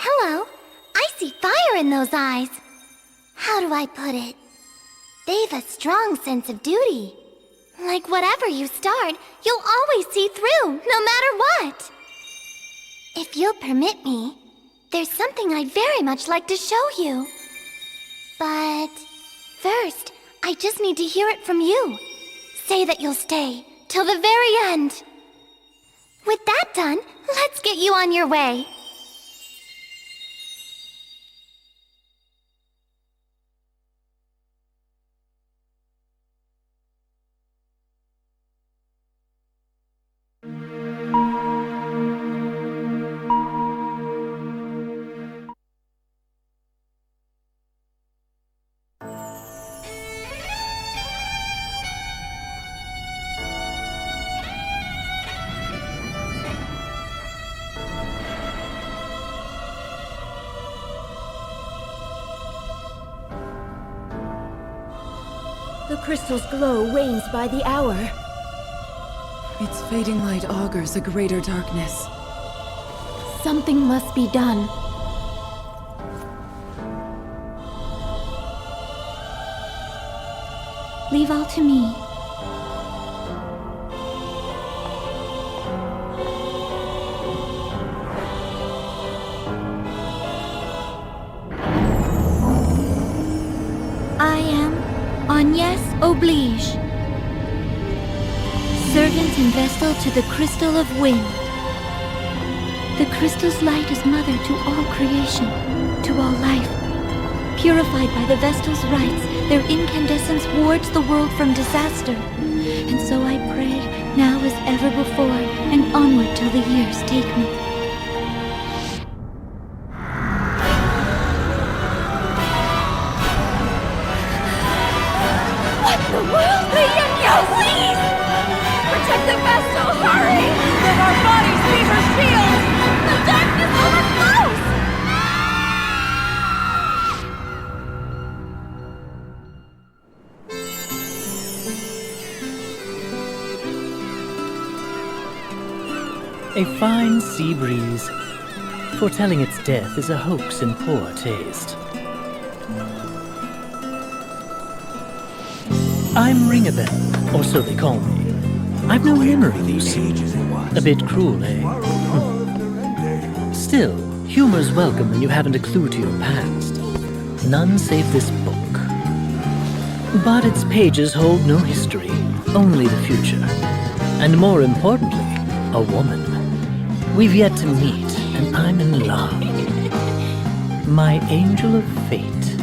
Hello. I see fire in those eyes. How do I put it? They've a strong sense of duty. Like whatever you start, you'll always see through, no matter what. If you'll permit me, there's something I'd very much like to show you. But first, I just need to hear it from you. Say that you'll stay till the very end. With that done, let's get you on your way. The crystal's glow wanes by the hour. Its fading light augurs a greater darkness. Something must be done. Leave all to me. I am Agnes Oblige, servant and vestal to the Crystal of Wind. The crystal's light is mother to all creation, to all life. Purified by the vestal's rites, their incandescence wards the world from disaster. And so I pray, now as ever before, and onward till the years take me. The world! Leonio, please! Protect the vestal, hurry! Let our bodies be her shield! The darkness overflows! A fine sea breeze, foretelling its death is a hoax in poor taste. I'm Ringabel, or so they call me. I've no memory, you see. A bit cruel, eh? Still, humor's welcome when you haven't a clue to your past. None save this book. But its pages hold no history, only the future. And more importantly, a woman. We've yet to meet, and I'm in love. My angel of fate.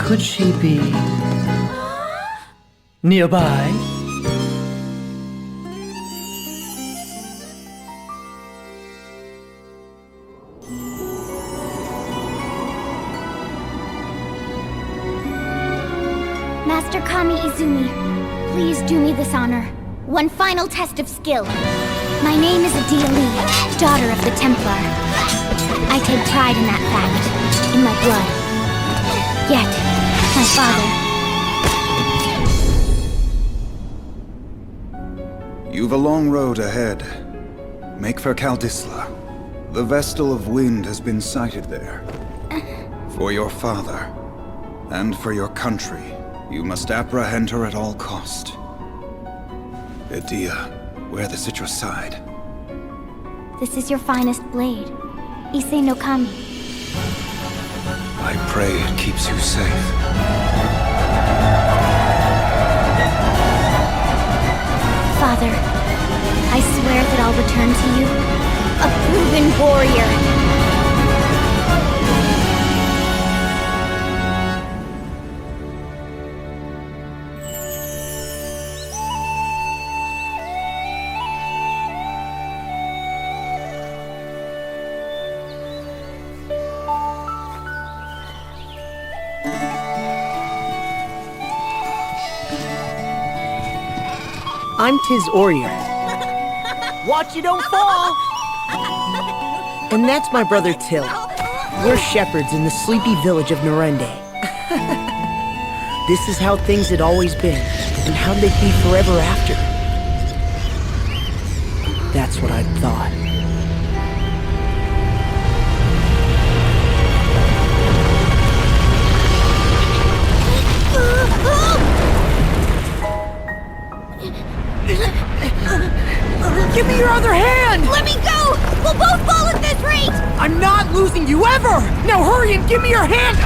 Could she be nearby? Master Kami Izumi, please do me this honor. One final test of skill. My name is Adia Lee, daughter of the Templar. I take pride in that fact, in my blood. Yet, my father... You've a long road ahead. Make for Kaldisla. The Vestal of Wind has been sighted there. For your father, and for your country, you must apprehend her at all cost. Adia, wear this at your side. This is your finest blade. Ise no Kami. I pray it keeps you safe. Father, I swear that I'll return to you a proven warrior. I'm Tiz Orier. Watch you don't fall! And that's my brother Till. We're shepherds in the sleepy village of Narende. This is how things had always been, and how they'd be forever after. That's what I'd thought. We'll both fall at this rate! I'm not losing you ever! Now hurry and give me your hand!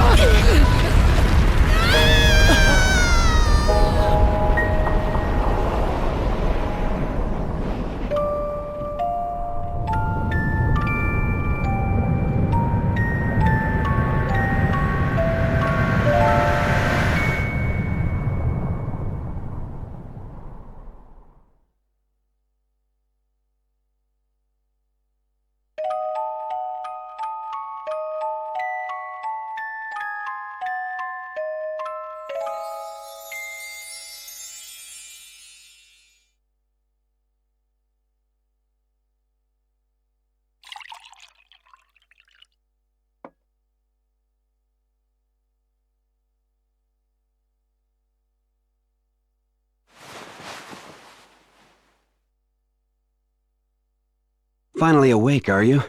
Finally awake, are you?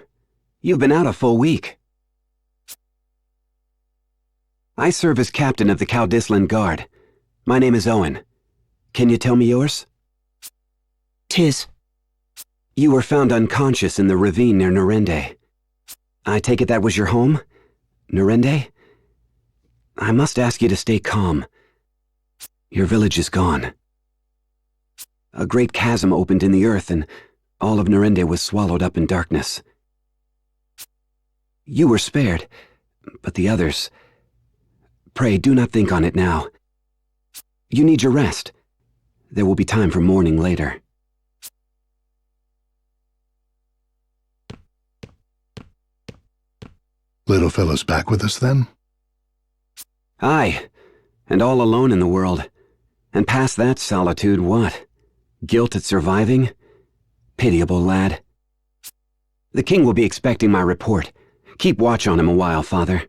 You've been out a full week. I serve as captain of the Caldislan Guard. My name is Owen. Can you tell me yours? Tis. You were found unconscious in the ravine near Norende. I take it that was your home? Norende? I must ask you to stay calm. Your village is gone. A great chasm opened in the earth and all of Norende was swallowed up in darkness. You were spared, but the others... Pray, do not think on it now. You need your rest. There will be time for mourning later. Little fellow's back with us, then? Aye, and all alone in the world. And past that solitude, what? Guilt at surviving? Pitiable lad. The king will be expecting my report. Keep watch on him a while, father.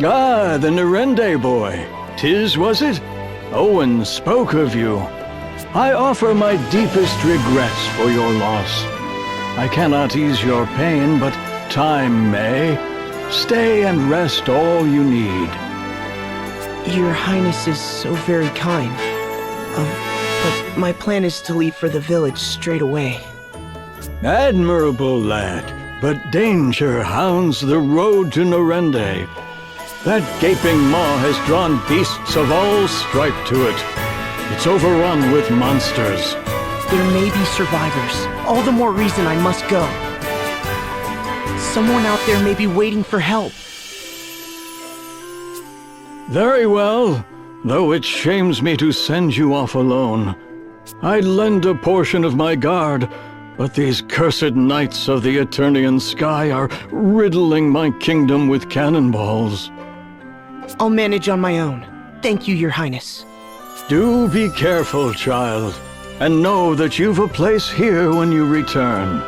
Ah, the Norende boy. 'Tis, was it? Owen spoke of you. I offer my deepest regrets for your loss. I cannot ease your pain, but time may. Stay and rest all you need. Your Highness is so very kind. But my plan is to leave for the village straight away. Admirable lad, but danger hounds the road to Norende. That gaping maw has drawn beasts of all stripe to it. It's overrun with monsters. There may be survivors. All the more reason I must go. Someone out there may be waiting for help. Very well, though it shames me to send you off alone. I'd lend a portion of my guard, but these cursed knights of the Eternian sky are riddling my kingdom with cannonballs. I'll manage on my own. Thank you, Your Highness. Do be careful, child, and know that you've a place here when you return.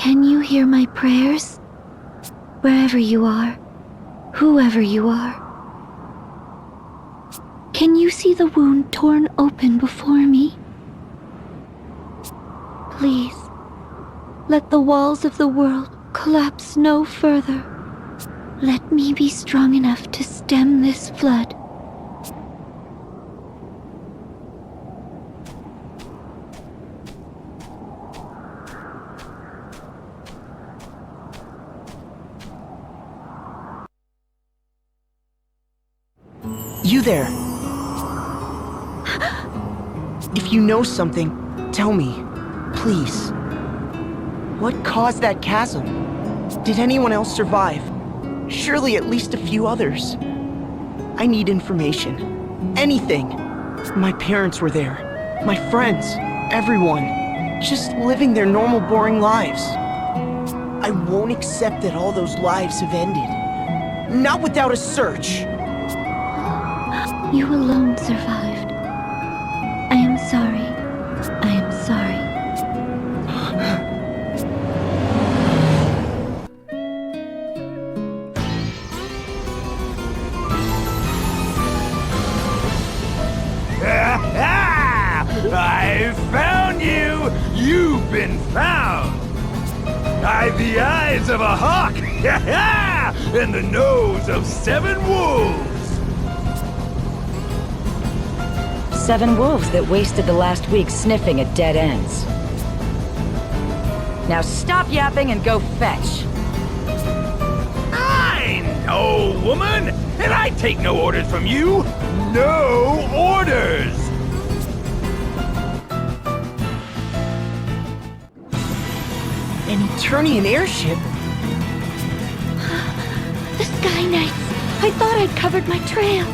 Can you hear my prayers? Wherever you are, whoever you are. Can you see the wound torn open before me? Please, let the walls of the world collapse no further. Let me be strong enough to stem this flood. You there. If you know something, tell me, please. What caused that chasm? Did anyone else survive? Surely at least a few others. I need information. Anything. My parents were there. My friends. Everyone. Just living their normal, boring lives. I won't accept that all those lives have ended. Not without a search. You alone survived. I am sorry. I am sorry. I found you! You've been found! I've the eyes of a hawk! And the nose of 7 wolves! 7 wolves that wasted the last week sniffing at dead ends. Now stop yapping and go fetch. I know, woman! And I take no orders from you! No orders! An Eternian airship? The Sky Knights! I thought I'd covered my trail.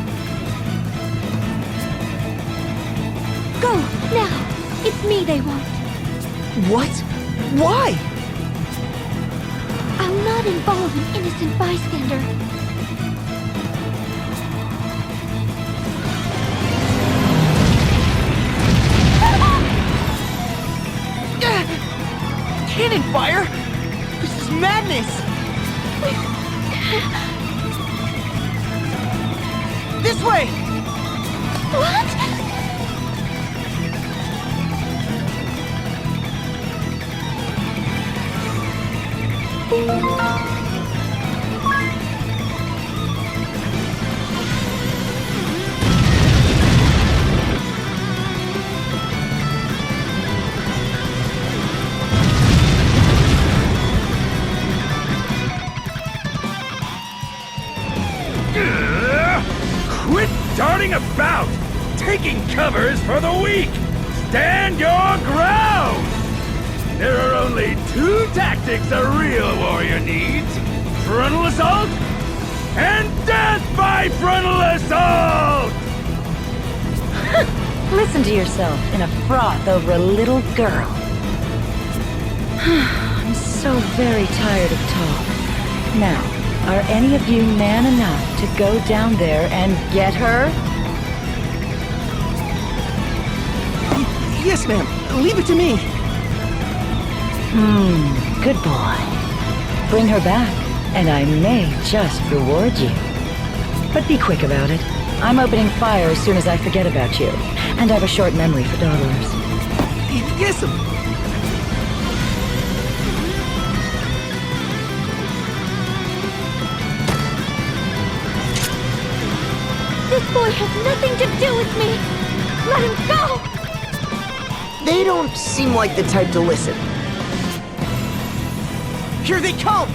Go, now! It's me they want. What? Why? I'll not involve an innocent bystander. Cannon fire? This is madness! This way! What? Quit darting about! Taking covers for the weak! Stand your ground! There are only 2 tactics a real warrior needs. Frontal assault and death by frontal assault! Listen to yourself in a froth over a little girl. I'm so very tired of talk. Now, are any of you man enough to go down there and get her? Yes, ma'am. Leave it to me. Good boy. Bring her back, and I may just reward you. But be quick about it. I'm opening fire as soon as I forget about you. And I have a short memory for dawdlers. Yes, ma'am. This boy has nothing to do with me! Let him go! They don't seem like the type to listen. Here they come!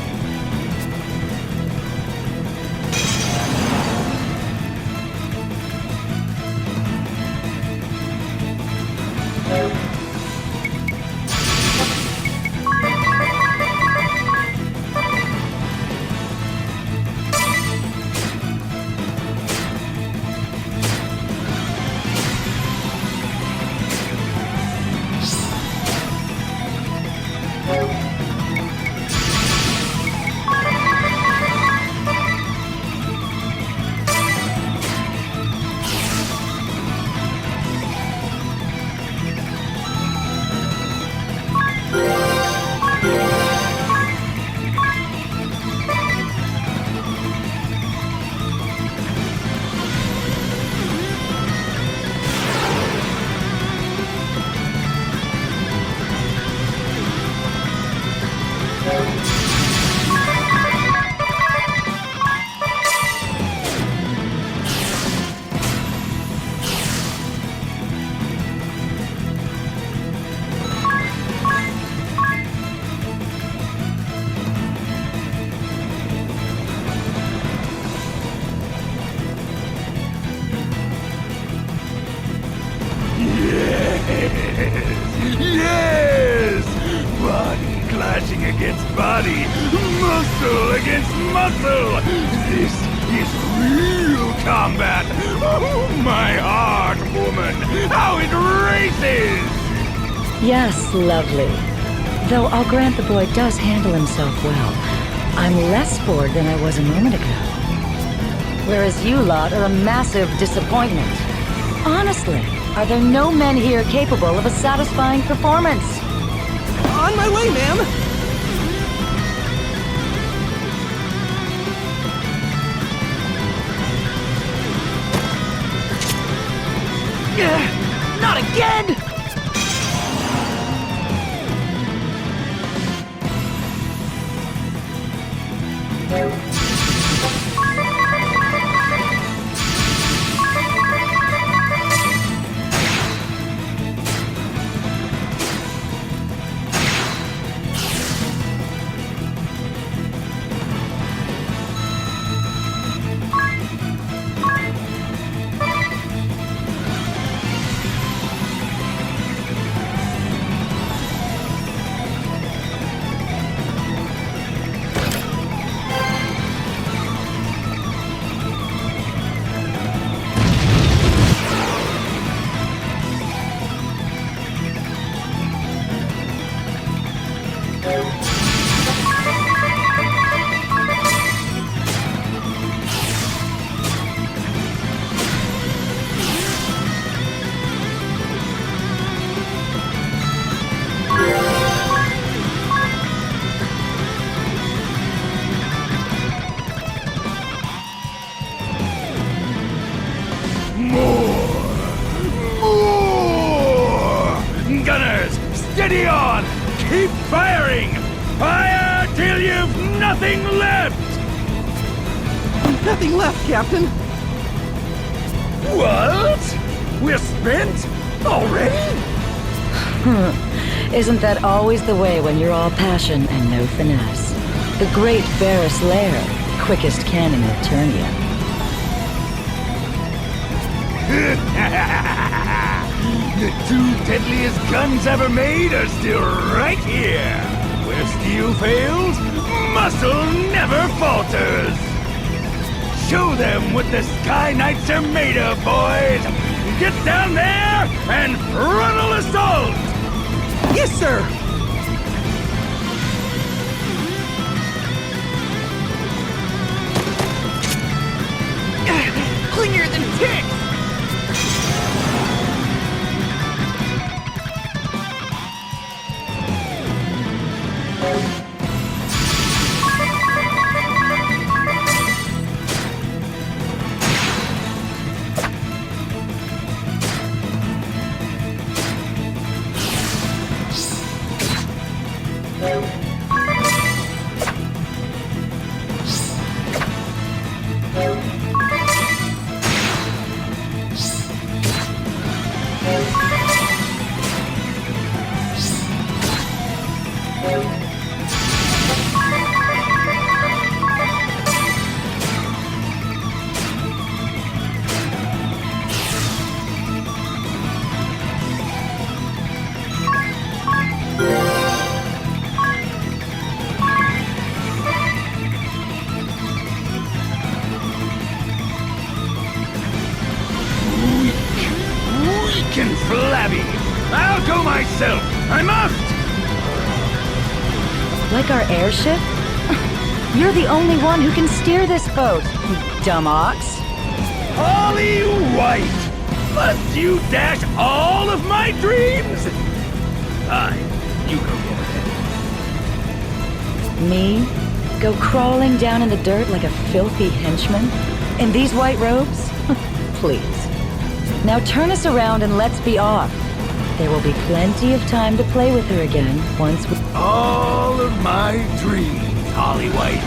castle! This is real combat! Oh, my heart, woman! How it races! Yes, lovely. Though I'll grant the boy does handle himself well. I'm less bored than I was a moment ago. Whereas you lot are a massive disappointment. Honestly, are there no men here capable of a satisfying performance? On my way, ma'am! Not again! Steady on! Keep firing! Fire till you've nothing left! Nothing left, Captain. What? We're spent? Already? Isn't that always the way when you're all passion and no finesse? The great Varus Lair, quickest cannon in Eternia. The two deadliest guns ever made are still right here. Where steel fails, muscle never falters. Show them what the Sky Knights are made of, boys. Get down there and frontal assault! Yes, sir! Clingier than ticks! And flabby. I'll go myself. I must. Like our airship? You're the only one who can steer this boat, you dumb ox. Holly White! Must you dash all of my dreams? Aye, you go ahead. Me? Go crawling down in the dirt like a filthy henchman? In these white robes? Please. Now turn us around and let's be off. There will be plenty of time to play with her again once we... All of my dreams, Holly White.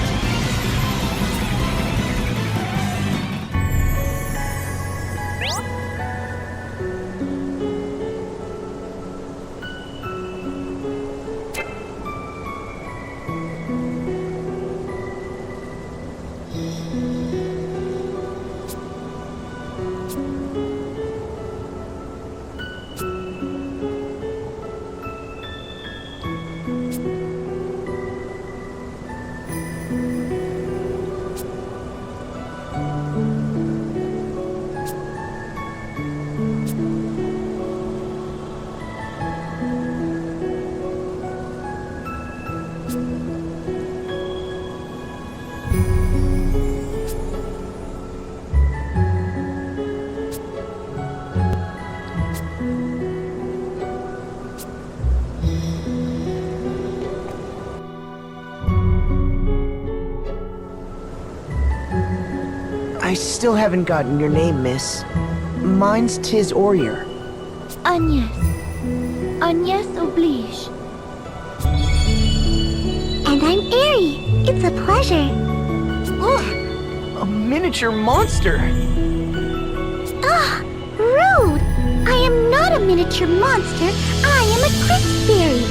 I still haven't gotten your name, miss. Mine's Tis Orier. Agnes. Agnes oblige. And I'm Airy. It's a pleasure. Ugh! A miniature monster! Ah, rude! I am not a miniature monster. I am a crystal fairy.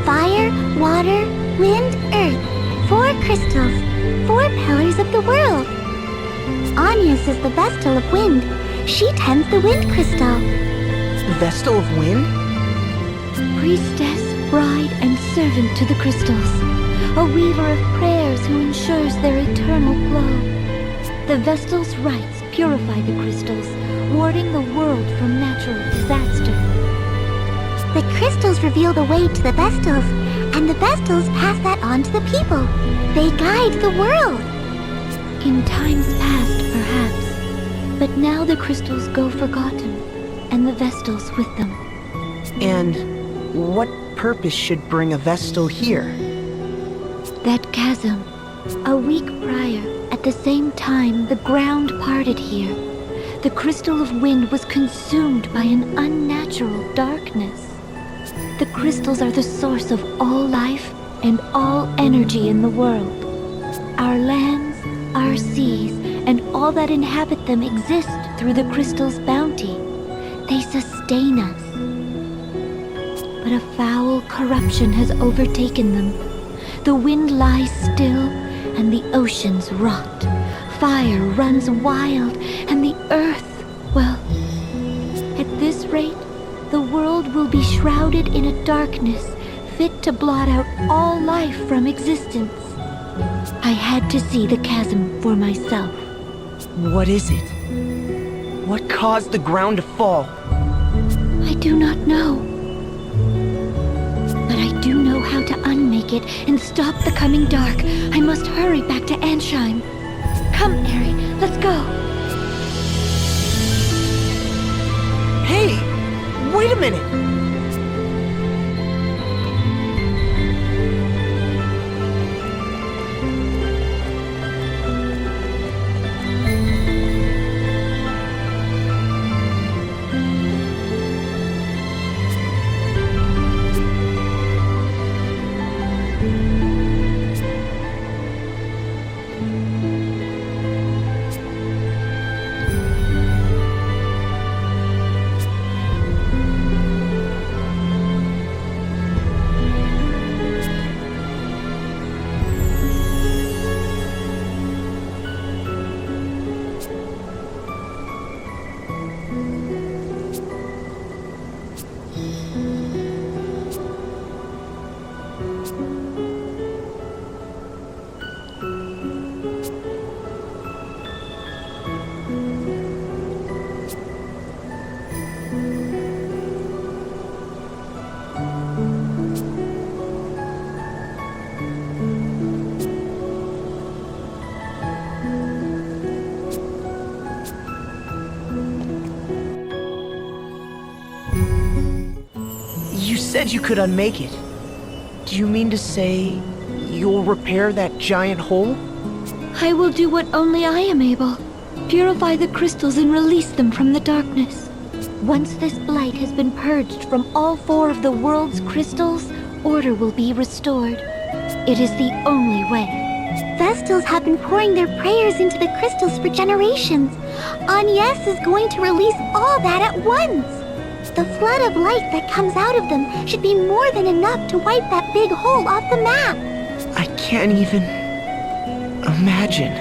Fire, water, wind, earth. 4 crystals. 4 pillars of the world. Agnes is the vestal of wind. She tends the wind crystal. The vestal of wind? Priestess, bride, and servant to the crystals. A weaver of prayers who ensures their eternal flow. The vestal's rites purify the crystals, warding the world from natural disaster. The crystals reveal the way to the vestals, and the vestals pass that on to the people. They guide the world. In times past, perhaps. But now the crystals go forgotten, and the vestals with them. And what purpose should bring a vestal here? That chasm. A week prior, at the same time, the ground parted here. The crystal of wind was consumed by an unnatural darkness. The crystals are the source of all life and all energy in the world. Our lands, our seas, and all that inhabit them exist through the crystal's bounty. They sustain us. But a foul corruption has overtaken them. The wind lies still, and the oceans rot. Fire runs wild, and the earth, well, at this rate, the world will be shrouded in a darkness fit to blot out all life from existence. I had to see the chasm for myself. What is it? What caused the ground to fall? I do not know. But I do know how to unmake it and stop the coming dark. I must hurry back to Ansheim. Come, Airy, let's go. Hey! Wait a minute! You said you could unmake it. Do you mean to say you'll repair that giant hole? I will do what only I am able. Purify the crystals and release them from the darkness. Once this blight has been purged from all 4 of the world's crystals, order will be restored. It is the only way. Vestals have been pouring their prayers into the crystals for generations. Agnes is going to release all that at once. The flood of light that comes out of them should be more than enough to wipe that big hole off the map. I can't even imagine.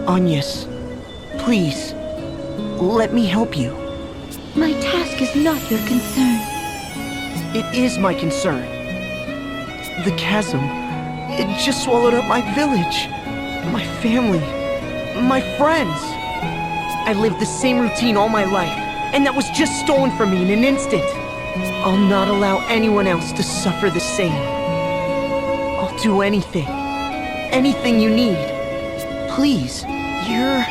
Agnes, please, let me help you. My task is not your concern. It is my concern. The chasm, it just swallowed up my village, my family, my friends. I lived the same routine all my life, and that was just stolen from me in an instant. I'll not allow anyone else to suffer the same. I'll do anything. Anything you need. Please, you're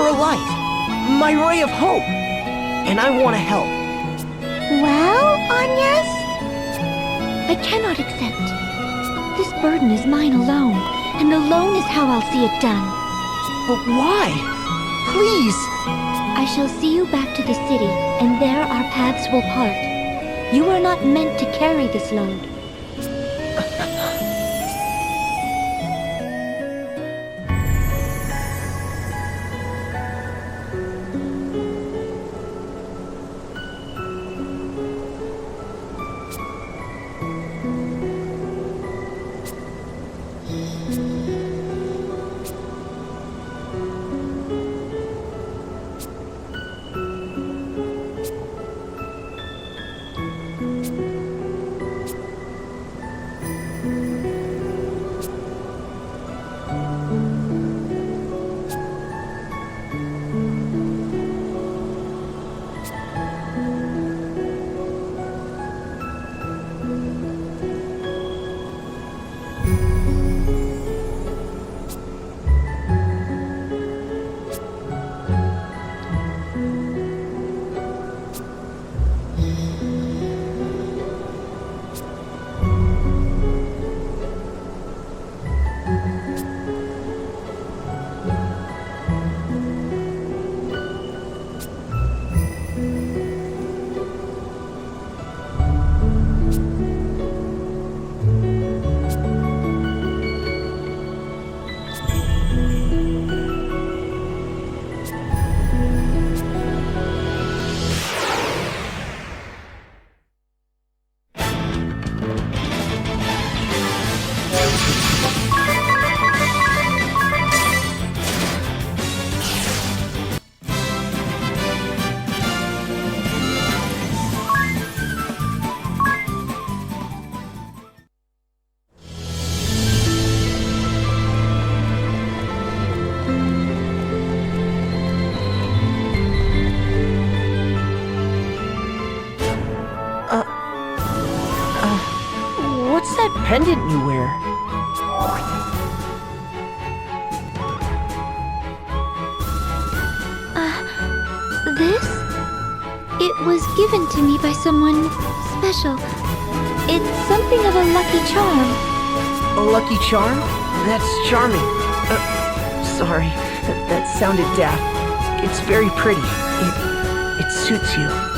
a light. My ray of hope. And I want to help. Well, Agnes? I cannot accept. This burden is mine alone, and alone is how I'll see it done. But why? Please! I shall see you back to the city, and there our paths will part. You are not meant to carry this load. What's that pendant you wear? This? It was given to me by someone special. It's something of a lucky charm. A lucky charm? That's charming. Sorry, that sounded daft. It's very pretty. It suits you.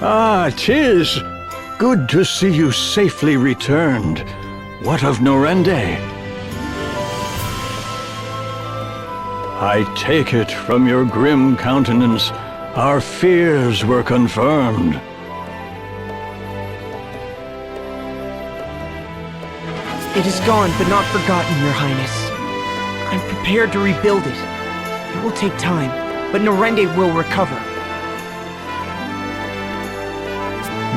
Ah, 'tis. Good to see you safely returned. What of Norende? I take it from your grim countenance, our fears were confirmed. It is gone, but not forgotten, Your Highness. I'm prepared to rebuild it. It will take time, but Norende will recover.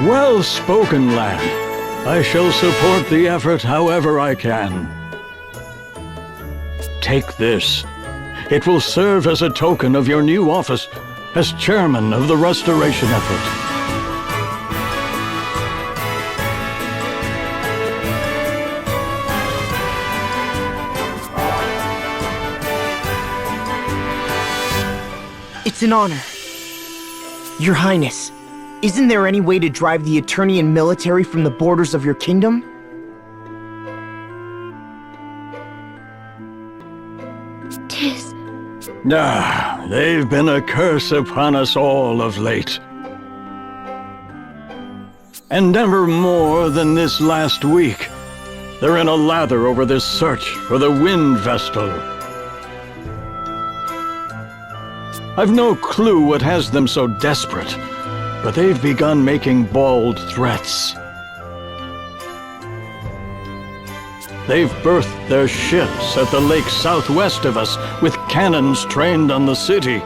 Well spoken, lad. I shall support the effort however I can. Take this. It will serve as a token of your new office as chairman of the restoration effort. It's an honor. Your Highness, isn't there any way to drive the Eternian military from the borders of your kingdom? Tis. Ah, they've been a curse upon us all of late. And never more than this last week. They're in a lather over this search for the wind vestal. I've no clue what has them so desperate, but they've begun making bold threats. They've berthed their ships at the lake southwest of us with cannons trained on the city.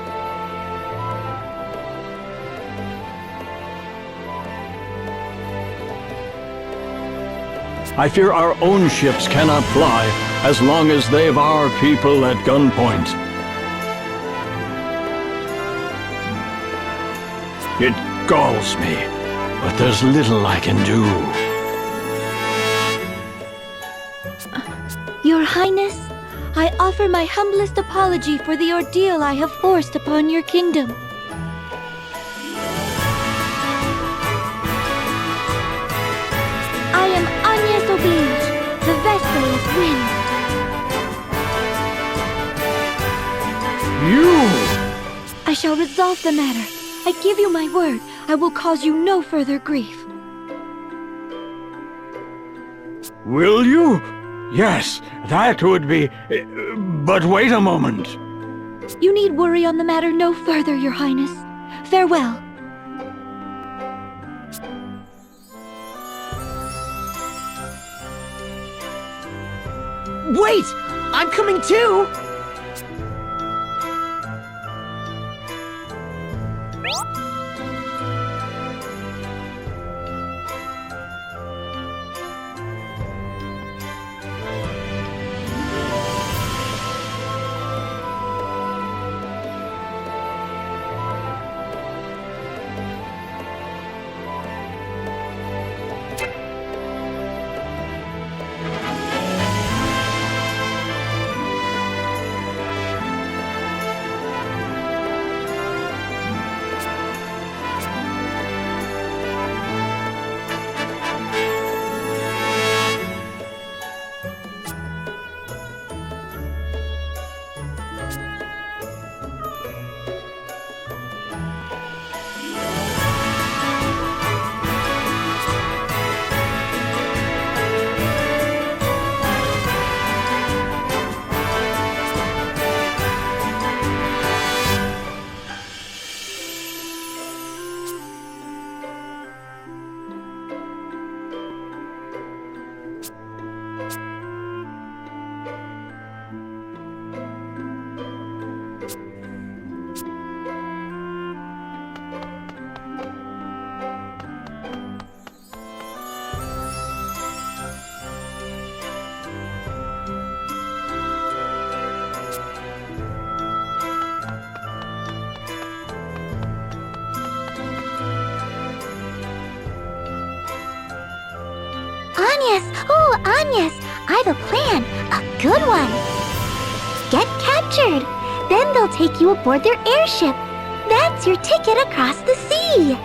I fear our own ships cannot fly as long as they've our people at gunpoint. It galls me, but there's little I can do. Your Highness, I offer my humblest apology for the ordeal I have forced upon your kingdom. I am Agnes Oblige, the vestal of wind. You! I shall resolve the matter. I give you my word, I will cause you no further grief. Will you? Yes, that would be... But wait a moment. You need worry on the matter no further, Your Highness. Farewell. Wait! I'm coming too! Agnes! Oh, Agnes! I've a plan. A good one. Get captured. Then they'll take you aboard their airship. That's your ticket across the sea.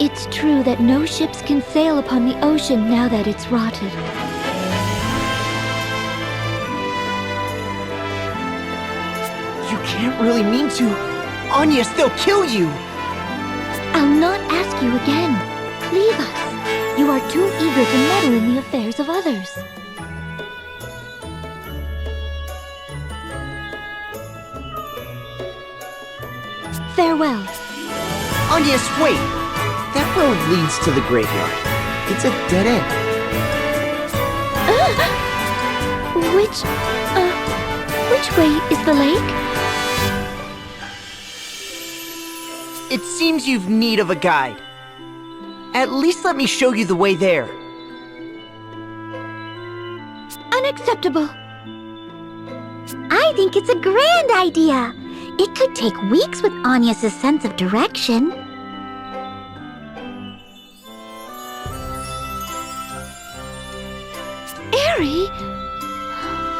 It's true that no ships can sail upon the ocean now that it's rotted. You can't really mean to. Agnes, they'll kill you! I'll not ask you again. Leave us. You are too eager to meddle in the affairs of others. Farewell. Agnes, wait! That road leads to the graveyard. It's a dead end. Which way is the lake? It seems you've need of a guide. At least let me show you the way there. Unacceptable. I think it's a grand idea. It could take weeks with Agnes' sense of direction. Airy?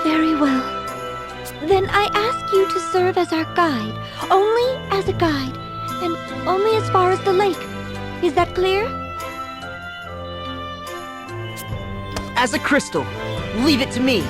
Very well. Then I ask you to serve as our guide. Only as a guide. And only as far as the lake. Is that clear? As a crystal, leave it to me.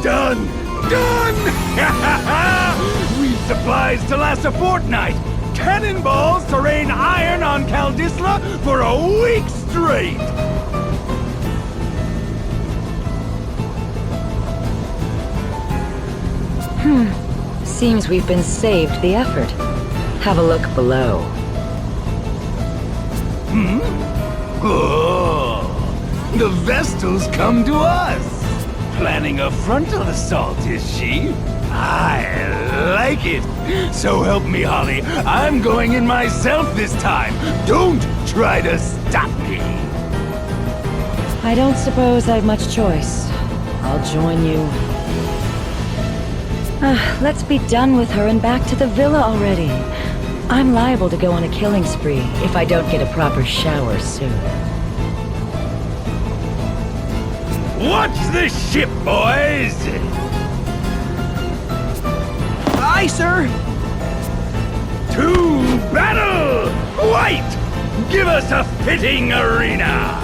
Done! Done! We've supplies to last a fortnight! Cannonballs to rain iron on Caldisla for a week straight! Seems we've been saved the effort. Have a look below. Oh, the Vestal's come to us! Planning a frontal assault, is she? I like it! So help me, Holly, I'm going in myself this time! Don't try to stop me! I don't suppose I've much choice. I'll join you. Let's be done with her and back to the villa already. I'm liable to go on a killing spree if I don't get a proper shower soon. Watch the ship, boys! Aye, sir! To battle! White! Give us a fitting arena!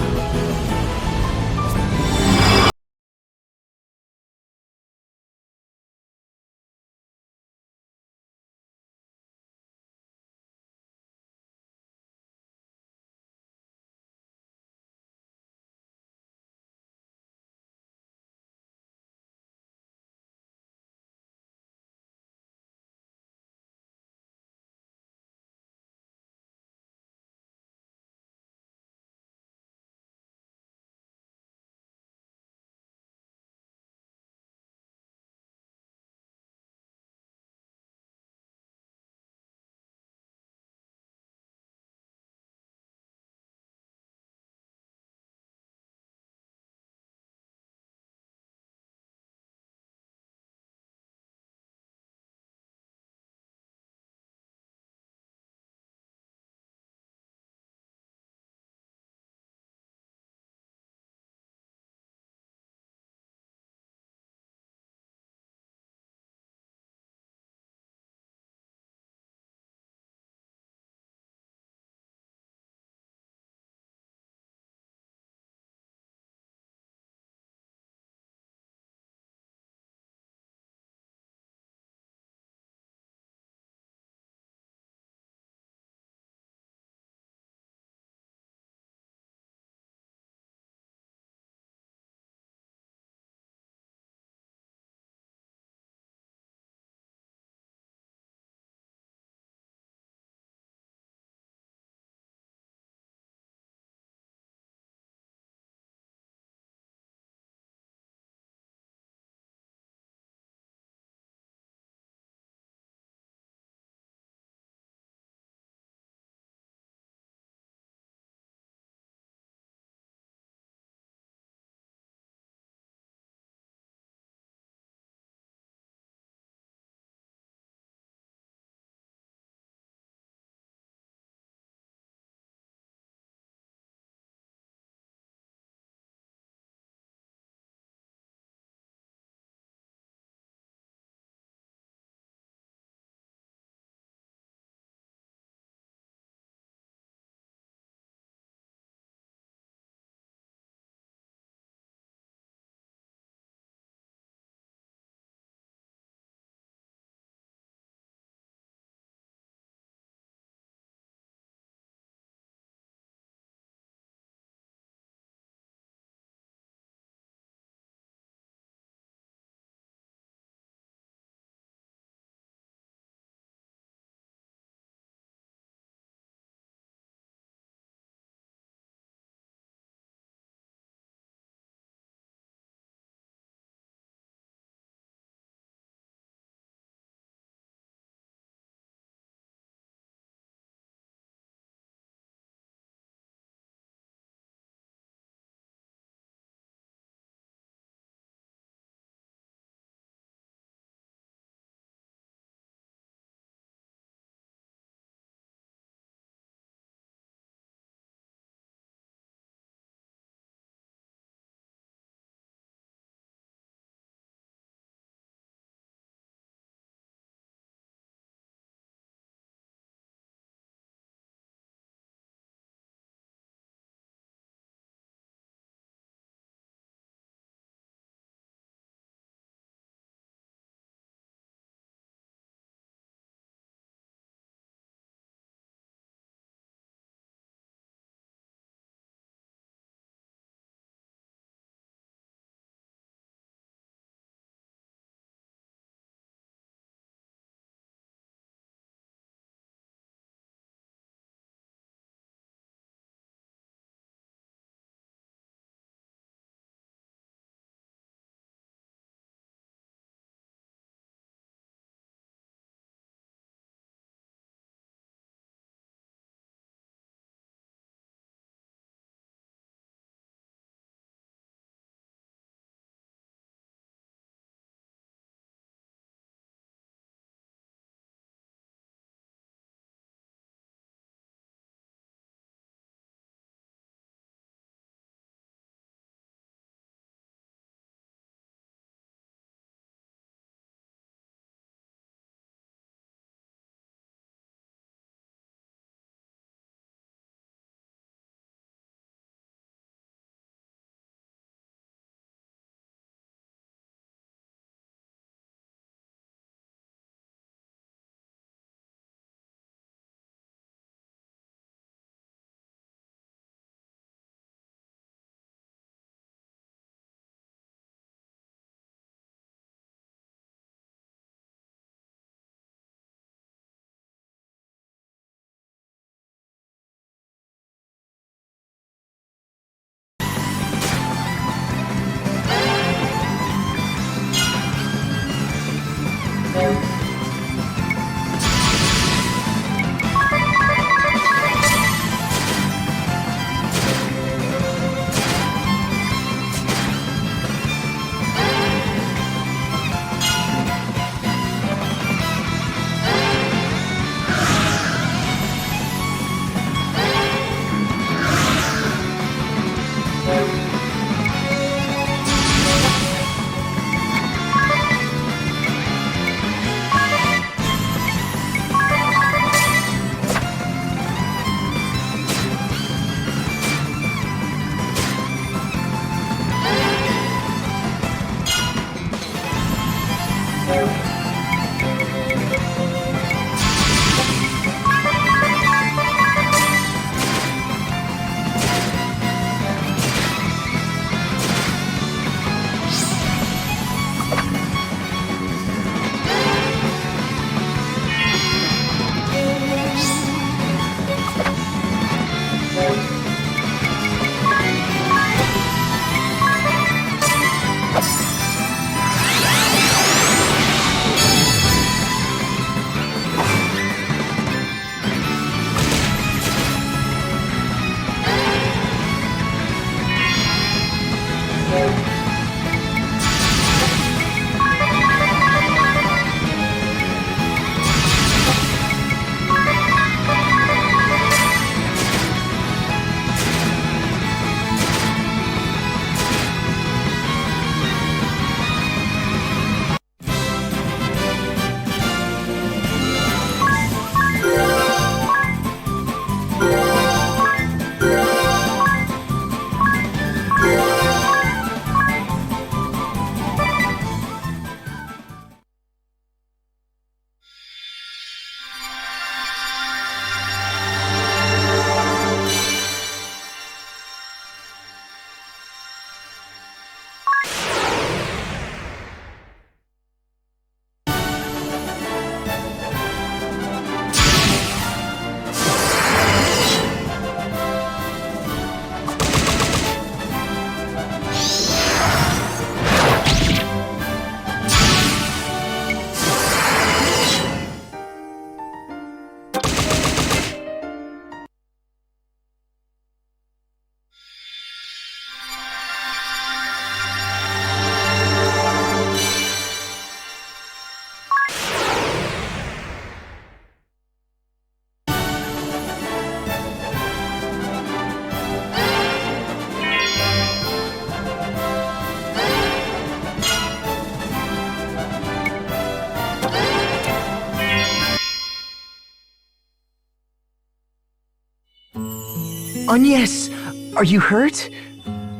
Agnes, are you hurt?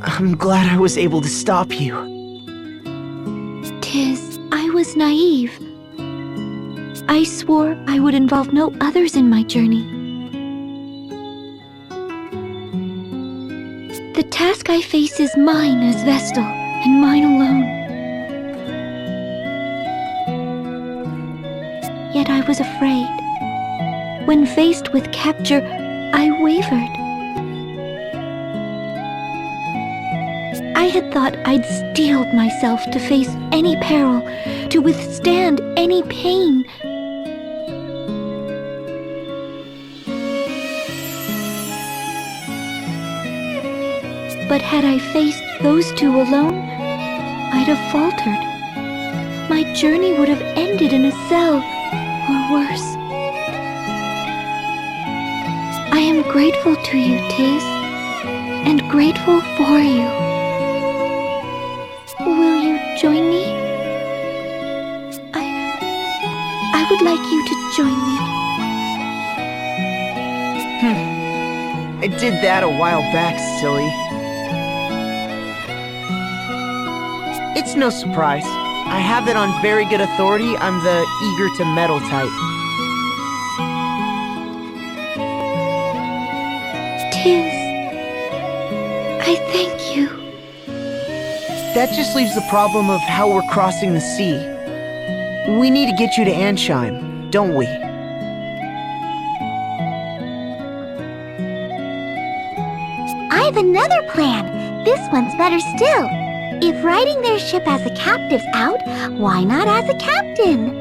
I'm glad I was able to stop you. Tiz, I was naive. I swore I would involve no others in my journey. The task I face is mine as Vestal, and mine alone. Yet I was afraid. When faced with capture, I wavered. I had thought I'd steeled myself to face any peril, to withstand any pain. But had I faced those two alone, I'd have faltered. My journey would have ended in a cell, or worse. I am grateful to you, Tiz, and grateful for you. Will you join me? I would like you to join me. I did that a while back, silly. It's no surprise. I have it on very good authority I'm the eager to meddle type. Tiz, I thank you. That just leaves the problem of how we're crossing the sea. We need to get you to Ansheim, don't we? I have another plan. This one's better still. If riding their ship as a captive's out, why not as a captain?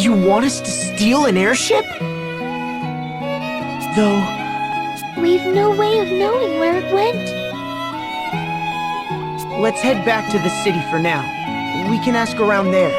You want us to steal an airship? Though... We've no way of knowing where it went. Let's head back to the city for now. We can ask around there.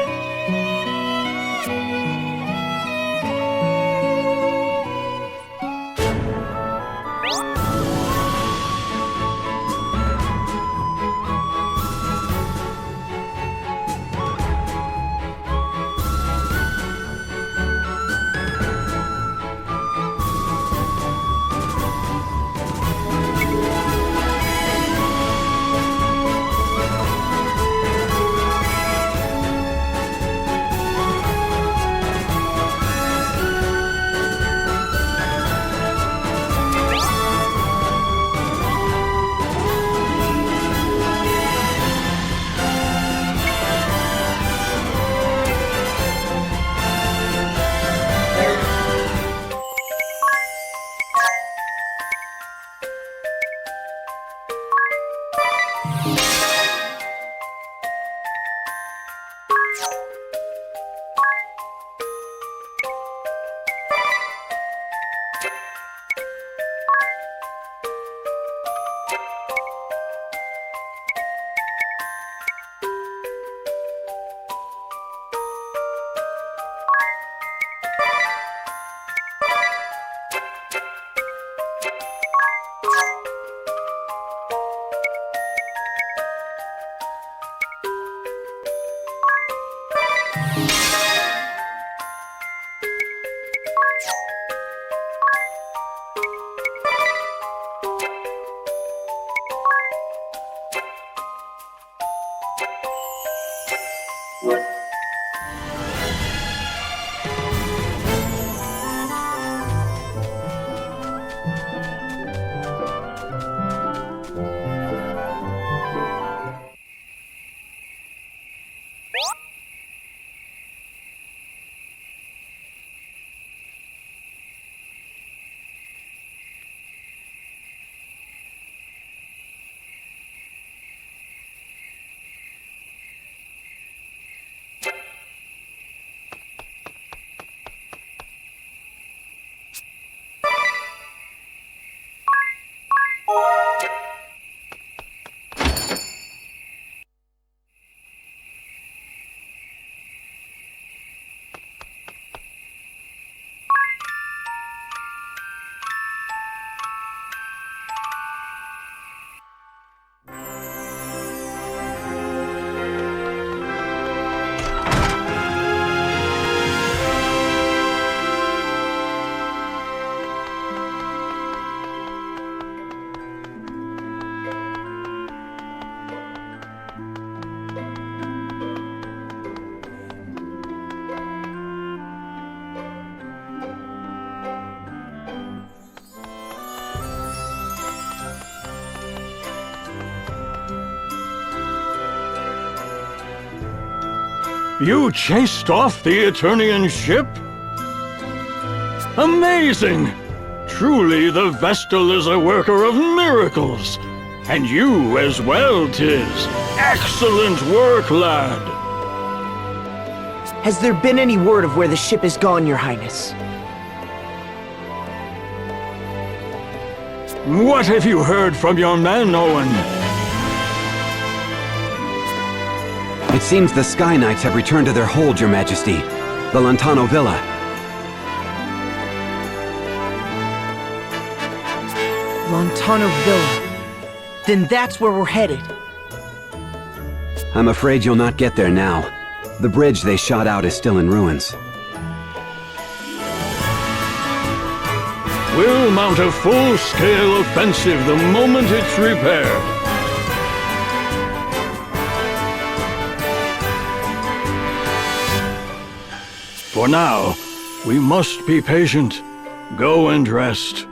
You chased off the Eternian ship? Amazing! Truly, the Vestal is a worker of miracles. And you as well, Tiz. Excellent work, lad. Has there been any word of where the ship has gone, Your Highness? What have you heard from your men, Owen? It seems the Sky Knights have returned to their hold, Your Majesty. The Lantano Villa. Lantano Villa. Then that's where we're headed. I'm afraid you'll not get there now. The bridge they shot out is still in ruins. We'll mount a full-scale offensive the moment it's repaired. For now, we must be patient. Go and rest.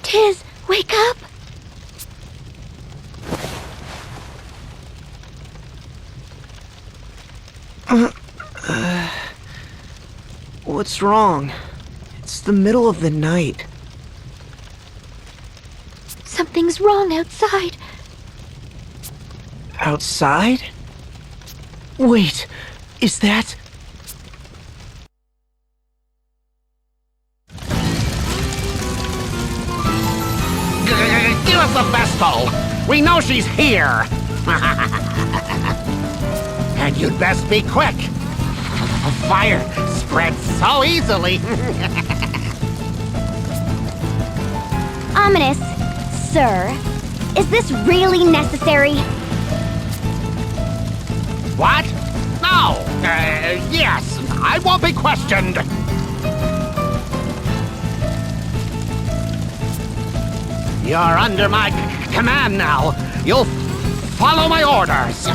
Tiz, wake up! What's wrong? It's the middle of the night. Something's wrong outside. Outside? Wait, is that... Give us the vestal! We know she's here! And you'd best be quick! Fire spreads so easily! ominous, sir. Is this really necessary? What? No! Yes, I won't be questioned! You're under my command now. You'll follow my orders.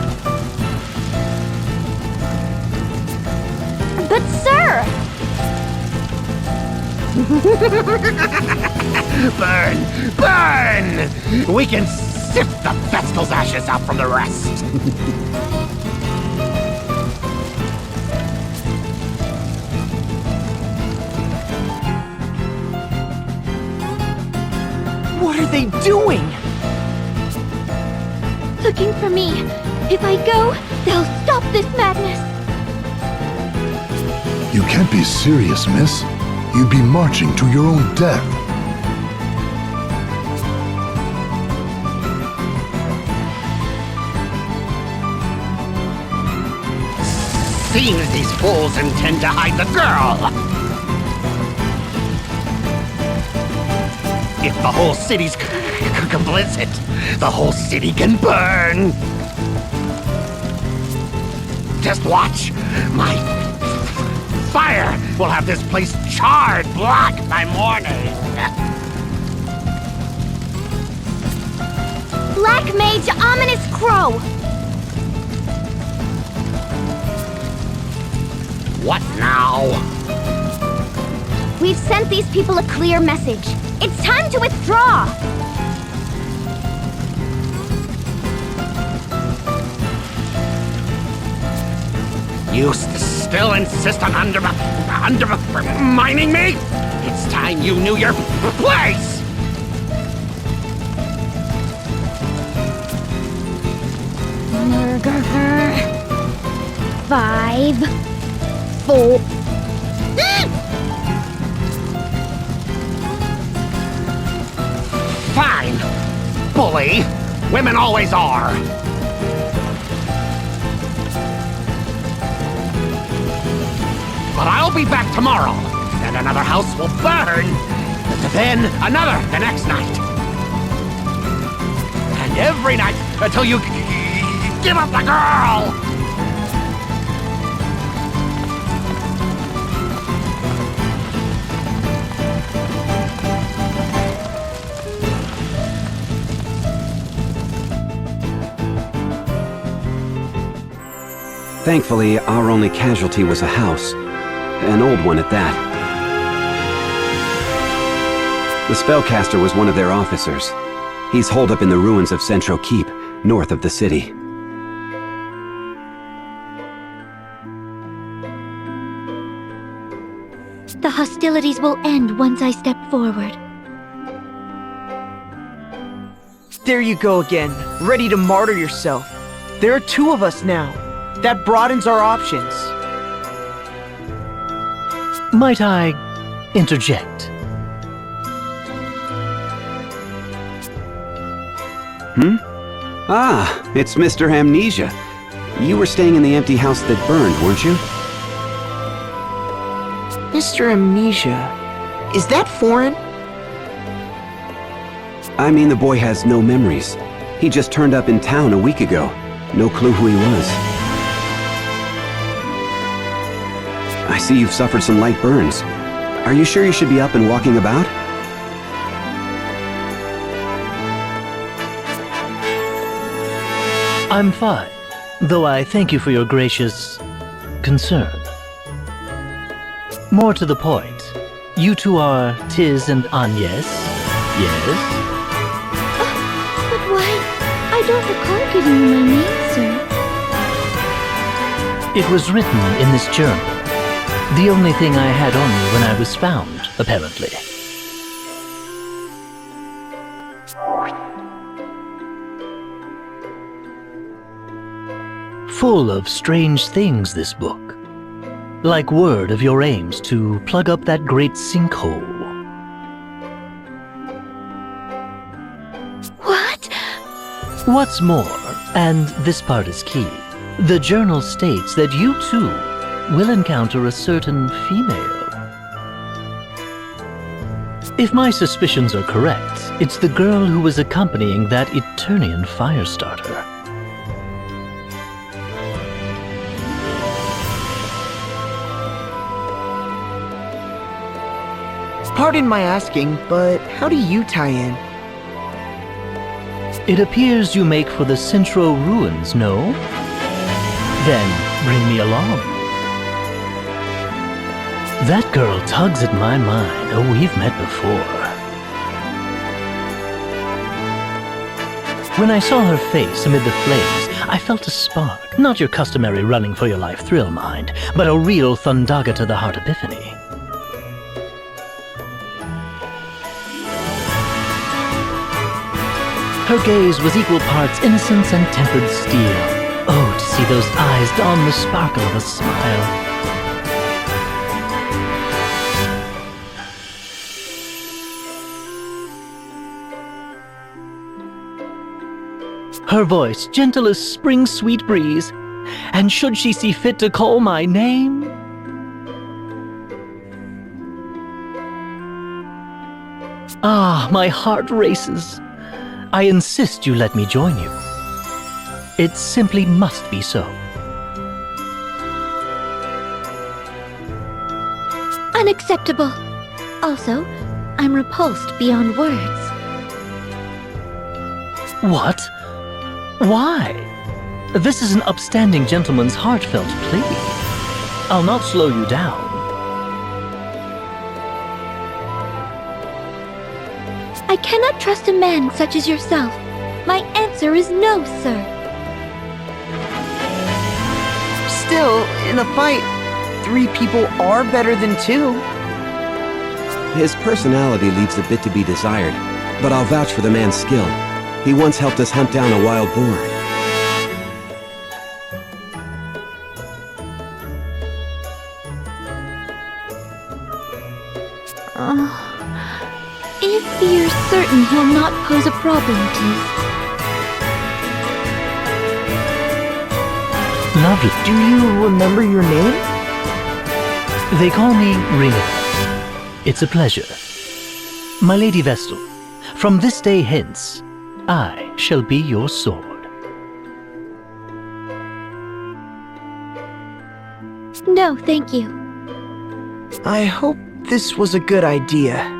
But sir! Burn! Burn! We can sift the vestal's ashes out from the rest. What are they doing? Looking for me. If I go, they'll stop this madness. You can't be serious, miss. You'd be marching to your own death. Seems these fools intend to hide the girl. If the whole city's complicit, the whole city can burn. Just watch. My fire will have this place charred black by morning. Black Mage Ominous Crow! What now? We've sent these people a clear message. It's time to withdraw! You still insist on undermining me? It's time you knew your place! Murder. 5, 4... Fine, bully. Women always are. But I'll be back tomorrow, and another house will burn. Then another the next night. And every night until you give up the girl! Thankfully, our only casualty was a house. An old one at that. The spellcaster was one of their officers. He's holed up in the ruins of Central Keep, north of the city. The hostilities will end once I step forward. There you go again, ready to martyr yourself. There are 2 of us now. That broadens our options. Might I interject? Ah, it's Mr. Amnesia. You were staying in the empty house that burned, weren't you? Mr. Amnesia, is that foreign? I mean, the boy has no memories. He just turned up in town a week ago. No clue who he was. I see you've suffered some light burns. Are you sure you should be up and walking about? I'm fine, though I thank you for your gracious concern. More to the point, you two are Tiz and Agnes, yes? But why? I don't recall giving you my name, sir. It was written in this journal. The only thing I had on me when I was found, apparently. Full of strange things, this book. Like word of your aims to plug up that great sinkhole. What? What's more, and this part is key, the journal states that you too will encounter a certain female. If my suspicions are correct, it's the girl who was accompanying that Eternian Firestarter. Pardon my asking, but how do you tie in? It appears you make for the Centro Ruins, no? Then bring me along. That girl tugs at my mind. Oh, we've met before. When I saw her face amid the flames, I felt a spark. Not your customary running for your life thrill, mind, but a real Thundaga to the heart epiphany. Her gaze was equal parts innocence and tempered steel. Oh, to see those eyes don the sparkle of a smile. Her voice gentle as spring's sweet breeze, and should she see fit to call my name, ah, my heart races. I insist you let me join you. It simply must be so. Unacceptable. Also, I'm repulsed beyond words. What? Why? This is an upstanding gentleman's heartfelt plea. I'll not slow you down. I cannot trust a man such as yourself. My answer is no, sir. Still, in a fight, 3 people are better than 2. His personality leaves a bit to be desired, but I'll vouch for the man's skill. He once helped us hunt down a wild boar. If you're certain he'll not pose a problem, Tiz. Lovely. Do you remember your name? They call me revered. It's a pleasure. My Lady Vestal, from this day hence, I shall be your sword. No, thank you. I hope this was a good idea.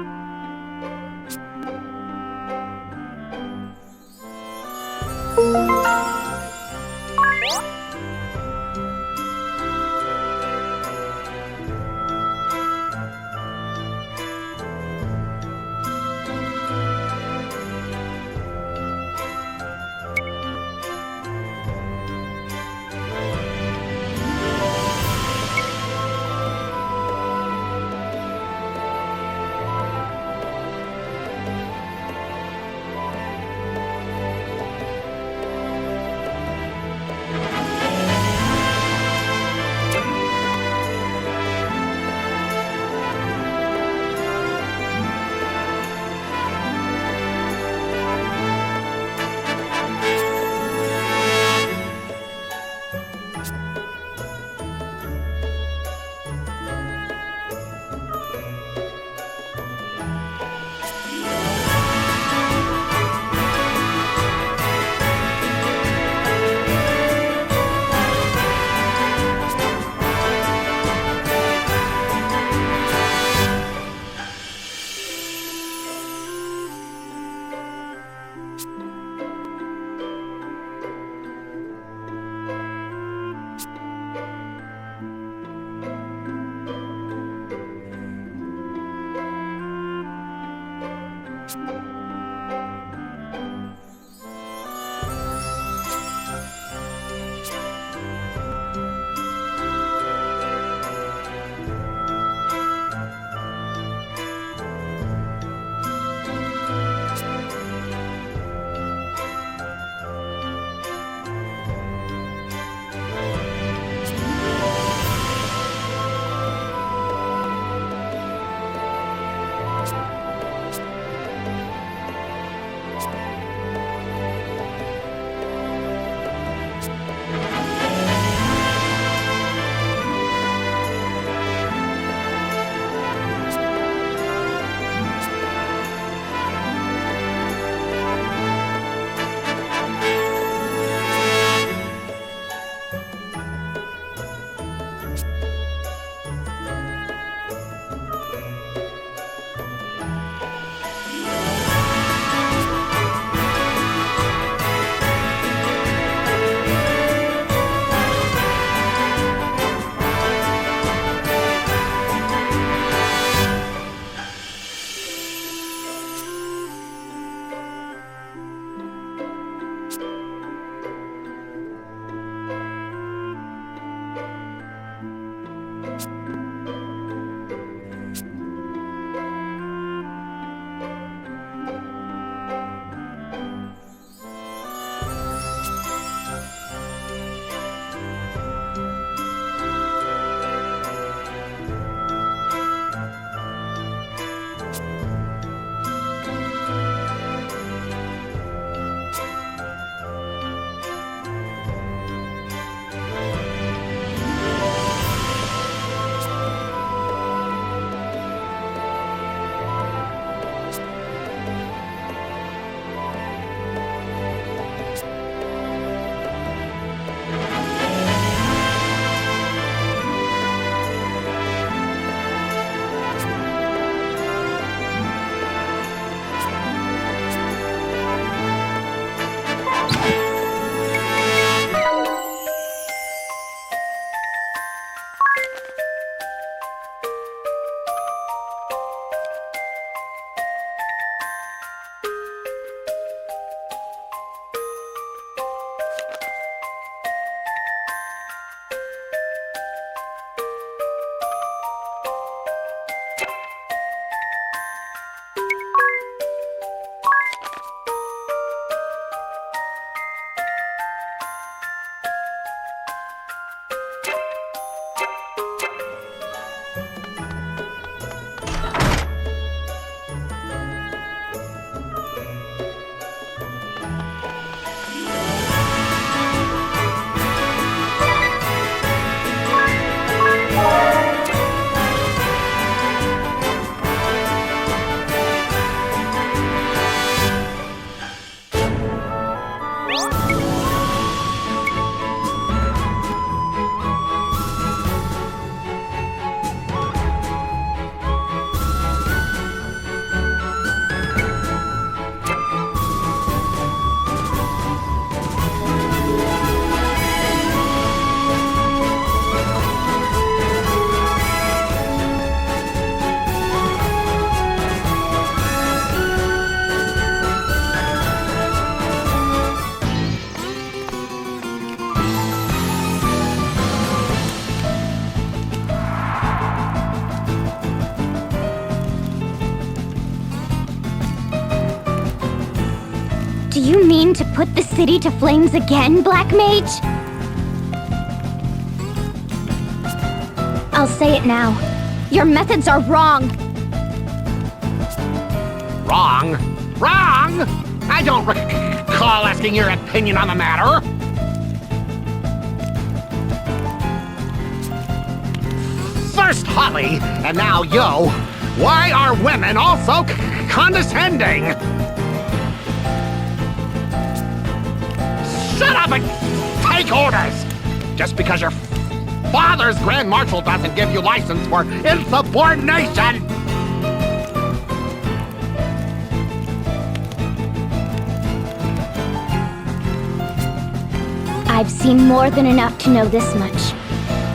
Do you mean to put the city to flames again, Black Mage? I'll say it now. Your methods are wrong. Wrong? Wrong? I don't recall asking your opinion on the matter. First Holly, and now Yo. Why are women also condescending? Shut up and take orders! Just because your father's Grand Marshal doesn't give you license for insubordination! I've seen more than enough to know this much.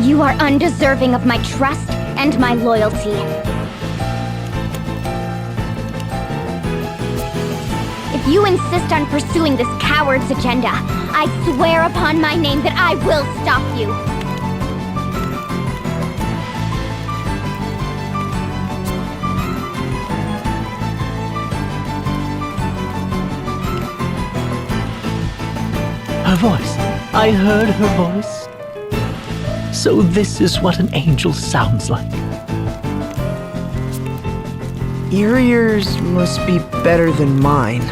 You are undeserving of my trust and my loyalty. If you insist on pursuing this coward's agenda, I swear upon my name that I will stop you. Her voice. I heard her voice. So this is what an angel sounds like. Your ears must be better than mine.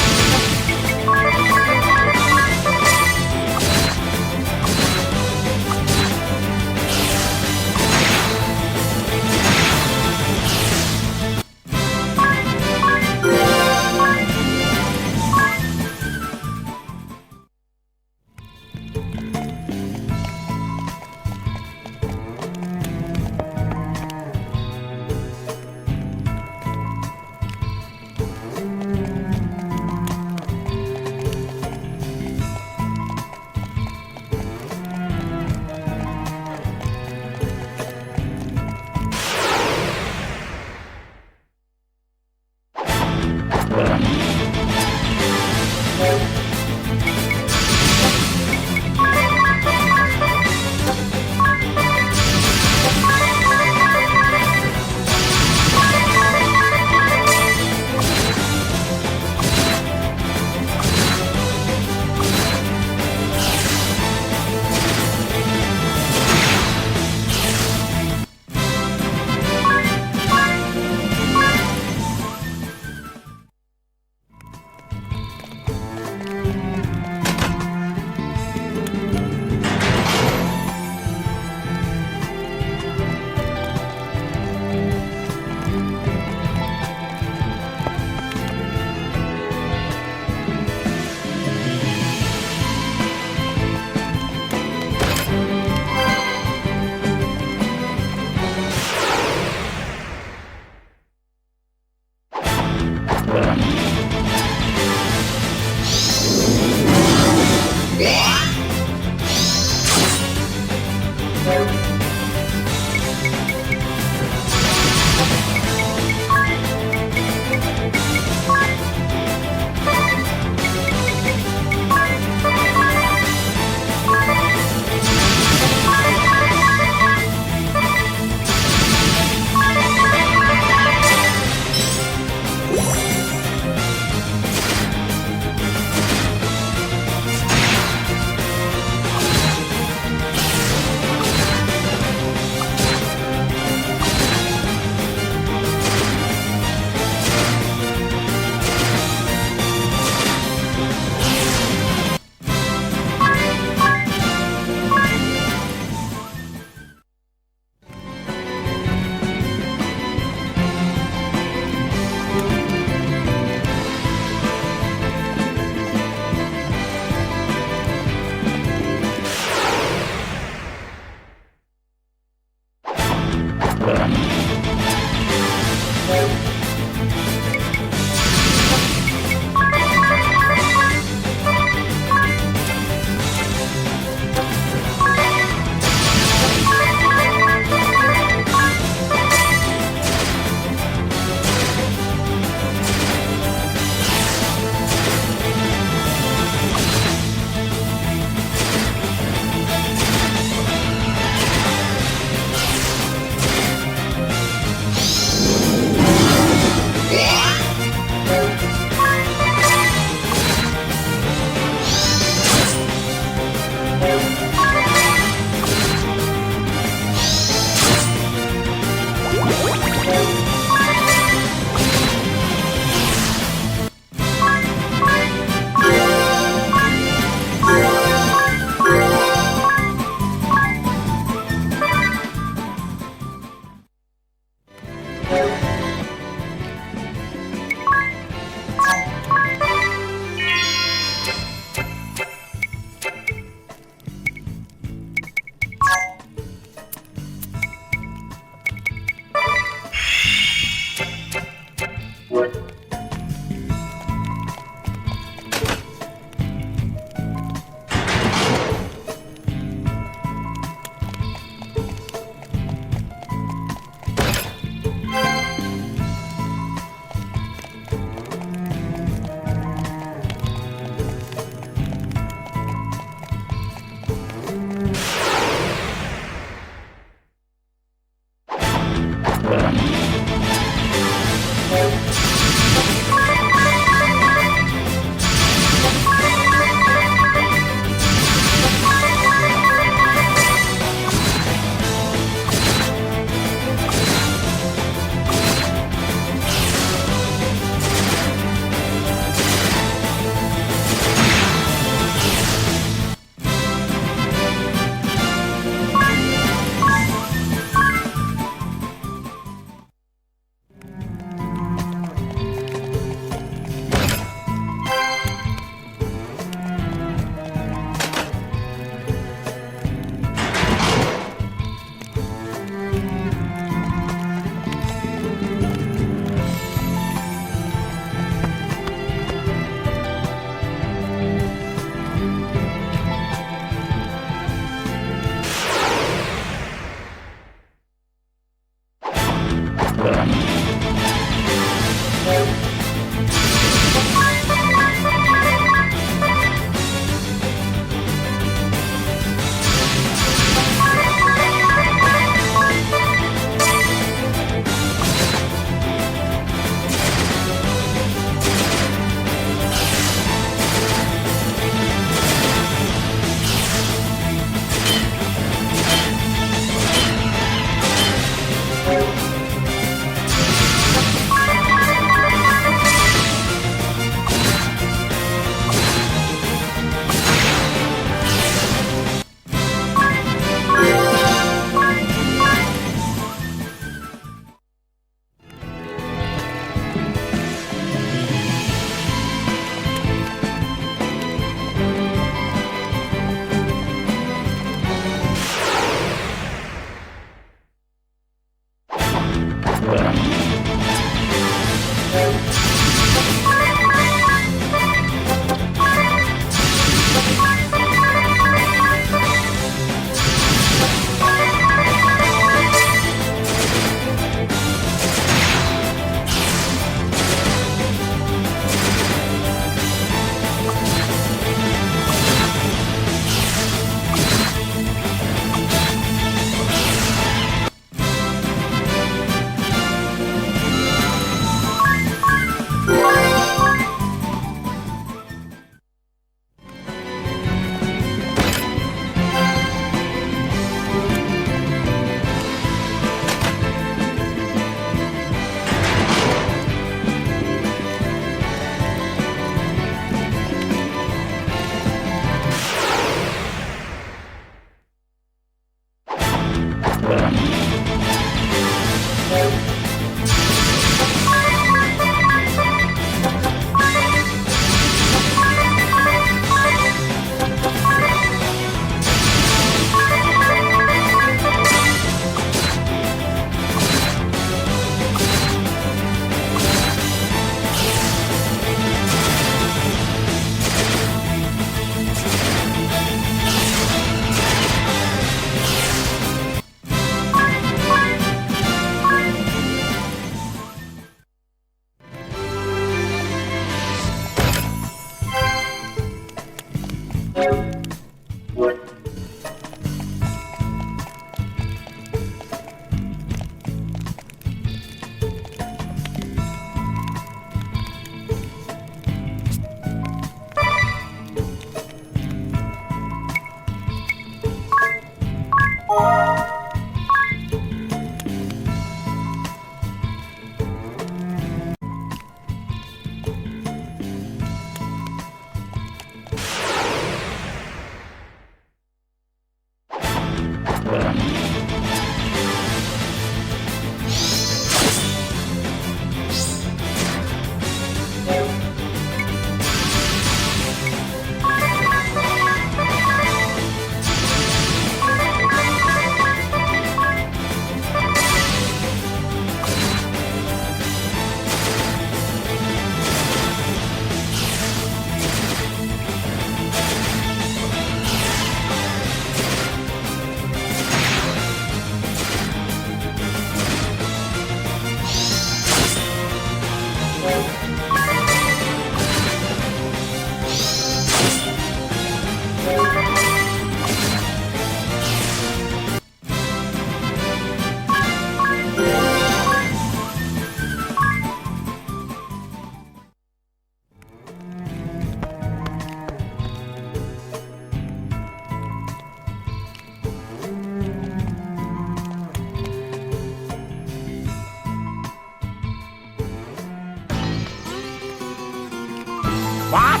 What?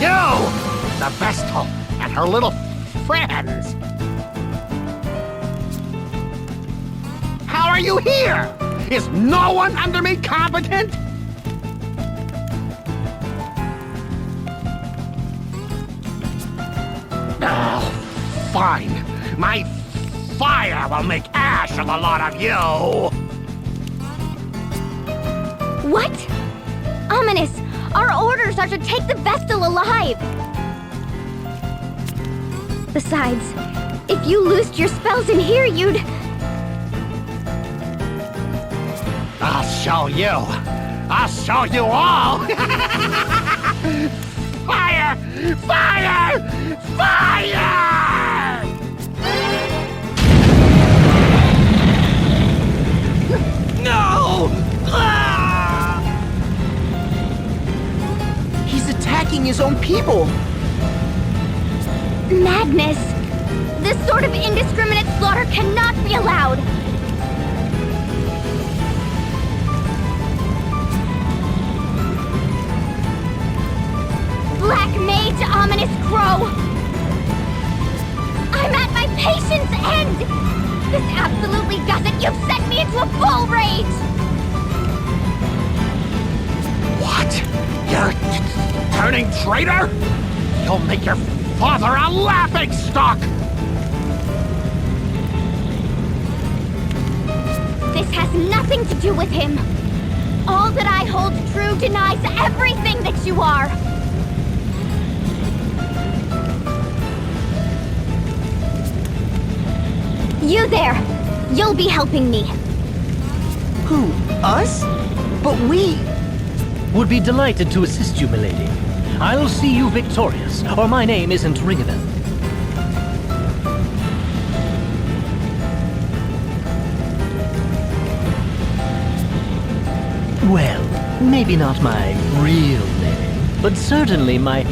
You! The vestal and her little friends! How are you here? Is no one under me competent? Oh, fine. My fire will make ash of the lot of you! What? Ominous! Our orders are to take the Vestal alive! Besides, if you loosed your spells in here, you'd... I'll show you! I'll show you all! Fire! Fire! Fire! No! Ah! He's attacking his own people! Madness! This sort of indiscriminate slaughter cannot be allowed! Black Mage, Ominous Crow! I'm at my patience end! This absolutely doesn't! You've sent me into a full rage! What? You're turning traitor? You'll make your father a laughingstock! This has nothing to do with him! All that I hold true denies everything that you are! You there! You'll be helping me. Who? Us? But we... Would be delighted to assist you, milady. I'll see you victorious, or my name isn't ringable. Well, maybe not my real name, but certainly my...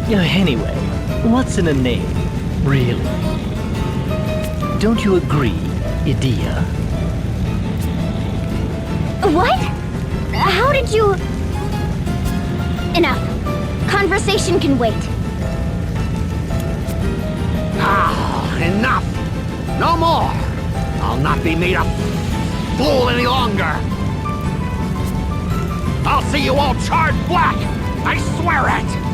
Anyway, what's in a name, really? Don't you agree, Idea? What? How did you... Enough. Conversation can wait. Ah, enough! No more! I'll not be made a fool any longer! I'll see you all charred black! I swear it!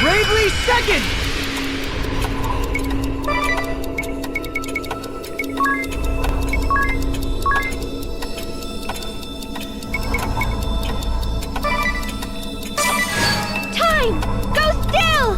Bravely second! Time! Go still!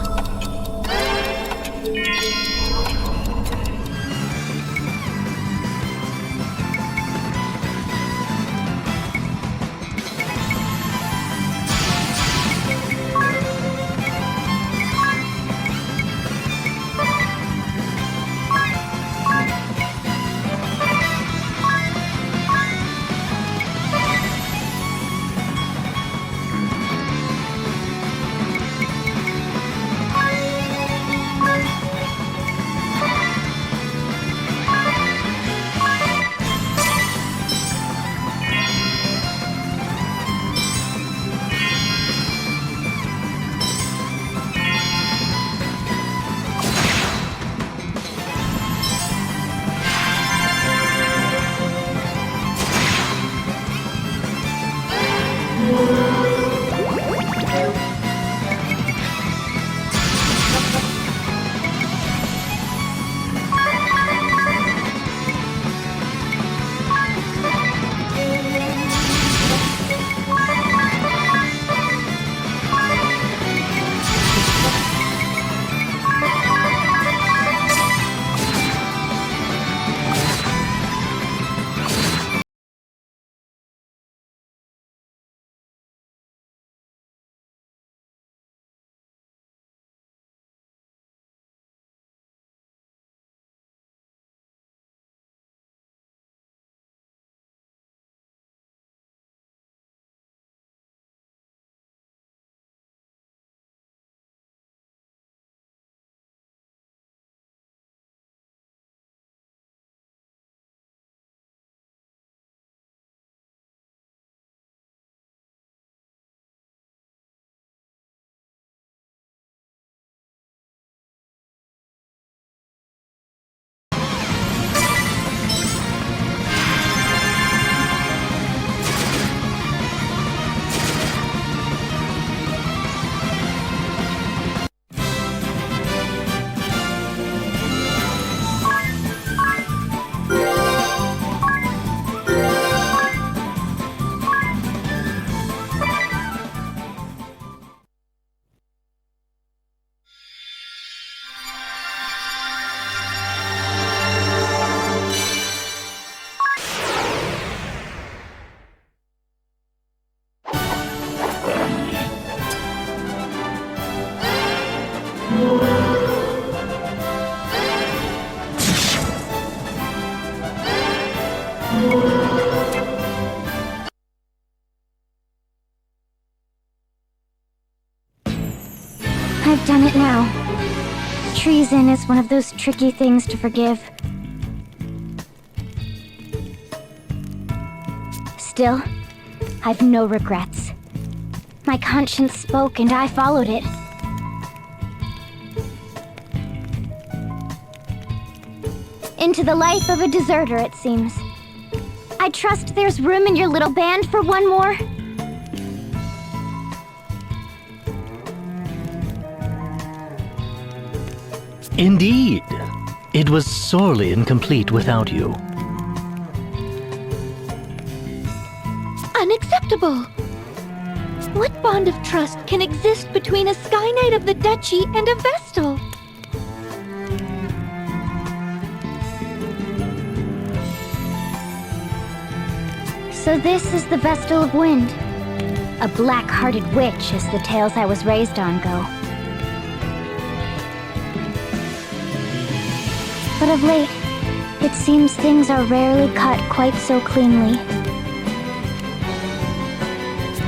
I've done it now. Treason is one of those tricky things to forgive. Still, I've no regrets. My conscience spoke and I followed it. Into the life of a deserter, it seems. I trust there's room in your little band for one more. Indeed. It was sorely incomplete without you. Unacceptable! What bond of trust can exist between a Sky Knight of the Duchy and a Vestal? So this is the Vestal of Wind. A black-hearted witch, as the tales I was raised on go. But of late, it seems things are rarely cut quite so cleanly.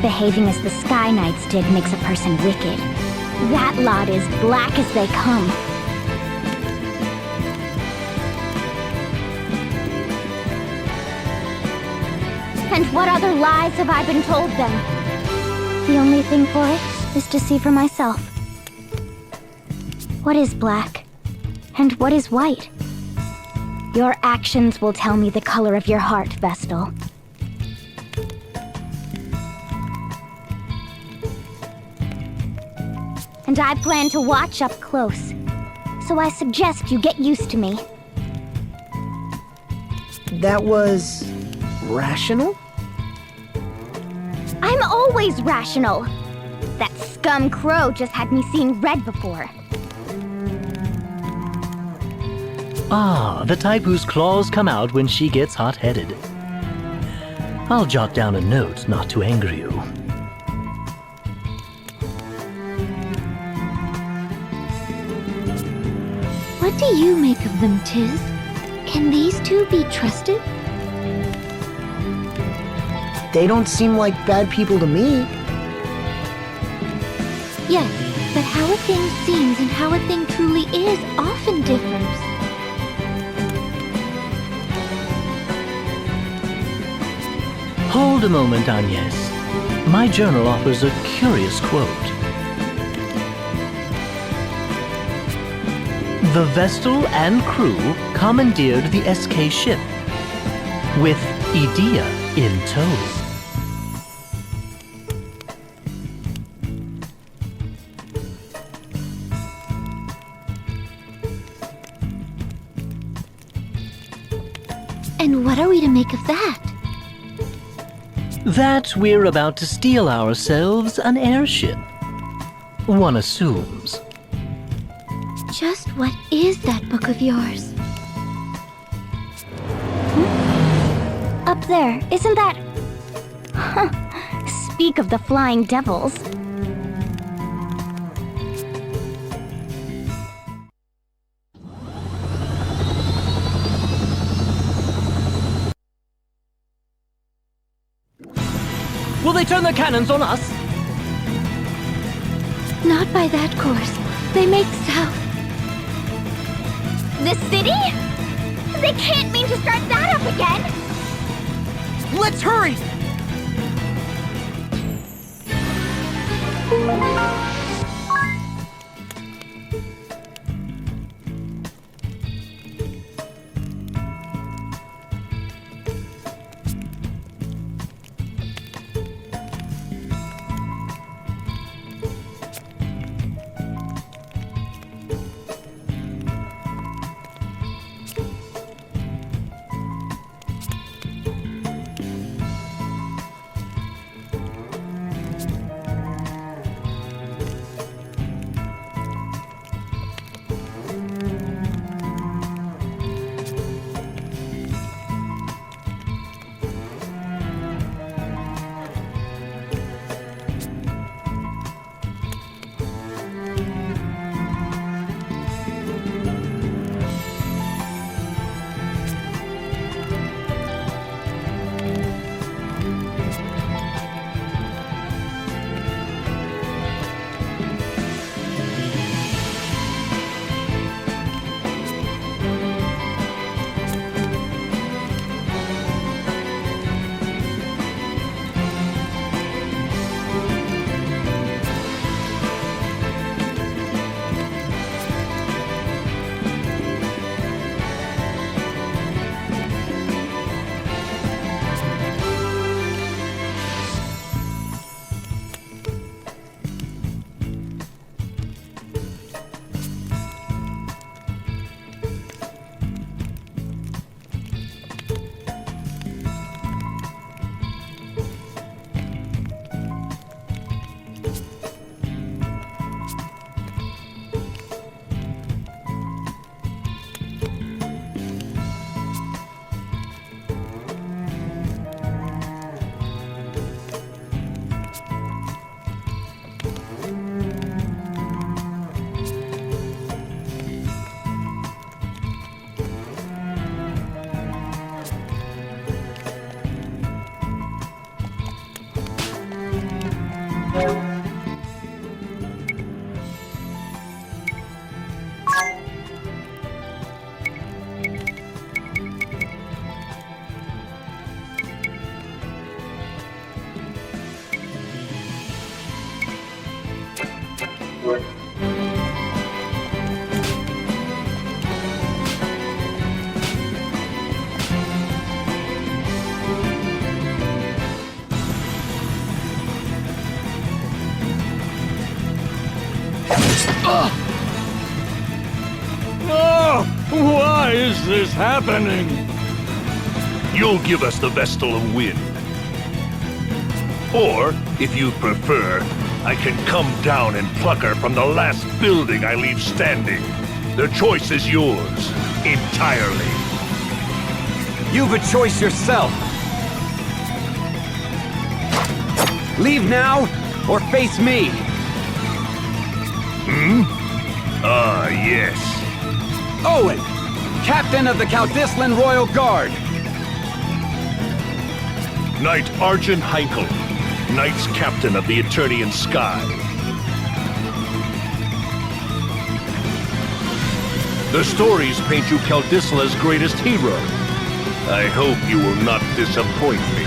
Behaving as the Sky Knights did makes a person wicked. That lot is black as they come. And what other lies have I been told then? The only thing for it is to see for myself. What is black? And what is white? Your actions will tell me the color of your heart, Vestal. and I plan to watch up close. So I suggest you get used to me. That was... rational? I'm always rational. That scum crow just had me seeing red before. Ah, the type whose claws come out when she gets hot-headed. I'll jot down a note not to anger you. What do you make of them, Tiz? Can these two be trusted? They don't seem like bad people to me. Yes, but how a thing seems and how a thing truly is often differs. Hold a moment, Agnes. My journal offers a curious quote. The Vestal and crew commandeered the SK ship, with Idea in tow. And what are we to make of that? That we're about to steal ourselves an airship. One assumes. Just what is that book of yours? Up there, isn't that... Speak of the flying devils. Will they turn their cannons on us? Not by that course. They make south. The city? They can't mean to start that up again! Let's hurry! Oh, why is this happening? You'll give us the Vestal of Wind. Or, if you prefer, I can come down and pluck her from the last building I leave standing. The choice is yours, entirely. You've a choice yourself. Leave now, or face me. Ah, yes. Owen, Captain of the Caldislan Royal Guard. Knight Argent Heinkel, Knights Captain of the Eternian Sky. The stories paint you Caldisla's greatest hero. I hope you will not disappoint me.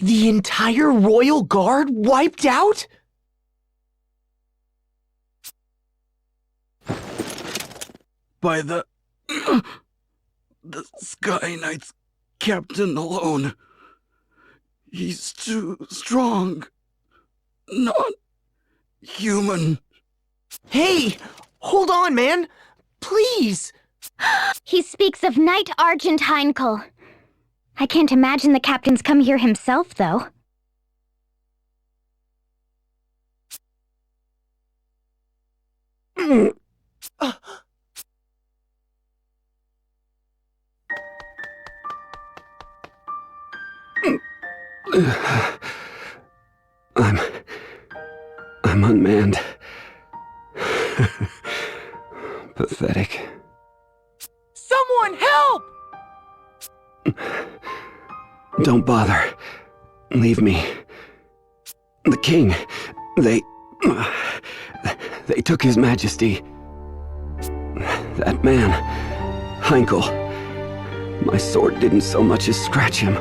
The entire Royal Guard wiped out? By the Sky Knight's captain alone. He's too strong. Not human. Hey! Hold on, man! Please! He speaks of Knight Argent Heinkel. I can't imagine the captain's come here himself, though. I'm unmanned. Pathetic. Someone help! Don't bother. Leave me. The king, they took his majesty. That man, Heinkel. My sword didn't so much as scratch him.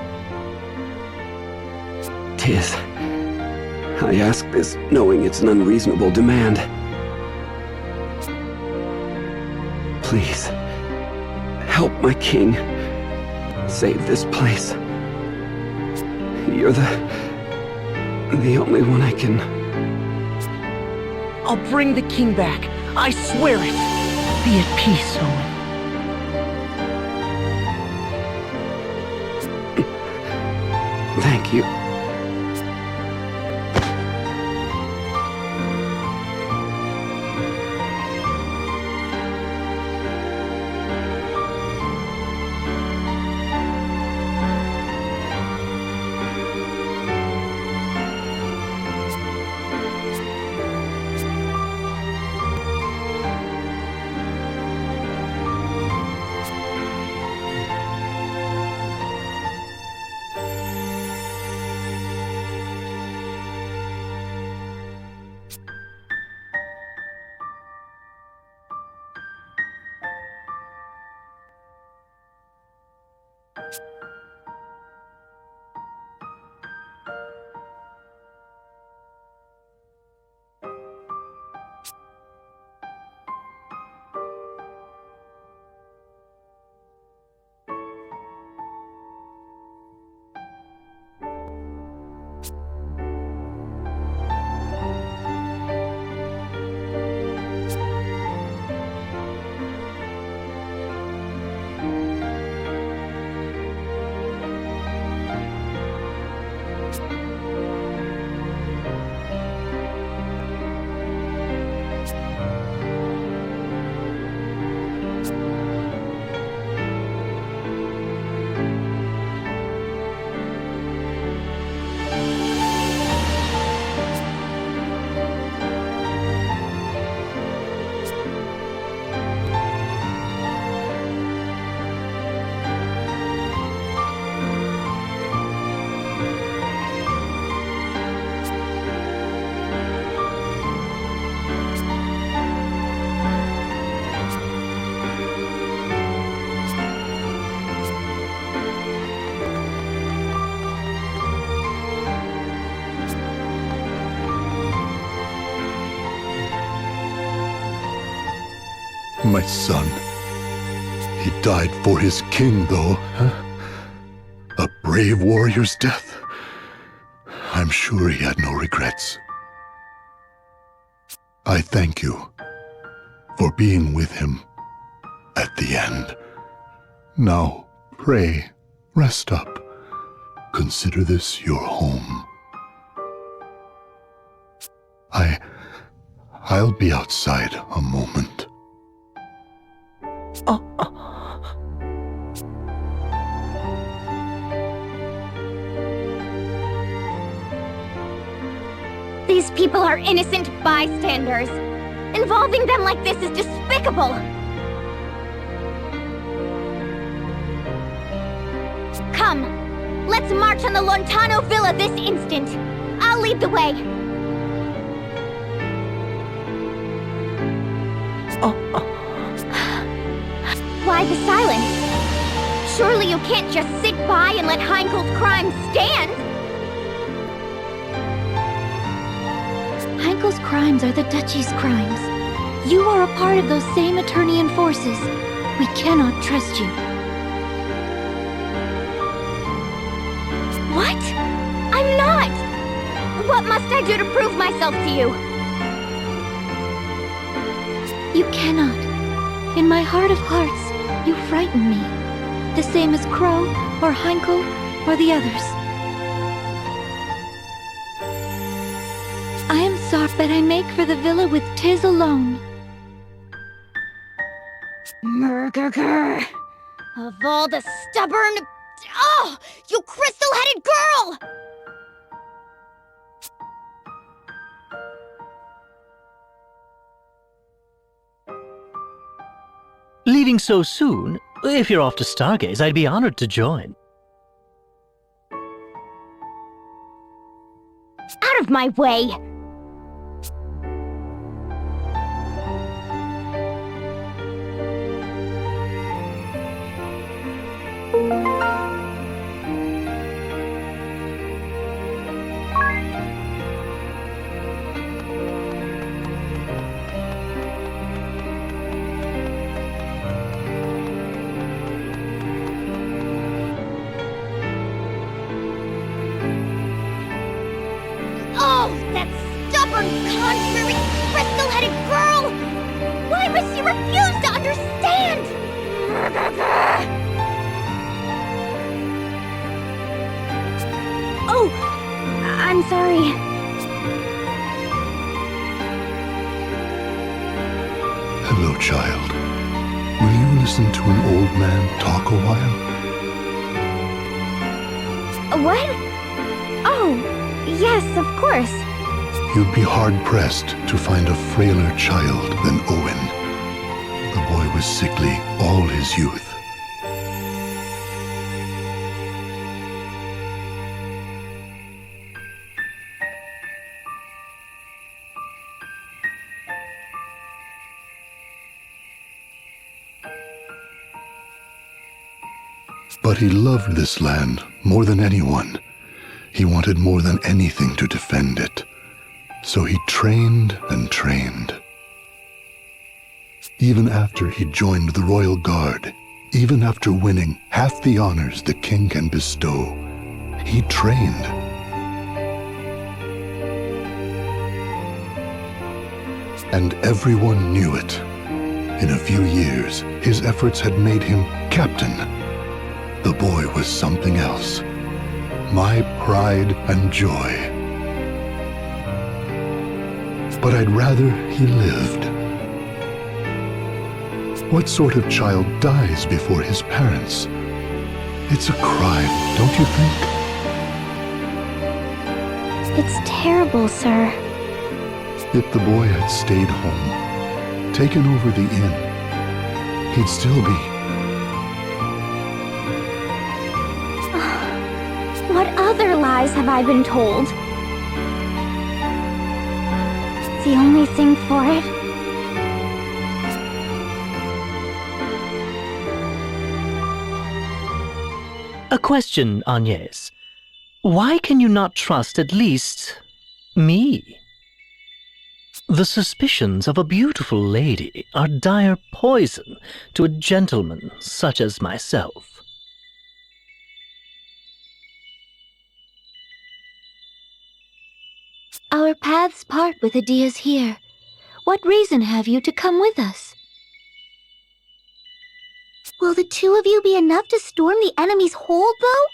Tis. I ask this knowing it's an unreasonable demand. Please, help my king. Save this place. You're the only one I can... I'll bring the king back. I swear it. Be at peace, Owen. Thank you. My son. He died for his king, though, huh? A brave warrior's death. I'm sure he had no regrets. I thank you for being with him at the end. Now, pray, rest up. Consider this your home. I'll be outside a moment. These people are innocent bystanders. Involving them like this is despicable. Come, let's march on the Lontano Villa this instant. I'll lead the way. Why the silence? Surely you can't just sit by and let Heinkel's crimes stand? Heinkel's crimes are the Duchy's crimes. You are a part of those same Eternian forces. We cannot trust you. What? I'm not! What must I do to prove myself to you? You cannot. In my heart of hearts, you frighten me. The same as Crow, or Heinkel, or the others. I am sorry, but I make for the villa with Tiz alone. Murgurgur. Of all the stubborn... Oh! You crystal-headed girl! Leaving so soon? If you're off to Stargaze, I'd be honored to join. Out of my way! Oh, that stubborn, contrary, crystal-headed girl! Why must she refuse to understand? Oh, I'm sorry. Hello, child. Will you listen to an old man talk a while? What? Oh, yes, of course. You'd be hard-pressed to find a frailer child than Owen. The boy was sickly all his youth. But he loved this land more than anyone. He wanted more than anything to defend it. So he trained and trained. Even after he joined the Royal Guard, even after winning half the honors the king can bestow, he trained. And everyone knew it. In a few years, his efforts had made him captain. The boy was something else. My pride and joy. But I'd rather he lived. What sort of child dies before his parents? It's a crime, don't you think? It's terrible, sir. If the boy had stayed home, taken over the inn, he'd still be... What other lies have I been told? The only thing for it? A question, Agnes. Why can you not trust at least me? The suspicions of a beautiful lady are dire poison to a gentleman such as myself. Our paths part with Adia's here. What reason have you to come with us? Will the two of you be enough to storm the enemy's hold, though?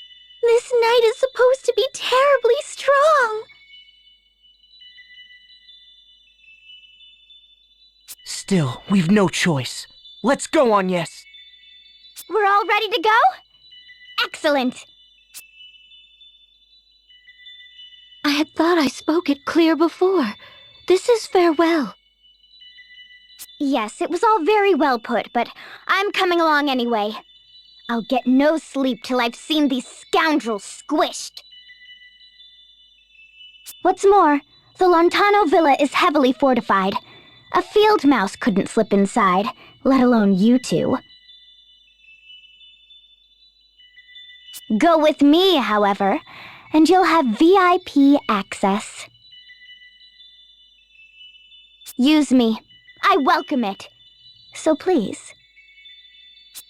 This night is supposed to be terribly strong. Still, we've no choice. Let's go, Agnes. We're all ready to go? Excellent. I had thought I spoke it clear before. This is farewell. Yes, it was all very well put, but I'm coming along anyway. I'll get no sleep till I've seen these scoundrels squished. What's more, the Lontano Villa is heavily fortified. A field mouse couldn't slip inside, let alone you two. Go with me, however, and you'll have VIP access. Use me. I welcome it. So please.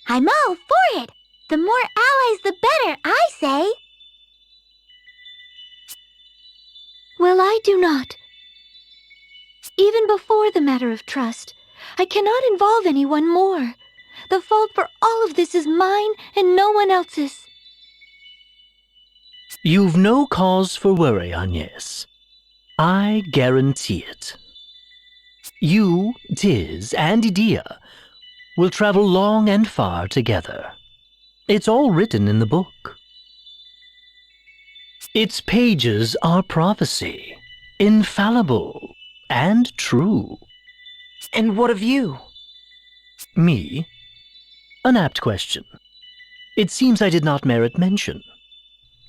I'm all for it. The more allies, the better, I say. Well, I do not. Even before the matter of trust, I cannot involve anyone more. The fault for all of this is mine and no one else's. You've no cause for worry, Agnes. I guarantee it. You, Tiz, and Idea will travel long and far together. It's all written in the book. Its pages are prophecy, infallible and true. And what of you? Me? An apt question. It seems I did not merit mention.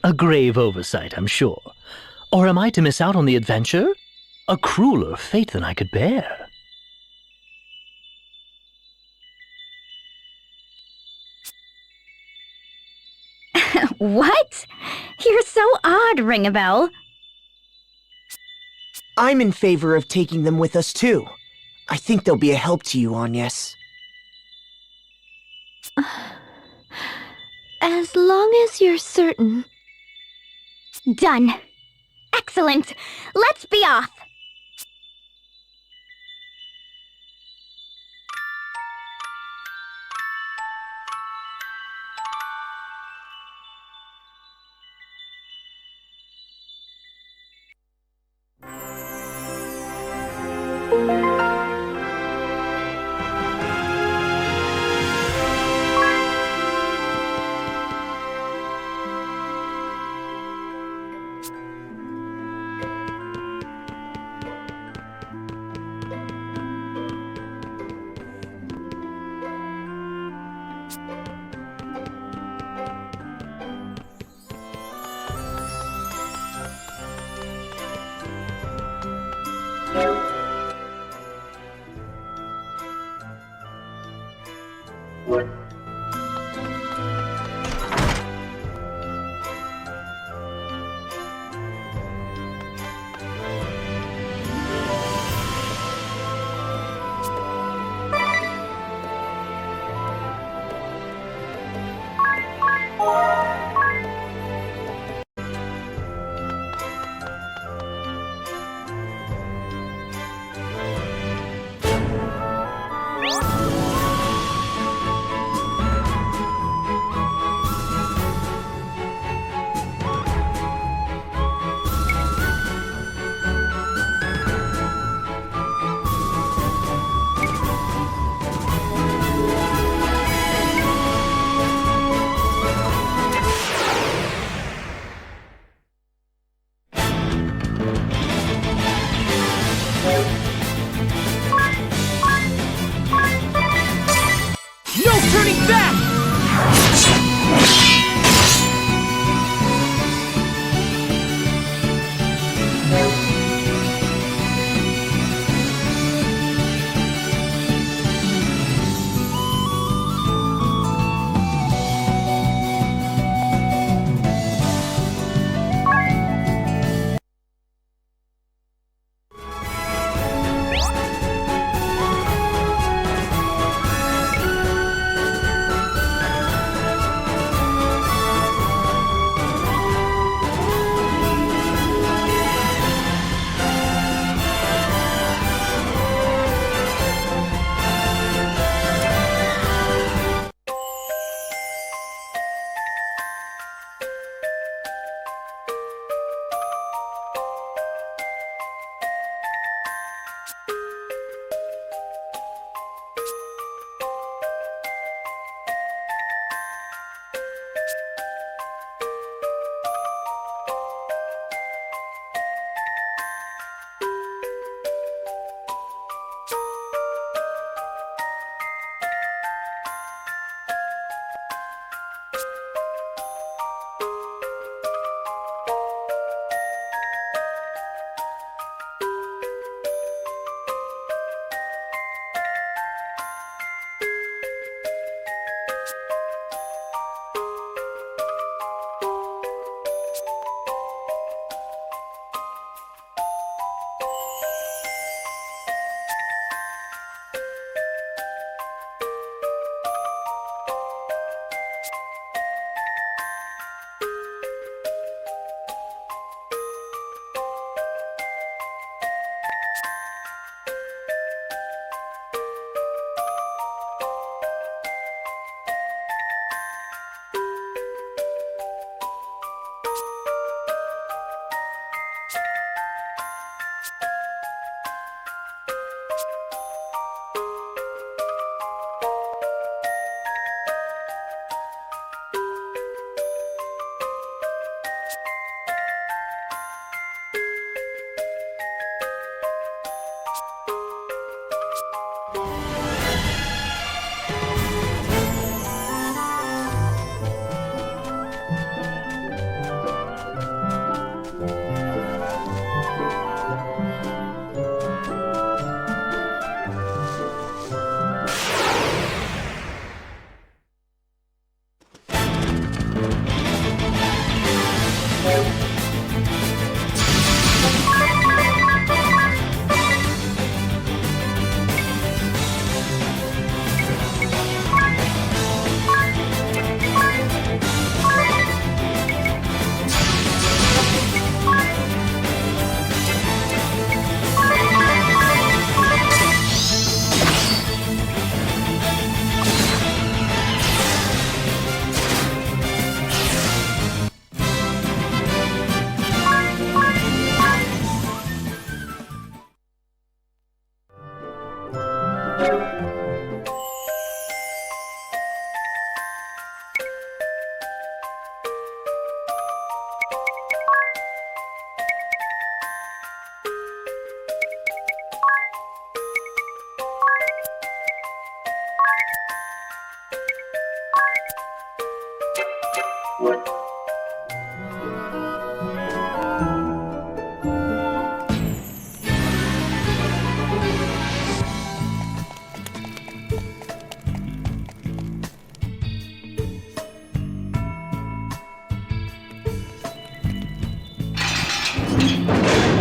A grave oversight, I'm sure. Or am I to miss out on the adventure? A crueler fate than I could bear. What? You're so odd, Ring-a-Bell. I'm in favor of taking them with us too. I think they'll be a help to you, Agnes. As long as you're certain. Done. Excellent. Let's be off.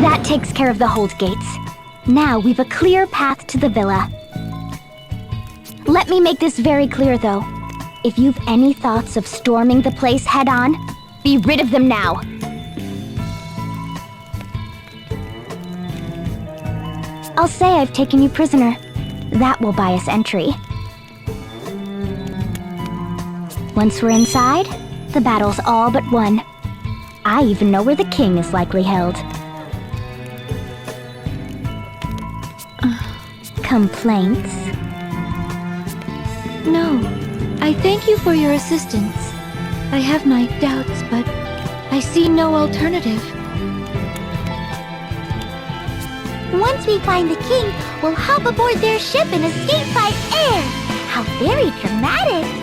That takes care of the hold gates. Now we've a clear path to the villa. Let me make this very clear, though. If you've any thoughts of storming the place head-on, be rid of them now. I'll say I've taken you prisoner. That will buy us entry. Once we're inside, the battle's all but won. I even know where the king is likely held. Complaints? No. I thank you for your assistance. I have my doubts, but I see no alternative. Once we find the king, we'll hop aboard their ship and escape by air. How very dramatic.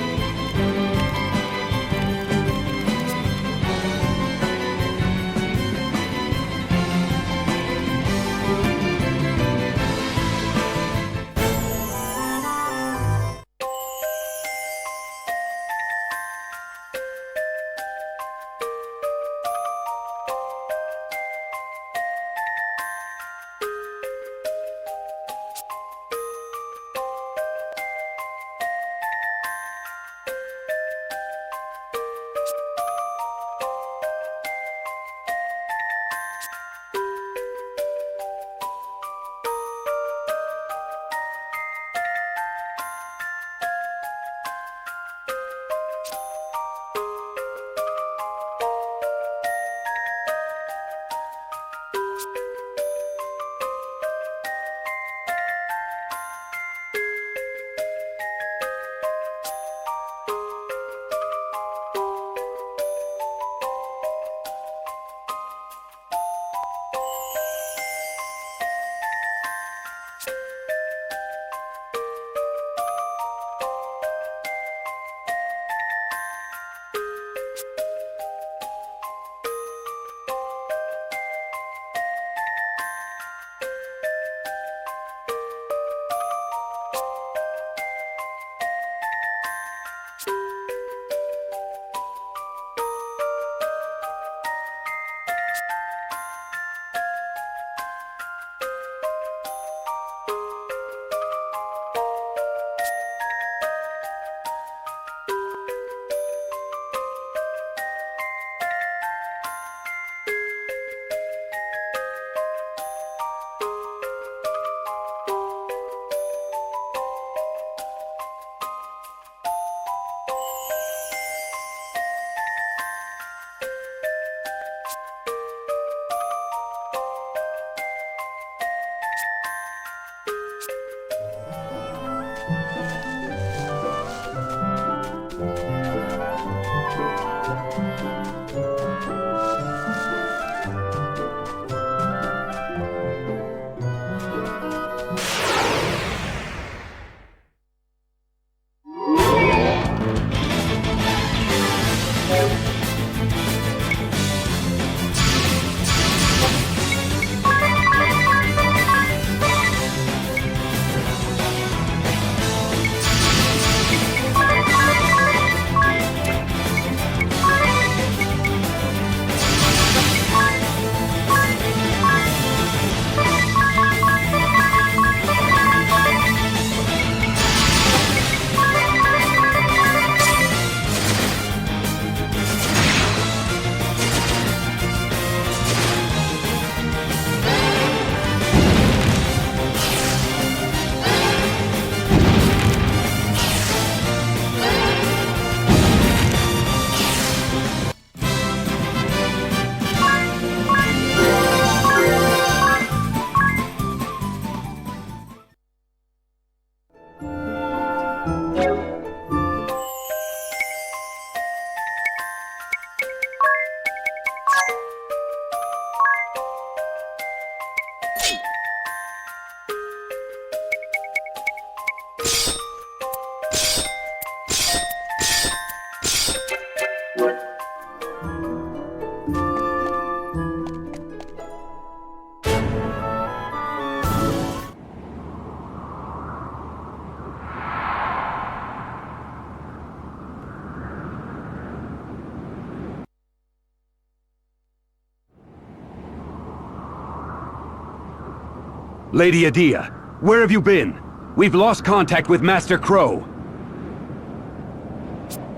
Lady Adia, where have you been? We've lost contact with Master Crow.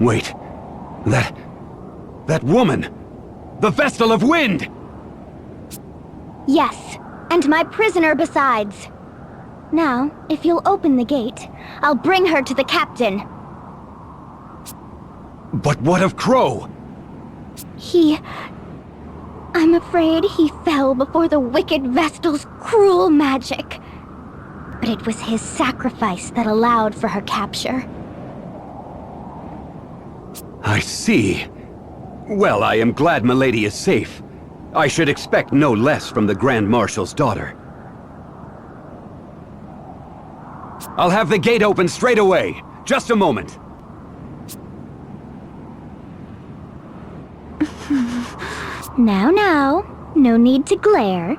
Wait. That woman! The Vestal of Wind! Yes, and my prisoner besides. Now, if you'll open the gate, I'll bring her to the captain. But what of Crow? I'm afraid he fell before the wicked Vestal's cruel magic. But it was his sacrifice that allowed for her capture. I see. Well, I am glad Milady is safe. I should expect no less from the Grand Marshal's daughter. I'll have the gate open straight away. Just a moment. Now, no need to glare.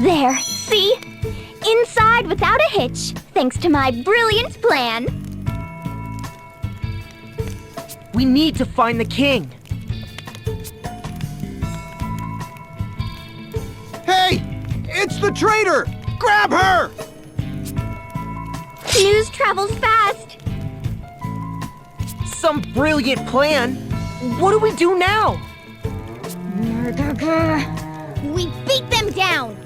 There, see? Inside without a hitch, thanks to my brilliant plan. We need to find the king. Hey! It's the traitor! Grab her! News travels fast. Some brilliant plan. What do we do now? We beat them down.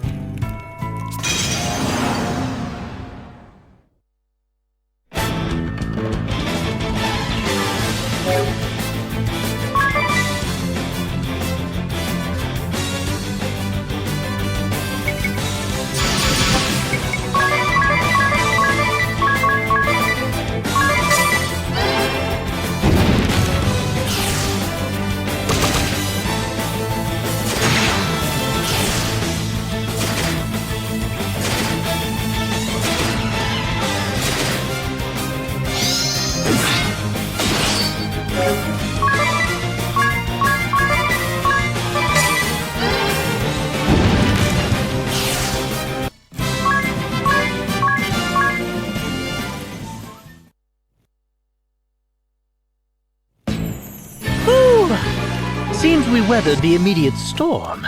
Seems we weathered the immediate storm.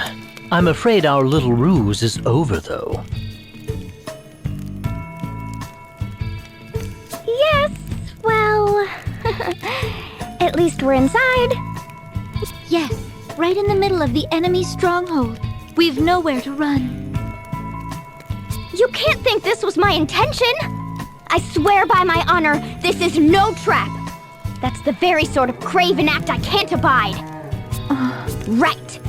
I'm afraid our little ruse is over, though. Yes, well... at least we're inside. Yes, right in the middle of the enemy stronghold. We've nowhere to run. You can't think this was my intention! I swear by my honor, this is no trap. That's the very sort of craven act I can't abide. Right.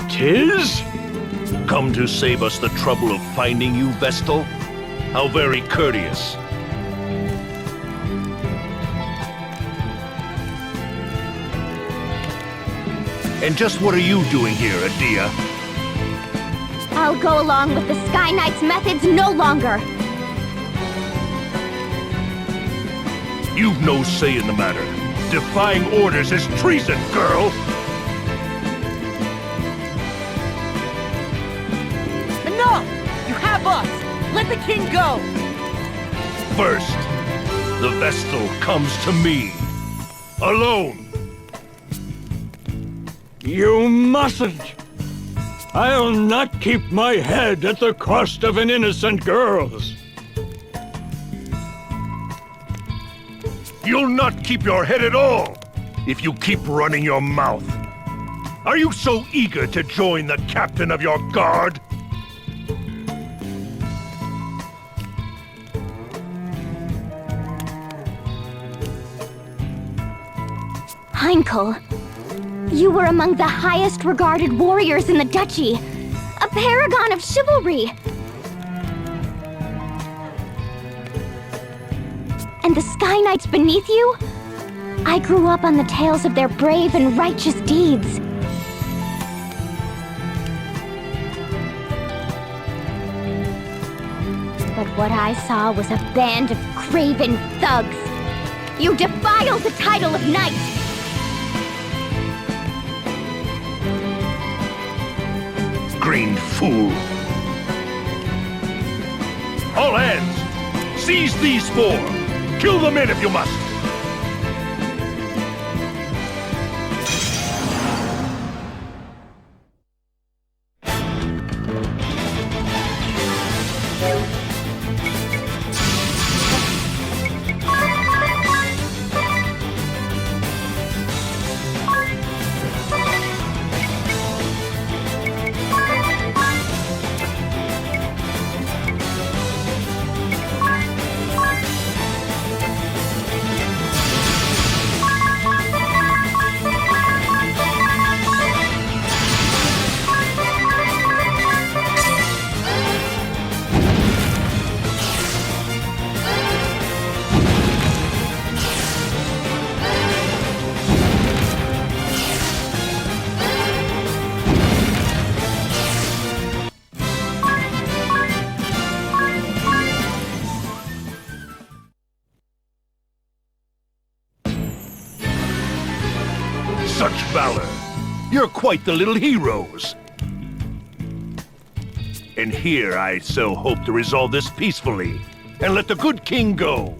'Tis? Come to save us the trouble of finding you, Vestal? How very courteous. And just what are you doing here, Adia? I'll go along with the Sky Knight's methods no longer. You've no say in the matter. Defying orders is treason, girl! Enough! You have us! Let the king go! First, the Vestal comes to me. Alone. You mustn't! I'll not keep my head at the cost of an innocent girl's. You'll not keep your head at all if you keep running your mouth. Are you so eager to join the captain of your guard? Heinkel, you were among the highest regarded warriors in the duchy. A paragon of chivalry. And the Sky Knights beneath you? I grew up on the tales of their brave and righteous deeds. But what I saw was a band of craven thugs. You defile the title of knight! Green fool! All hands! Seize these four! Kill the men if you must! Such valor! You're quite the little heroes! And here I so hope to resolve this peacefully, and let the good king go.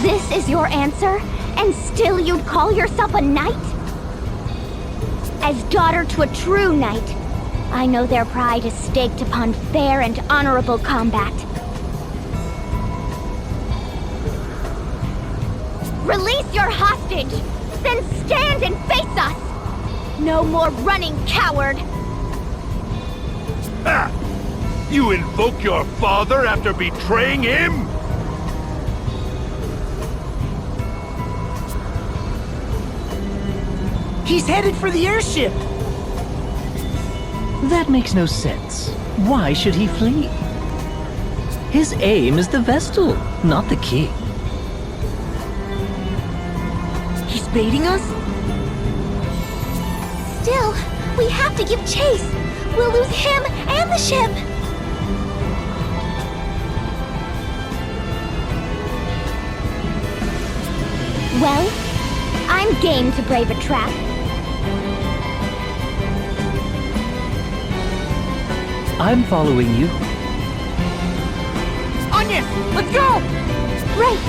This is your answer? And still you'd call yourself a knight? As daughter to a true knight, I know their pride is staked upon fair and honorable combat. Release your hostage! Then stand and face us! No more running, coward! Ah! You invoke your father after betraying him? He's headed for the airship! That makes no sense. Why should he flee? His aim is the vestal, not the king. He's baiting us? Still, we have to give chase. We'll lose him and the ship. Well, I'm game to brave a trap. I'm following you. Onion, let's go! Right.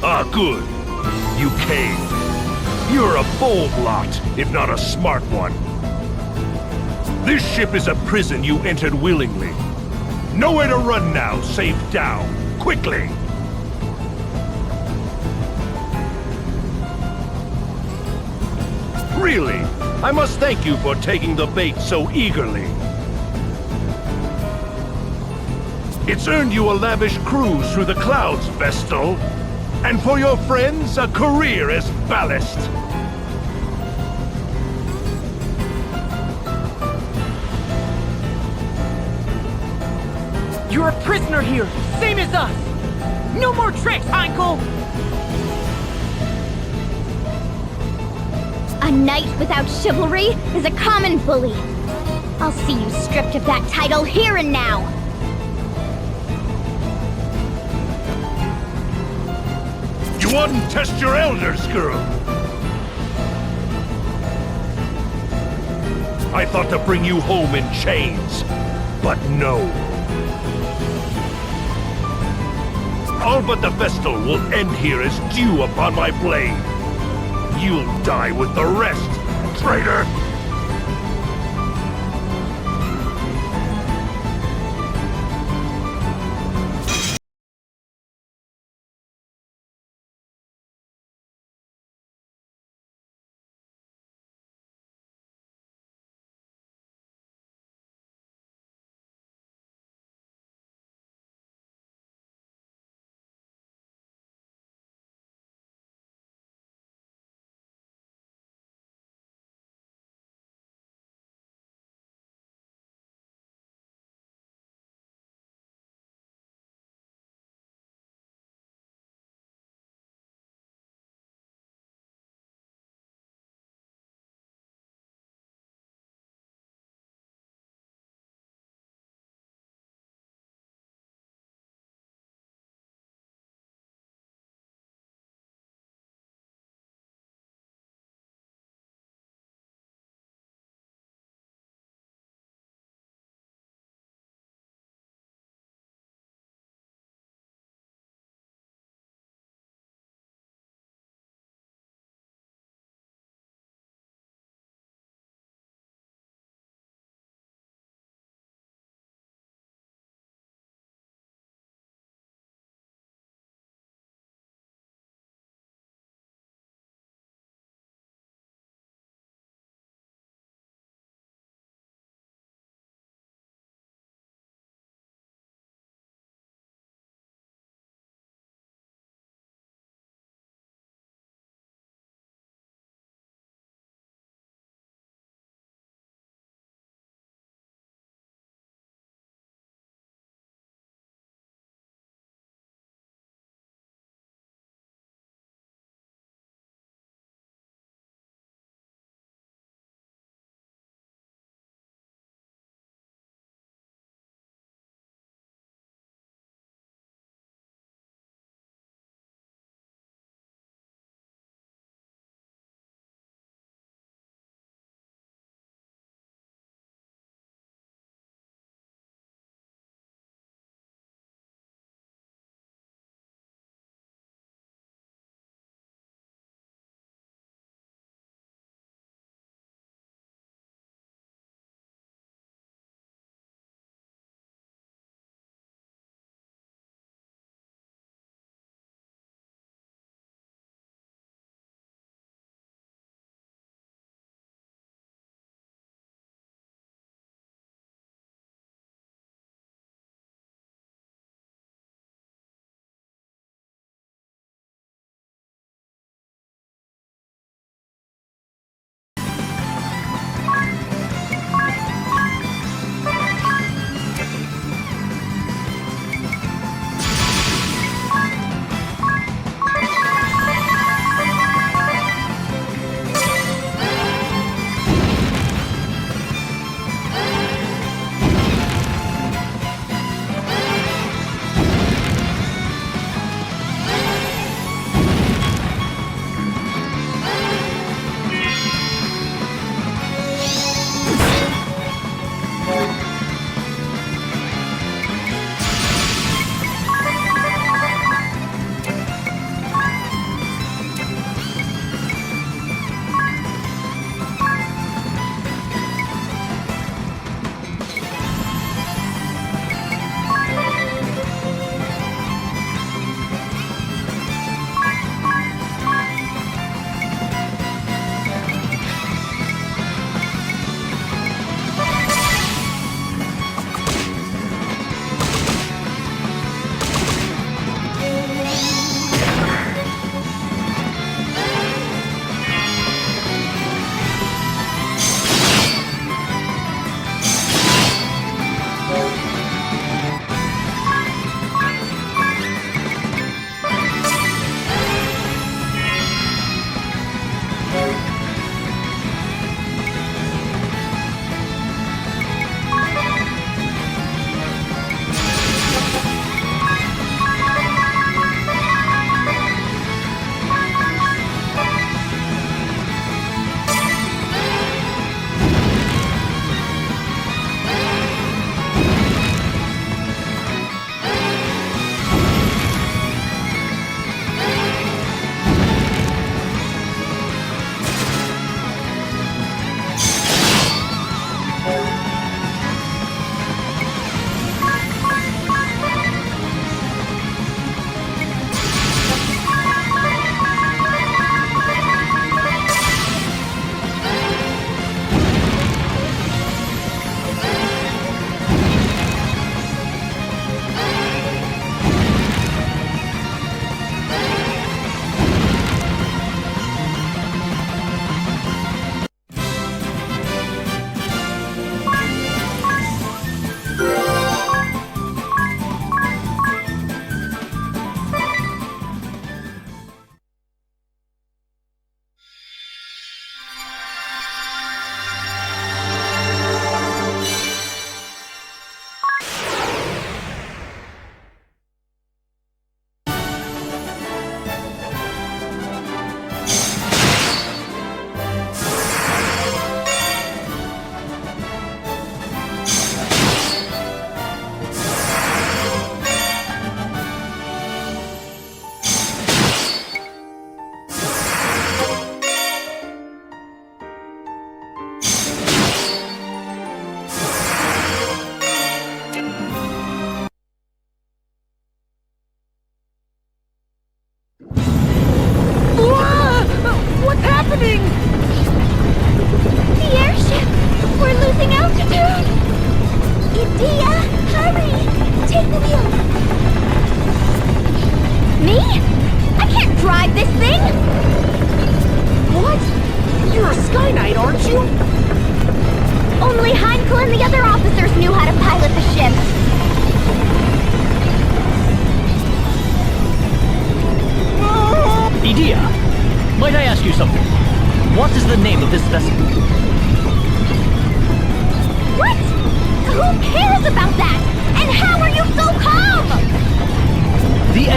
Ah, good. You came. You're a bold lot, if not a smart one. This ship is a prison you entered willingly. Nowhere to run now, save down. Quickly! Really, I must thank you for taking the bait so eagerly. It's earned you a lavish cruise through the clouds, Vestal. And for your friends, a career as ballast. You're a prisoner here, same as us! No more tricks, Heinkel! A knight without chivalry is a common bully. I'll see you stripped of that title here and now. You wouldn't test your elders, girl. I thought to bring you home in chains, but no. All but the Vestal will end here as dew upon my blade. You'll die with the rest, traitor!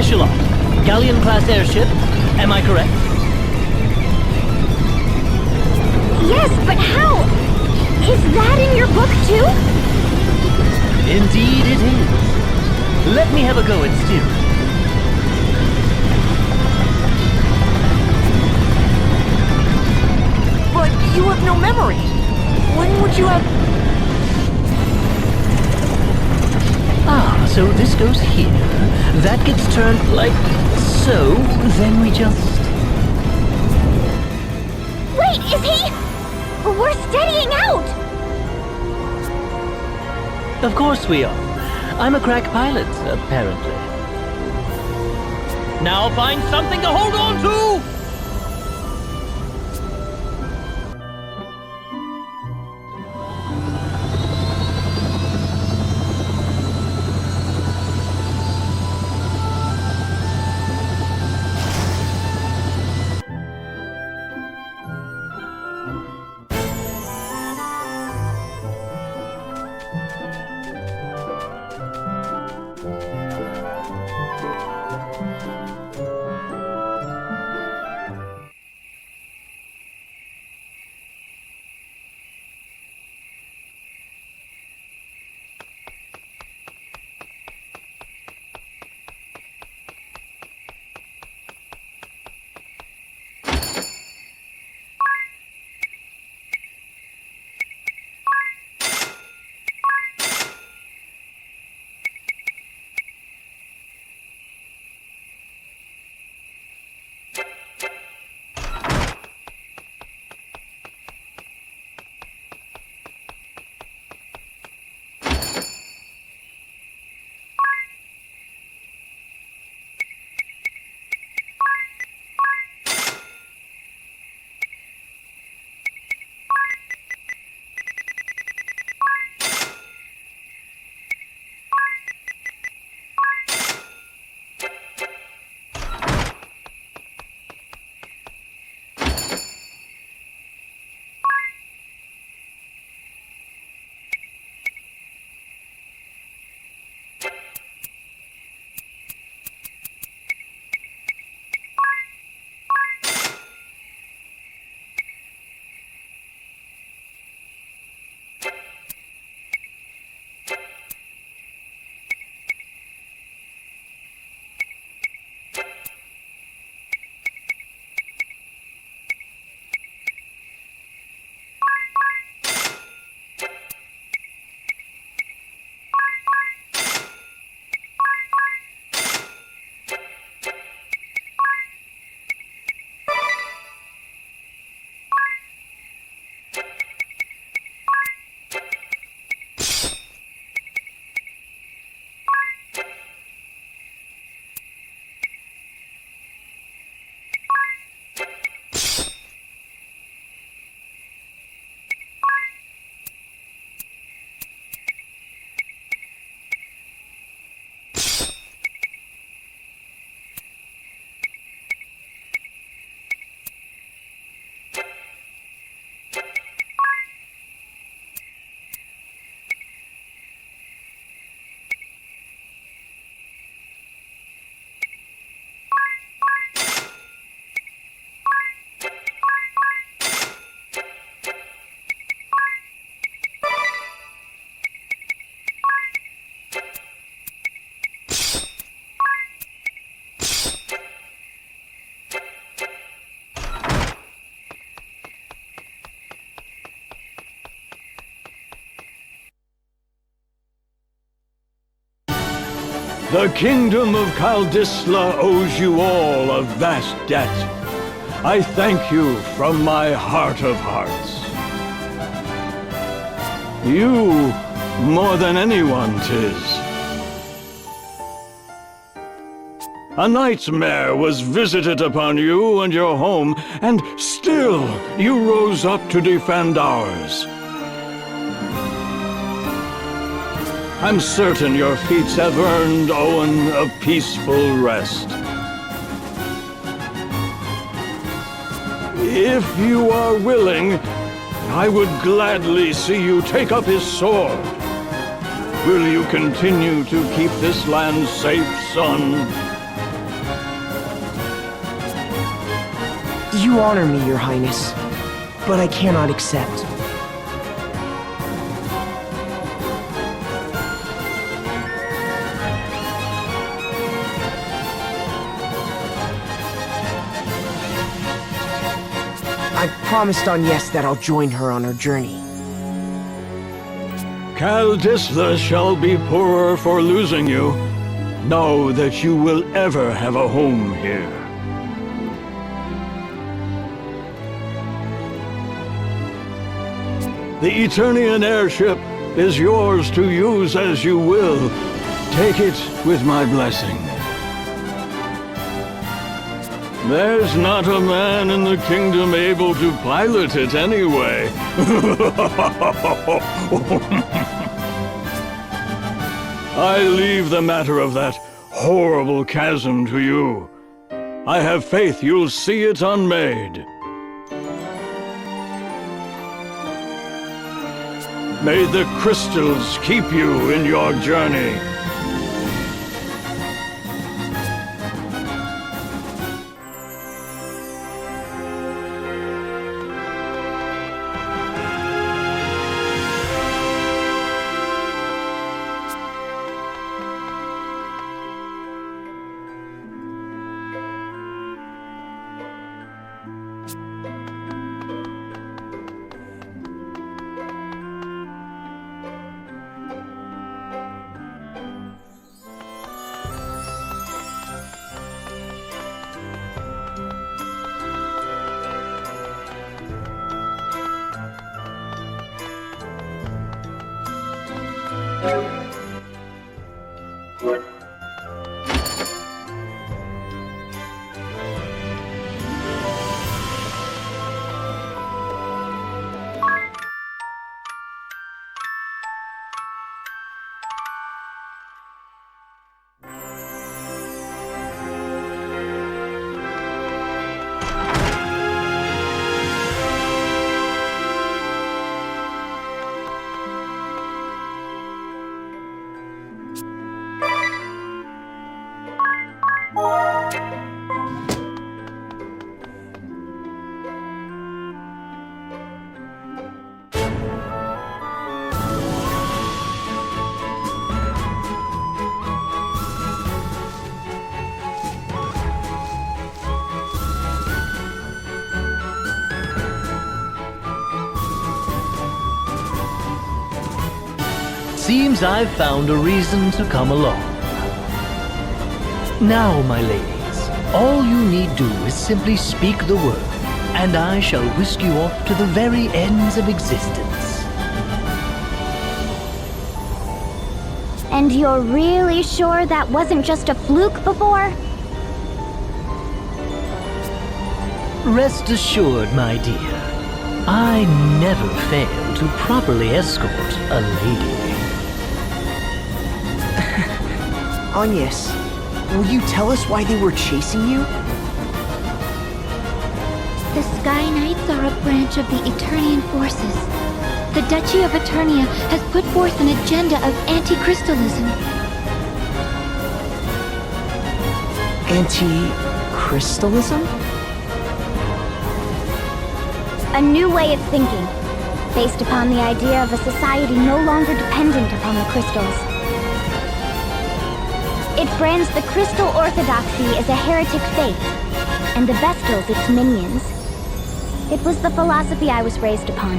echelon, galleon-class airship. Am I correct? Yes, but how? Is that in your book too? Indeed it is. Let me have a go at steering. But you have no memory. When would you have... Ah, so this goes here. That gets turned like so. Then we just... Wait, is he... We're steadying out! Of course we are. I'm a crack pilot, apparently. Now find something to hold on to! The kingdom of Kaldisla owes you all a vast debt. I thank you from my heart of hearts. You, more than anyone, 'tis. A nightmare was visited upon you and your home, and still you rose up to defend ours. I'm certain your feats have earned Owen a peaceful rest. If you are willing, I would gladly see you take up his sword. Will you continue to keep this land safe, son? You honor me, Your Highness, but I cannot accept. I promised on Yes that I'll join her on her journey. Caldisla shall be poorer for losing you. Know that you will ever have a home here. The Eternian airship is yours to use as you will. Take it with my blessing. There's not a man in the kingdom able to pilot it anyway. I leave the matter of that horrible chasm to you. I have faith you'll see it unmade. May the crystals keep you in your journey. Seems I've found a reason to come along. Now, my ladies, all you need do is simply speak the word, and I shall whisk you off to the very ends of existence. And you're really sure that wasn't just a fluke before? Rest assured, my dear, I never fail to properly escort a lady. Agnes, will you tell us why they were chasing you? The Sky Knights are a branch of the Eternian forces. The Duchy of Eternia has put forth an agenda of anti-crystalism. Anti-crystalism? A new way of thinking, based upon the idea of a society no longer dependent upon the crystals. It brands the crystal orthodoxy as a heretic faith, and the Vestals its minions. It was the philosophy I was raised upon.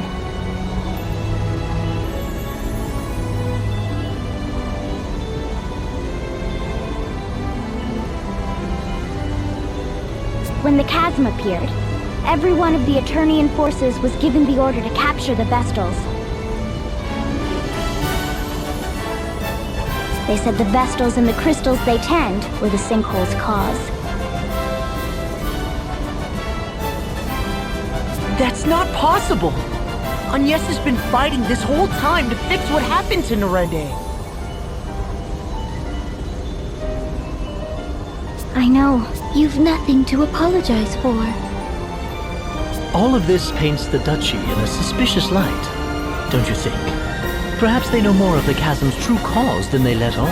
When the chasm appeared, every one of the Eternian forces was given the order to capture the Vestals. They said the Vestals and the crystals they tend were the sinkhole's cause. That's not possible! Agnes has been fighting this whole time to fix what happened to Norende. I know. You've nothing to apologize for. All of this paints the Duchy in a suspicious light, don't you think? Perhaps they know more of the chasm's true cause than they let on.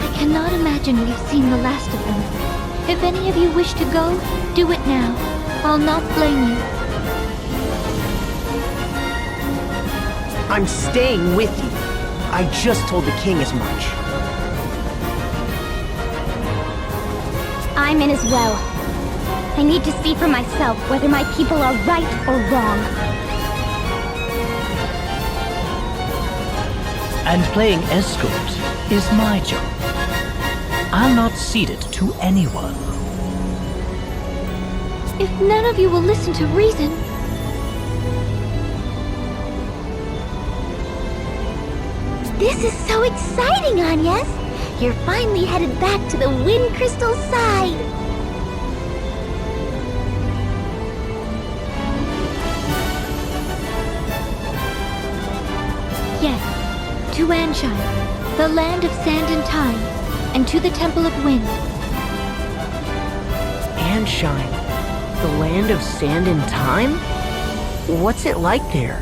I cannot imagine we've seen the last of them. If any of you wish to go, do it now. I'll not blame you. I'm staying with you. I just told the king as much. I'm in as well. I need to see for myself whether my people are right or wrong. And playing escort is my job. I'll not cede it to anyone. If none of you will listen to reason... This is so exciting, Agnes! You're finally headed back to the Wind Crystal side! Yes, to Anshine, the land of sand and time, and to the Temple of Wind. Anshine, the land of sand and time? What's it like there?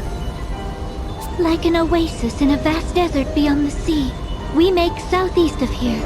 Like an oasis in a vast desert beyond the sea. We make southeast of here.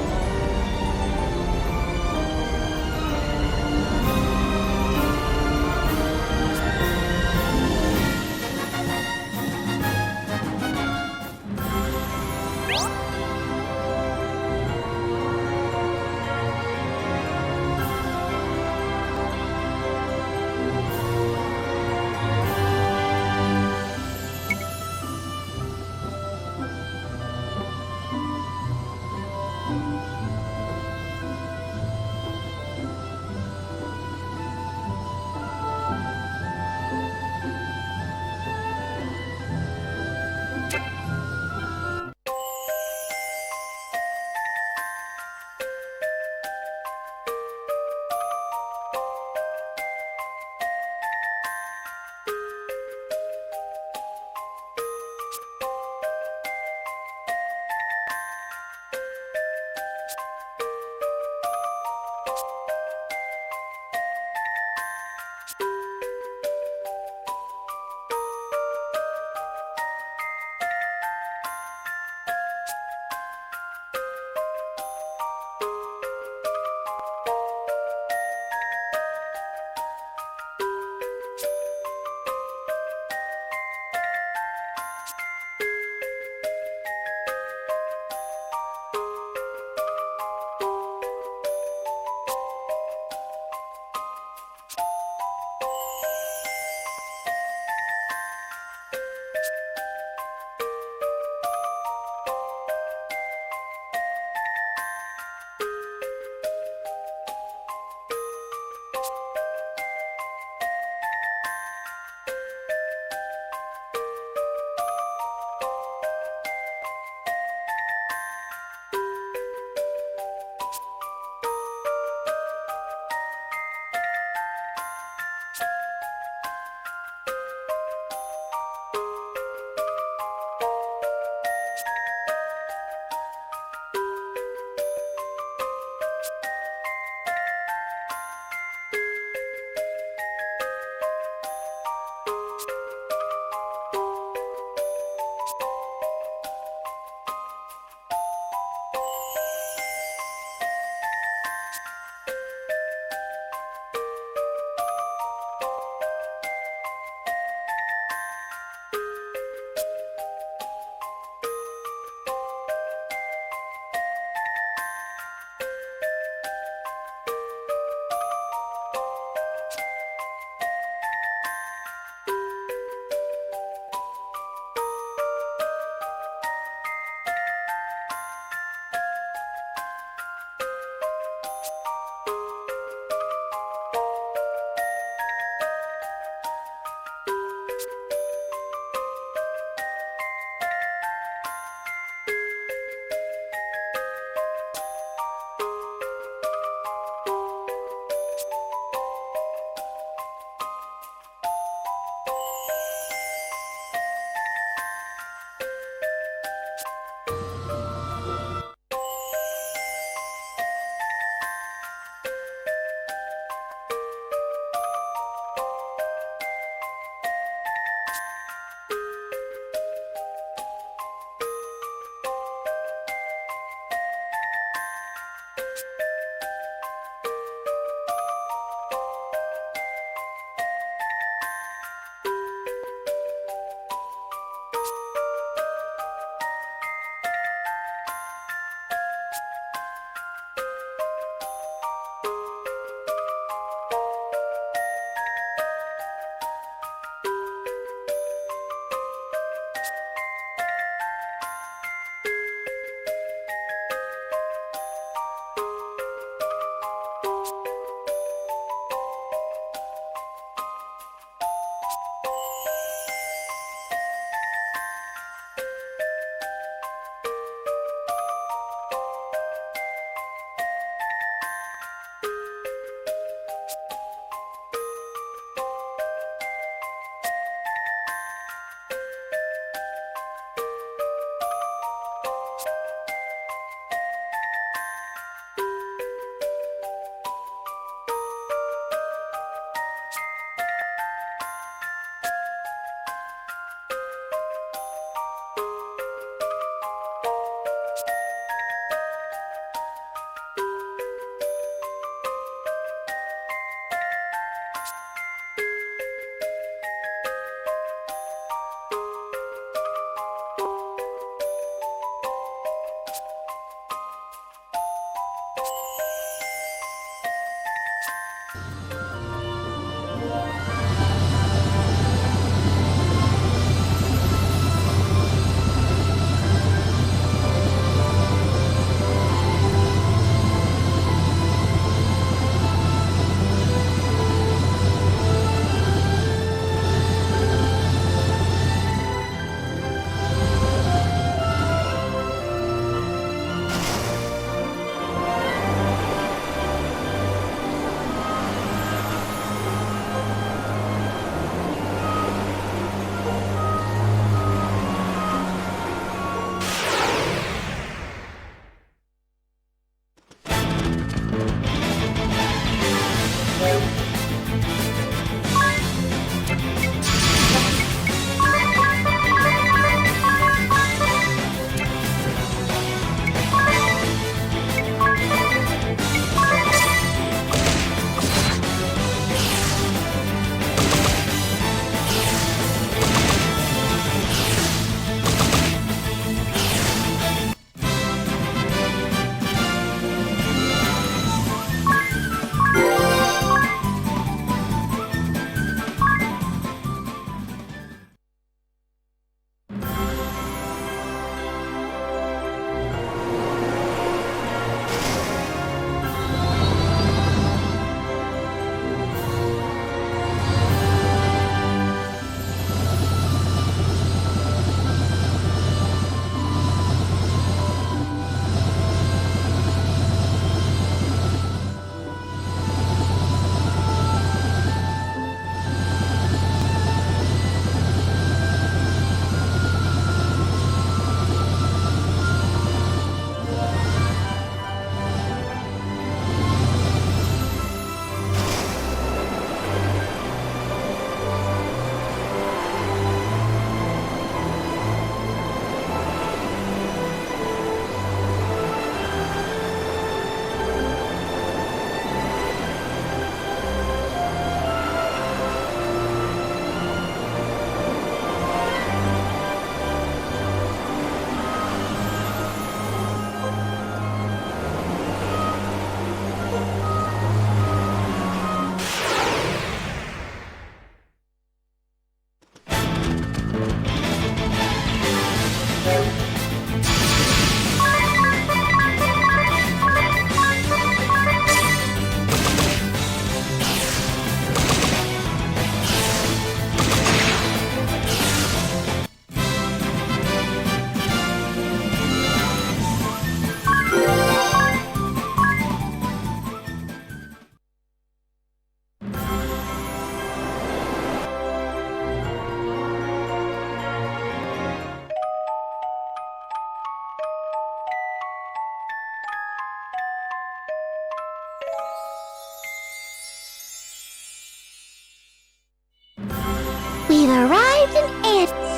We've arrived and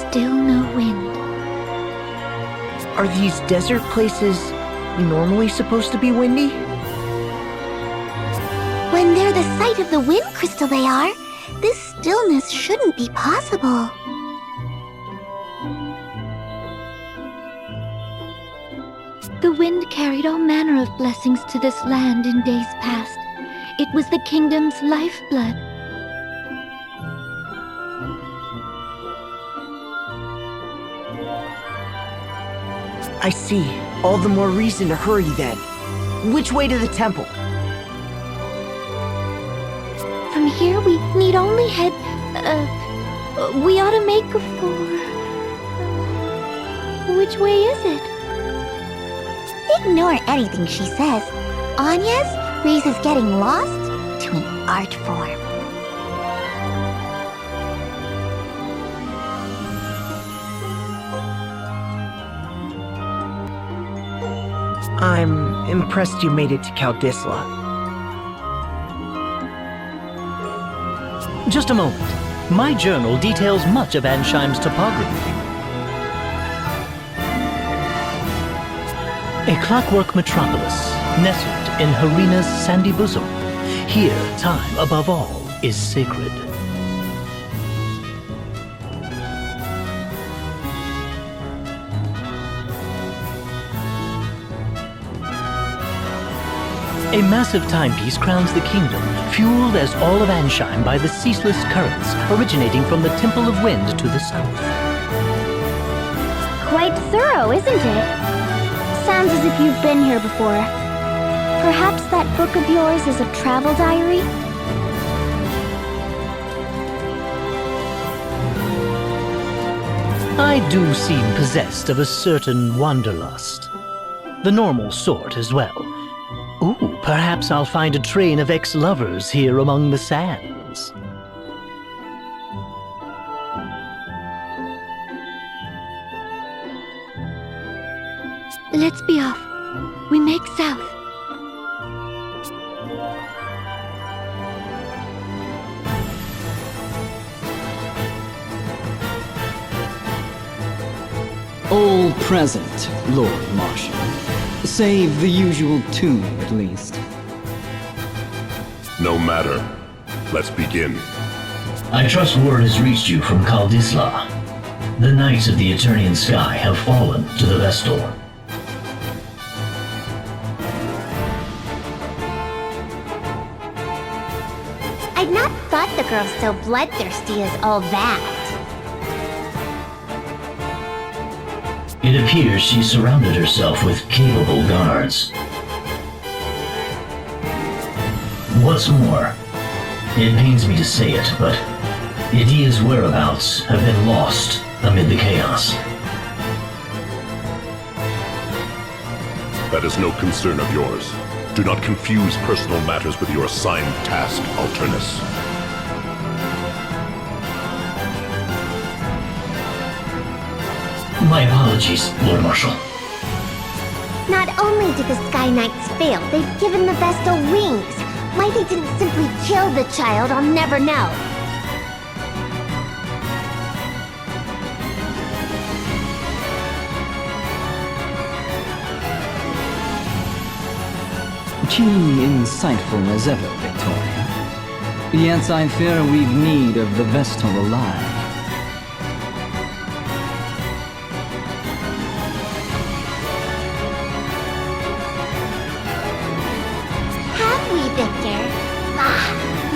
Still no wind. Are these desert places normally supposed to be windy? when they're the site of the wind crystal they are, this stillness shouldn't be possible. The wind carried all manner of blessings to this land in days past. It was the kingdom's lifeblood. I see. All the more reason to hurry then. Which way to the temple? From here, we need only head... we ought to make a which way is it? Ignore anything she says. Anya's raises getting lost to an art form. I'm impressed you made it to Kaldisla. Just a moment. My journal details much of Ansheim's topography. A clockwork metropolis, nestled in Harina's sandy bosom. Here, time, above all, is sacred. A massive timepiece crowns the kingdom, fueled as all of Ansheim by the ceaseless currents originating from the Temple of Wind to the south. Quite thorough, isn't it? Sounds as if you've been here before. Perhaps that book of yours is a travel diary? I do seem possessed of a certain wanderlust. The normal sort as well. Ooh, perhaps I'll find a train of ex-lovers here among the sands. Let's be off. We make south. All present, Lord Marshal. Save the usual tune, at least. No matter. Let's begin. I trust word has reached you from Kaldisla. The Knights of the Eternian Sky have fallen to the Vestal. I'd not thought the girl so bloodthirsty as all that. It appears she surrounded herself with capable guards. What's more, it pains me to say it, but Idia's whereabouts have been lost amid the chaos. That is no concern of yours. Do not confuse personal matters with your assigned task, Alternus. My apologies, Lord Marshal. Not only did the Sky Knights fail, they've given the Vestal wings. Why they didn't simply kill the child, I'll never know. Keenly insightful as ever, Victoria. Yet I fear we've need of the Vestal alive.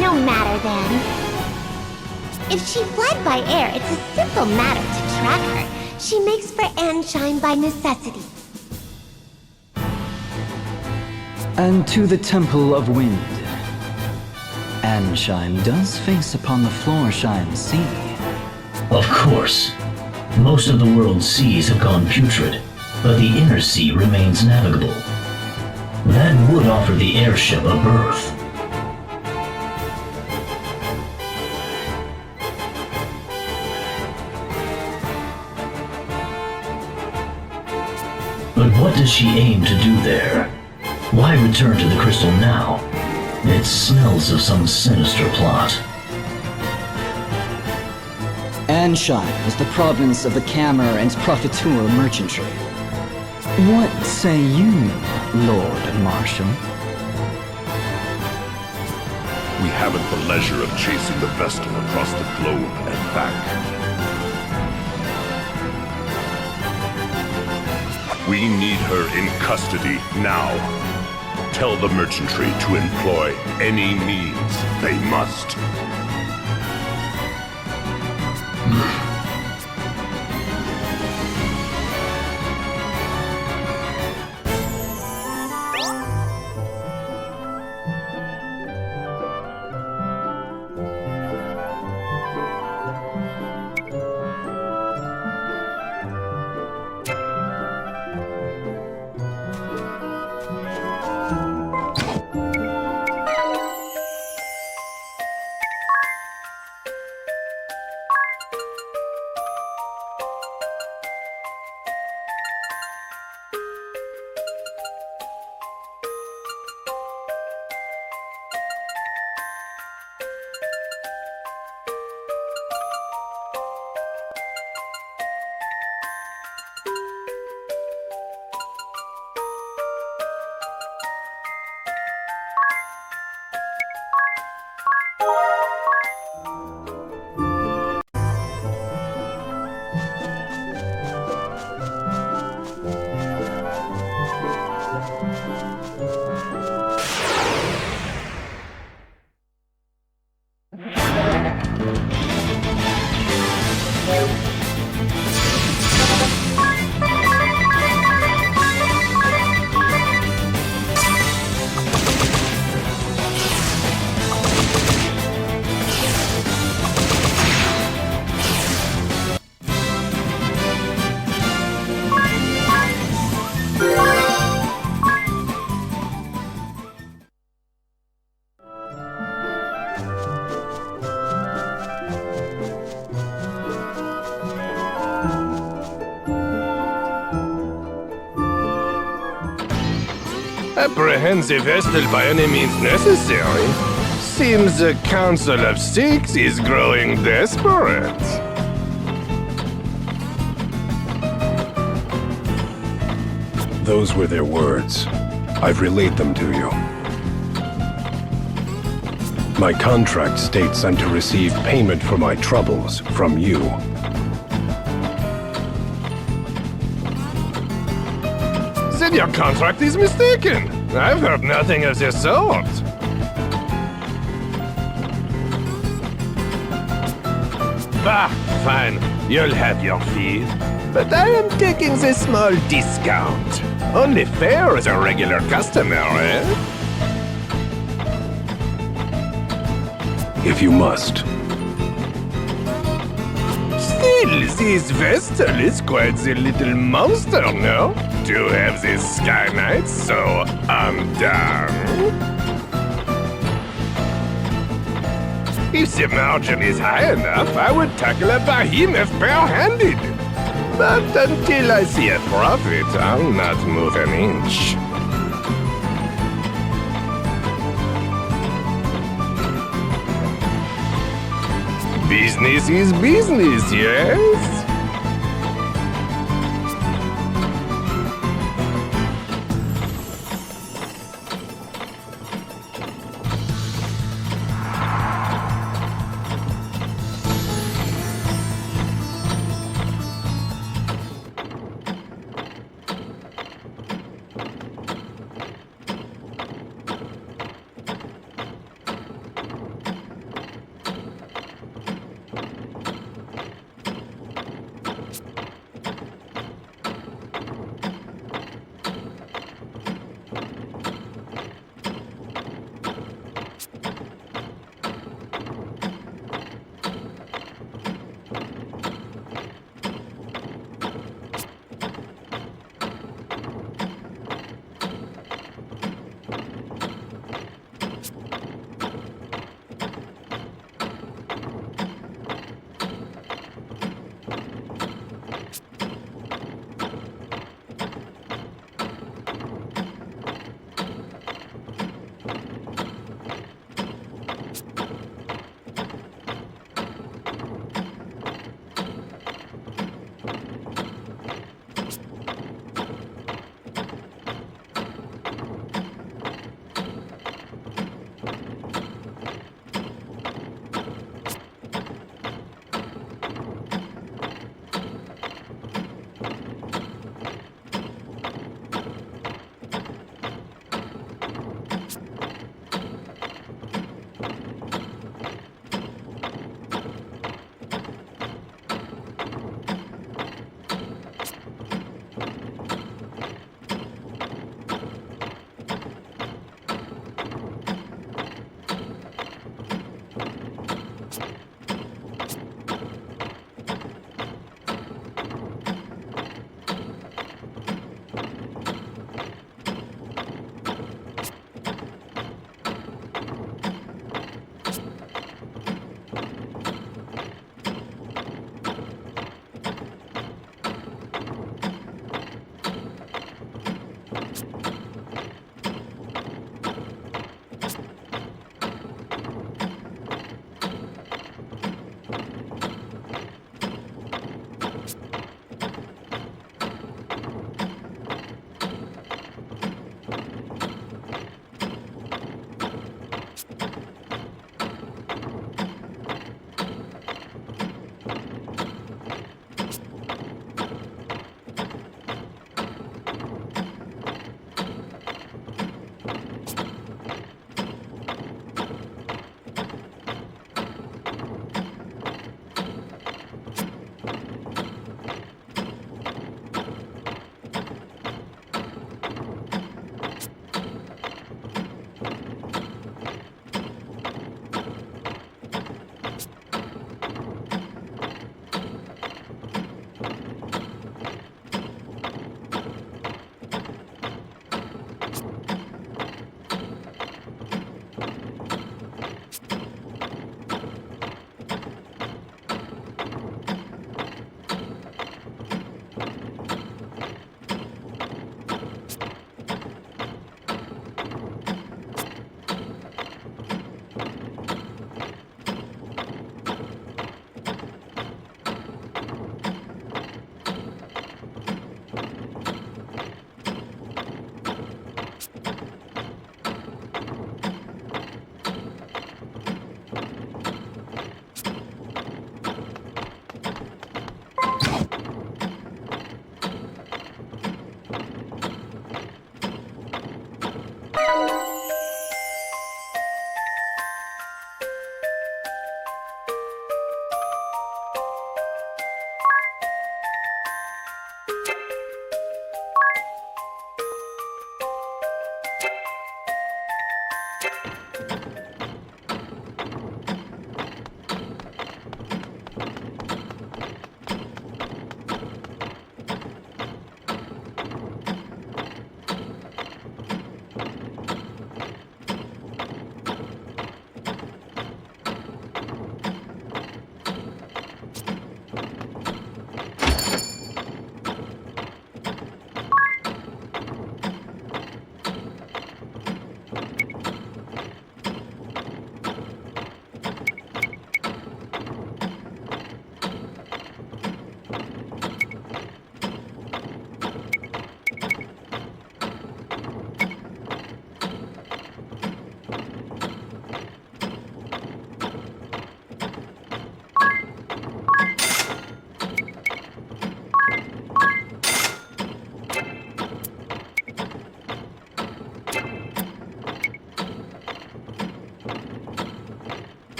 No matter then. If she fled by air, it's a simple matter to track her. She makes for Ansheim by necessity. And to the Temple of Wind. Ansheim does face upon the Florsheim Sea. Of course. Most of the world's seas have gone putrid, but the inner sea remains navigable. That would offer the airship a berth. But what does she aim to do there? Why return to the crystal now? It smells of some sinister plot. Landshine is the province of the Cammer and Profiteur merchantry. What say you, Lord Marshal? We haven't the leisure of chasing the vestal across the globe and back. We need her in custody now. Tell the merchantry to employ any means they must. Apprehend the vestal by any means necessary. Seems the Council of Six is growing desperate. Those were their words. I've relayed them to you. My contract states I'm to receive payment for my troubles from you. Then your contract is mistaken. I've heard nothing of the sort. Bah, fine. You'll have your fee. But I am taking the small discount. Only fair as a regular customer, eh? If you must. Still, this vestal is quite the little monster, no? To have this Sky Knight so undone. If the margin is high enough, I would tackle a behemoth bare-handed. But until I see a profit, I'll not move an inch. Business is business, yes?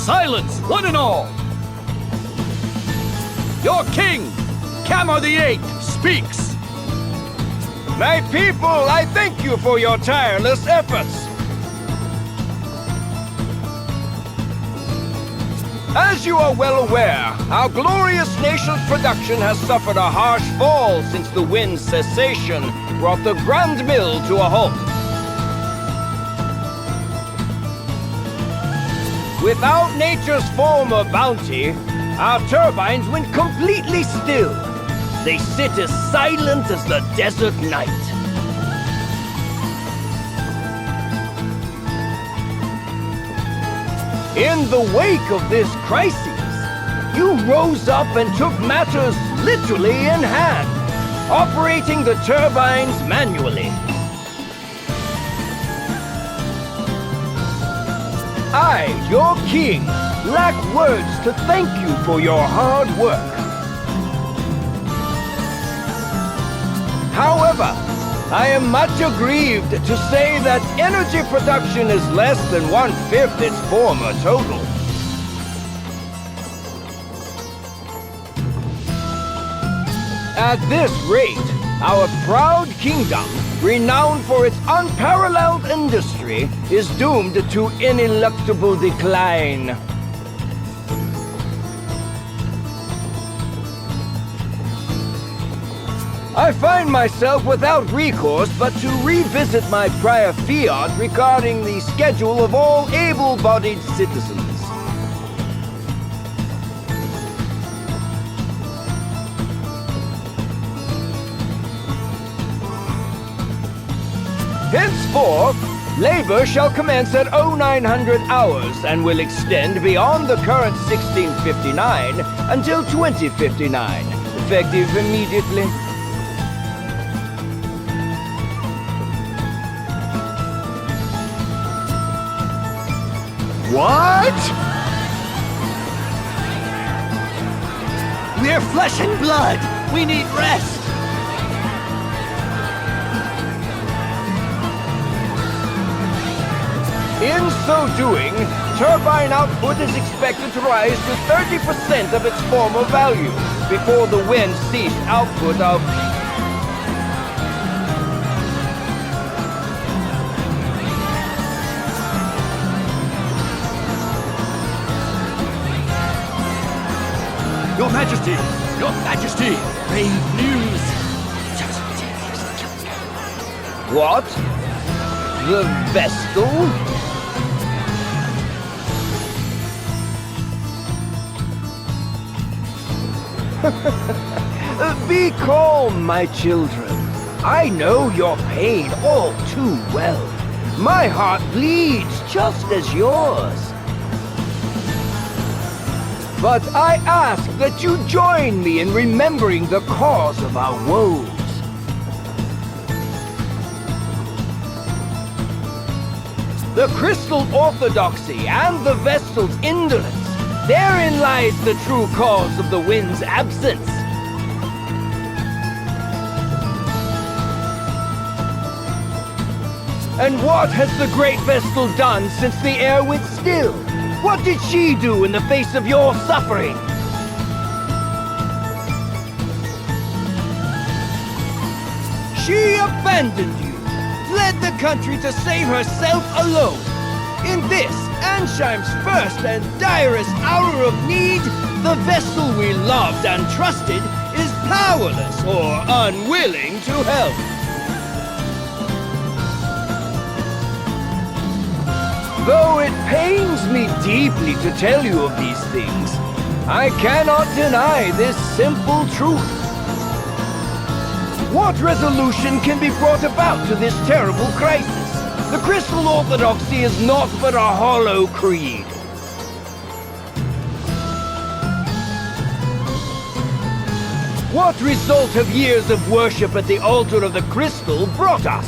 Silence, one and all! Your king, Kamar the Eighth, speaks! My people, I thank you for your tireless efforts. As you are well aware, our glorious nation's production has suffered a harsh fall since the wind's cessation brought the Grand Mill to a halt. Without nature's former bounty, our turbines went completely still. They sit as silent as the desert night. In the wake of this crisis, you rose up and took matters literally in hand, operating the turbines manually. I, your king, lack words to thank you for your hard work. However, I am much aggrieved to say that energy production is less than 1/5 its former total. At this rate, our proud kingdom, renowned for its unparalleled industry, is doomed to ineluctable decline. I find myself without recourse but to revisit my prior fiat regarding the schedule of all able-bodied citizens. Henceforth, labor shall commence at 0900 hours and will extend beyond the current 1659 until 2059, effective immediately. What? We're flesh and blood. We need rest. In so doing, turbine output is expected to rise to 30% of its former value before the wind ceased output of... Your Majesty! Your Majesty! Brave news! What? The vestal? Be calm, my children. I know your pain all too well. My heart bleeds just as yours. But I ask that you join me in remembering the cause of our woes. The crystal orthodoxy and the vestal's indolence. Therein lies the true cause of the wind's absence. And what has the great vestal done since the air went still? What did she do in the face of your suffering? She abandoned you, fled the country to save herself alone. In this, Ansheim's first and direst hour of need, the vessel we loved and trusted is powerless or unwilling to help. Though it pains me deeply to tell you of these things, I cannot deny this simple truth. What resolution can be brought about to this terrible crisis? The Crystal Orthodoxy is naught but a hollow creed. What result have years of worship at the altar of the Crystal brought us?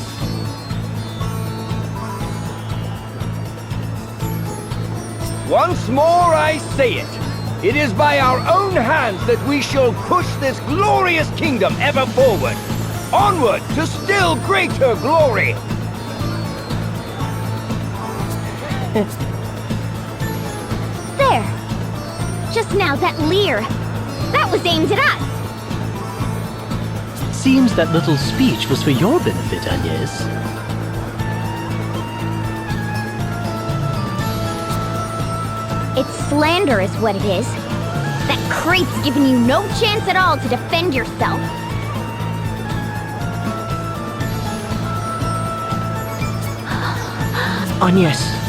Once more I say it. It is by our own hands that we shall push this glorious kingdom ever forward. Onward to still greater glory. Just now, that leer. That was aimed at us. Seems that little speech was for your benefit, Agnes. It's slander is what it is. That creep's giving you no chance at all to defend yourself. Agnes.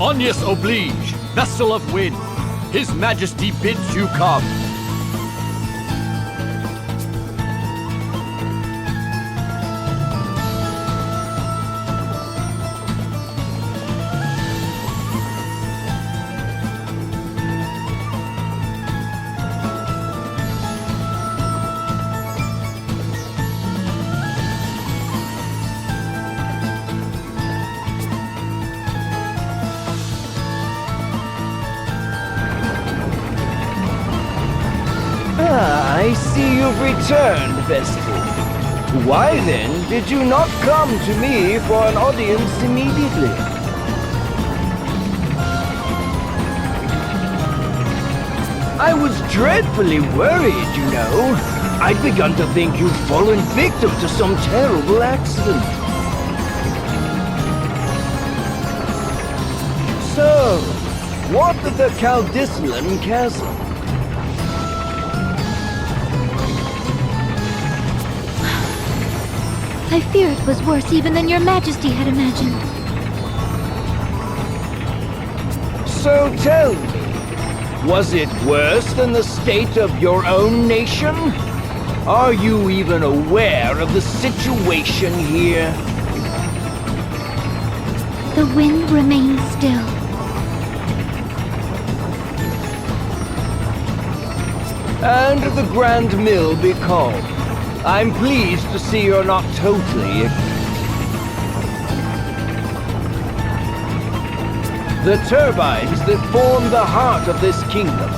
Agnes oblige, vestal of wind. His Majesty bids you come. I see you've returned, Vestal. Why then did you not come to me for an audience immediately? I was dreadfully worried, you know. I'd begun to think you'd fallen victim to some terrible accident. So, what of the Caldislan Chasm? I fear it was worse even than your Majesty had imagined. So tell me, was it worse than the state of your own nation? Are you even aware of the situation here? The wind remains still. And the Grand Mill be calm. I'm pleased to see you're not totally ignorant. The turbines that form the heart of this kingdom,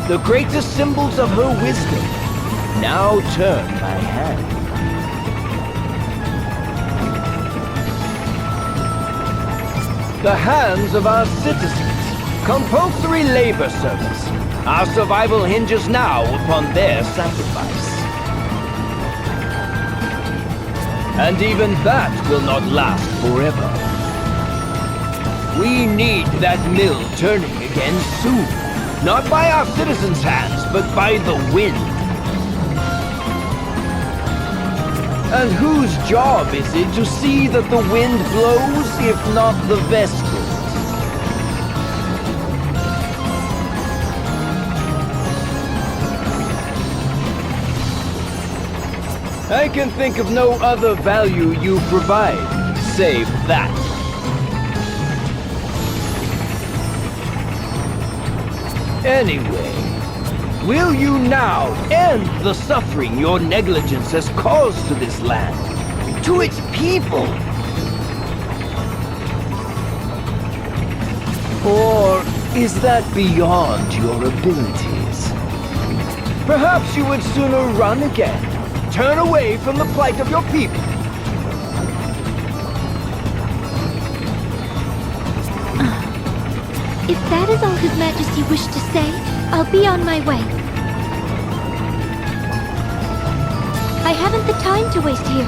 the greatest symbols of her wisdom, now turn my hand. The hands of our citizens, compulsory labor service. Our survival hinges now upon their sacrifice. And even that will not last forever. We need that mill turning again soon. Not by our citizens' hands, but by the wind. And whose job is it to see that the wind blows, if not the vestals? I can think of no other value you provide, save that. Anyway, will you now end the suffering your negligence has caused to this land, to its people? Or is that beyond your abilities? Perhaps you would sooner run again, turn away from the plight of your people. If that is all His Majesty wished to say, I'll be on my way. I haven't the time to waste here.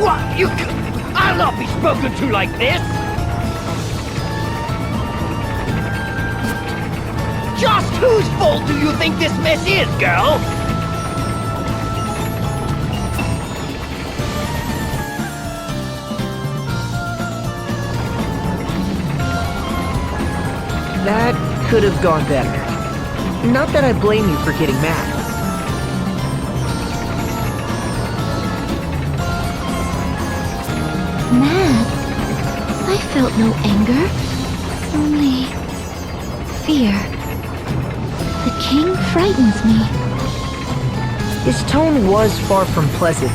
What? I'll not be spoken to like this! Just whose fault do you think this mess is, girl? That could have gone better. Not that I blame you for getting mad. Mad? I felt no anger. Only fear. The king frightens me. His tone was far from pleasant,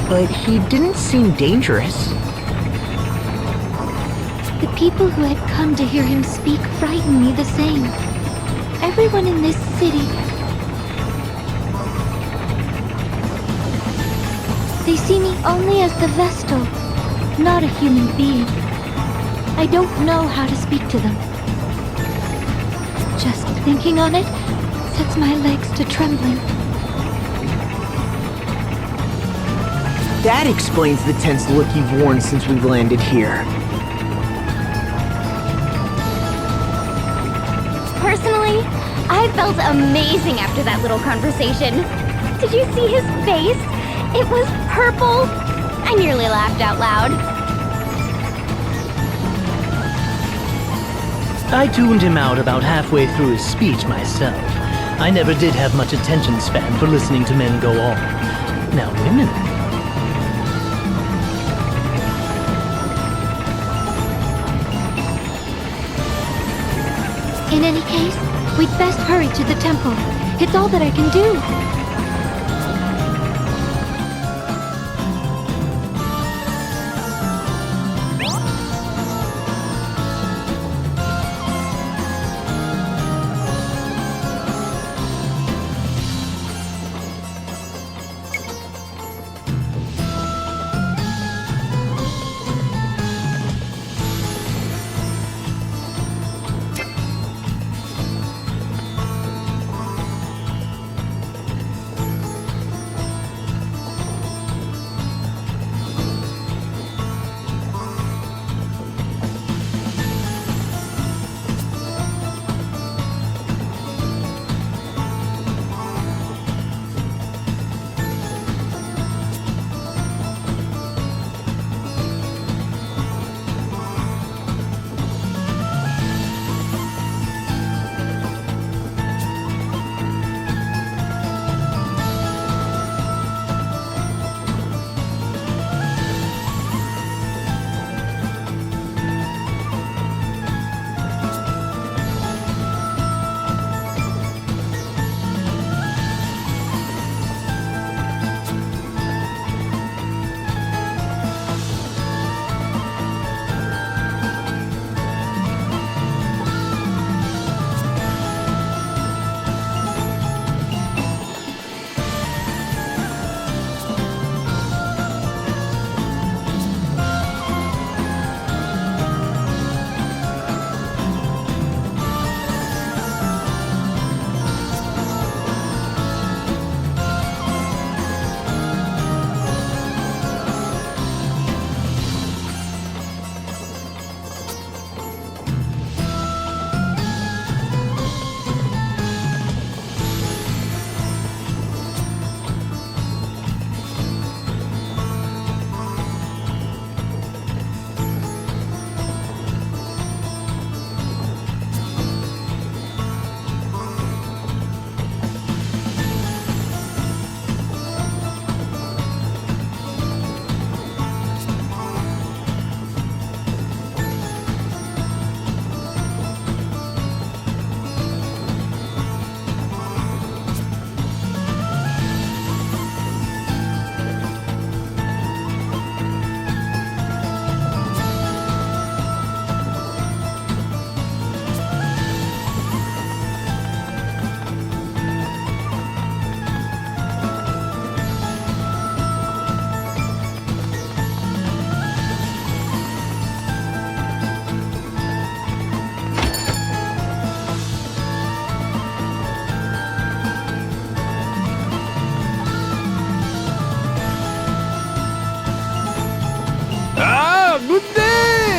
but he didn't seem dangerous. The people who had come to hear him speak frightened me the same. Everyone in this city. They see me only as the Vestal, not a human being. I don't know how to speak to them. Just thinking on it sets my legs to trembling. That explains the tense look you've worn since we landed here. Personally, I felt amazing after that little conversation. Did you see his face? It was purple. I nearly laughed out loud. I tuned him out about halfway through his speech myself. I never did have much attention span for listening to men go on. Now women... In any case, we'd best hurry to the temple. It's all that I can do.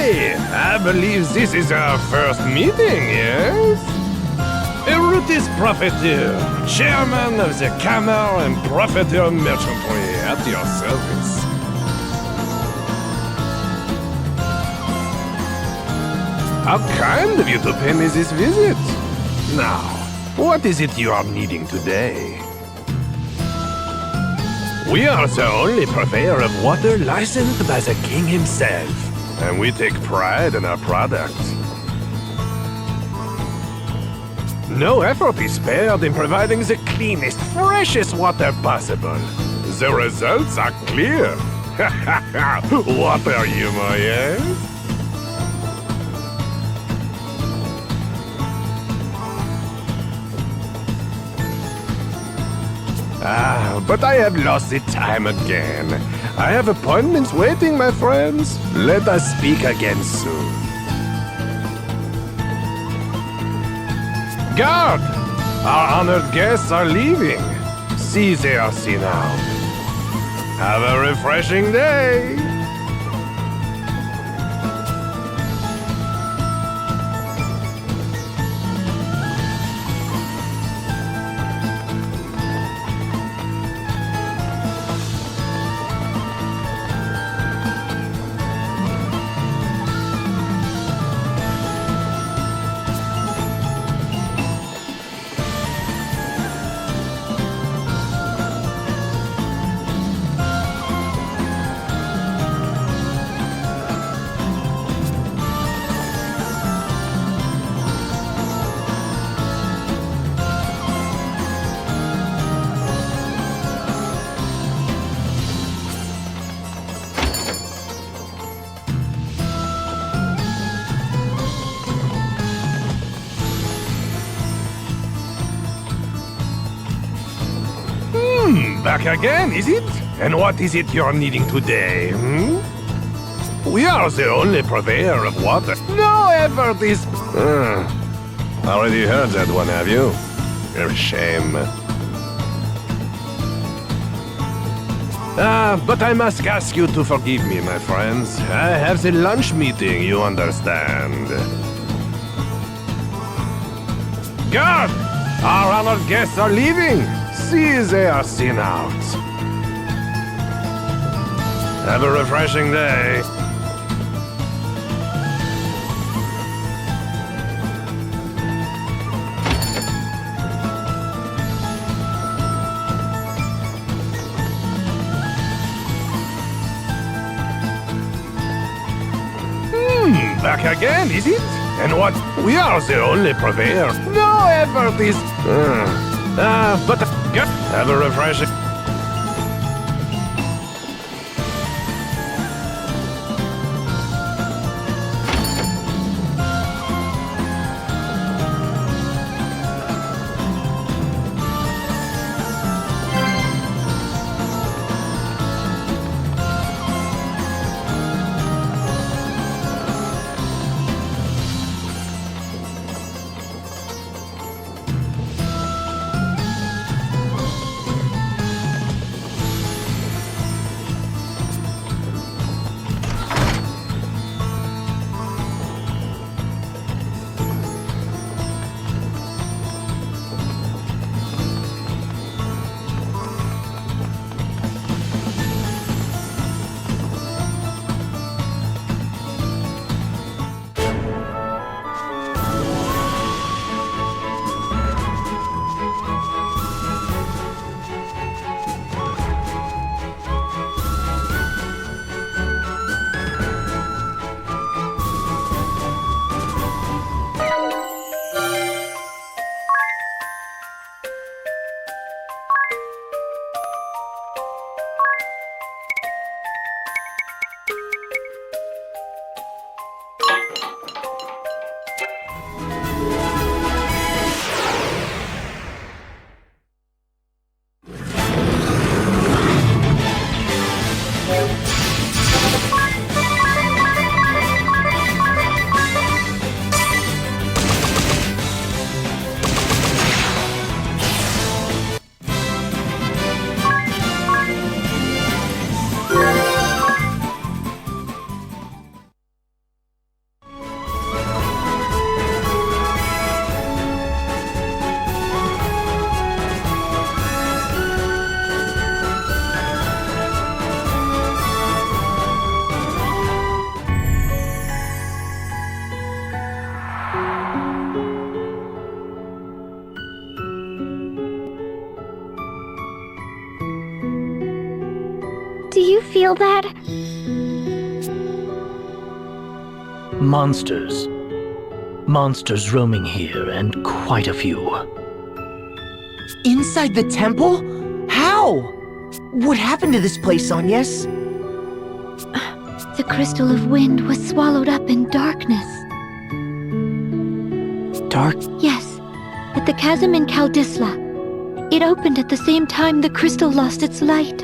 Hey, I believe this is our first meeting, yes? Erutis Profiteer, chairman of the Camera and Profiteer Merchantry, at your service. How kind of you to pay me this visit. Now, what is it you are needing today? We are the only purveyor of water licensed by the king himself, and we take pride in our product. No effort is spared in providing the cleanest, freshest water possible. The results are clear. Water humor, yes? But I have lost the time again. I have appointments waiting, my friends. Let us speak again soon. Guard! Our honored guests are leaving. See they are seen out. Have a refreshing day. Back again, is it? And what is it you're needing today, hmm? We are the only purveyor of water. No effort is... Already heard that one, have you? A shame. But I must ask you to forgive me, my friends. I have the lunch meeting, you understand. Guard! Our honored guests are leaving! See they are seen out. Have a refreshing day. Back again, is it? And what? We are the only purveyor. No effort is... but... Have a refreshing... Do you feel that? Monsters. Monsters roaming here, and quite a few. Inside the temple? How? What happened to this place, Agnes? The crystal of wind was swallowed up in darkness. Dark? Yes, at the chasm in Kaldisla. It opened at the same time the crystal lost its light.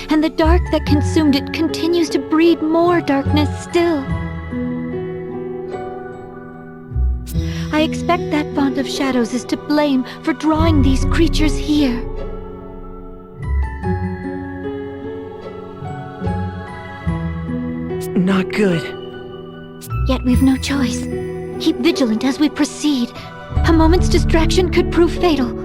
And the dark that consumed it continues to breed more darkness still. I expect that font of shadows is to blame for drawing these creatures here. Not good. Yet we've no choice. Keep vigilant as we proceed. A moment's distraction could prove fatal.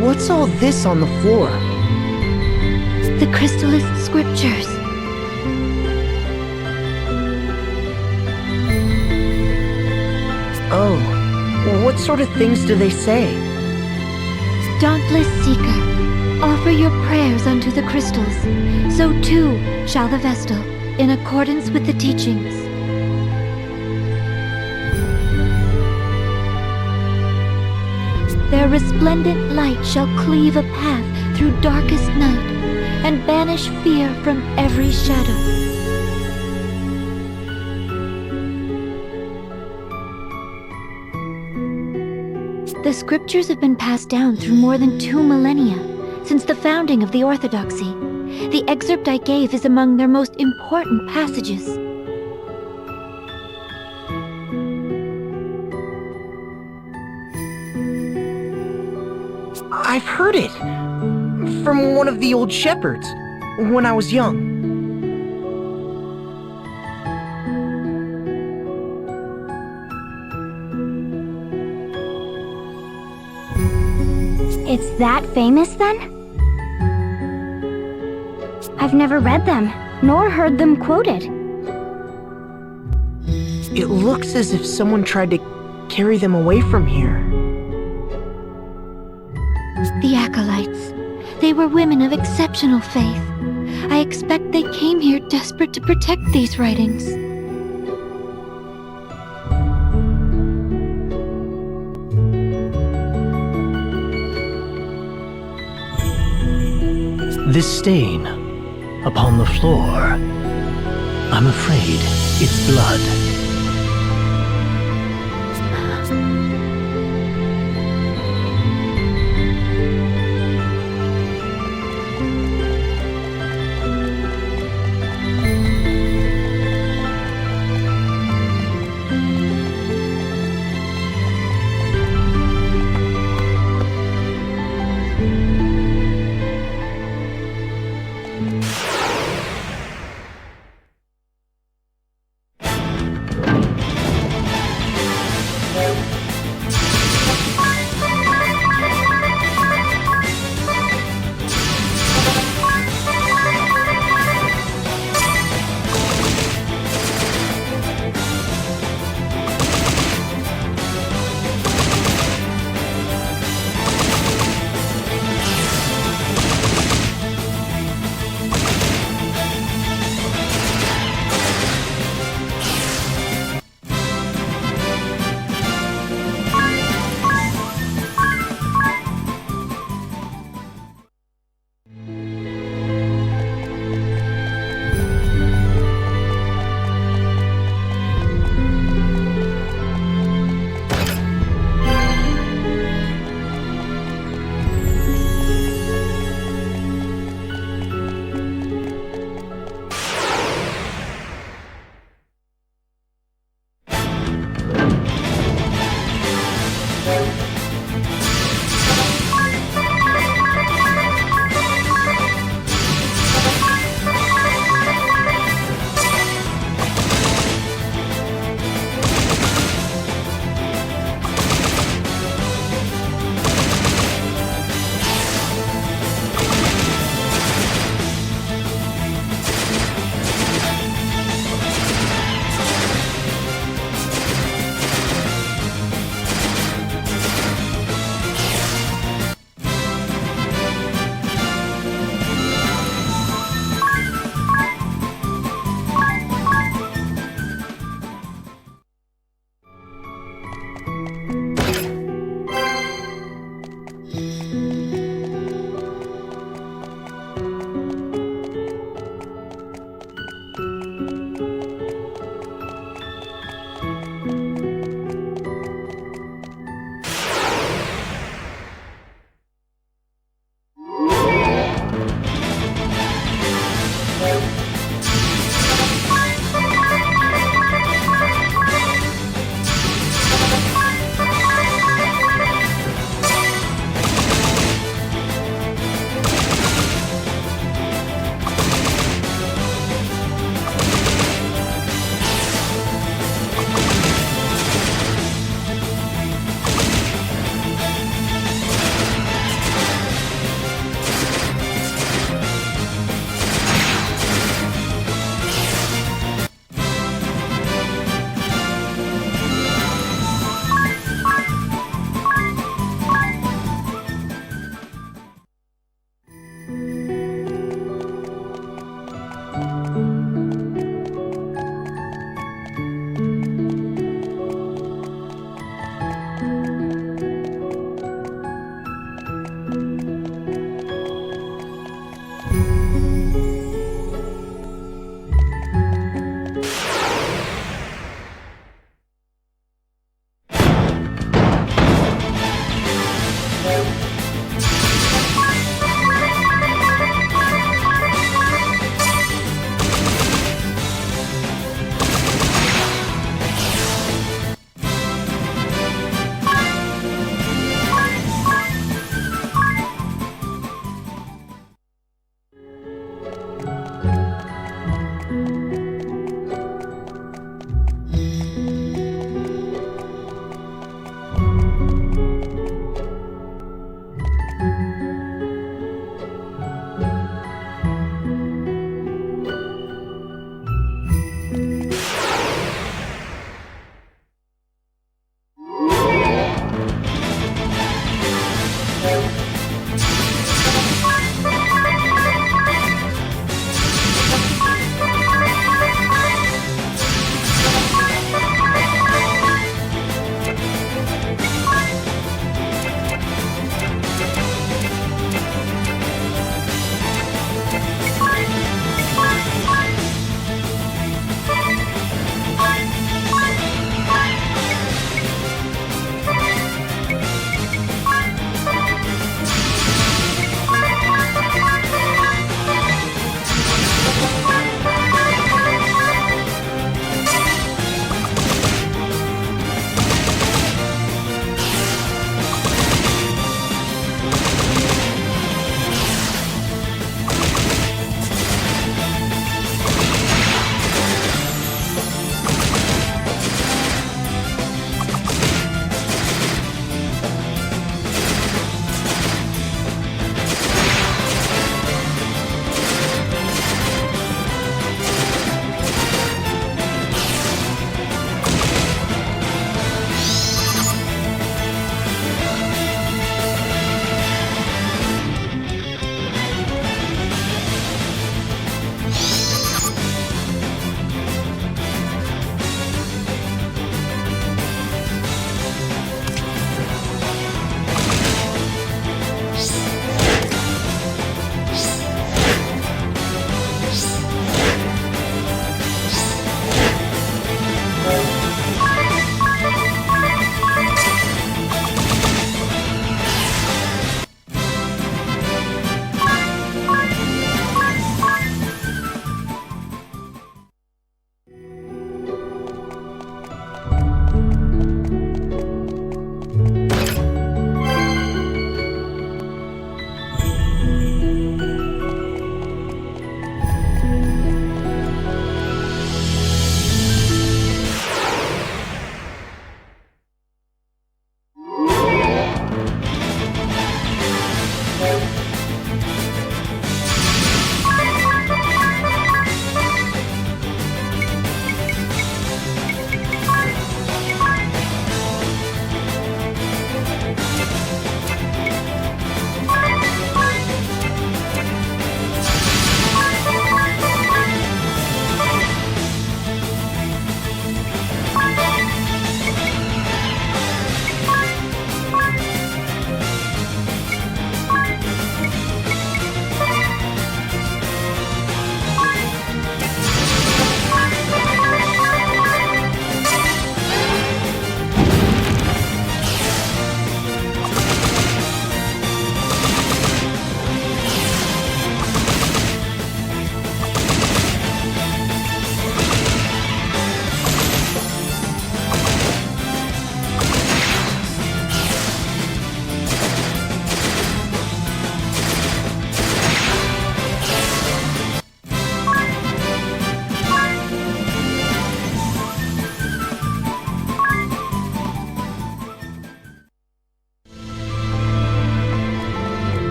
What's all this on the floor? The crystallist scriptures. Oh, what sort of things do they say? Dauntless seeker, offer your prayers unto the crystals. So too shall the vestal, in accordance with the teachings. Their resplendent light shall cleave a path through darkest night, and banish fear from every shadow. The scriptures have been passed down through more than 2 millennia, since the founding of the Orthodoxy. The excerpt I gave is among their most important passages. I've heard it! From one of the old shepherds, when I was young. It's that famous then? I've never read them, nor heard them quoted. It looks as if someone tried to carry them away from here. The Acolytes. They were women of exceptional faith. I expect they came here desperate to protect these writings. This stain upon the floor, I'm afraid it's blood.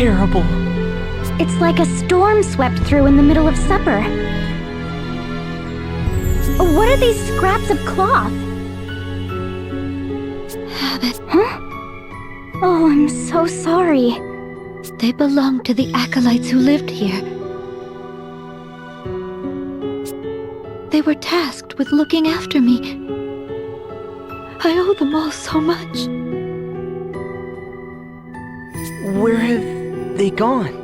terrible. It's like a storm swept through in the middle of supper. What are these scraps of cloth? Habit. Huh? Oh, I'm so sorry. They belong to the acolytes who lived here. They were tasked with looking after me. I owe them all so much. Where have they gone?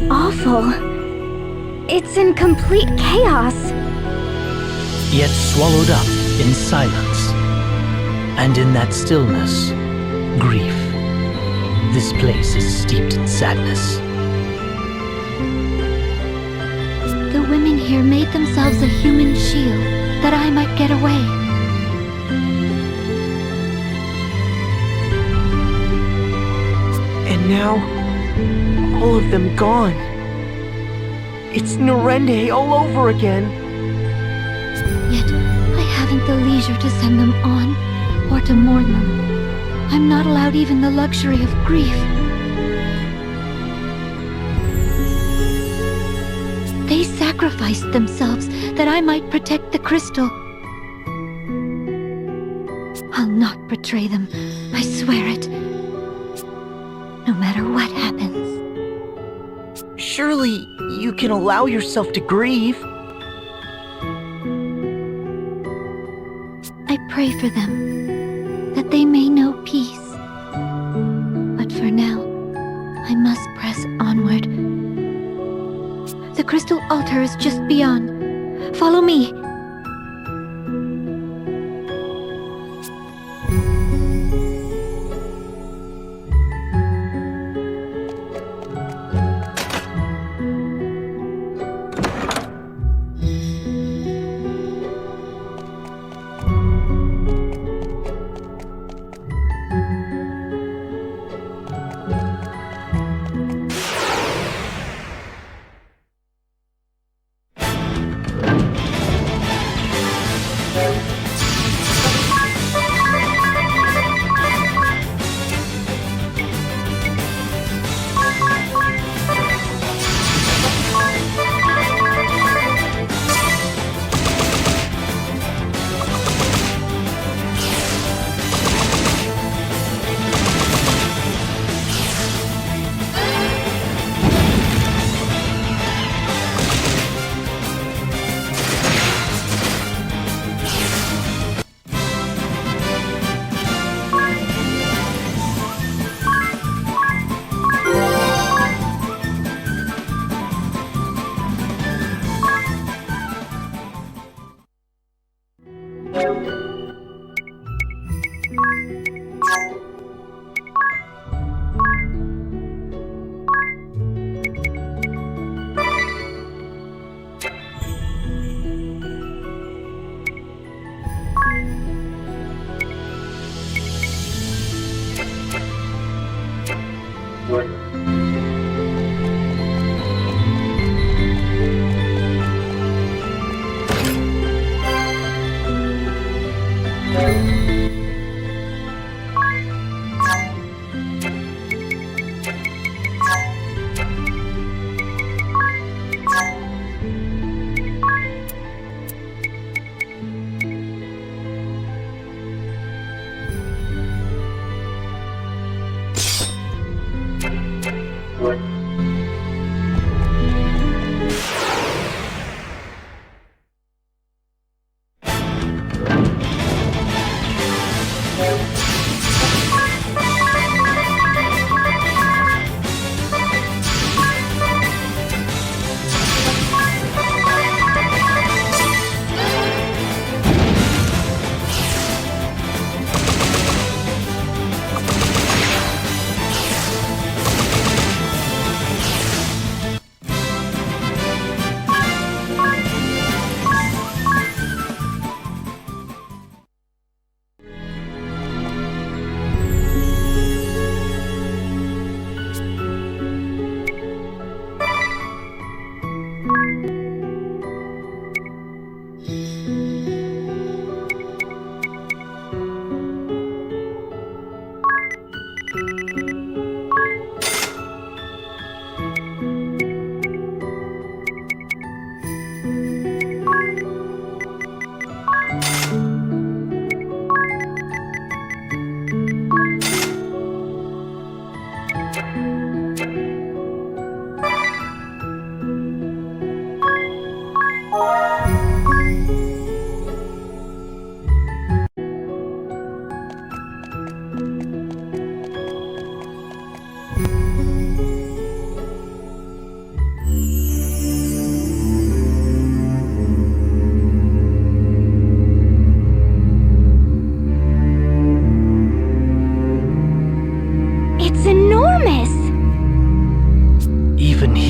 Awful. It's in complete chaos. Yet swallowed up in silence. And in that stillness, grief. This place is steeped in sadness. The women here made themselves a human shield that I might get away. And now, all of them gone. It's Norende all over again. Yet, I haven't the leisure to send them on, or to mourn them. I'm not allowed even the luxury of grief. They sacrificed themselves that I might protect the crystal. I'll not betray them, I swear it. No matter what happens. Surely you can allow yourself to grieve. I pray for them, that they may know peace. But for now, I must press onward. The crystal altar is just beyond. Follow me.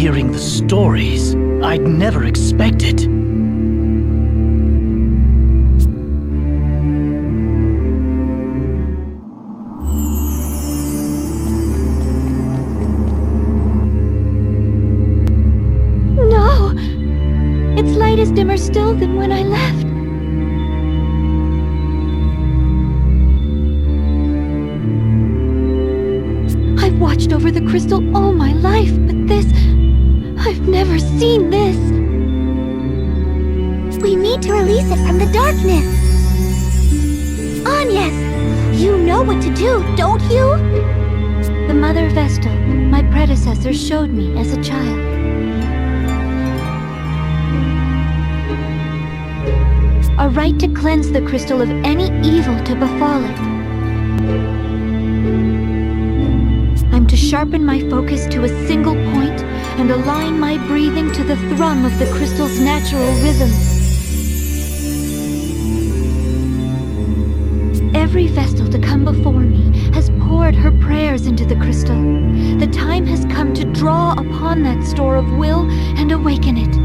Hearing the stories, I'd never expected. No! Its light is dimmer still than when I left. I've watched over the crystal all my life, but this... I've never seen this. We need to release it from the darkness. Agnes, you know what to do, don't you? The Mother Vestal, my predecessor, showed me as a child. a right to cleanse the crystal of any evil to befall it. I'm to sharpen my focus to a single point and align my breathing to the thrum of the crystal's natural rhythm. Every vestal to come before me has poured her prayers into the crystal. The time has come to draw upon that store of will and awaken it.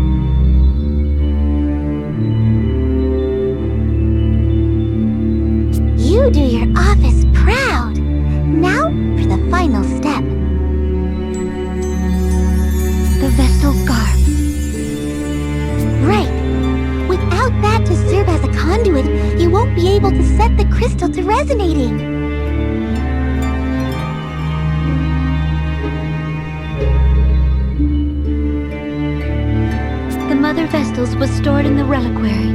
You do your office proud. Now for the final step. The vestal garb. Right. Without that to serve as a conduit, you won't be able to set the crystal to resonating. The Mother Vestals was stored in the reliquary.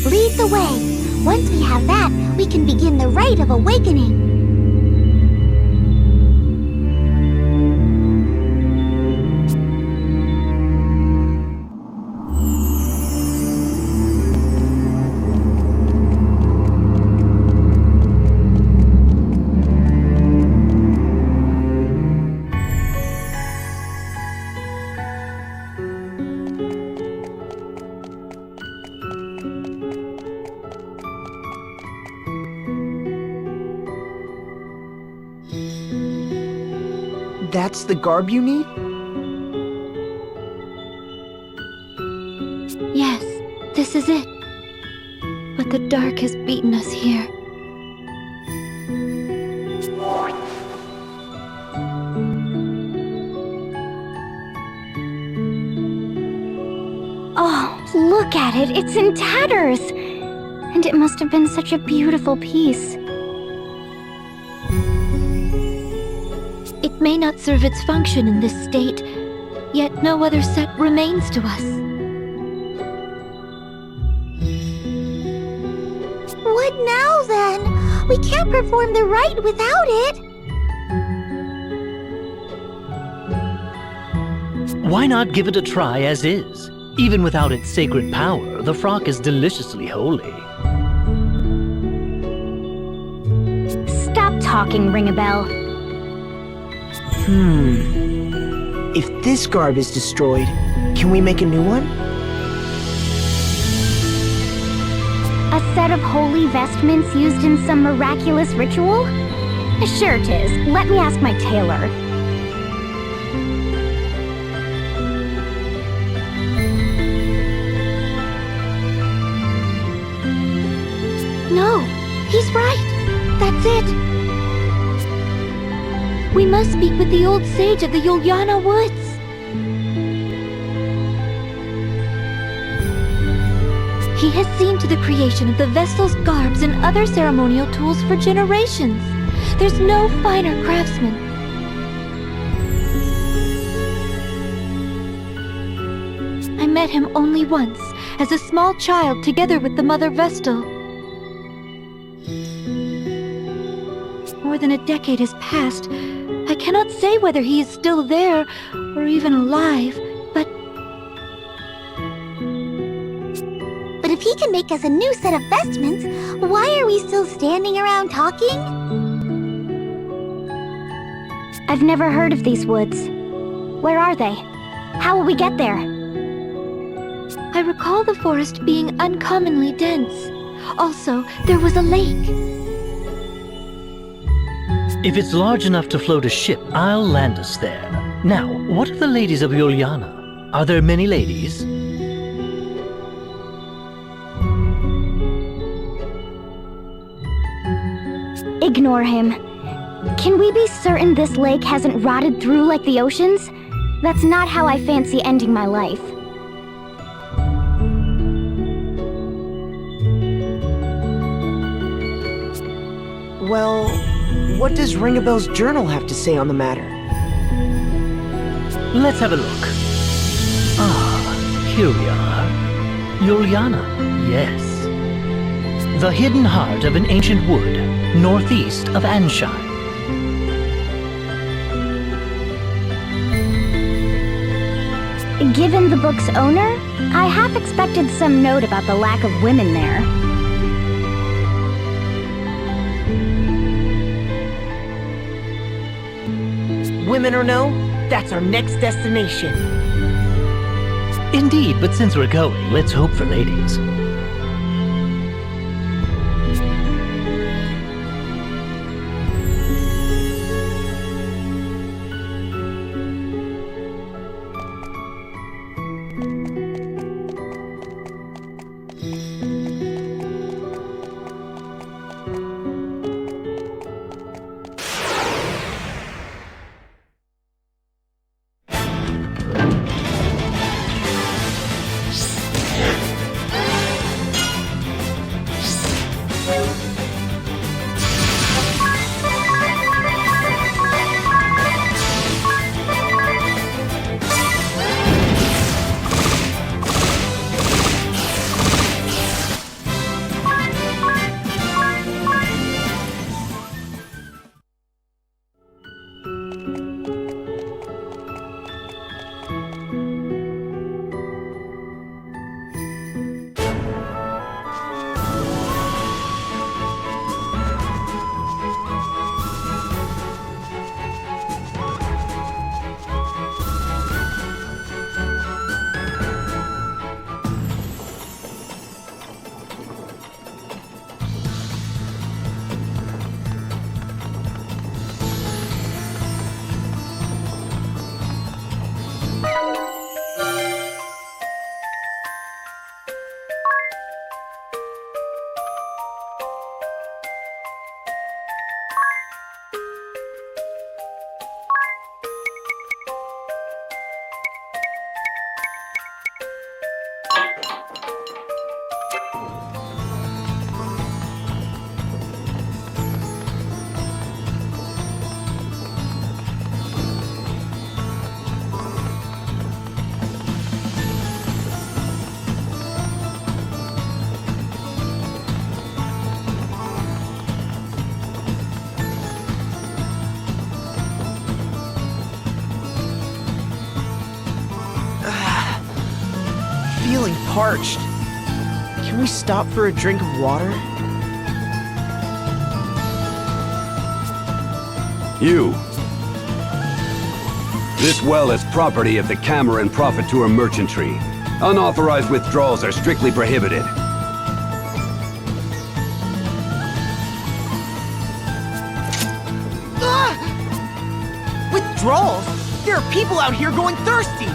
Lead the way. Once we have that, we can begin the rite of awakening. That's the garb you need? Yes, this is it. But the dark has beaten us here. Oh, look at it. It's in tatters. And it must have been such a beautiful piece. It may not serve its function in this state, yet no other set remains to us. What now, then? We can't perform the rite without it. Why not give it a try as is? Even without its sacred power, the frock is deliciously holy. Stop talking, Ring-a-Bell. If this garb is destroyed, can we make a new one? A set of holy vestments used in some miraculous ritual? Sure it is. Let me ask my tailor. No, he's right. That's it. We must speak with the old sage of the Yuliana Woods. He has seen to the creation of the Vestal's garbs and other ceremonial tools for generations. There's no finer craftsman. I met him only once, as a small child together with the Mother Vestal. More than a decade has passed. I cannot say whether he is still there, or even alive, but if he can make us a new set of vestments, why are we still standing around talking? I've never heard of these woods. Where are they? How will we get there? I recall the forest being uncommonly dense. Also, there was a lake. If it's large enough to float a ship, I'll land us there. Now, what of the ladies of Yuliana? Are there many ladies? Ignore him. Can we be certain this lake hasn't rotted through like the oceans? That's not how I fancy ending my life. Well, what does Ring-a-Bell's journal have to say on the matter? Let's have a look. Ah, here we are. Yuliana, yes. The hidden heart of an ancient wood, northeast of Ansheim. Given the book's owner, I half expected some note about the lack of women there. Women or no, that's our next destination. Indeed, but since we're going, let's hope for ladies. Feeling parched. Can we stop for a drink of water? You. This well is property of the Cameron Profiteer Merchantry. Unauthorized withdrawals are strictly prohibited. Withdrawals? There are people out here going thirsty!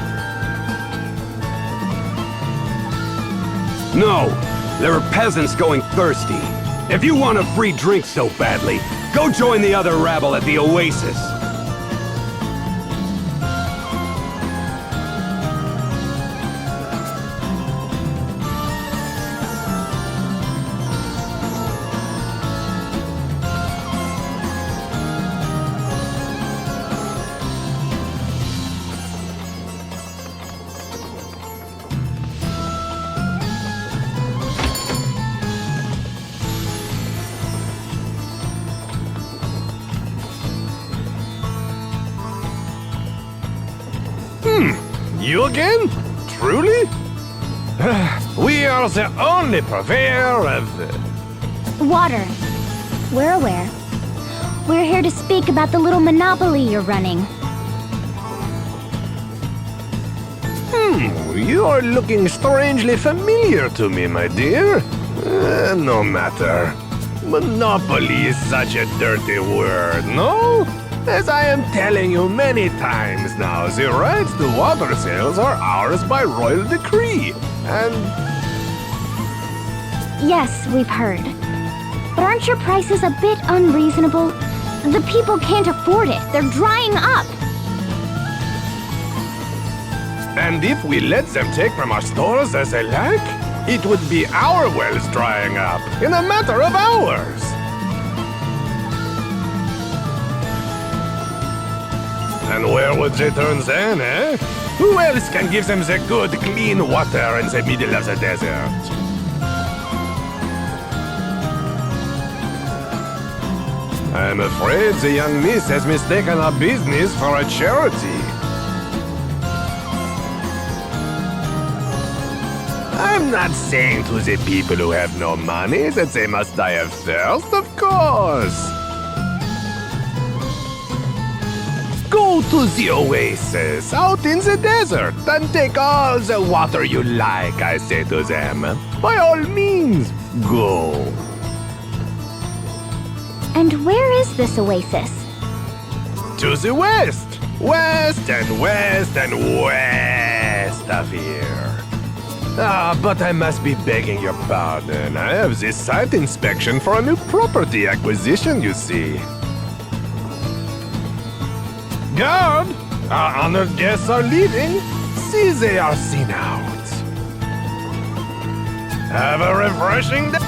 No, there are peasants going thirsty. If you want a free drink so badly, go join the other rabble at the oasis. You again? Truly? We are the only purveyor of... Water. We're aware. We're here to speak about the little monopoly you're running. You are looking strangely familiar to me, my dear. No matter. Monopoly is such a dirty word, no? As I am telling you many times now, the rights to water sales are ours by royal decree, and... Yes, we've heard. But aren't your prices a bit unreasonable? The people can't afford it. They're drying up. And if we let them take from our stores as they like, it would be our wells drying up in a matter of hours. And where would they turn then, eh? Who else can give them the good, clean water in the middle of the desert? I'm afraid the young miss has mistaken our business for a charity. I'm not saying to the people who have no money that they must die of thirst, of course. Go to the oasis out in the desert and take all the water you like, I say to them. By all means, go. And where is this oasis? To the west. West and west and west of here. Ah, but I must be begging your pardon. I have this site inspection for a new property acquisition, you see. Guard! Our honored guests are leaving. See they are seen out. Have a refreshing day.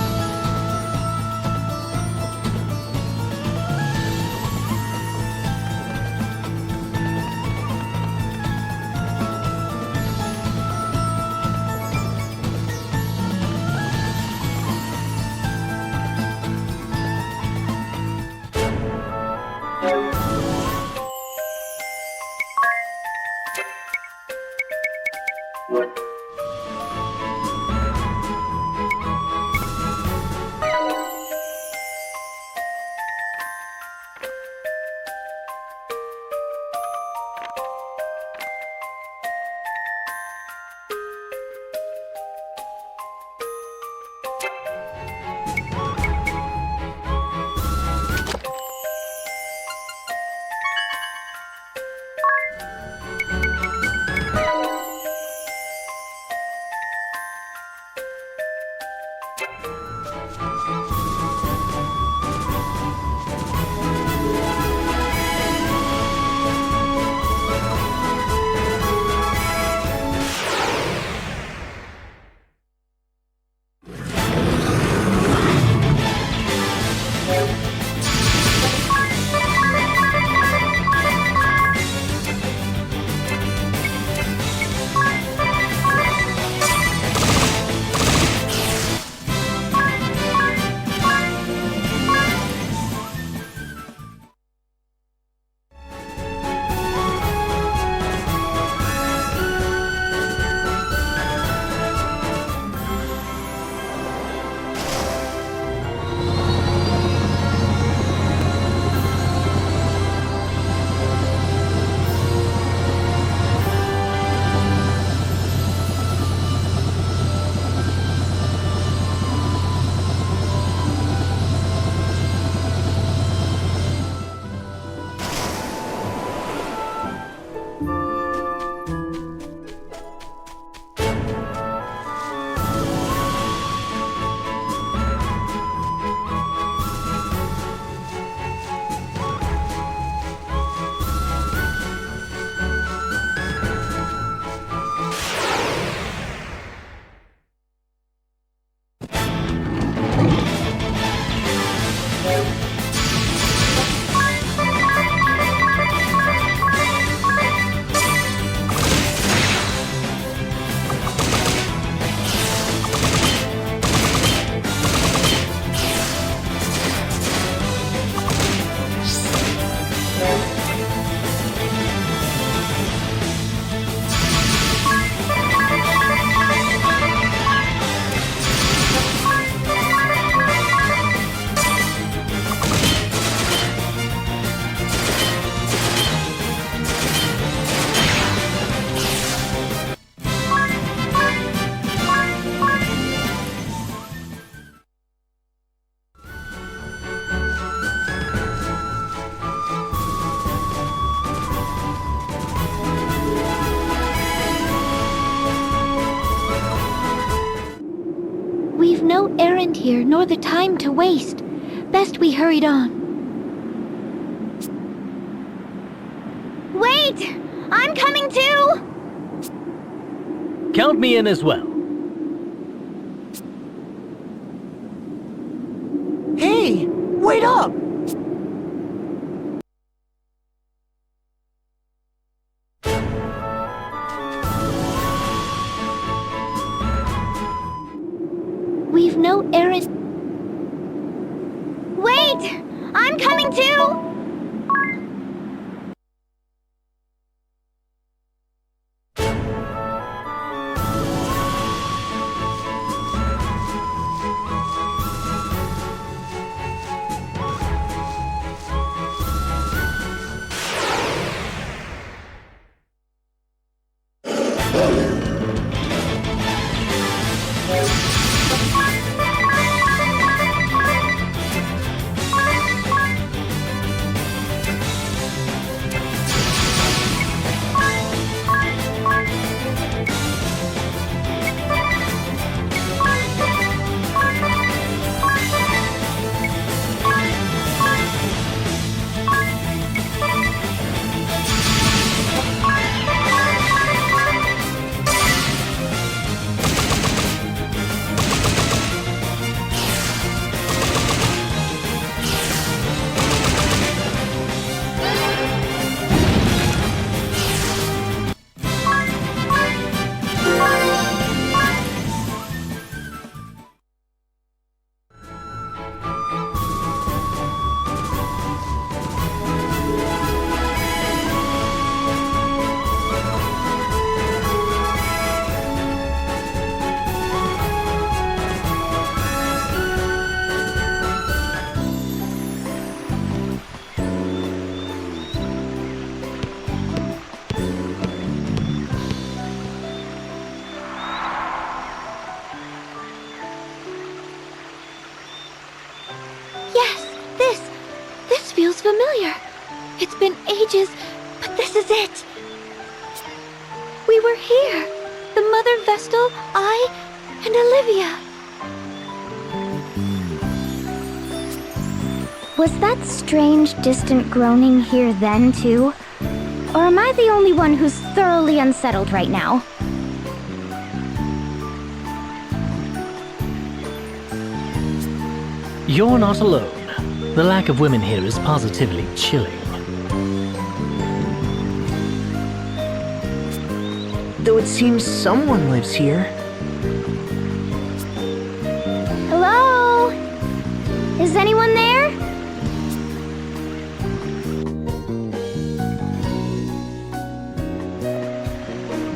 We've no errand here, nor the time to waste. Best we hurried on. Wait! I'm coming too! Count me in as well. Hey! Wait up! We've no errand... Wait! I'm coming too! It's been ages, but this is it. We were here. The Mother Vestal, I, and Olivia. Was that strange, distant groaning here then, too? Or am I the only one who's thoroughly unsettled right now? You're not alone. The lack of women here is positively chilling. Though it seems someone lives here. Hello? Is anyone there?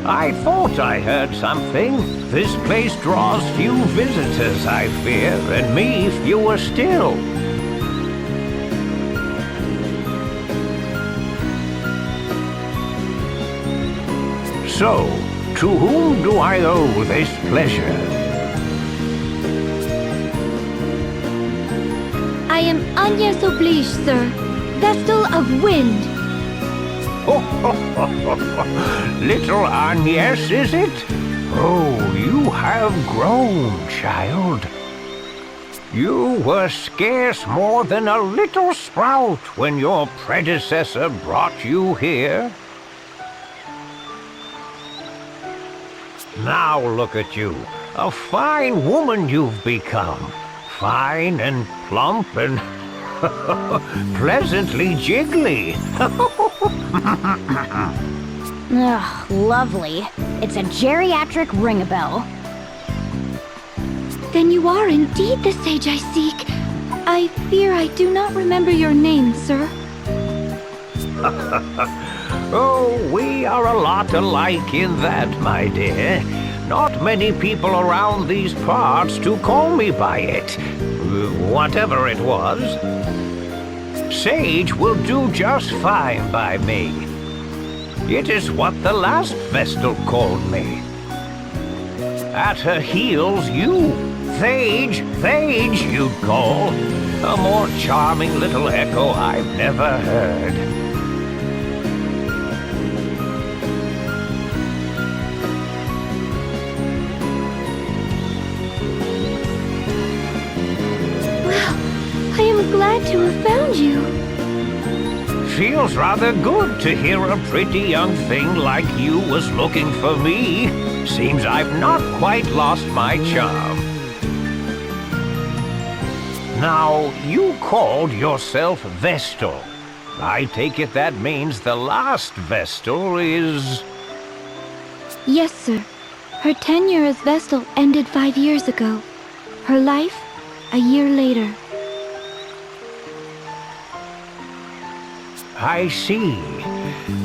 I thought I heard something. This place draws few visitors, I fear, and me fewer still. So, to whom do I owe this pleasure? I am Agnes Oblige, sir. Vestal of Wind. Little Agnes, is it? Oh, you have grown, child. You were scarce more than a little sprout when your predecessor brought you here. Now look at you. A fine woman you've become. Fine and plump and pleasantly jiggly. Ugh, lovely. It's a geriatric ring-a-bell. Then you are indeed the sage I seek. I fear I do not remember your name, sir. Oh, we are a lot alike in that, my dear. Not many people around these parts to call me by it. Whatever it was. Sage will do just fine by me. It is what the last Vestal called me. At her heels, you, Thage, you'd call. A more charming little echo I've never heard. I am glad to have found you. Feels rather good to hear a pretty young thing like you was looking for me. Seems I've not quite lost my charm. Now, you called yourself Vestal. I take it that means the last Vestal is... Yes, sir. Her tenure as Vestal ended 5 years ago. Her life, a year later. I see.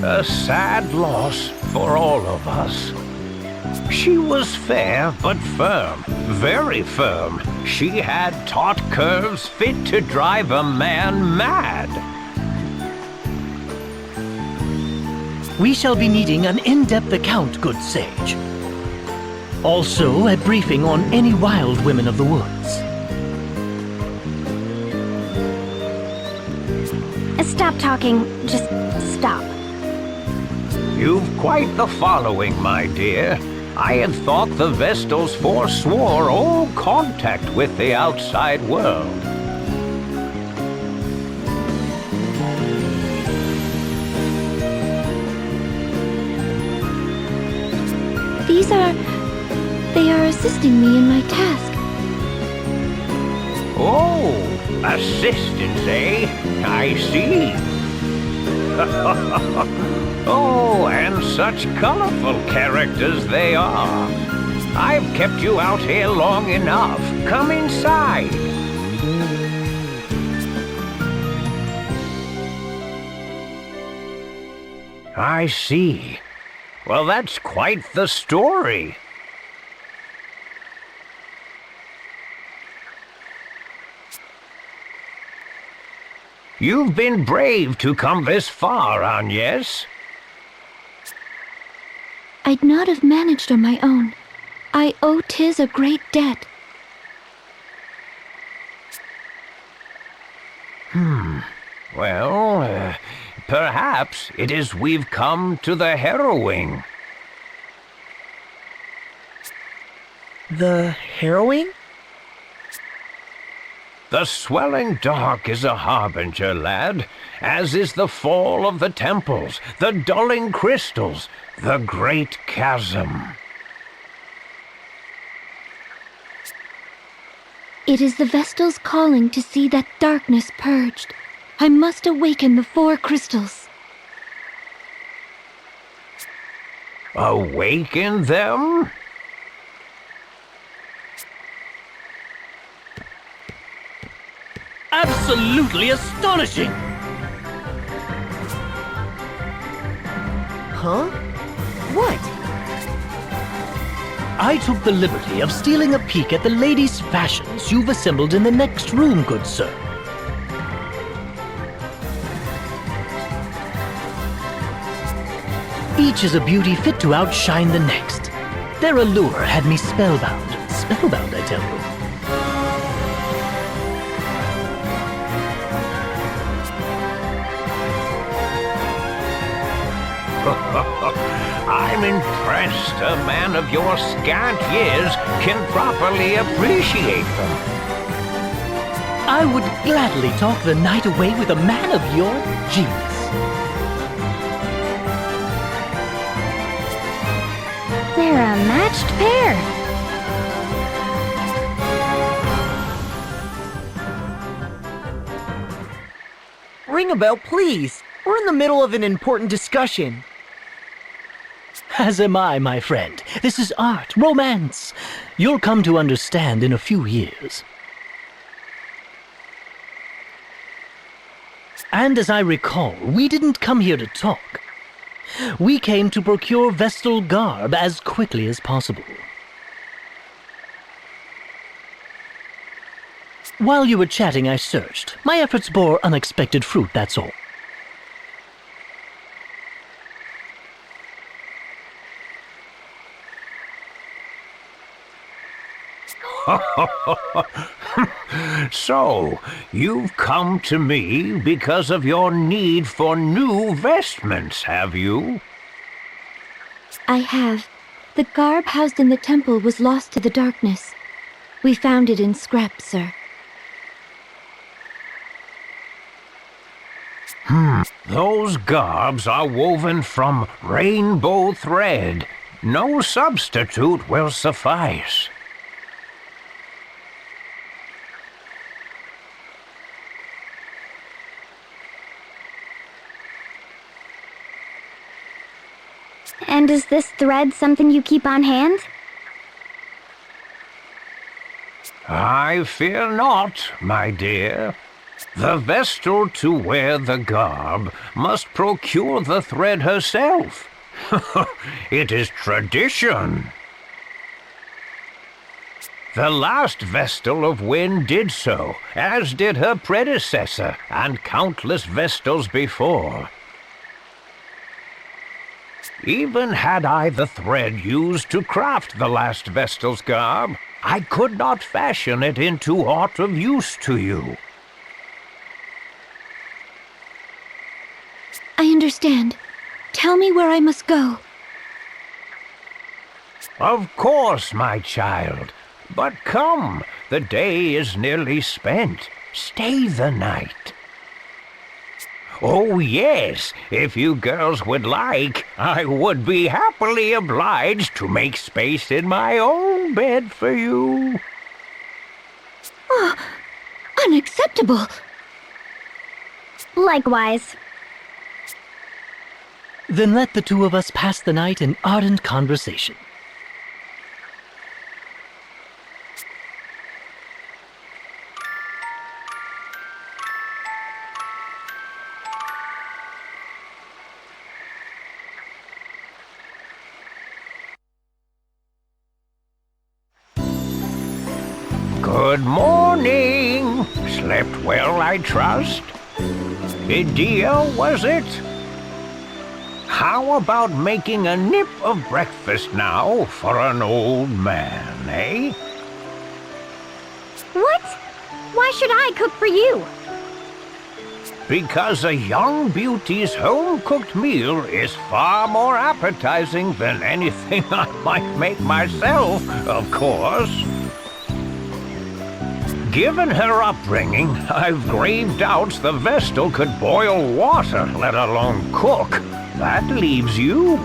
A sad loss for all of us. She was fair but firm, very firm. She had taut curves fit to drive a man mad. We shall be needing an in-depth account, good sage. Also, a briefing on any wild women of the woods. Stop talking. Just stop. You've quite the following, my dear. I had thought the Vestals forswore all contact with the outside world. They are assisting me in my task. Oh, assistance, eh? I see. Oh, and such colorful characters they are. I've kept you out here long enough. Come inside. I see. Well, that's quite the story. You've been brave to come this far, Agnes. I'd not have managed on my own. I owe Tiz a great debt. Well, Perhaps it is we've come to the harrowing. The harrowing? The swelling dark is a harbinger, lad, as is the fall of the temples, the dulling crystals, the great chasm. It is the Vestal's calling to see that darkness purged. I must awaken the 4 crystals. Awaken them? Absolutely astonishing! Huh? What? I took the liberty of stealing a peek at the ladies' fashions you've assembled in the next room, good sir. Each is a beauty fit to outshine the next. Their allure had me spellbound. Spellbound, I tell you. I'm impressed a man of your scant years can properly appreciate them. I would gladly talk the night away with a man of your genius. They're a matched pair. Ring a bell, please. We're in the middle of an important discussion. As am I, my friend. This is art, romance. You'll come to understand in a few years. And as I recall, we didn't come here to talk. We came to procure vestal garb as quickly as possible. While you were chatting, I searched. My efforts bore unexpected fruit, that's all. So, you've come to me because of your need for new vestments, have you? I have. The garb housed in the temple was lost to the darkness. We found it in scrap, sir. Those garbs are woven from rainbow thread. No substitute will suffice. And is this thread something you keep on hand? I fear not, my dear. The vestal to wear the garb must procure the thread herself. It is tradition. The last vestal of Wind did so, as did her predecessor and countless vestals before. Even had I the thread used to craft the last vestal's garb, I could not fashion it into aught of use to you. I understand. Tell me where I must go. Of course, my child. But come, the day is nearly spent. Stay the night. Oh yes, if you girls would like, I would be happily obliged to make space in my own bed for you. Oh, unacceptable. Likewise. Then let the two of us pass the night in ardent conversation. Good morning. Slept well, I trust? Idea, was it? How about making a nip of breakfast now for an old man, eh? What? Why should I cook for you? Because a young beauty's home-cooked meal is far more appetizing than anything I might make myself, of course. Given her upbringing, I've grave doubts the Vestal could boil water, let alone cook. That leaves you.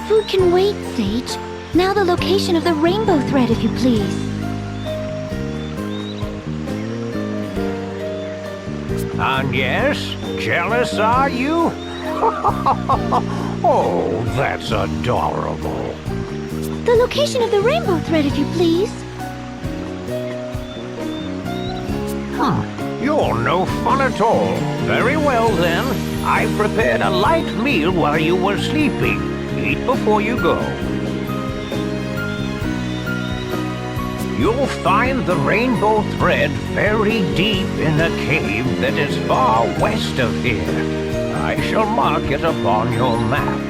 Food can wait, Sage. Now the location of the rainbow thread, if you please. And yes, jealous are you? Oh, that's adorable. The location of the rainbow thread, if you please. You're no fun at all. Very well then. I prepared a light meal while you were sleeping. Eat before you go. You'll find the rainbow thread very deep in a cave that is far west of here. I shall mark it upon your map.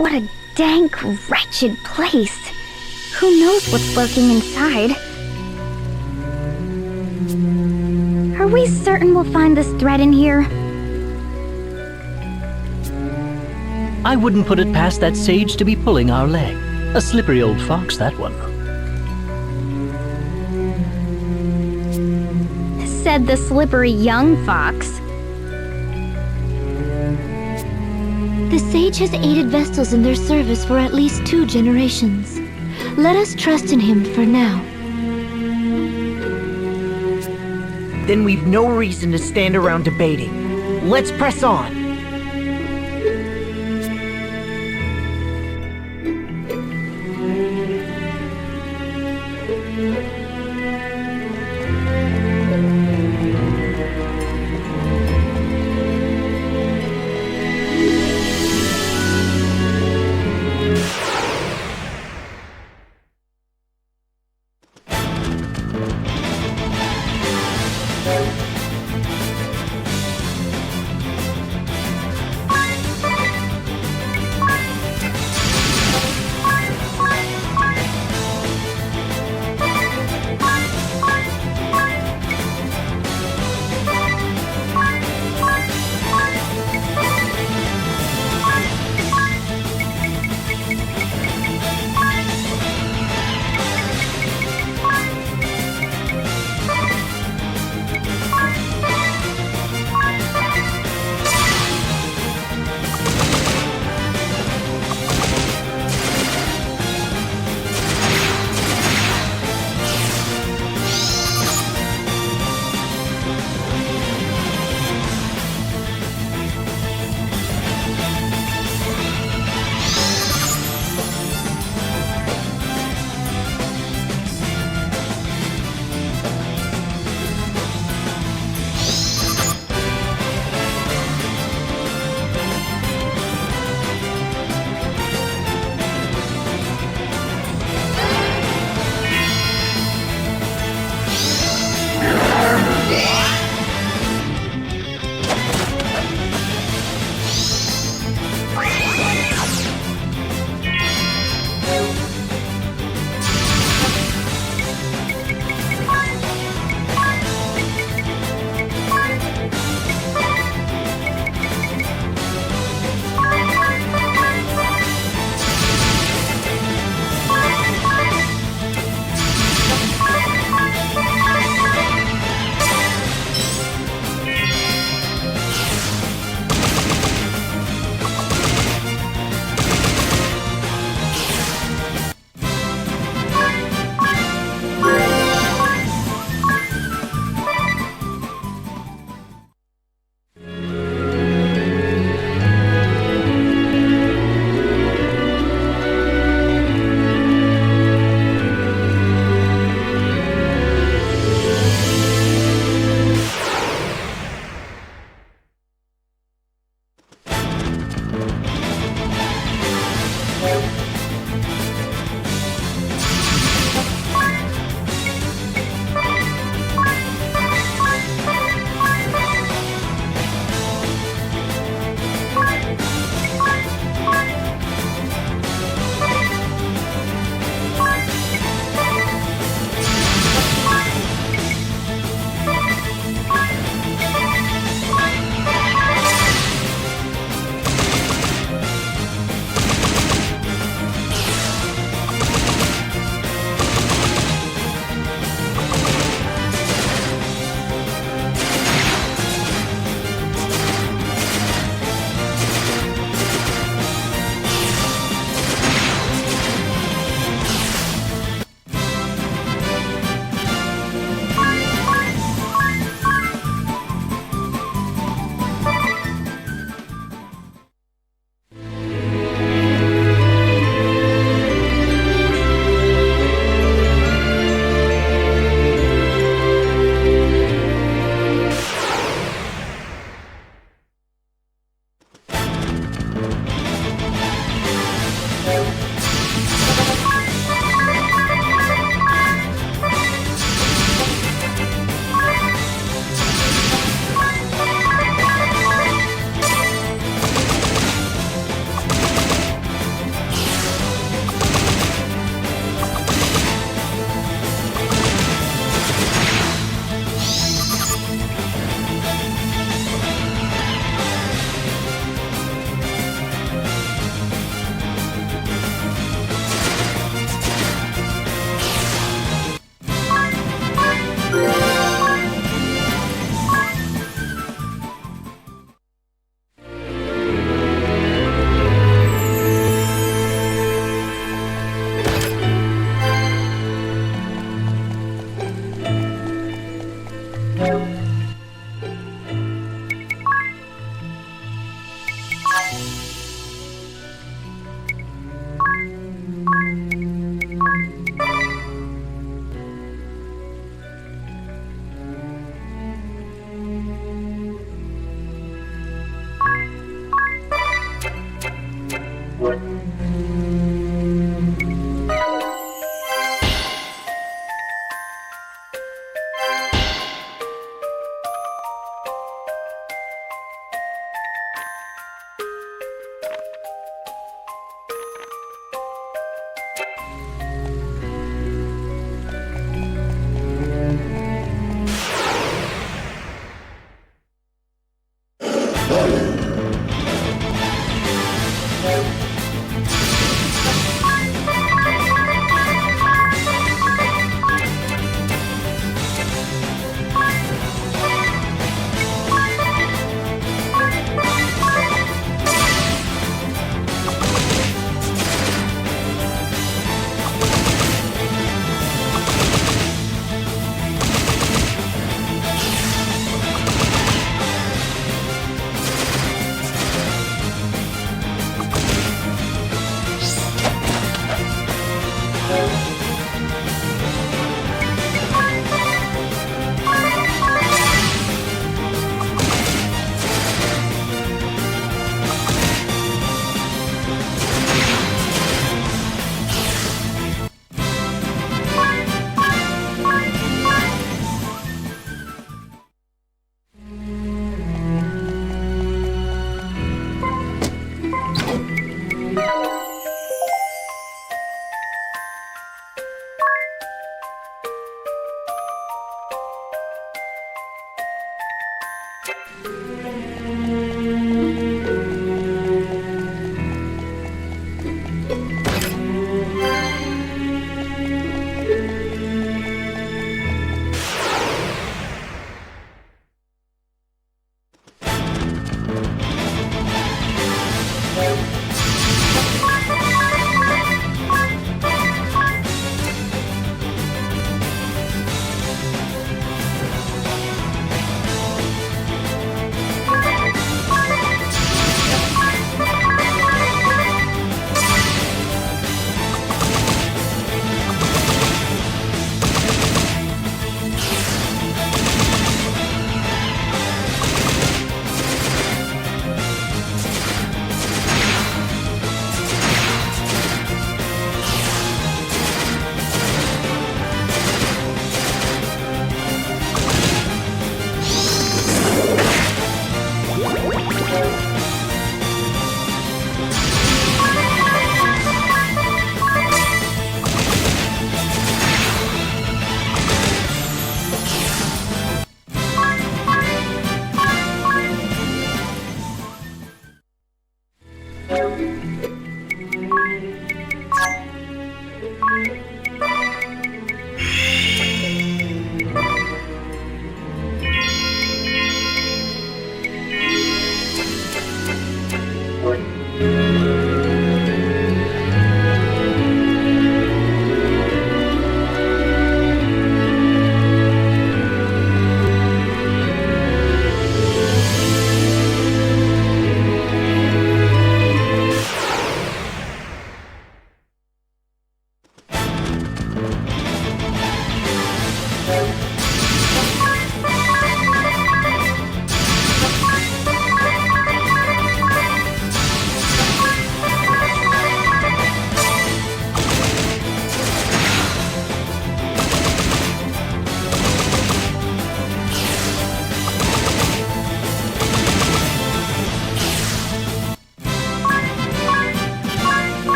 What a dank, wretched place. Who knows what's lurking inside? Are we certain we'll find this thread in here? I wouldn't put it past that sage to be pulling our leg. A slippery old fox, that one. Said the slippery young fox. The sage has aided Vestals in their service for at least 2 generations. Let us trust in him for now. Then we've no reason to stand around debating. Let's press on.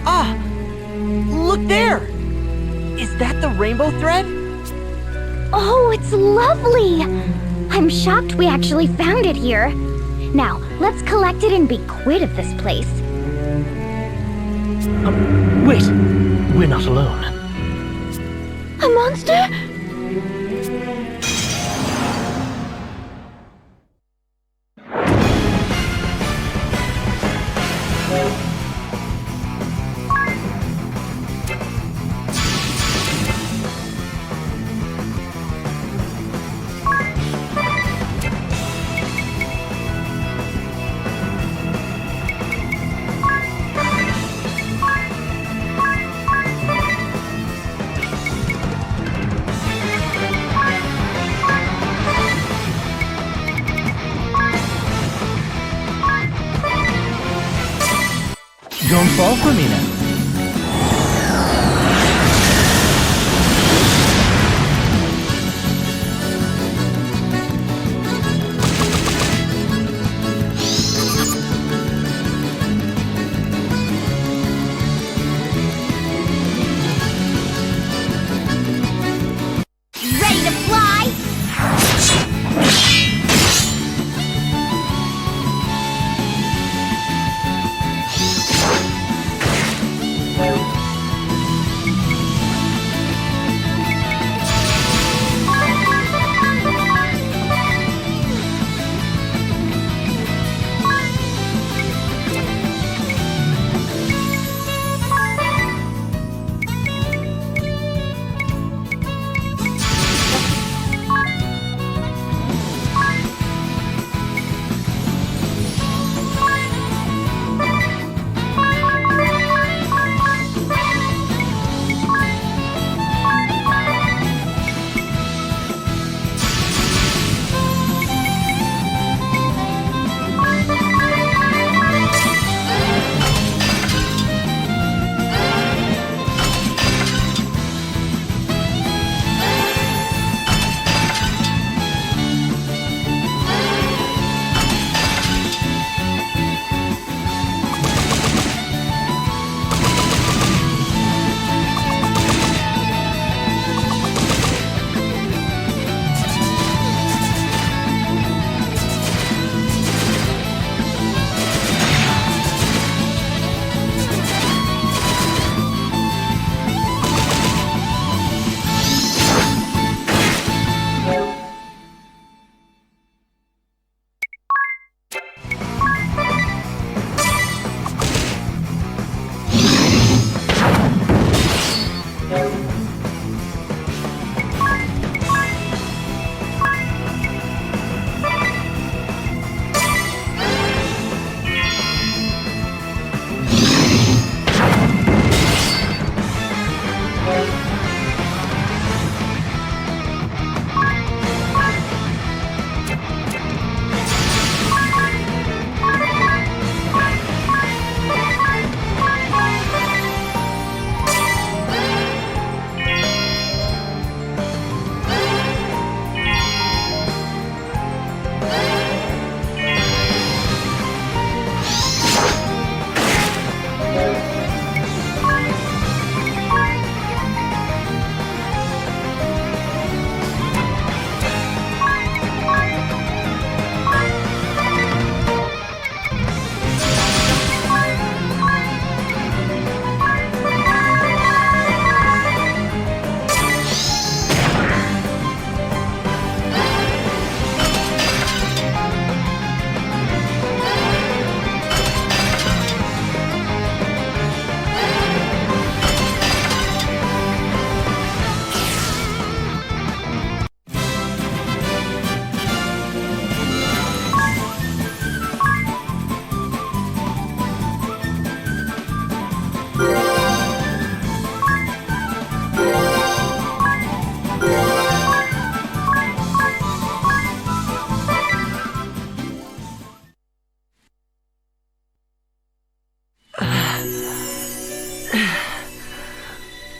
Ah! Look there! Is that the rainbow thread? Oh, it's lovely! I'm shocked we actually found it here. Now, let's collect it and be quit of this place. Wait! We're not alone. A monster? Don't fall for me now. Ready to fly?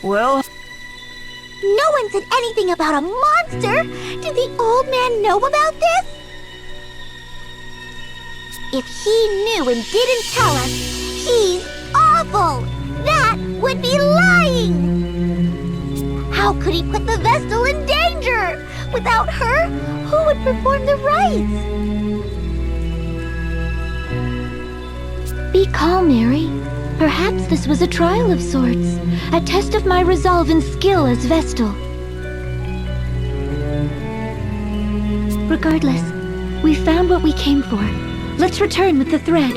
Well... No one said anything about a monster? Did the old man know about this? If he knew and didn't tell us, he's awful! That would be lying! How could he put the Vestal in danger? Without her, who would perform the rites? Be calm, Mary. Perhaps this was a trial of sorts. A test of my resolve and skill as Vestal. Regardless, we found what we came for. Let's return with the thread.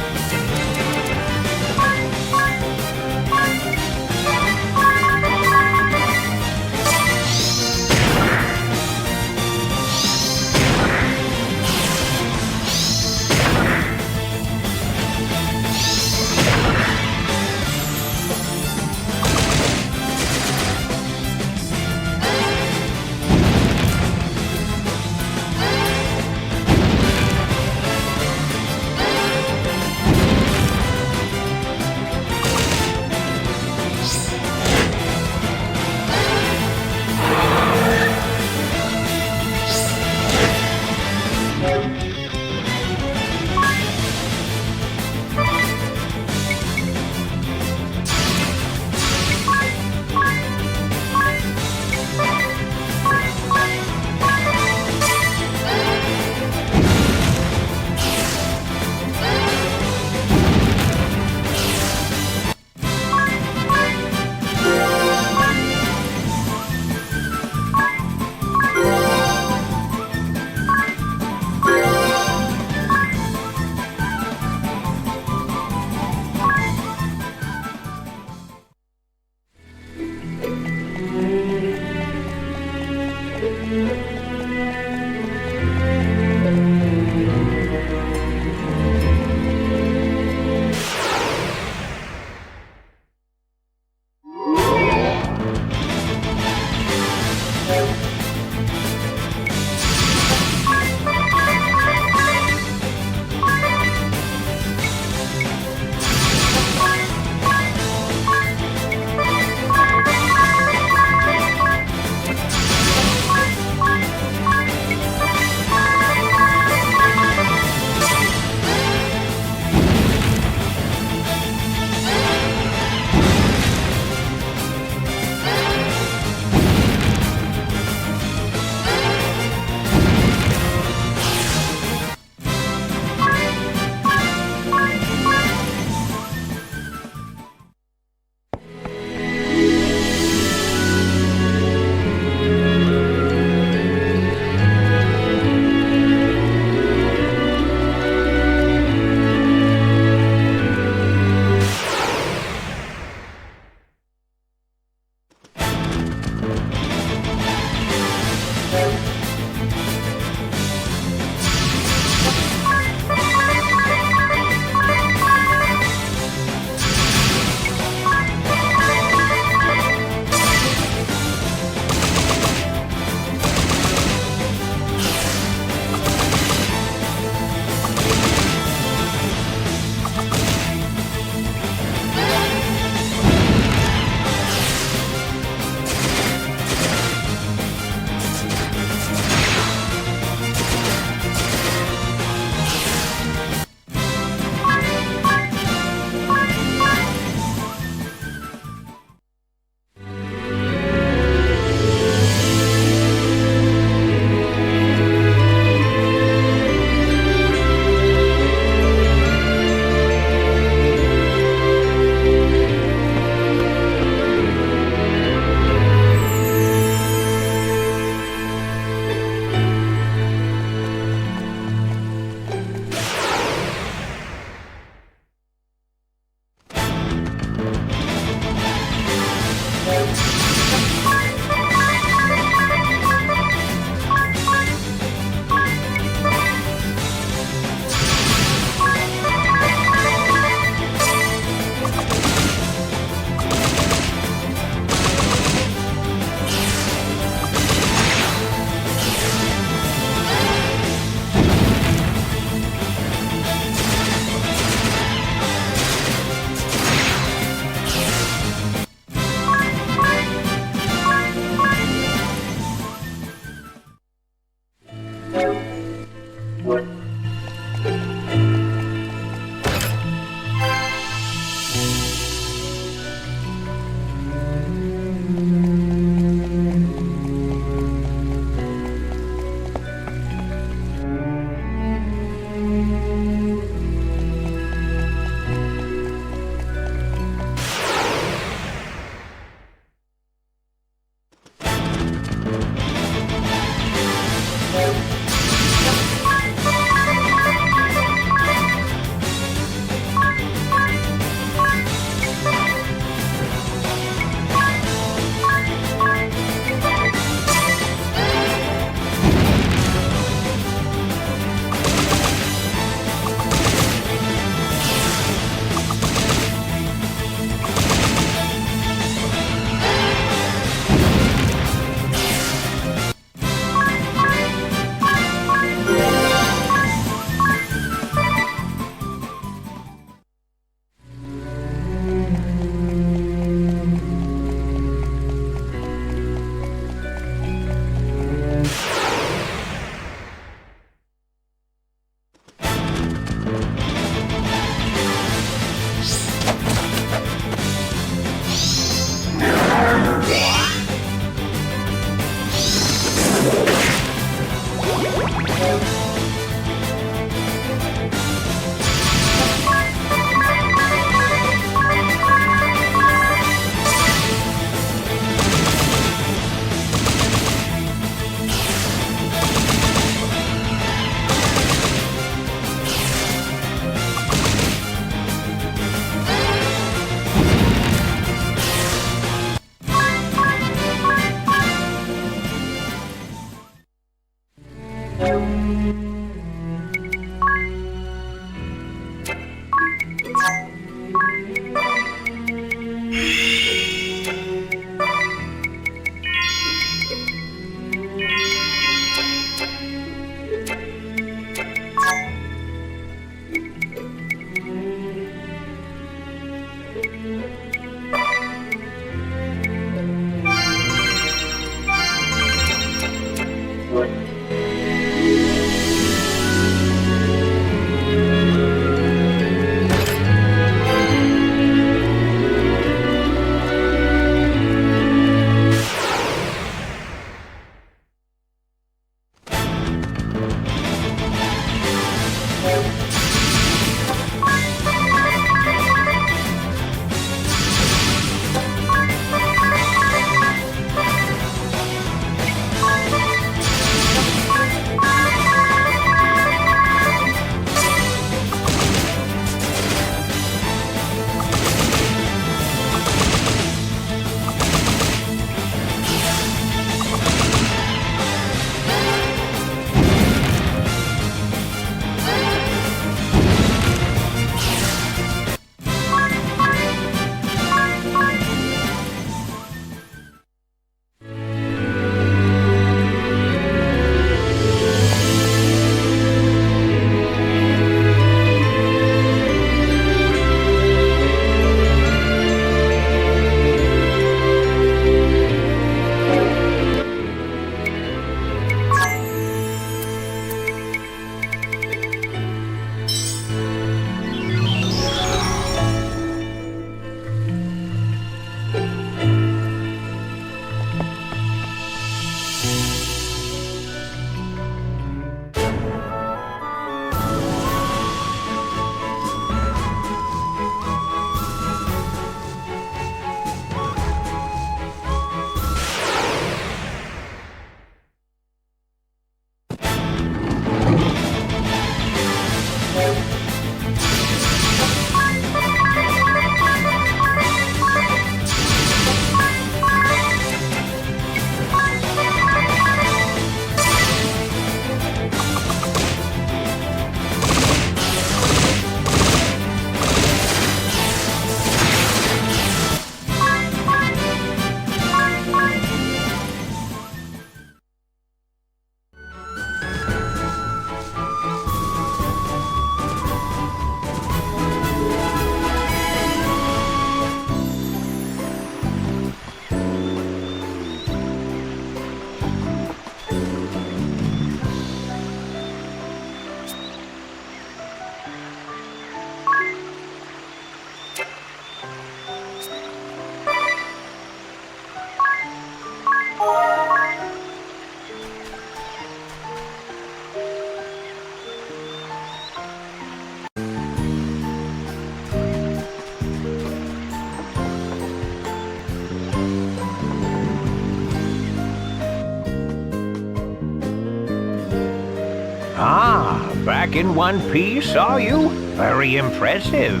Ah, back in one piece, are you? Very impressive.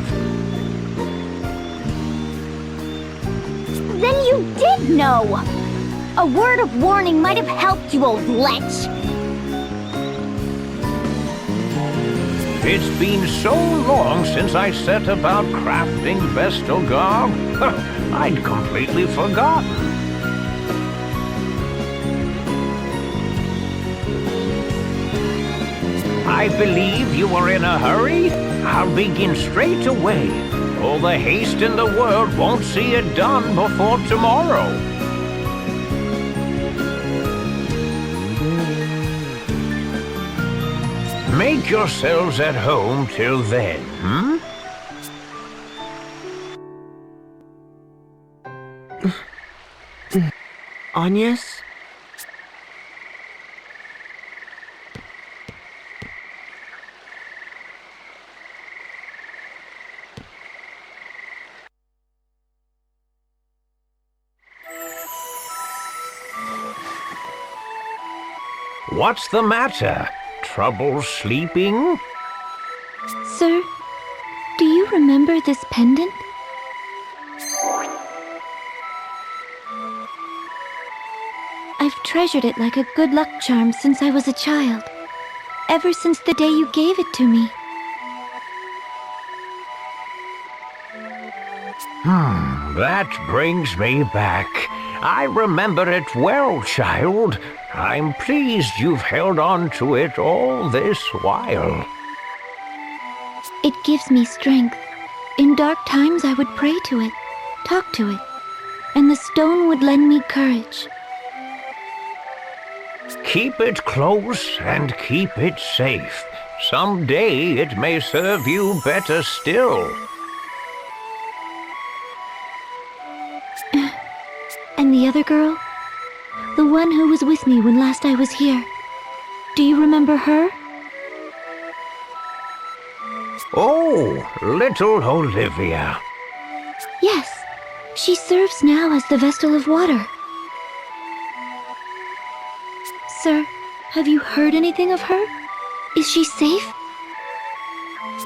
Then you did know! A word of warning might have helped you, old lech! It's been so long since I set about crafting vestal garb. I'd completely forgotten. I believe you are in a hurry. I'll begin straight away. All the haste in the world won't see it done before tomorrow. Make yourselves at home till then, hmm? Agnes? What's the matter? Trouble sleeping? Sir, do you remember this pendant? I've treasured it like a good luck charm since I was a child. Ever since the day you gave it to me. That brings me back. I remember it well, child. I'm pleased you've held on to it all this while. It gives me strength, In dark times, I would pray to it, talk to it, and the stone would lend me courage. Keep it close and keep it safe. Someday it may serve you better still. And the other girl? The one who was with me when last I was here. Do you remember her? Oh, little Olivia. Yes. She serves now as the Vestal of Water. Sir, have you heard anything of her? Is she safe?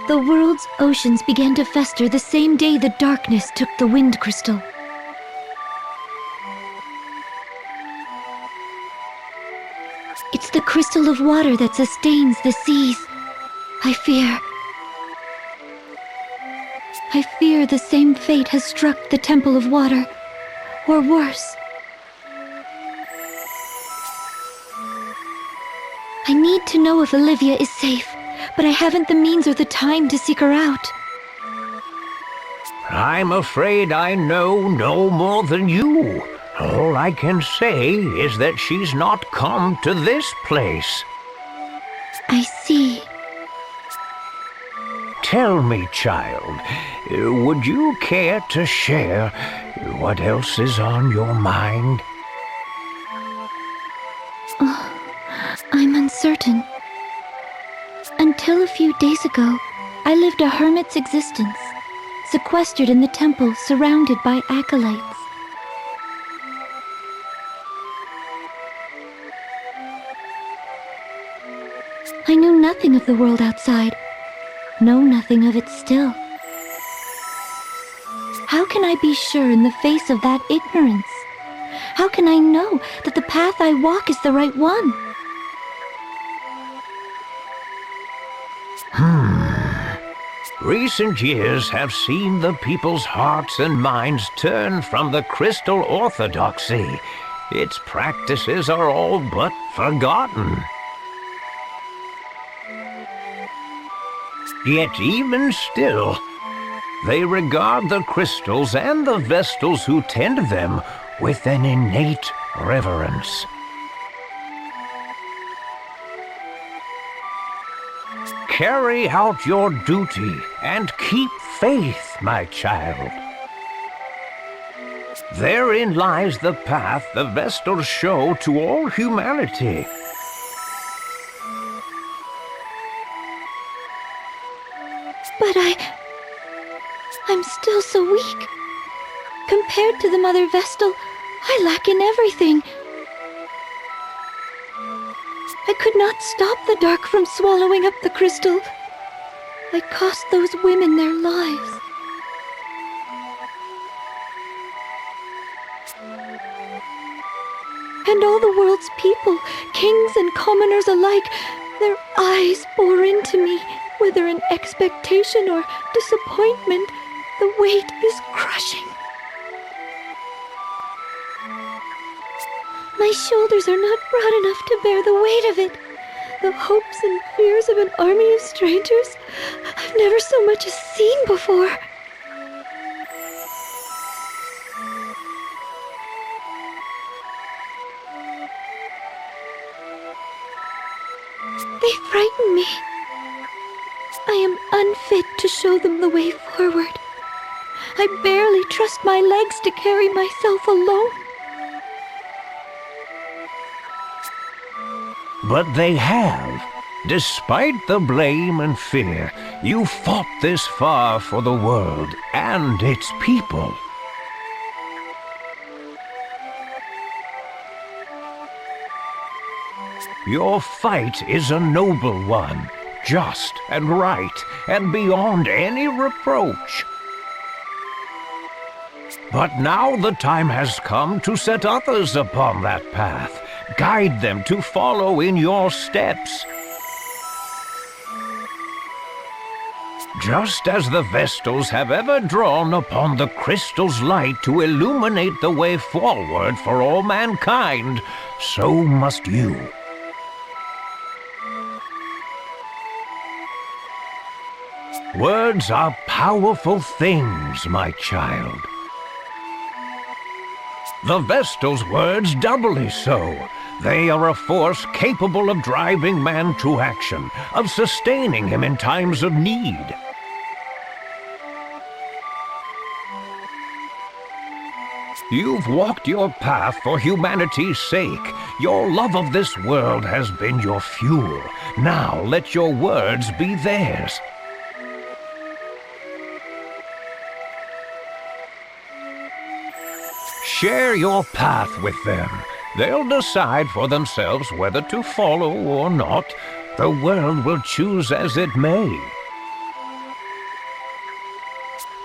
The world's oceans began to fester the same day the darkness took the wind crystal. It's the crystal of water that sustains the seas. I fear the same fate has struck the Temple of Water, or worse. I need to know if Olivia is safe, but I haven't the means or the time to seek her out. I'm afraid I know no more than you. All I can say is that she's not come to this place. I see. Tell me, child, would you care to share what else is on your mind? I'm uncertain. Until a few days ago, I lived a hermit's existence, sequestered in the temple, surrounded by acolytes. I knew nothing of the world outside, know nothing of it still. How can I be sure in the face of that ignorance? How can I know that the path I walk is the right one? Recent years have seen the people's hearts and minds turn from the crystal orthodoxy. Its practices are all but forgotten. Yet even still, they regard the crystals and the vestals who tend them with an innate reverence. Carry out your duty and keep faith, my child. Therein lies the path the Vestals show to all humanity. But I'm still so weak. Compared to the Mother Vestal, I lack in everything. I could not stop the dark from swallowing up the crystal. I cost those women their lives. And all the world's people, kings and commoners alike, their eyes bore into me, whether in expectation or disappointment. The weight is crushing. My shoulders are not broad enough to bear the weight of it. The hopes and fears of an army of strangers I've never so much as seen before. They frighten me. I am unfit to show them the way forward. I barely trust my legs to carry myself alone. But they have. Despite the blame and fear, you fought this far for the world and its people. Your fight is a noble one, just and right, and beyond any reproach. But now the time has come to set others upon that path. Guide them to follow in your steps. Just as the Vestals have ever drawn upon the crystal's light to illuminate the way forward for all mankind, so must you. Words are powerful things, my child. The Vestal's words doubly so. They are a force capable of driving man to action, of sustaining him in times of need. You've walked your path for humanity's sake. Your love of this world has been your fuel. Now let your words be theirs. Share your path with them. They'll decide for themselves whether to follow or not. The world will choose as it may.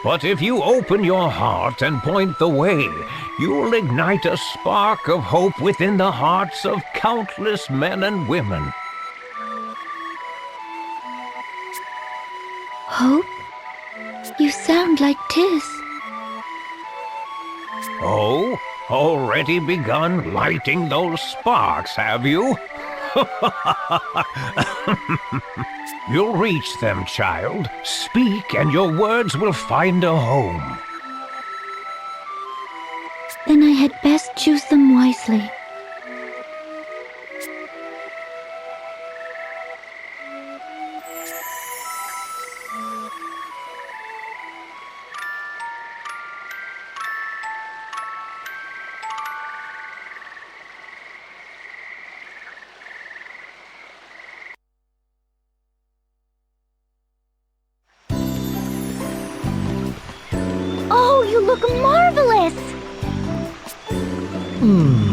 But if you open your heart and point the way, you'll ignite a spark of hope within the hearts of countless men and women. Hope? You sound like Tiz. Oh, already begun lighting those sparks, have you? You'll reach them, child. Speak, and your words will find a home. Then I had best choose them wisely. Oh, you look marvelous!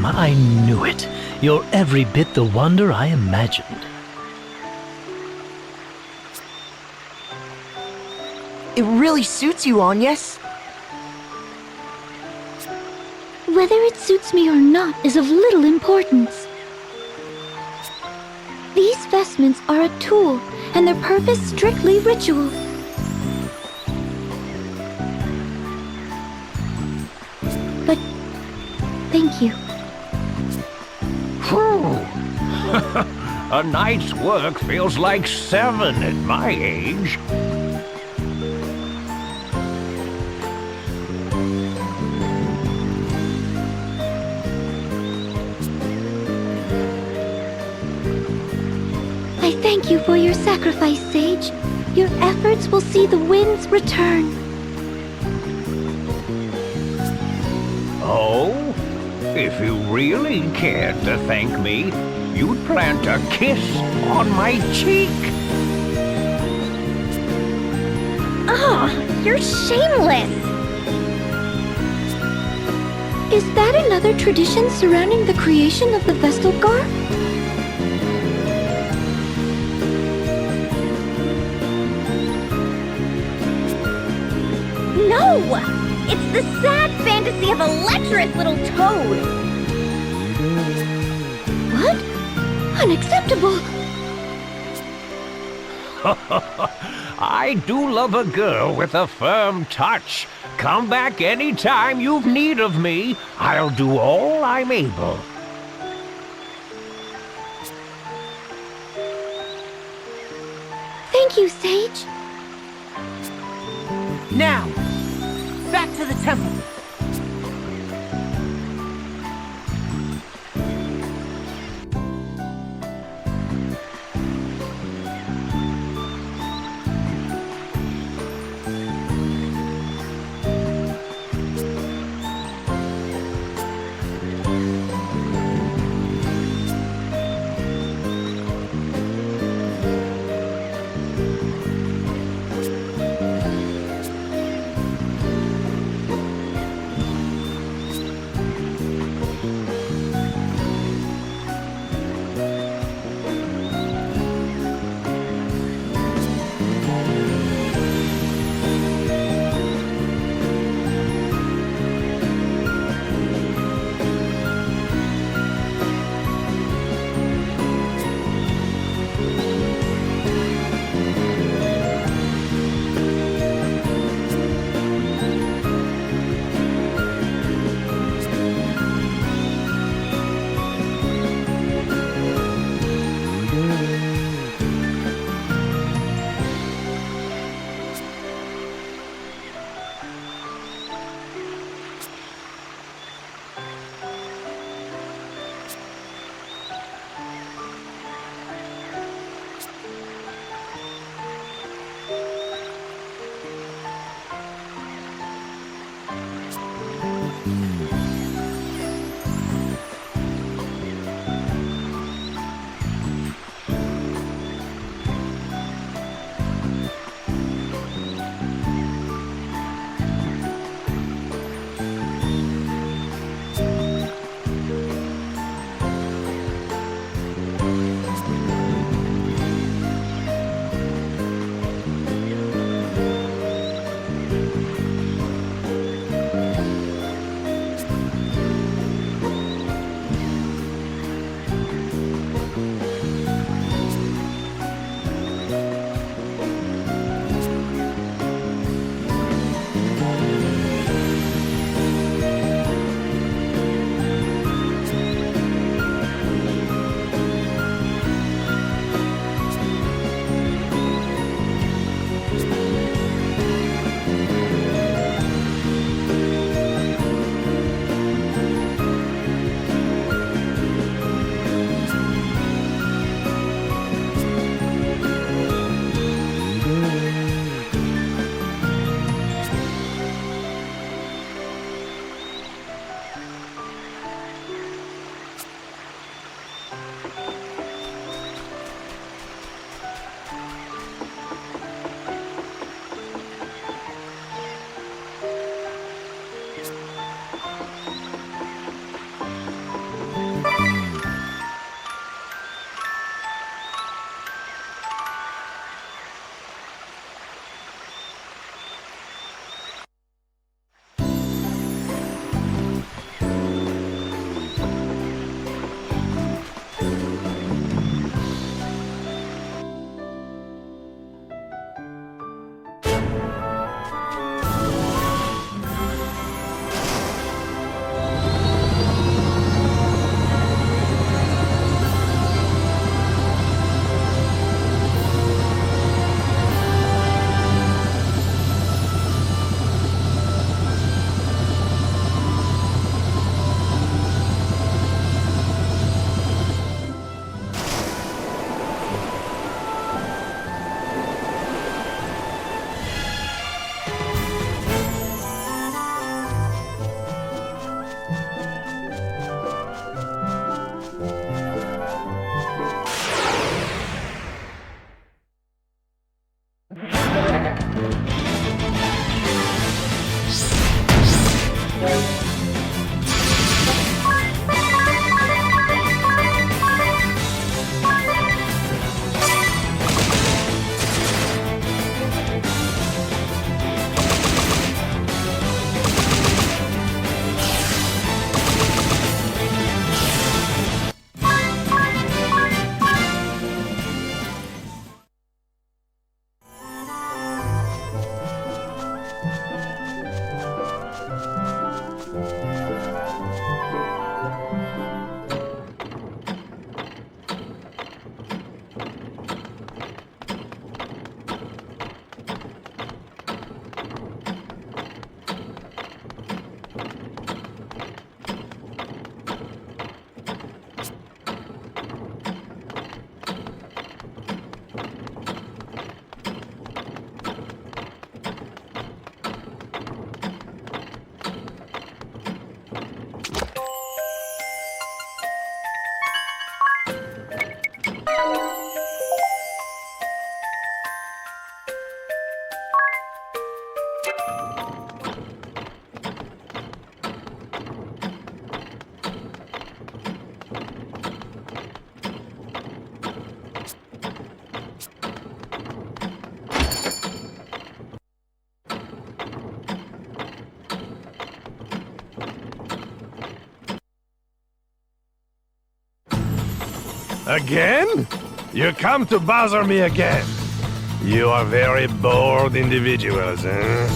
I knew it. You're every bit the wonder I imagined. It really suits you, Agnes. Whether it suits me or not is of little importance. These vestments are a tool, and their purpose strictly ritual. But thank you. A night's work feels like 7 at my age. I thank you for your sacrifice, Sage. Your efforts will see the winds return. Oh? If you really cared to thank me, you'd plant a kiss on my cheek. Oh, you're shameless! Is that another tradition surrounding the creation of the Vestal Gar? No! It's the sad fantasy of a lecherous little toad! What? Unacceptable! I do love a girl with a firm touch. Come back anytime you've need of me. I'll do all I'm able. Thank you, Sage. Now, back to the temple. Again? You come to bother me again. You are very bored individuals, eh?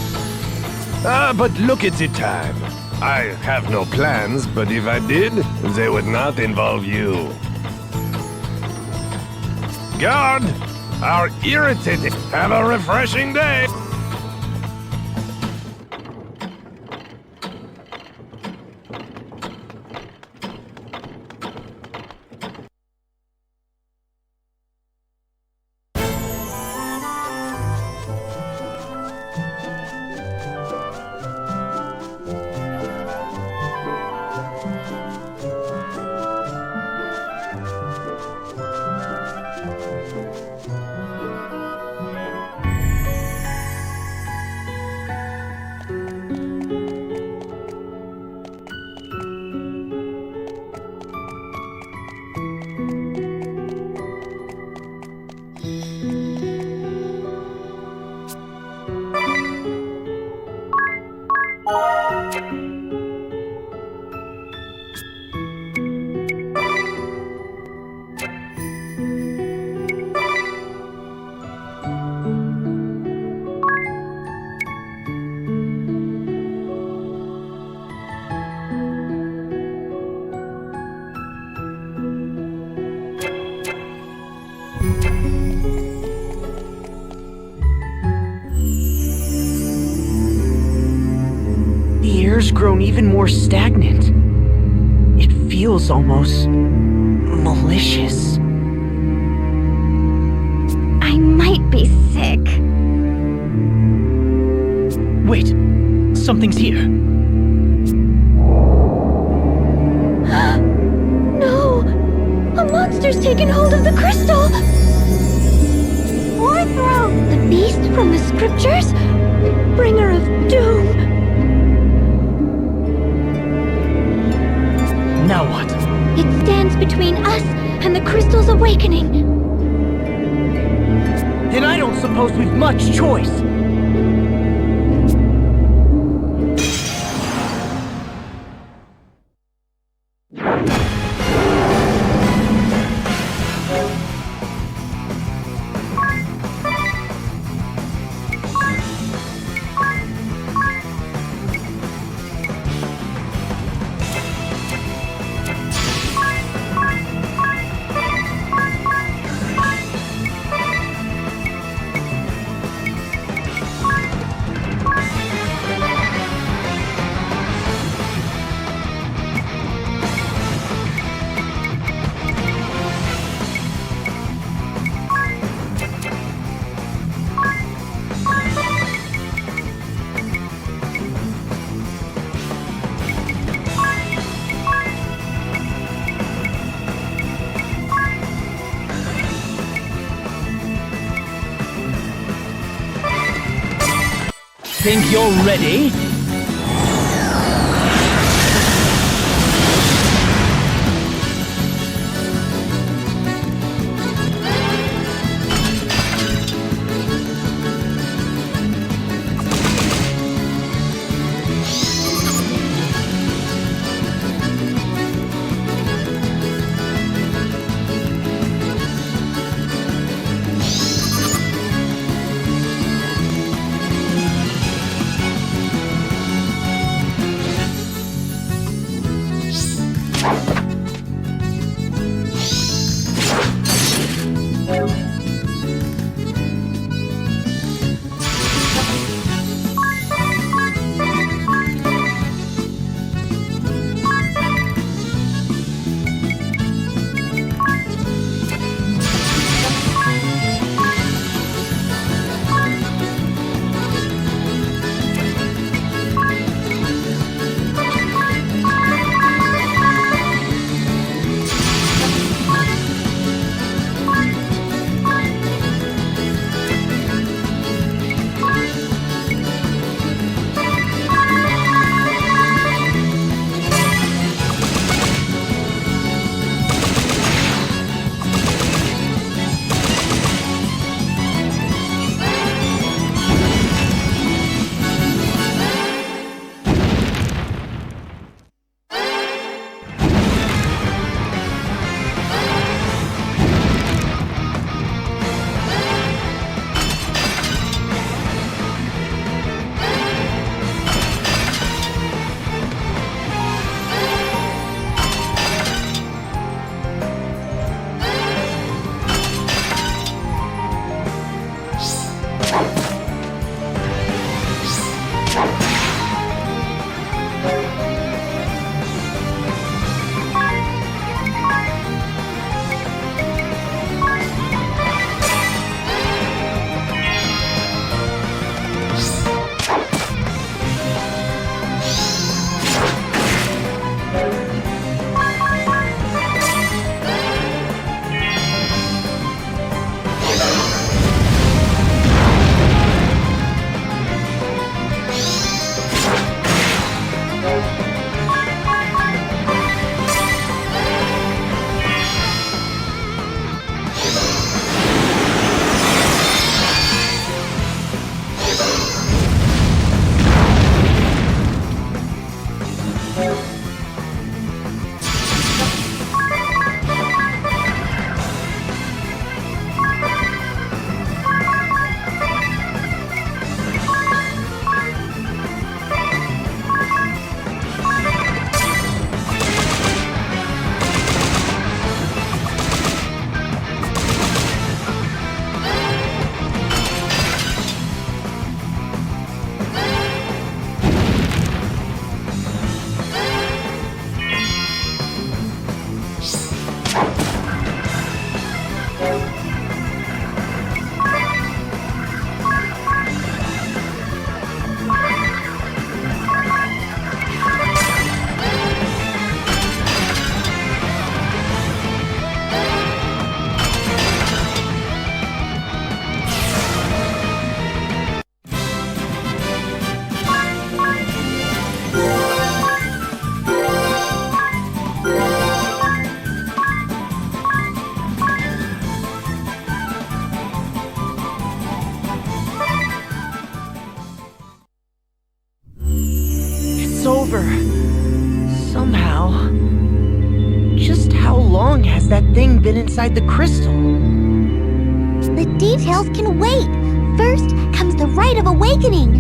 But look at the time. I have no plans, but if I did, they would not involve you. Guard! Are irritating. Have a refreshing day! Grown even more stagnant. It feels almost malicious. I might be sick. Wait, something's here. No! A monster's taken hold of the crystal! Orthro! The beast from the scriptures? Bringer of doom! between us and the crystal's awakening. Then I don't suppose we've much choice. Think you're ready? It's over. Somehow. Just how long has that thing been inside the crystal? The details can wait. First comes the rite of awakening.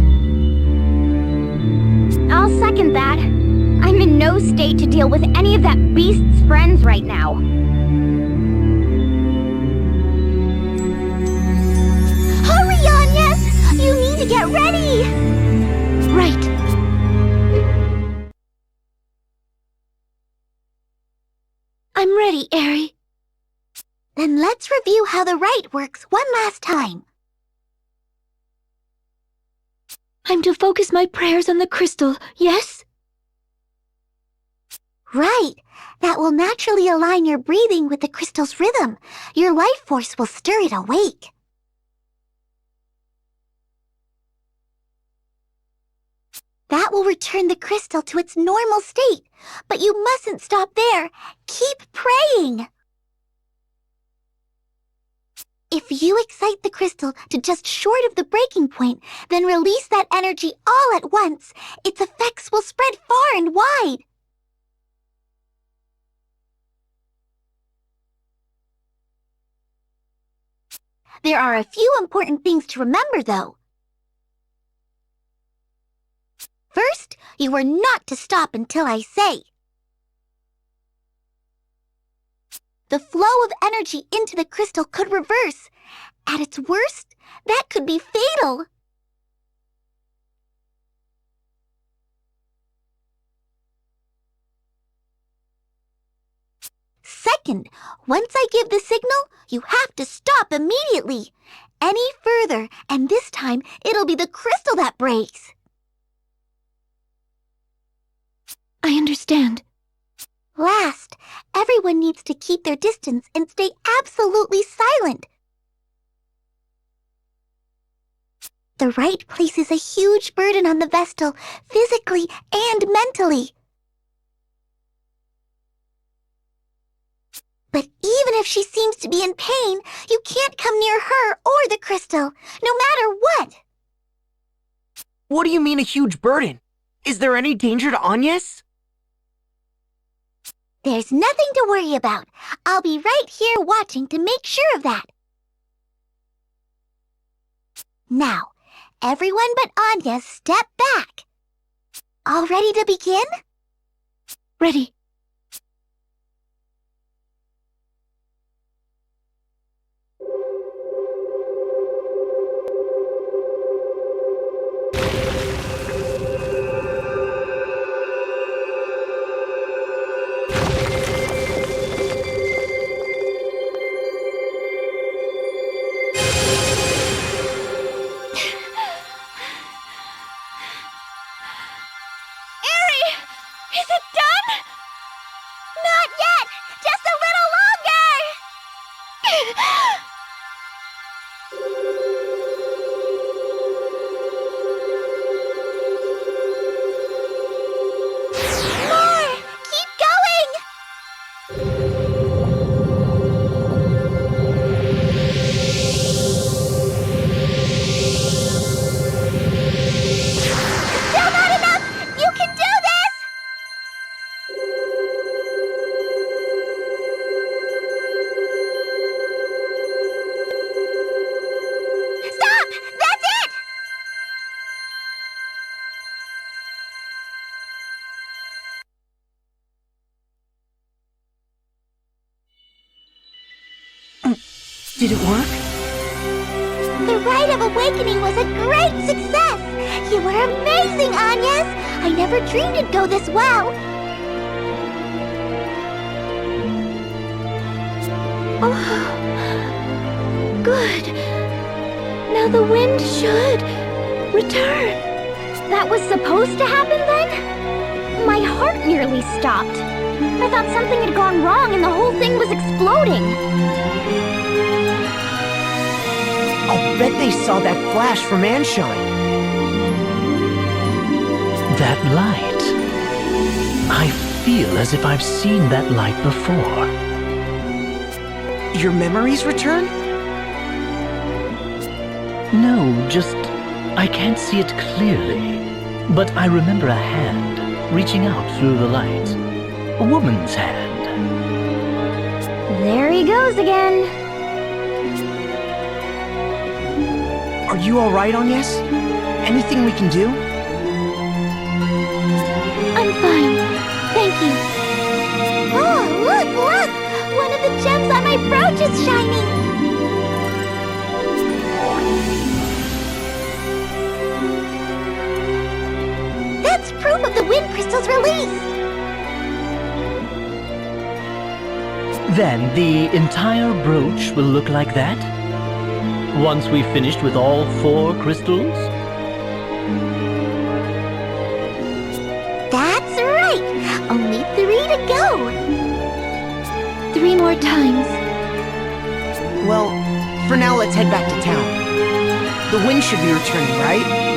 I'll second that. I'm in no state to deal with any of that beast's friends right now. Hurry, Agnes! You need to get ready! Right. I'm ready, Eri. Then let's review how the rite works one last time. I'm to focus my prayers on the crystal, yes? Right. That will naturally align your breathing with the crystal's rhythm. Your life force will stir it awake. That will return the crystal to its normal state. But you mustn't stop there. Keep praying. If you excite the crystal to just short of the breaking point, then release that energy all at once, its effects will spread far and wide. There are a few important things to remember, though. First, you are not to stop until I say. The flow of energy into the crystal could reverse. At its worst, that could be fatal. Second, once I give the signal, you have to stop immediately. Any further, and this time it'll be the crystal that breaks. I understand. Last, everyone needs to keep their distance and stay absolutely silent. The rite places a huge burden on the vestal, physically and mentally. But even if she seems to be in pain, you can't come near her or the crystal, no matter what. What do you mean a huge burden? Is there any danger to Agnes? There's nothing to worry about. I'll be right here watching to make sure of that. Now, everyone but Agnes step back. All ready to begin? Ready. Did it work? The rite of awakening was a great success! You were amazing, Agnes! I never dreamed it'd go this well! Oh, good. Now the wind should return. That was supposed to happen then? My heart nearly stopped. I thought something had gone wrong and the whole thing was exploding. I'll bet they saw that flash from Anshine. That light. I feel as if I've seen that light before. Your memories return? No, just I can't see it clearly. But I remember a hand. reaching out through the light. A woman's hand. There he goes again. Are you alright, Agnes? Anything we can do? I'm fine. Thank you. Oh, look! One of the gems on my brooch is shining! That's proof of the wind crystal's release! Then the entire brooch will look like that? Once we've finished with all 4 crystals? That's right! Only 3 to go! 3 more times. Well, for now let's head back to town. The wind should be returning, right?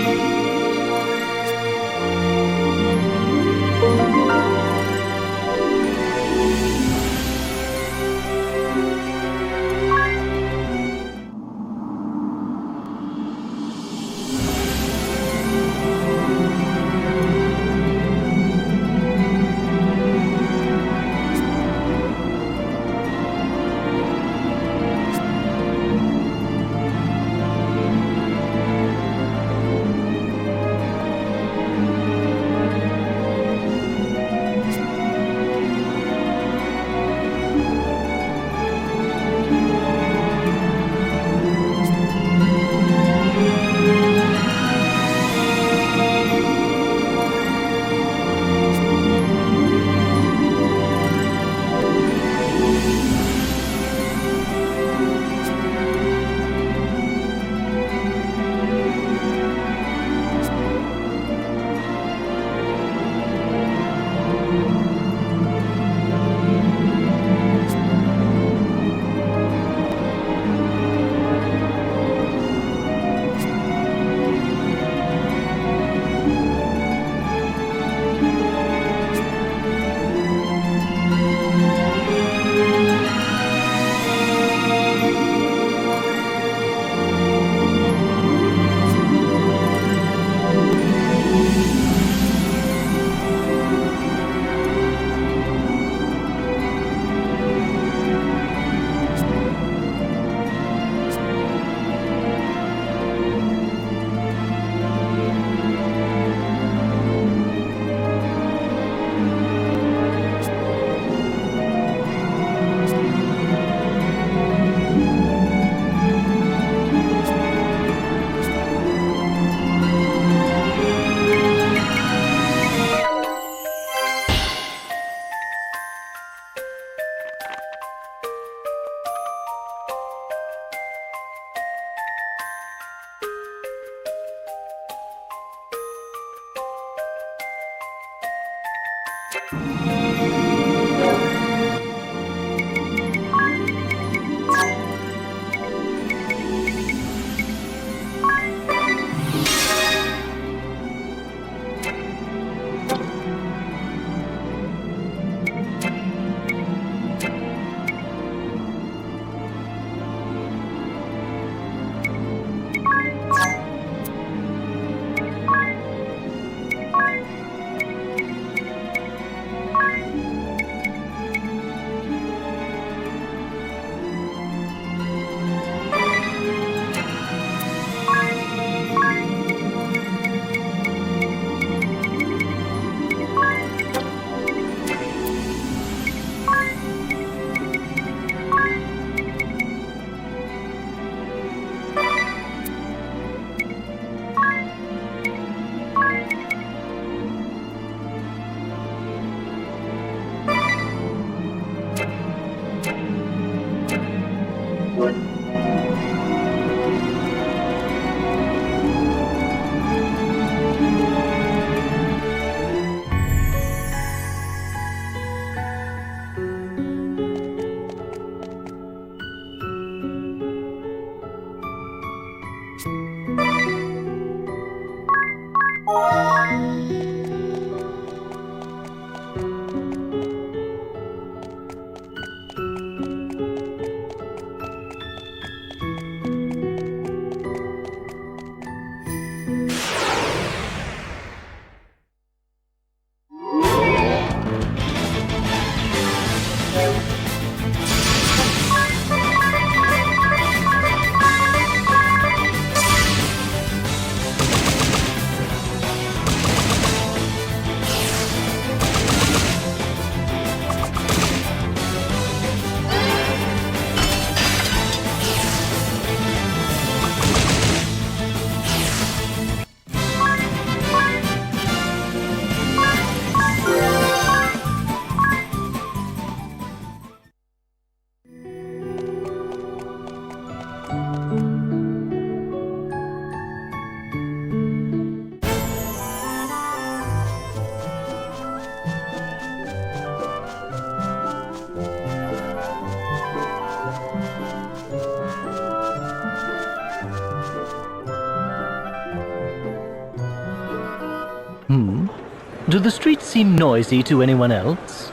Do the streets seem noisy to anyone else?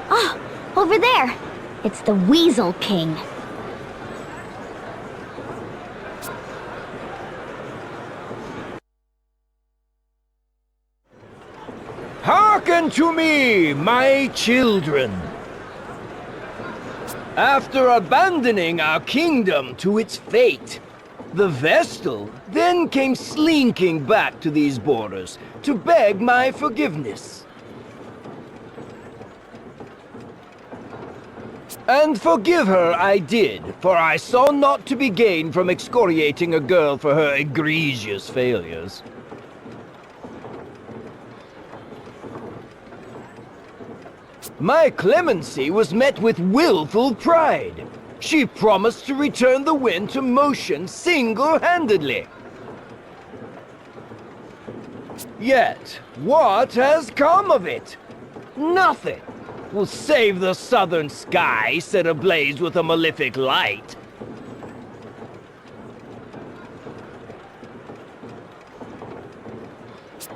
Ah, over there. It's the Weasel King. Hearken to me, my children. After abandoning our kingdom to its fate, the Vestal then came slinking back to these borders to beg my forgiveness. And forgive her I did, for I saw naught to be gained from excoriating a girl for her egregious failures. My clemency was met with willful pride. She promised to return the wind to motion single-handedly. Yet, what has come of it? Nothing. Will save the southern sky set ablaze with a malefic light.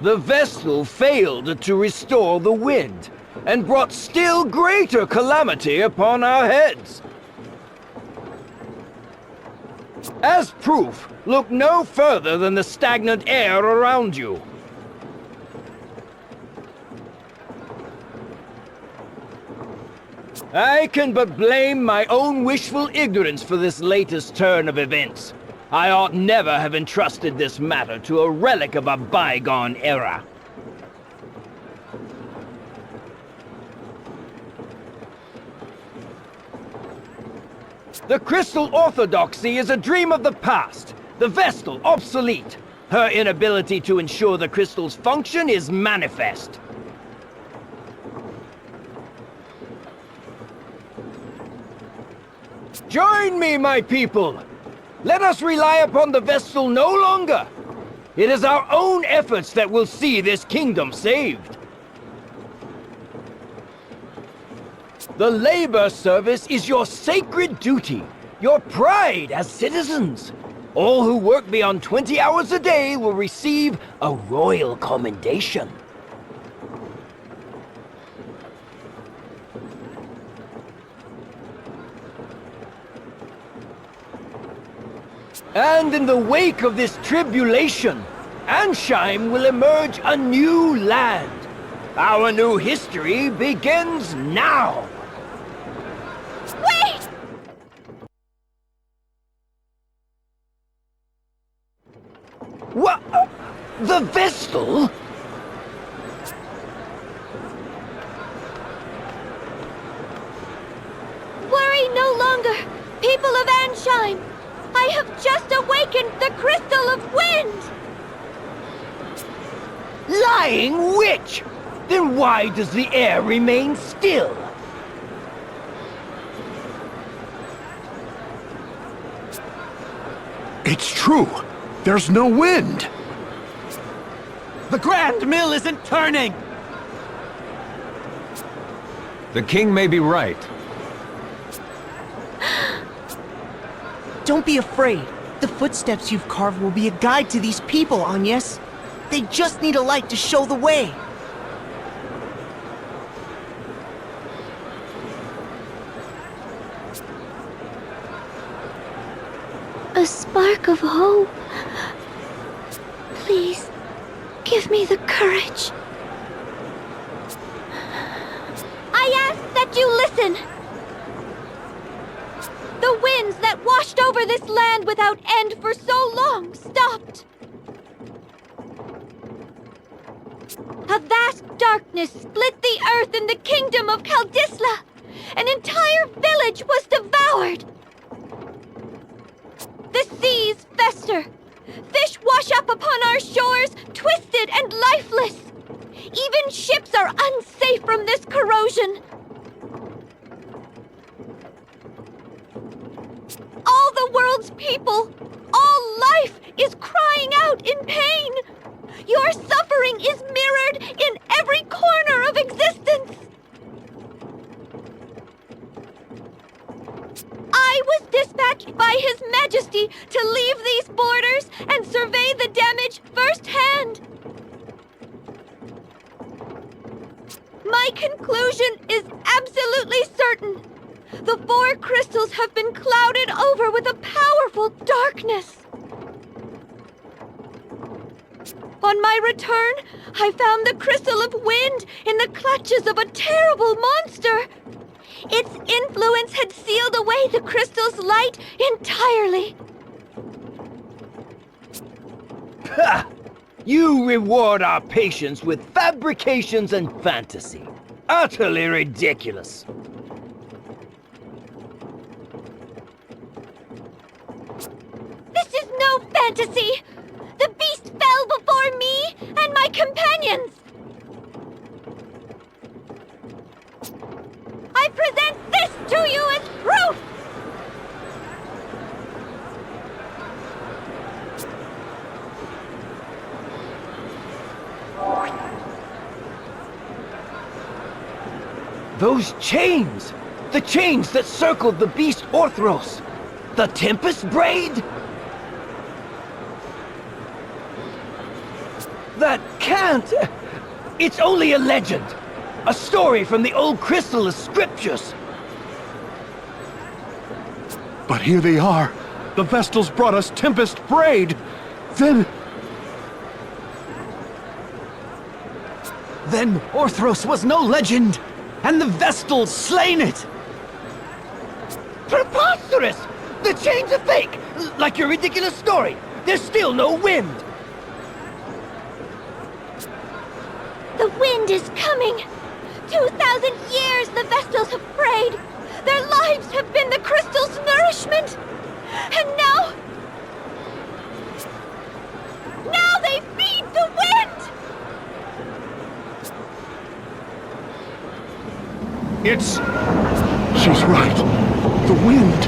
The Vestal failed to restore the wind, and brought still greater calamity upon our heads. As proof, look no further than the stagnant air around you. I can but blame my own wishful ignorance for this latest turn of events. I ought never have entrusted this matter to a relic of a bygone era. The Crystal Orthodoxy is a dream of the past, the Vestal obsolete. Her inability to ensure the Crystal's function is manifest. Join me, my people! Let us rely upon the Vestal no longer! It is our own efforts that will see this kingdom saved. The labor service is your sacred duty, your pride as citizens. All who work beyond 20 hours a day will receive a royal commendation. And in the wake of this tribulation, Ansheim will emerge a new land. Our new history begins now. Wait! What? The Vestal? Worry no longer, people of Ansheim. I have just awakened the Crystal of Wind! Lying witch! Then why does the air remain still? It's true. There's no wind. The Grand Mill isn't turning! The king may be right. Don't be afraid. The footsteps you've carved will be a guide to these people, Agnes. They just need a light to show the way. A spark of hope. Please, give me the courage. I ask that you listen. The winds that washed over this land without end for so long stopped. A vast darkness split the earth in the kingdom of Kaldisla. An entire village was devoured. The seas fester. Fish wash up upon our shores, twisted and lifeless. Even ships are unsafe from this corrosion. All the world's people, all life is crying out in pain. Your suffering is mirrored in every corner of existence. I was dispatched by His Majesty to leave these borders and survey the damage further My conclusion is absolutely certain. The 4 crystals have been clouded over with a powerful darkness. On my return, I found the Crystal of Wind in the clutches of a terrible monster. Its influence had sealed away the crystal's light entirely. Ha! You reward our patience with fabrications and fantasy. Utterly ridiculous. This is no fantasy! The beast fell before me and my companions! I present this to you as proof! Those chains! The chains that circled the beast Orthros! The Tempest Braid? That can't! It's only a legend! A story from the old Crystallis scriptures! But here they are. The Vestals brought us Tempest Braid. Then Orthros was no legend, and the Vestals slain it! Preposterous! The chains are fake! Like your ridiculous story! There's still no wind! The wind is coming! 2,000 years the Vestals have prayed! Their lives have been the crystal's nourishment! And now... now they feed the wind! She's right. The wind.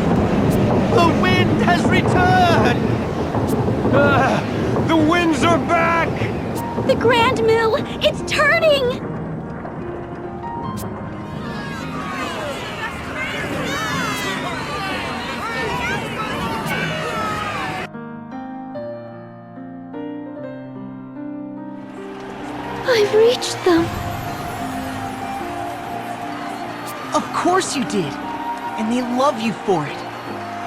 The wind has returned! The winds are back! The Grand Mill, it's turning! I've reached them. Of course you did. And they love you for it.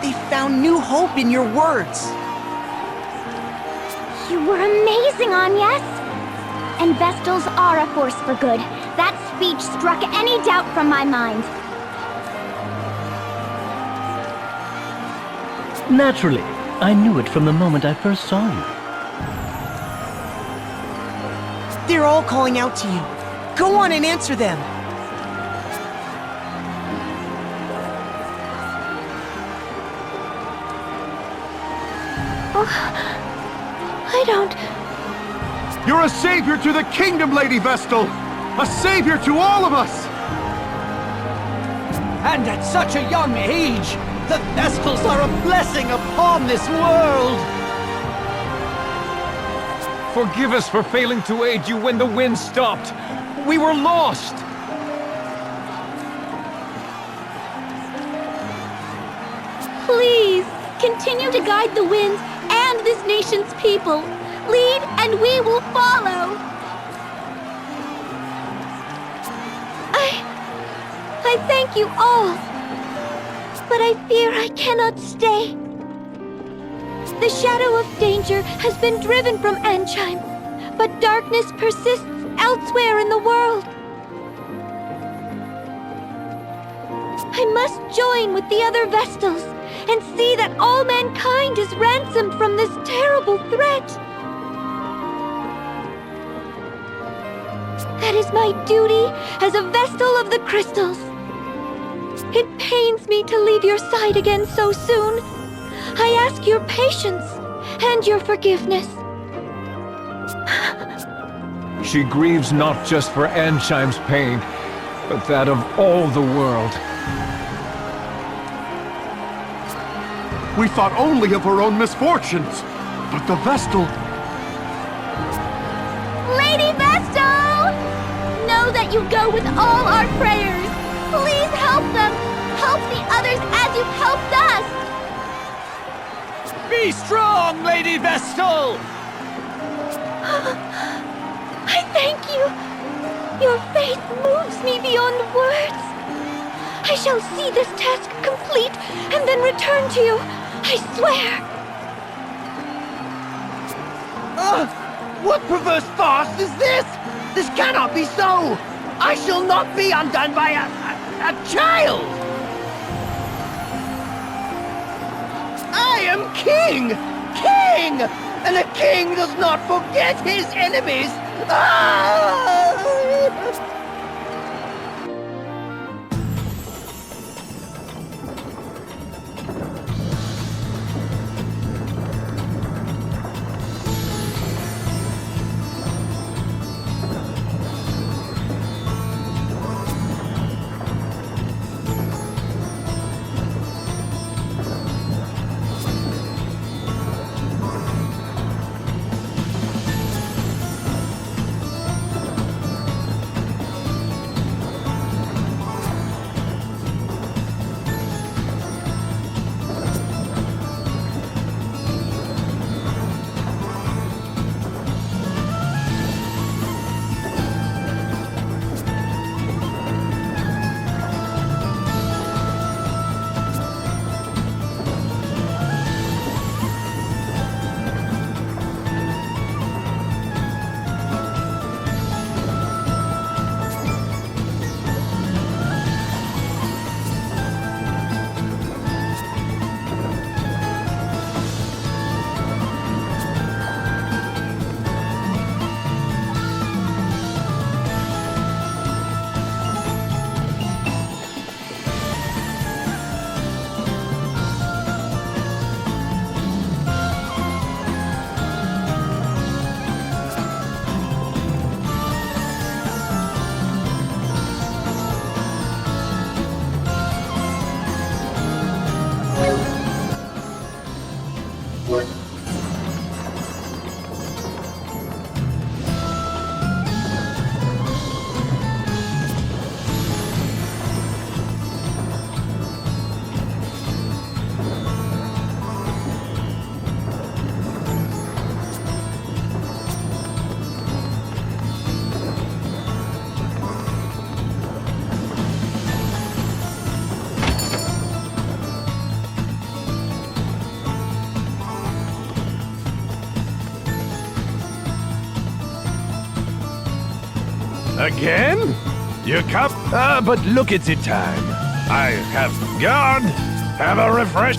They found new hope in your words. You were amazing, Agnes. And Vestals are a force for good. That speech struck any doubt from my mind. Naturally. I knew it from the moment I first saw you. They're all calling out to you. Go on and answer them. I don't... You're a savior to the kingdom, Lady Vestal! A savior to all of us! And at such a young age, the Vestals are a blessing upon this world! Forgive us for failing to aid you when the wind stopped. We were lost! Please, continue to guide the winds and this nation's people. Lead and we will follow. I thank you all. But I fear I cannot stay. The shadow of danger has been driven from Ansheim, but darkness persists elsewhere in the world. I must join with the other Vestals and see that all mankind is ransomed from this terrible threat. That is my duty as a Vestal of the Crystals. It pains me to leave your side again so soon. I ask your patience and your forgiveness. She grieves not just for Ansheim's pain, but that of all the world. We thought only of our own misfortunes, but the Vestal... Lady Vestal! Know that you go with all our prayers. Please help them. Help the others as you've helped us. Be strong, Lady Vestal! I thank you. Your faith moves me beyond words. I shall see this task complete and then return to you. I swear. What perverse farce is this? This cannot be so! I shall not be undone by a child! I am king! King! And a king does not forget his enemies! Ah! Again? You come? But look at the time. I have guard. Have a refresh.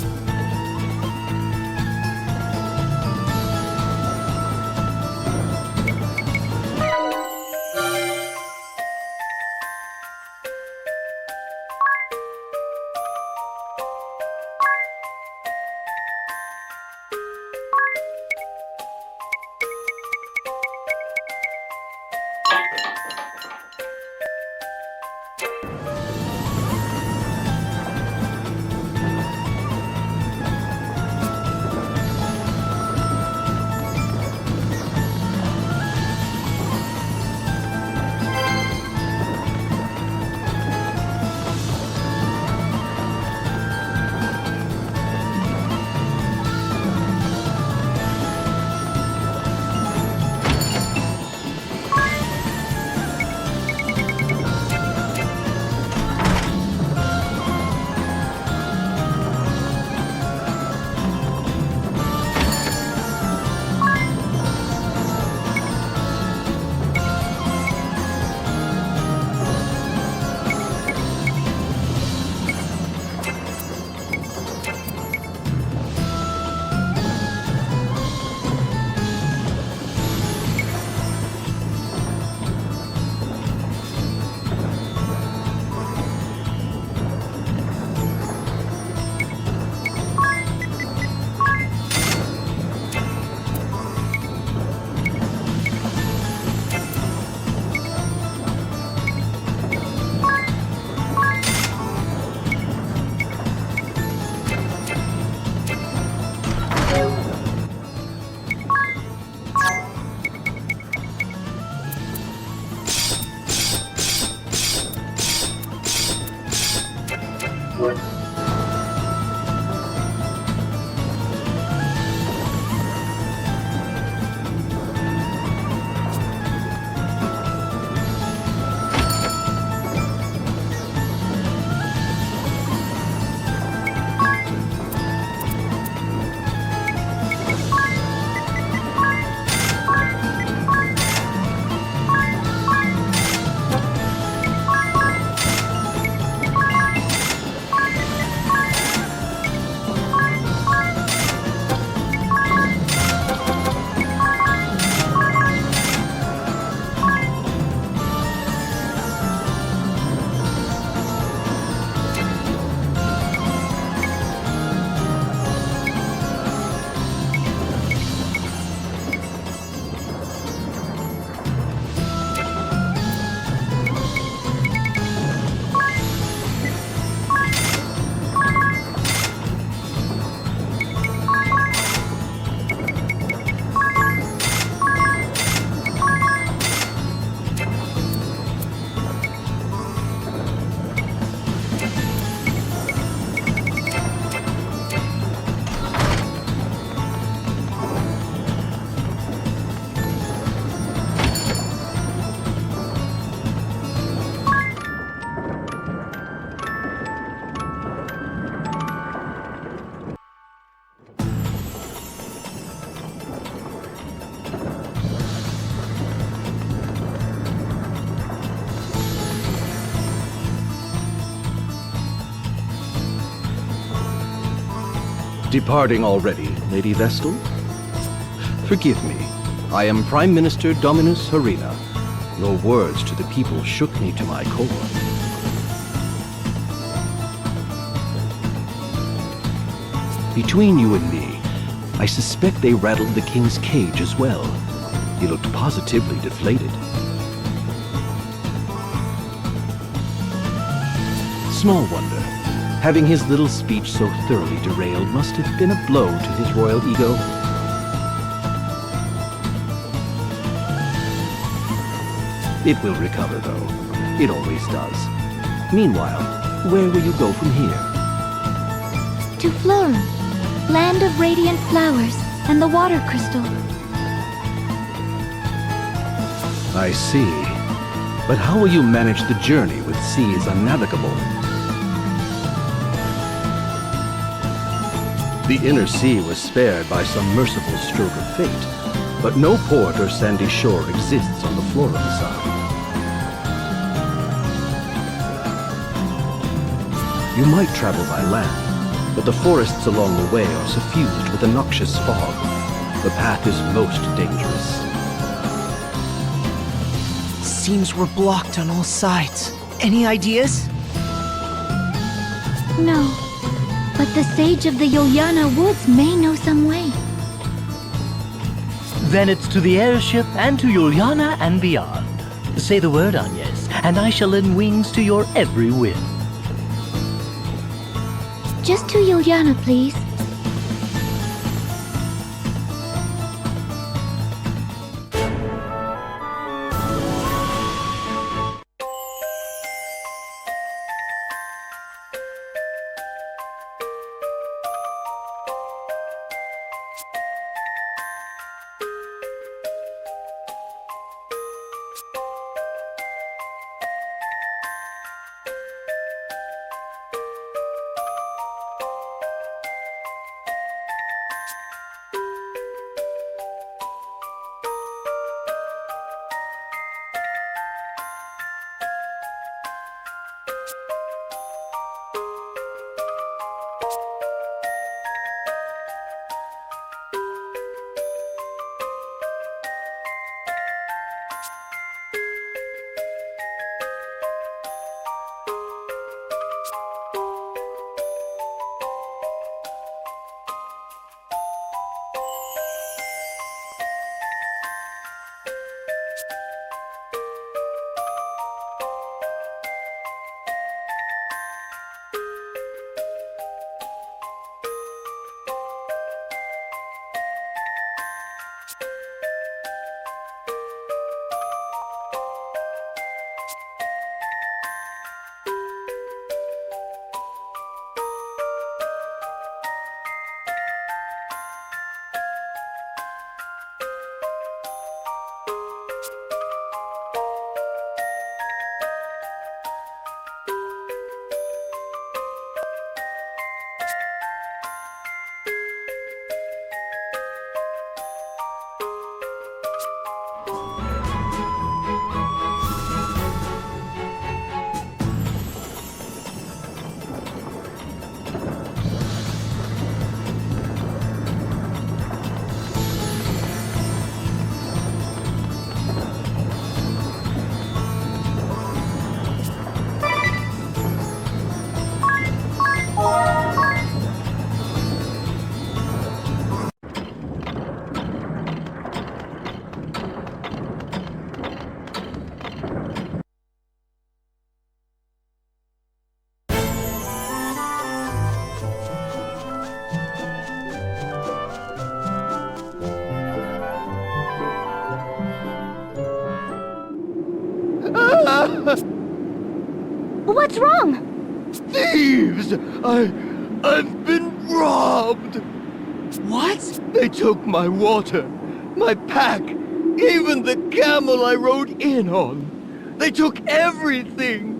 Departing already, Lady Vestal? Forgive me. I am Prime Minister Dominus Harina. Your words to the people shook me to my core. Between you and me, I suspect they rattled the king's cage as well. He looked positively deflated. Small wonder. Having his little speech so thoroughly derailed must have been a blow to his royal ego. It will recover, though. It always does. Meanwhile, where will you go from here? To Florum, land of radiant flowers and the water crystal. I see. But how will you manage the journey with seas unnavigable? The inner sea was spared by some merciful stroke of fate, but no port or sandy shore exists on the Florum side. You might travel by land, but the forests along the way are suffused with a noxious fog. The path is most dangerous. Seems we're blocked on all sides. Any ideas? No, but the sage of the Yuliana Woods may know some way. Then it's to the airship and to Juliana and beyond. Say the word, Agnes, and I shall lend wings to your every whim. Just to Yuliana, please. What's wrong? Thieves! I've been robbed! What? They took my water, my pack, even the camel I rode in on. They took everything!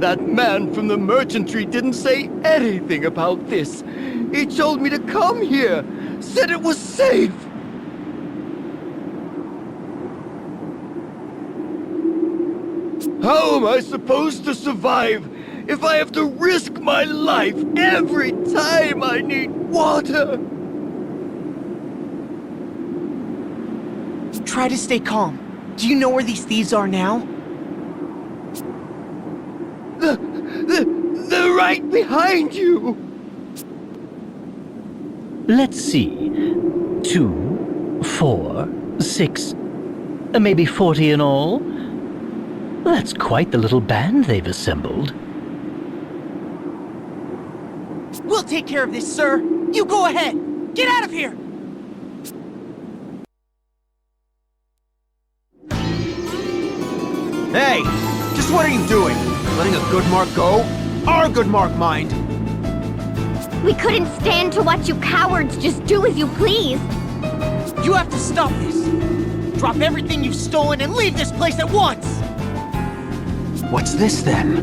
That man from the merchantry didn't say anything about this. He told me to come here, said it was safe. How am I supposed to survive if I have to risk my life every time I need water? Try to stay calm. Do you know where these thieves are now? They're right behind you! Let's see. 2, 4, 6, maybe 40 in all? That's quite the little band they've assembled. We'll take care of this, sir. You go ahead. Get out of here! Hey! Just what are you doing? Letting a good mark go? Our good mark, mind! We couldn't stand to watch you cowards just do as you please. You have to stop this. Drop everything you've stolen and leave this place at once! What's this, then?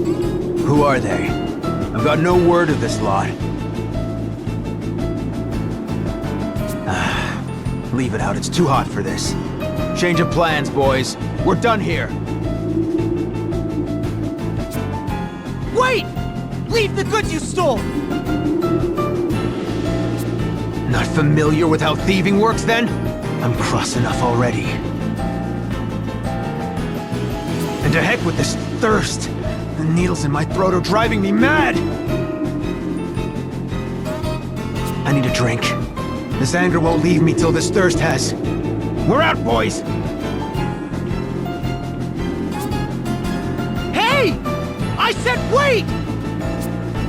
Who are they? I've got no word of this lot. Leave it out, it's too hot for this. Change of plans, boys. We're done here. Wait! Leave the goods you stole! Not familiar with how thieving works, then? I'm cross enough already. And to heck with this thirst! The needles in my throat are driving me mad! I need a drink. This anger won't leave me till this thirst has. We're out, boys! Hey! I said wait!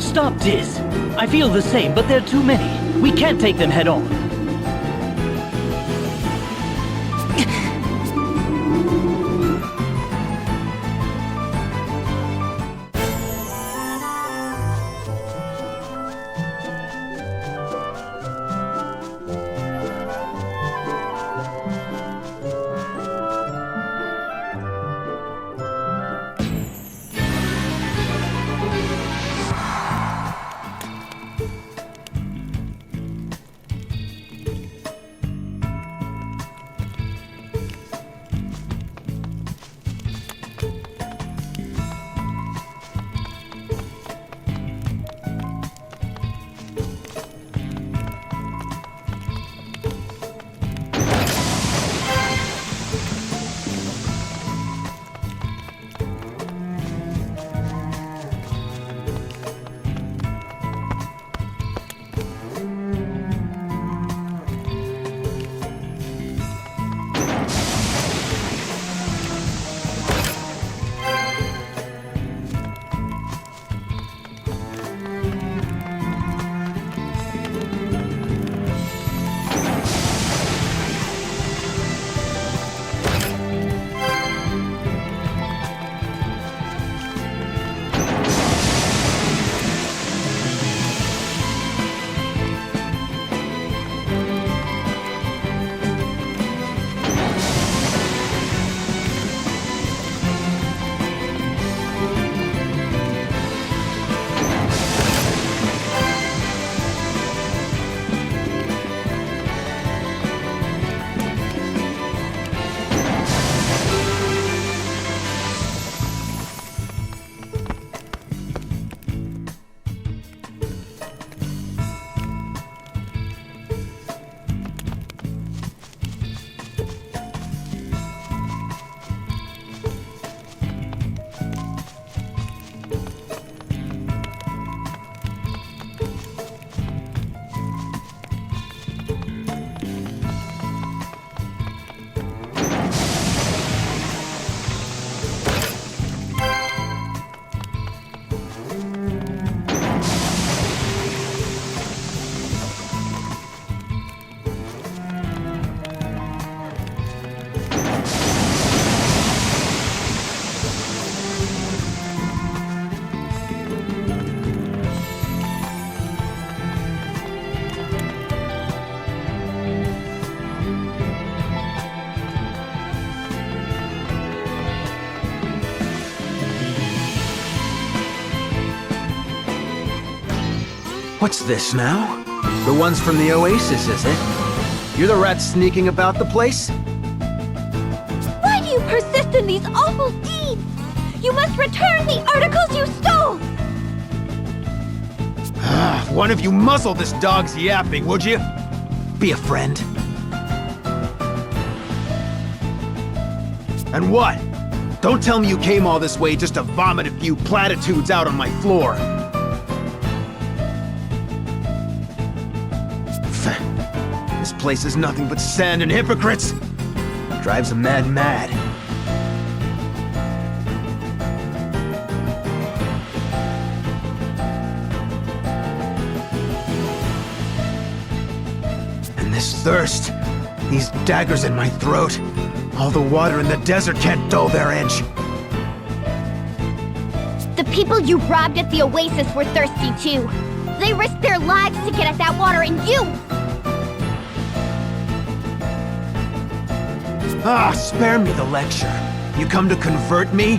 Stop, Diz. I feel the same, but there are too many. We can't take them head on. What's this now? The ones from the oasis, is it? You're the rats sneaking about the place? Why do you persist in these awful deeds? You must return the articles you stole! One of you muzzle this dog's yapping, would you? Be a friend. And what? Don't tell me you came all this way just to vomit a few platitudes out on my floor. This place is nothing but sand and hypocrites. Drives a man mad. And this thirst, these daggers in my throat, all the water in the desert can't dull their edge. The people you robbed at the oasis were thirsty too. They risked their lives to get at that water, and you... Spare me the lecture. You come to convert me?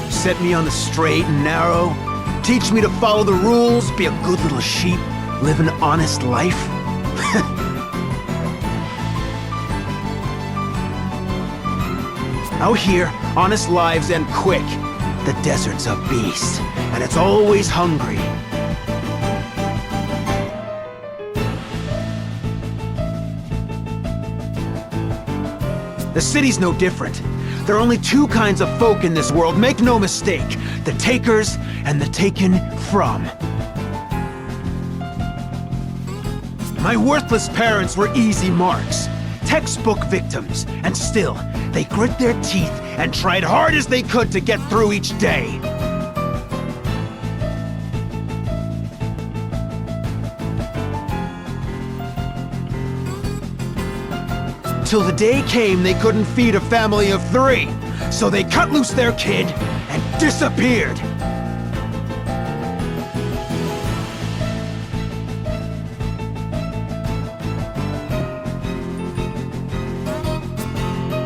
Set me on the straight and narrow? Teach me to follow the rules, be a good little sheep, live an honest life? Out here, honest lives end quick. The desert's a beast, and it's always hungry. The city's no different. There are only two kinds of folk in this world, make no mistake. The takers and the taken from. My worthless parents were easy marks, textbook victims, and still, they grit their teeth and tried hard as they could to get through each day. Till the day came they couldn't feed a family of 3, so they cut loose their kid and disappeared.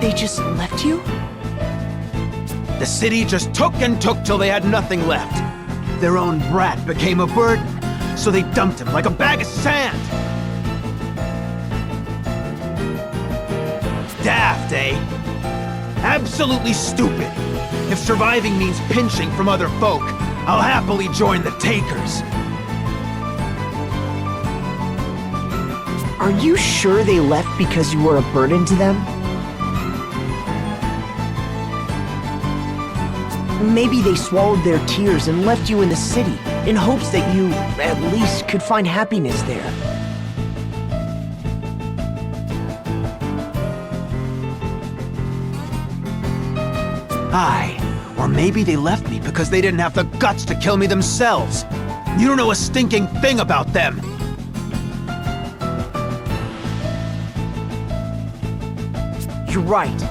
They just left you? The city just took and took till they had nothing left. Their own brat became a burden, so they dumped him like a bag of sand. Daft, eh? Absolutely stupid. If surviving means pinching from other folk, I'll happily join the takers. Are you sure they left because you were a burden to them? Maybe they swallowed their tears and left you in the city, in hopes that you, at least, could find happiness there. Aye, or maybe they left me because they didn't have the guts to kill me themselves. You don't know a stinking thing about them. You're right.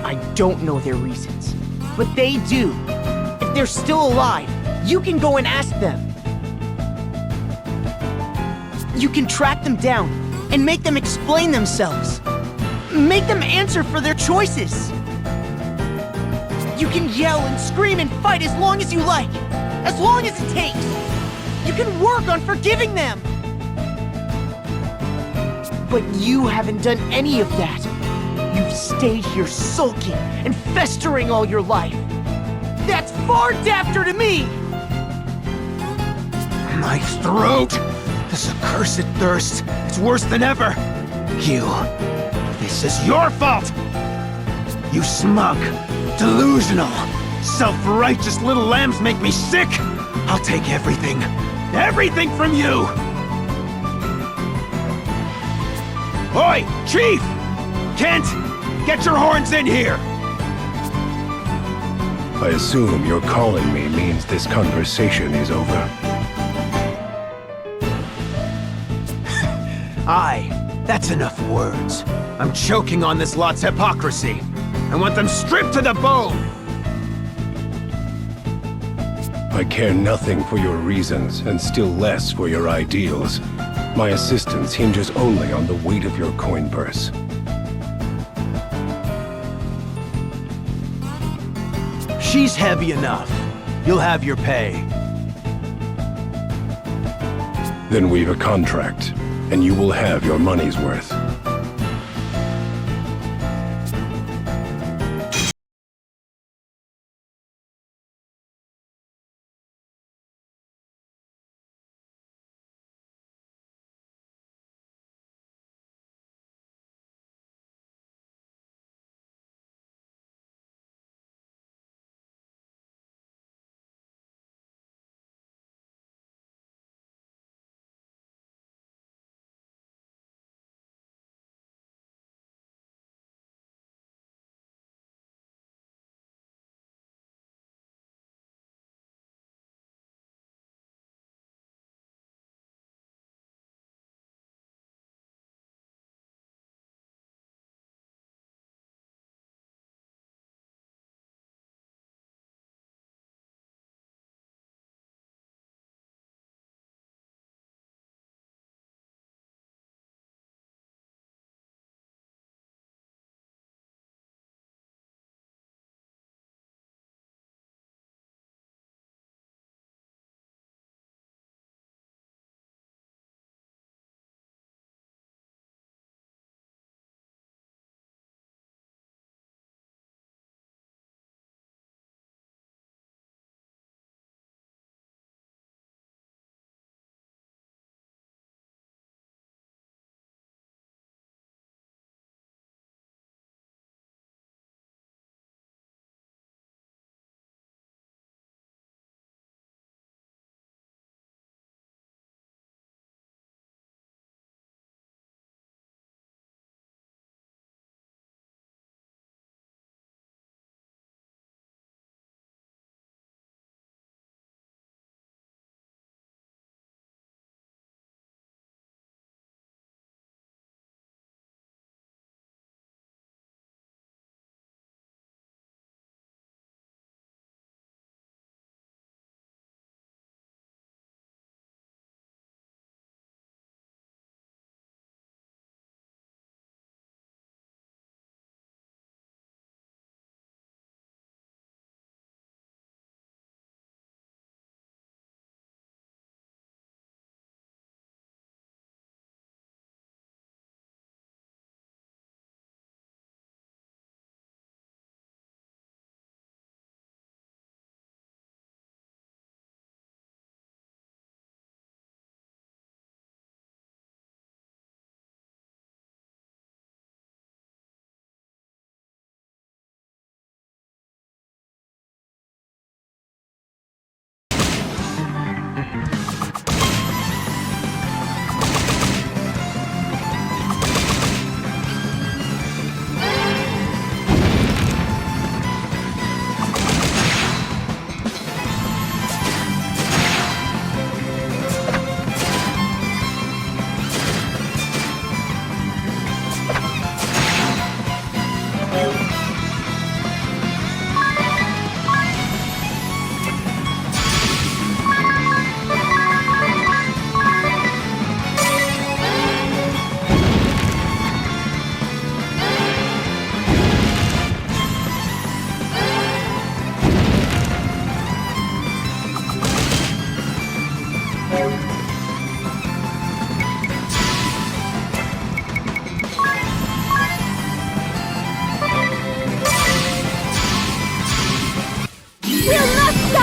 I don't know their reasons. But they do. If they're still alive, you can go and ask them. You can track them down and make them explain themselves. Make them answer for their choices. You can yell and scream and fight as long as you like, as long as it takes. You can work on forgiving them. But you haven't done any of that. You've stayed here sulking and festering all your life. That's far dafter to me! My throat! This accursed thirst, it's worse than ever. This is your fault! You smug, delusional, self-righteous little lambs make me sick! I'll take everything. Everything from you! Oi, Chief! Kent! Get your horns in here! I assume your calling me means this conversation is over. Aye, that's enough words. I'm choking on this lot's hypocrisy. I want them stripped to the bone! I care nothing for your reasons, and still less for your ideals. My assistance hinges only on the weight of your coin purse. She's heavy enough. You'll have your pay. Then we've a contract, and you will have your money's worth.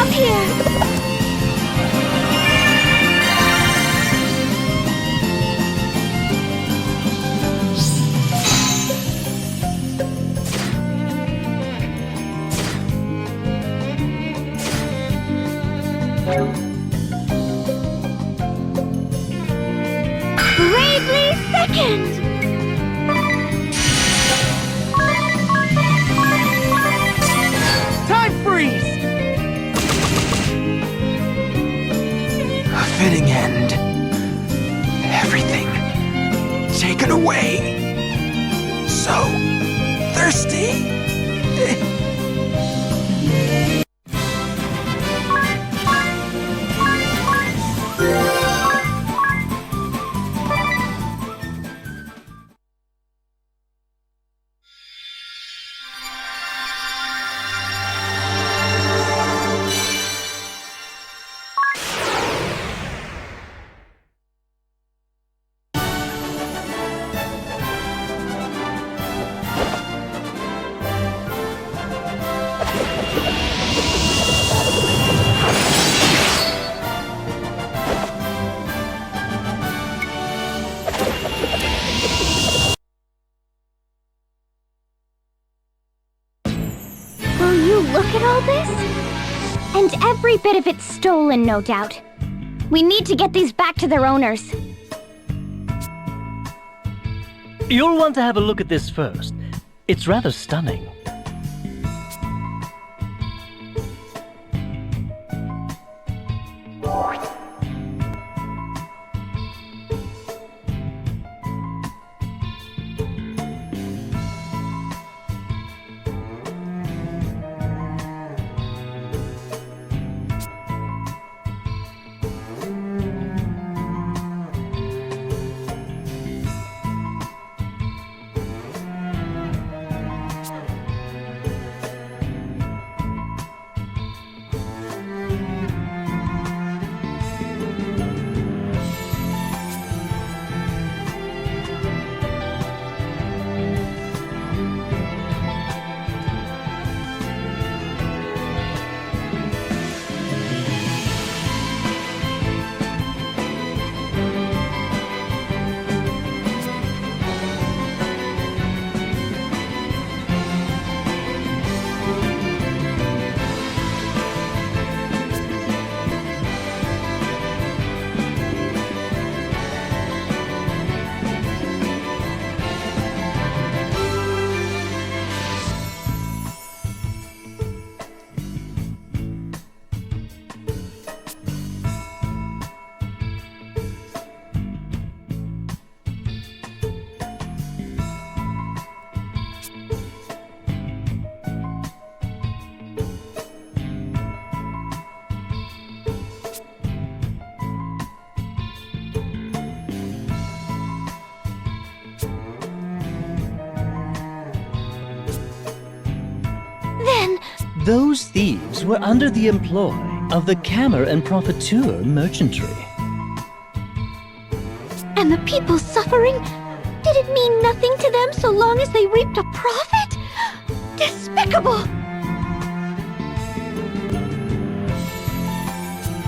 up here! Bravely second! Time freeze! A fitting end. Everything taken away. So thirsty. Will you look at all this? And every bit of it's stolen, no doubt. We need to get these back to their owners. You'll want to have a look at this first. It's rather stunning. Those thieves were under the employ of the Cammer and Profiteur merchantry. And the people suffering? Did it mean nothing to them so long as they reaped a profit? Despicable!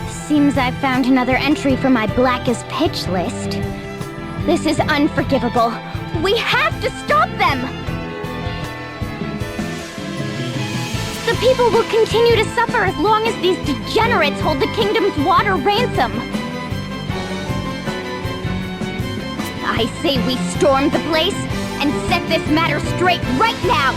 Seems I've found another entry for my blackest pitch list. This is unforgivable. We have to stop them! The people will continue to suffer as long as these degenerates hold the kingdom's water ransom. I say we storm the place and set this matter straight right now!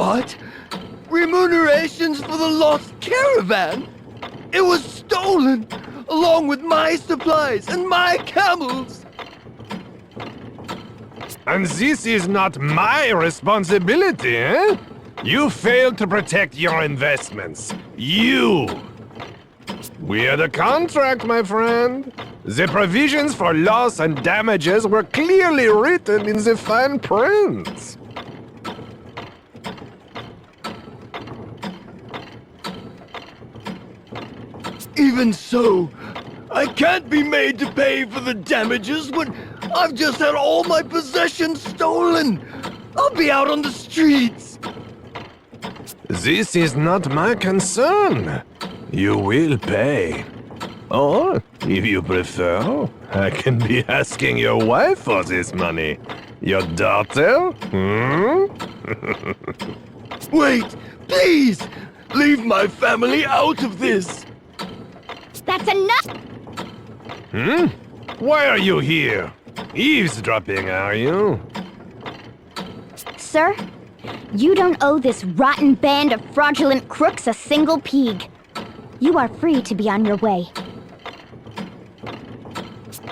What? Remunerations for the lost caravan? It was stolen, along with my supplies and my camels. And this is not my responsibility, eh? You failed to protect your investments. You! We're the contract, my friend. The provisions for loss and damages were clearly written in the fine print. Even so, I can't be made to pay for the damages when I've just had all my possessions stolen. I'll be out on the streets. This is not my concern. You will pay. Or, if you prefer, I can be asking your wife for this money. Your daughter? Wait, please! Leave my family out of this! That's enough! Why are you here? Eavesdropping, are you? Sir, you don't owe this rotten band of fraudulent crooks a single peeg. You are free to be on your way.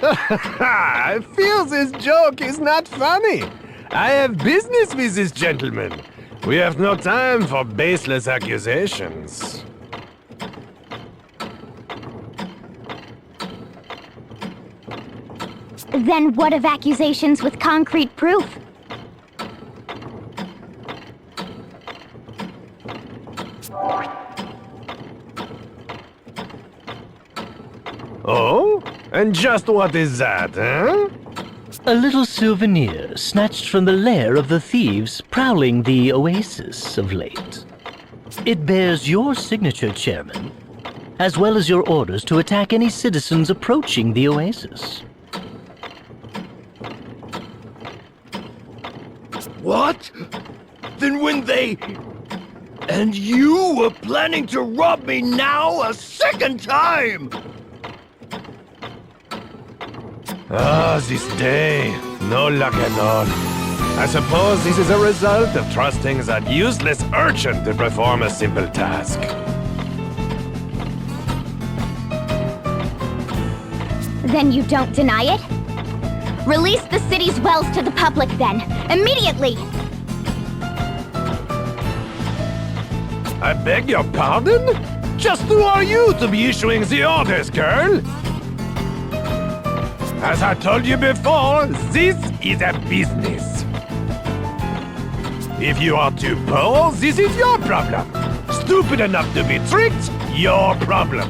I feel this joke is not funny. I have business with this gentleman. We have no time for baseless accusations. Then what of accusations with concrete proof? Oh? And just what is that, eh? A little souvenir snatched from the lair of the thieves prowling the oasis of late. It bears your signature, Chairman, as well as your orders to attack any citizens approaching the oasis. What? Then when they... And you were planning to rob me now a second time! Ah, this day. No luck at all. I suppose this is a result of trusting that useless urchin to perform a simple task. Then you don't deny it? Release the city's wells to the public then, immediately! I beg your pardon? Just who are you to be issuing the orders, girl? As I told you before, this is a business. If you are too poor, this is your problem. Stupid enough to be tricked, your problem.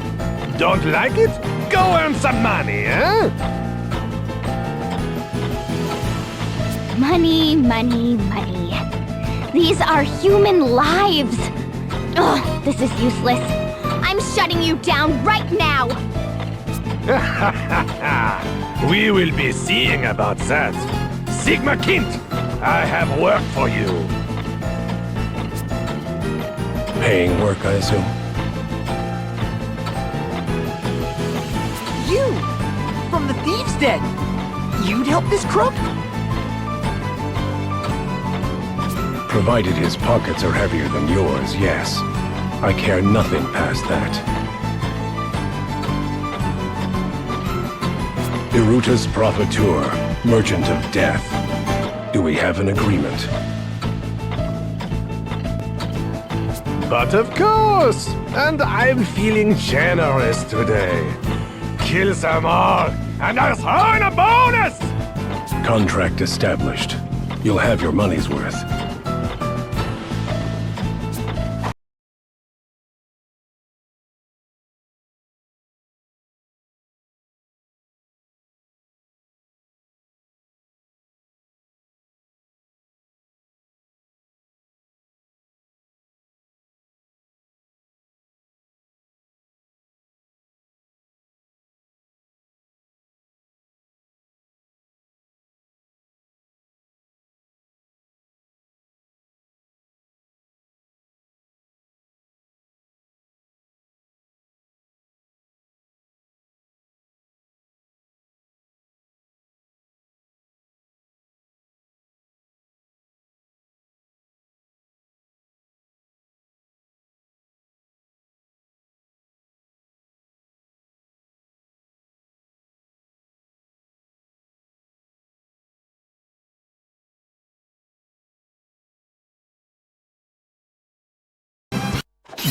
Don't like it? Go earn some money, eh? Money, money, money. These are human lives. Ugh, this is useless. I'm shutting you down right now. We will be seeing about that. Sigma Kint, I have work for you. Paying work, I assume. You! From the Thieves' Den! You'd help this crook? Provided his pockets are heavier than yours, yes. I care nothing past that. Irutus Profiteur, Merchant of Death. Do we have an agreement? But of course! And I'm feeling generous today. Kill them all, and I'll throw in a bonus! Contract established. You'll have your money's worth.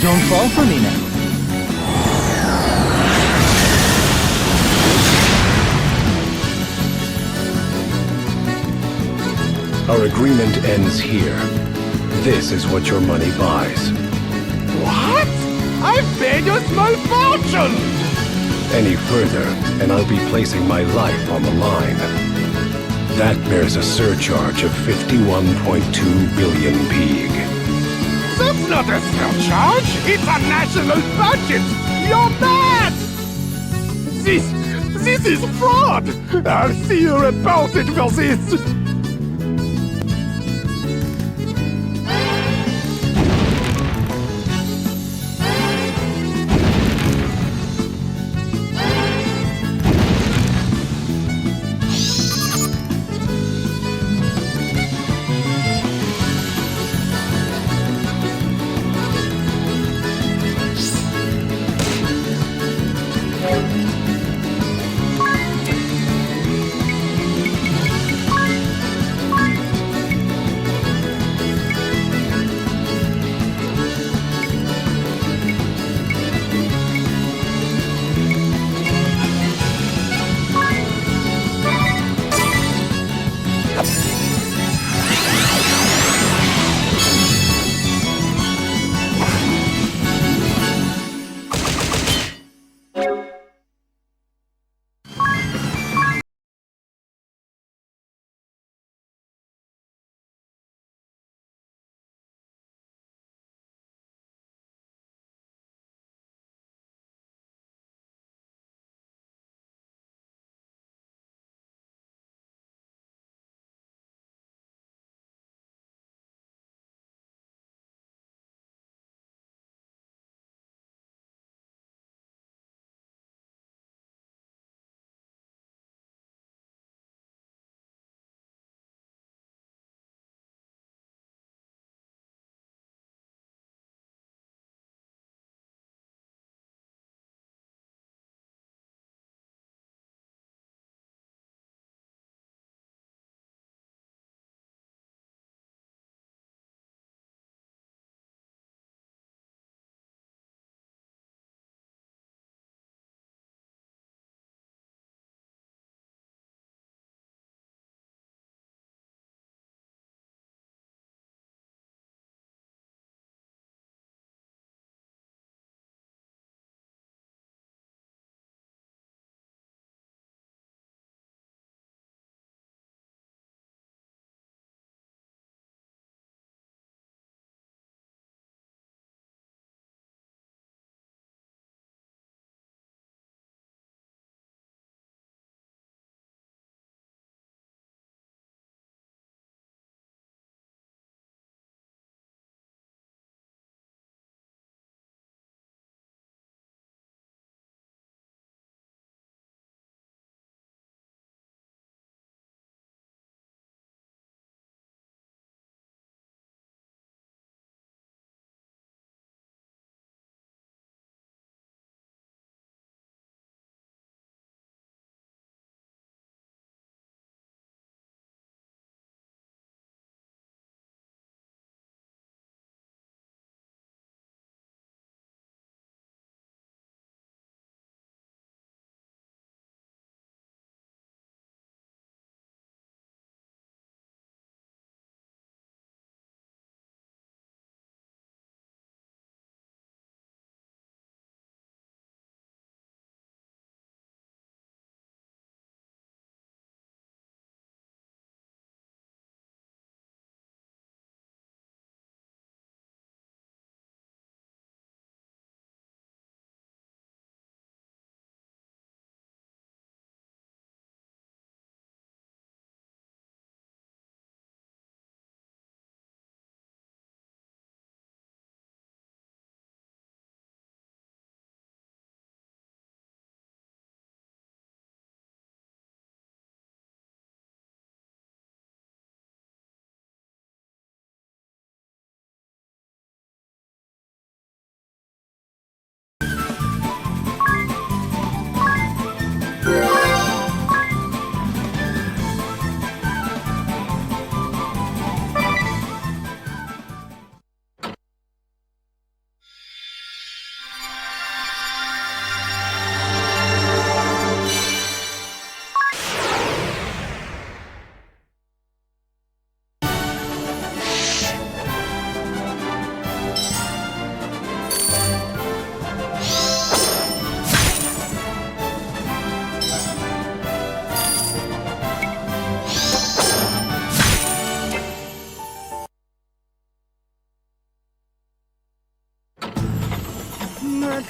Don't fall for me now. Our agreement ends here. This is what your money buys. What? I've paid you a small fortune! Any further, and I'll be placing my life on the line. That bears a surcharge of 51.2 billion peeg. That's not a surcharge! It's a national budget! You're mad! This is fraud! I'll see you reported for this!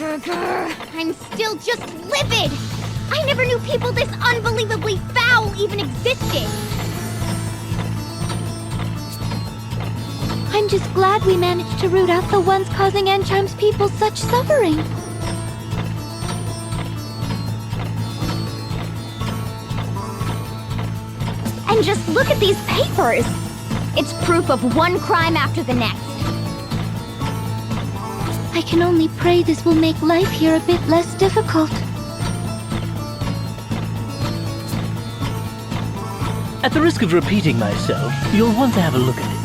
I'm still just livid! I never knew people this unbelievably foul even existed! I'm just glad we managed to root out the ones causing Ansheim's people such suffering. And just look at these papers! It's proof of one crime after the next. I can only pray this will make life here a bit less difficult. At the risk of repeating myself, you'll want to have a look at this.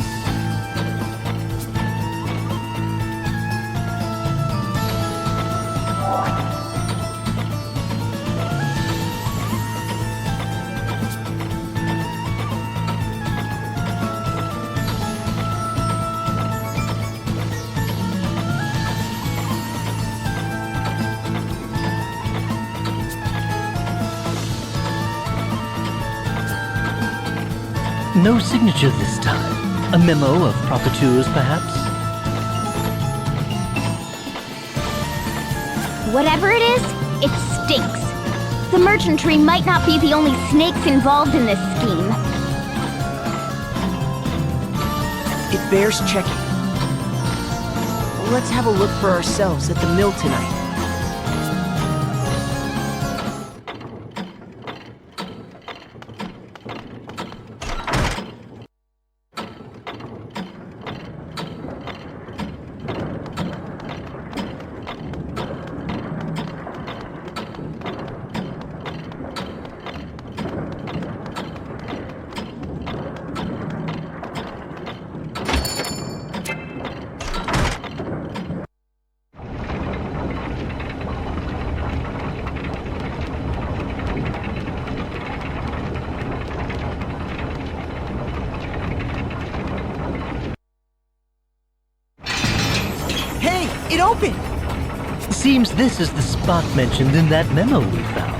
No signature this time. A memo of profiteers, perhaps? Whatever it is, it stinks. The merchantry might not be the only snakes involved in this scheme. It bears checking. Let's have a look for ourselves at the mill tonight. It opened! Seems this is the spot mentioned in that memo we found.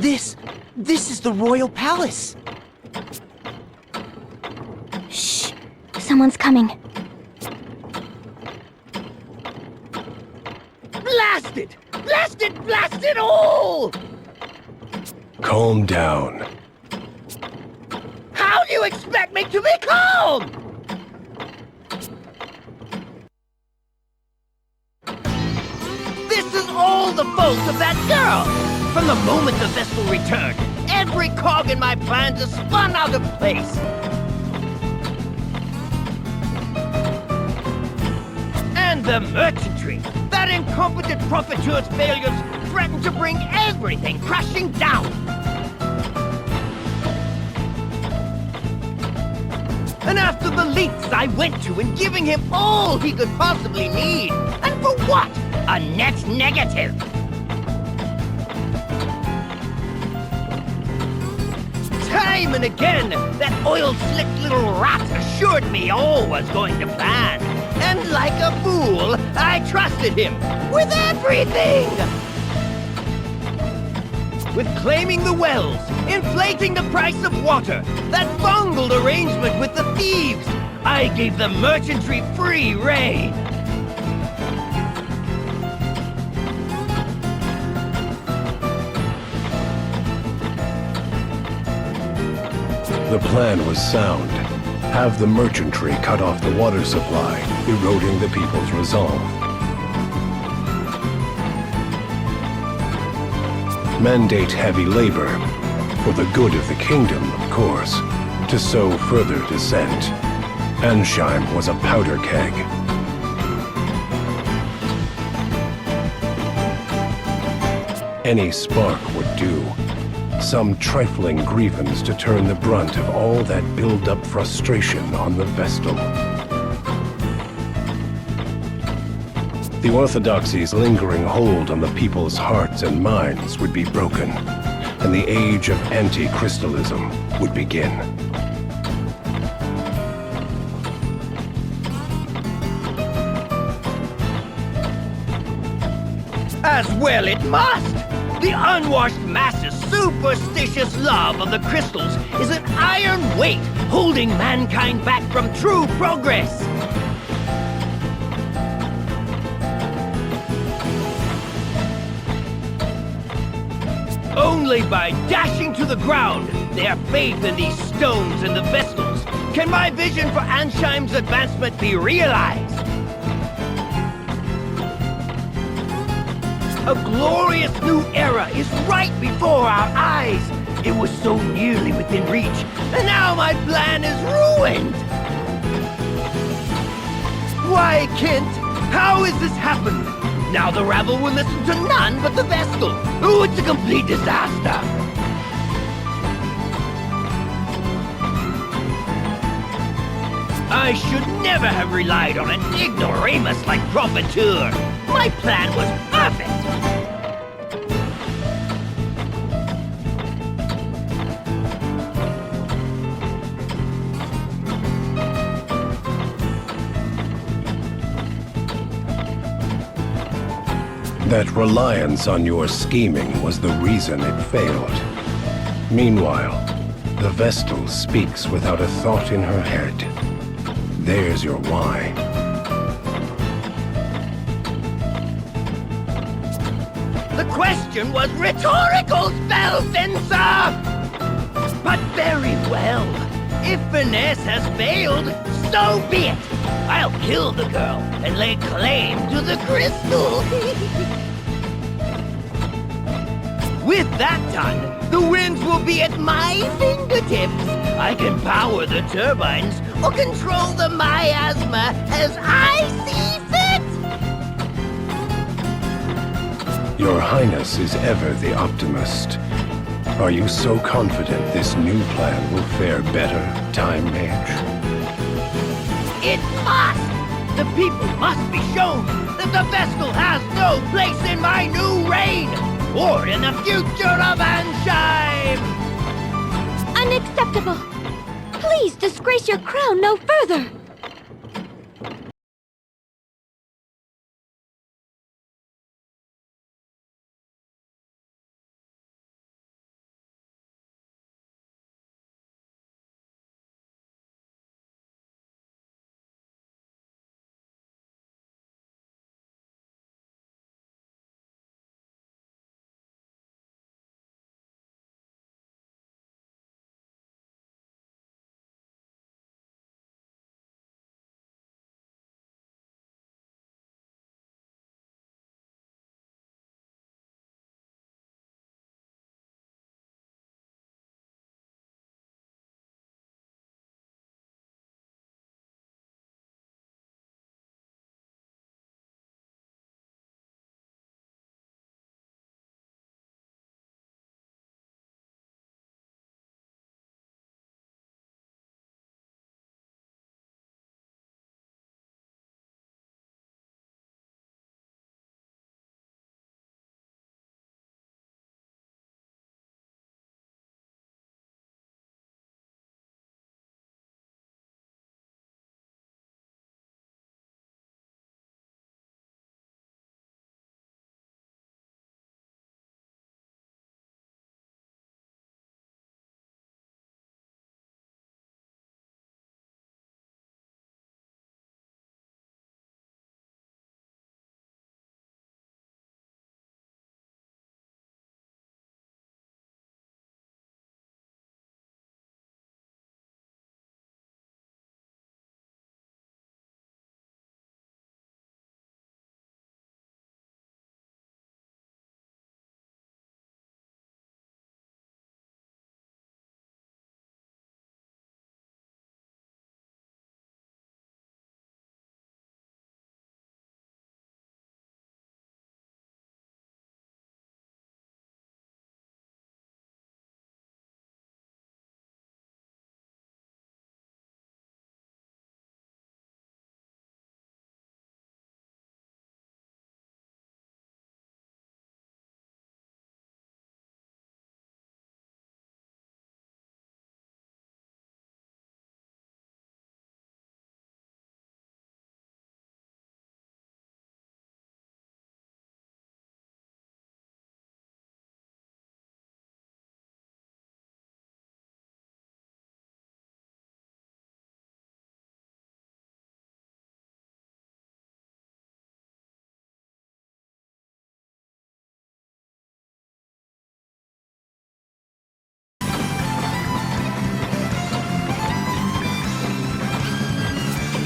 This is the royal palace. Shh. Someone's coming. Blast it! Blast it! Blast it all! Calm down. How do you expect me to be calm? This is all the fault of that girl! From the moment the vestal returned, every cog in my plans is spun out of place. And the merchantry! That incompetent profiteur's failures threaten to bring everything crashing down! And after the lengths I went to in giving him all he could possibly need, and for what? A net negative! Time and again, that oil-slicked little rat assured me all was going to plan. And like a fool, I trusted him with everything! With claiming the wells, inflating the price of water, that bungled arrangement with the thieves, I gave the merchantry free rein. The plan was sound. Have the merchantry cut off the water supply, eroding the people's resolve. Mandate heavy labor, for the good of the kingdom, of course, to sow further dissent. Ansheim was a powder keg. Any spark would do. Some trifling grievance to turn the brunt of all that build-up frustration on the Vestal. The Orthodoxy's lingering hold on the people's hearts and minds would be broken, and the age of anti-crystalism would begin. As well it must! The unwashed masses' superstitious love of the crystals is an iron weight holding mankind back from true progress. Only by dashing to the ground their faith in these stones and the vestals can my vision for Ansheim's advancement be realized. A glorious new era is right before our eyes. It was so nearly within reach, and now my plan is ruined. Why, Kent? How has this happened? Now the rabble will listen to none but the Vestal. Oh, it's a complete disaster. I should never have relied on an ignoramus like Profiteur. My plan was perfect. That reliance on your scheming was the reason it failed. Meanwhile, the Vestal speaks without a thought in her head. There's your why. The question was rhetorical, Spellfencer! But very well. If finesse has failed, so be it. I'll kill the girl and lay claim to the crystal. With that done, the winds will be at my fingertips. I can power the turbines or control the miasma as I see fit. Your Highness is ever the optimist. Are you so confident this new plan will fare better, Time Mage? It must! The people must be shown that the Vestal has no place in my new reign, or in the future of Ansheim! Unacceptable! Please disgrace your crown no further!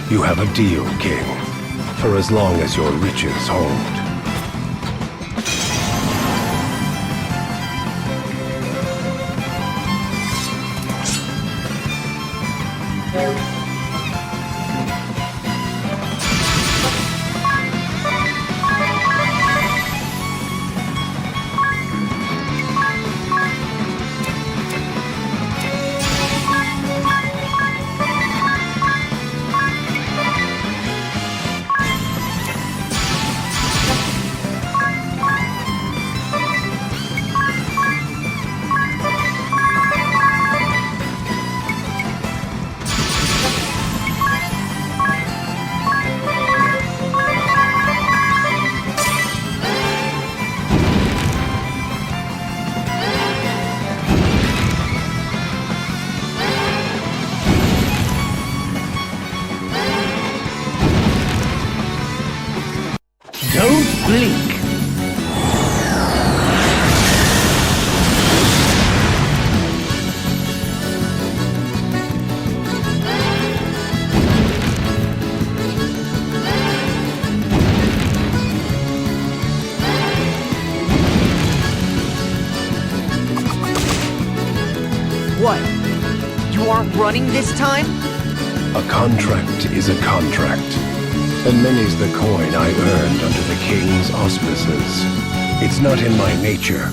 You have a deal, King. For as long as your riches hold. Don't blink. What? You aren't running this time? A contract is a contract. And many's the coin I earned under the king's auspices. It's not in my nature,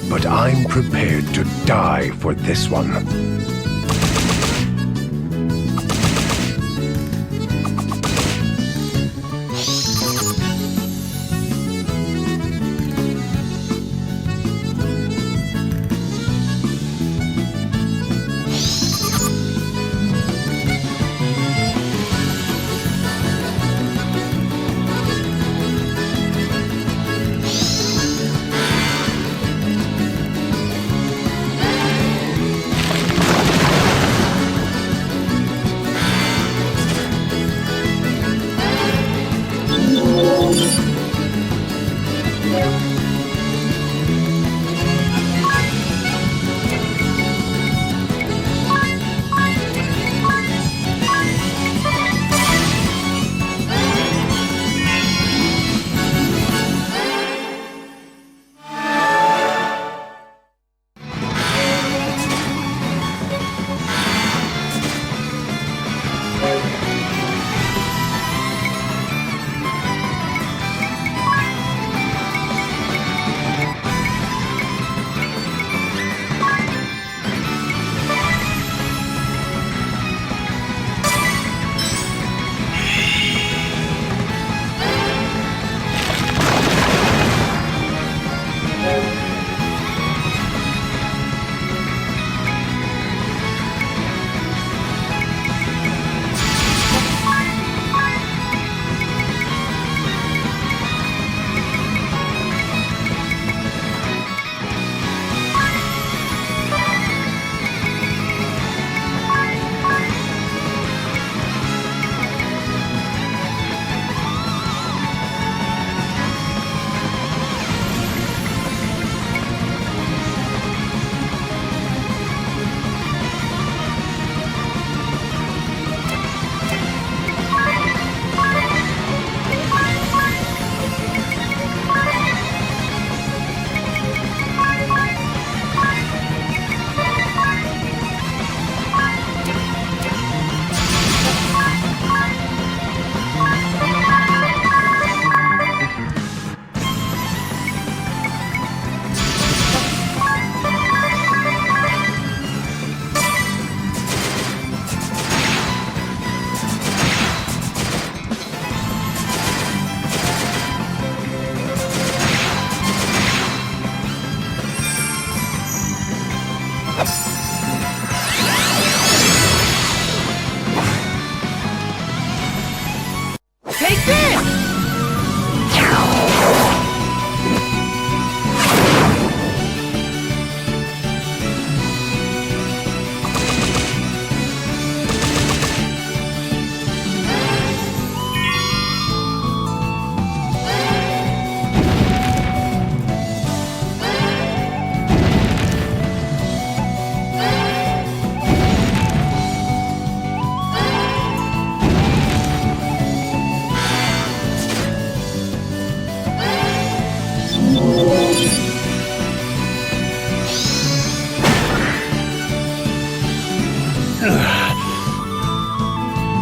but I'm prepared to die for this one.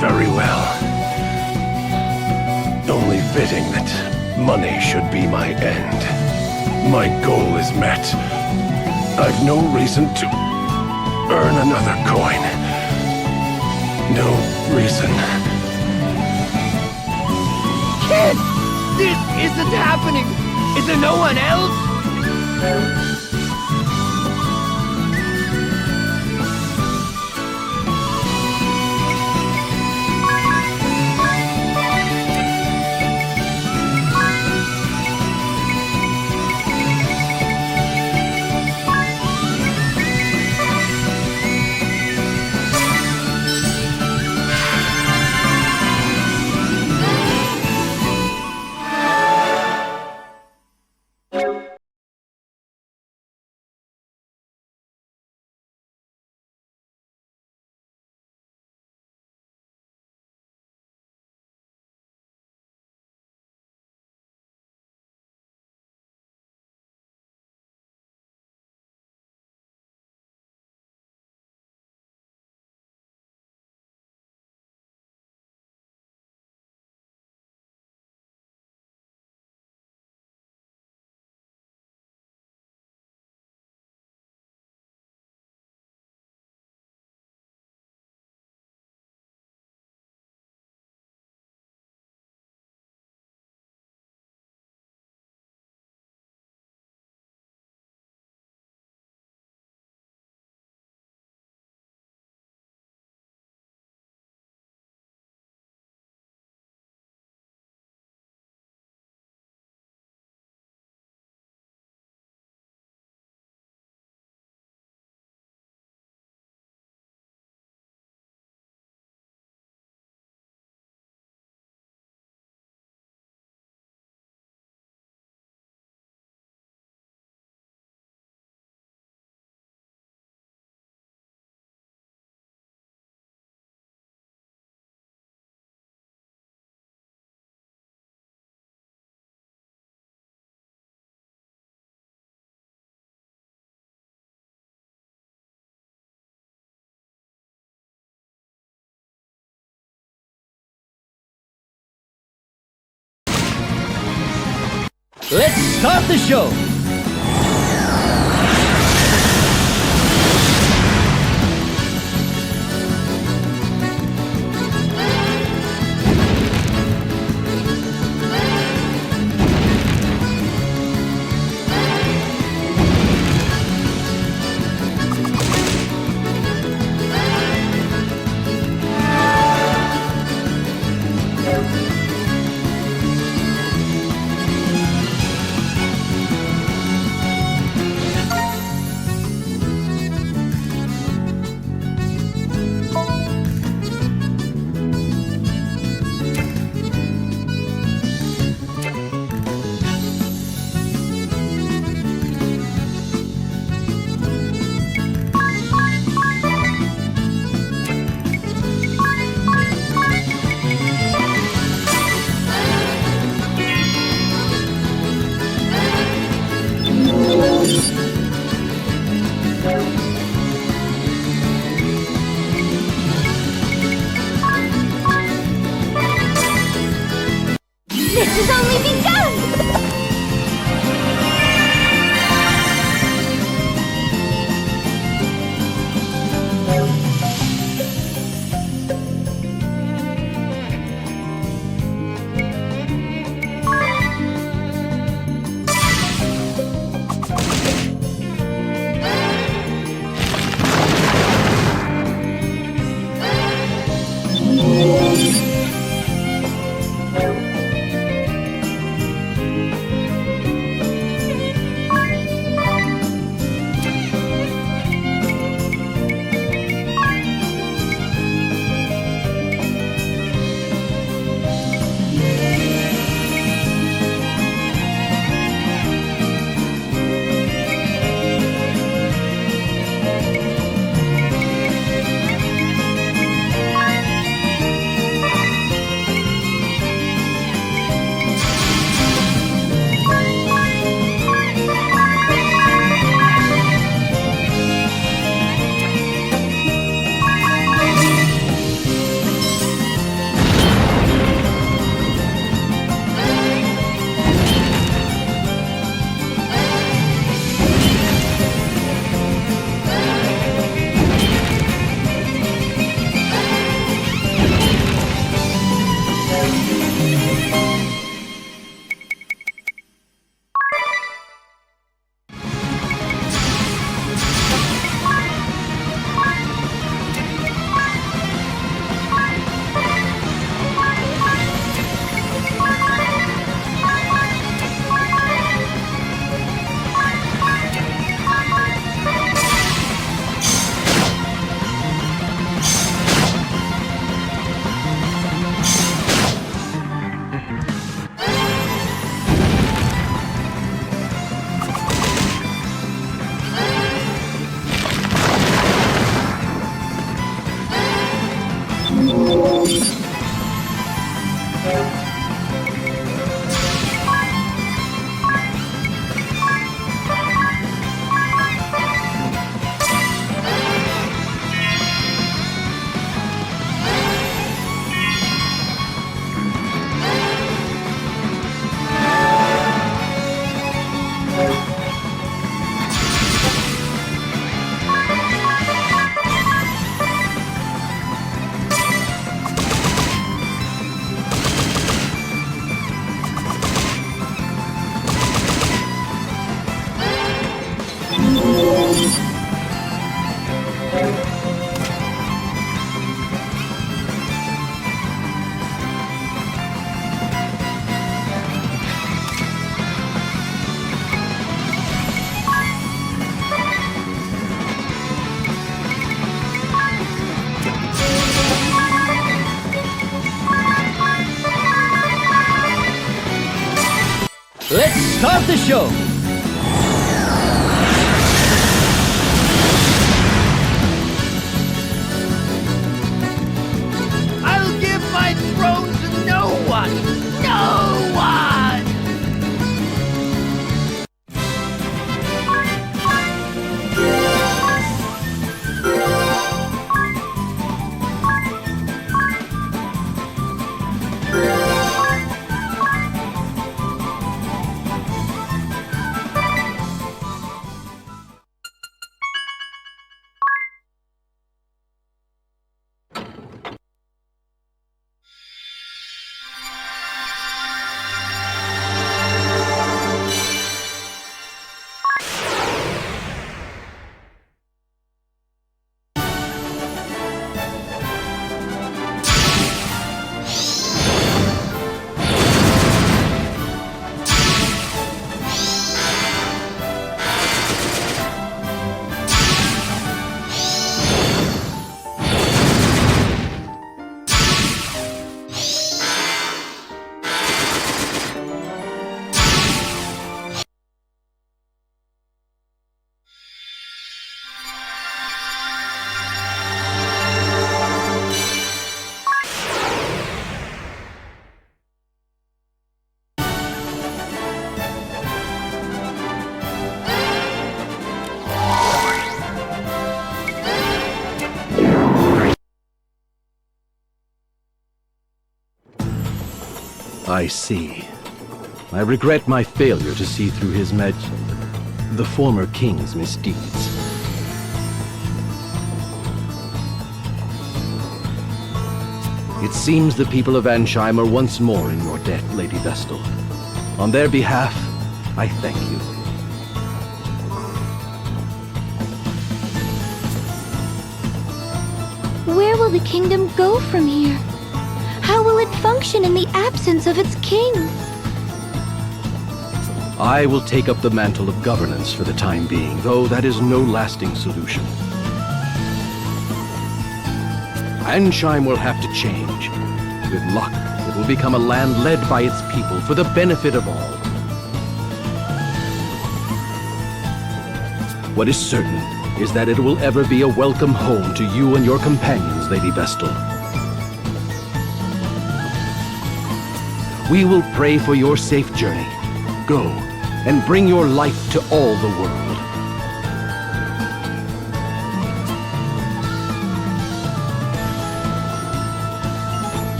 Very well. Only fitting that money should be my end. My goal is met. I've no reason to earn another coin. No reason. Kid! This isn't happening! Is there no one else? Let's start the show! This has only begun! Let's start the show! I'll give my throne to no one! No one! I see. I regret my failure to see through the former king's misdeeds. It seems the people of Ansheim are once more in your debt, Lady Vestal. On their behalf, I thank you. Where will the kingdom go from here? How will it function in the absence of its king? I will take up the mantle of governance for the time being, though that is no lasting solution. Ansheim will have to change. With luck, it will become a land led by its people for the benefit of all. What is certain is that it will ever be a welcome home to you and your companions, Lady Vestal. We will pray for your safe journey. Go, and bring your light to all the world.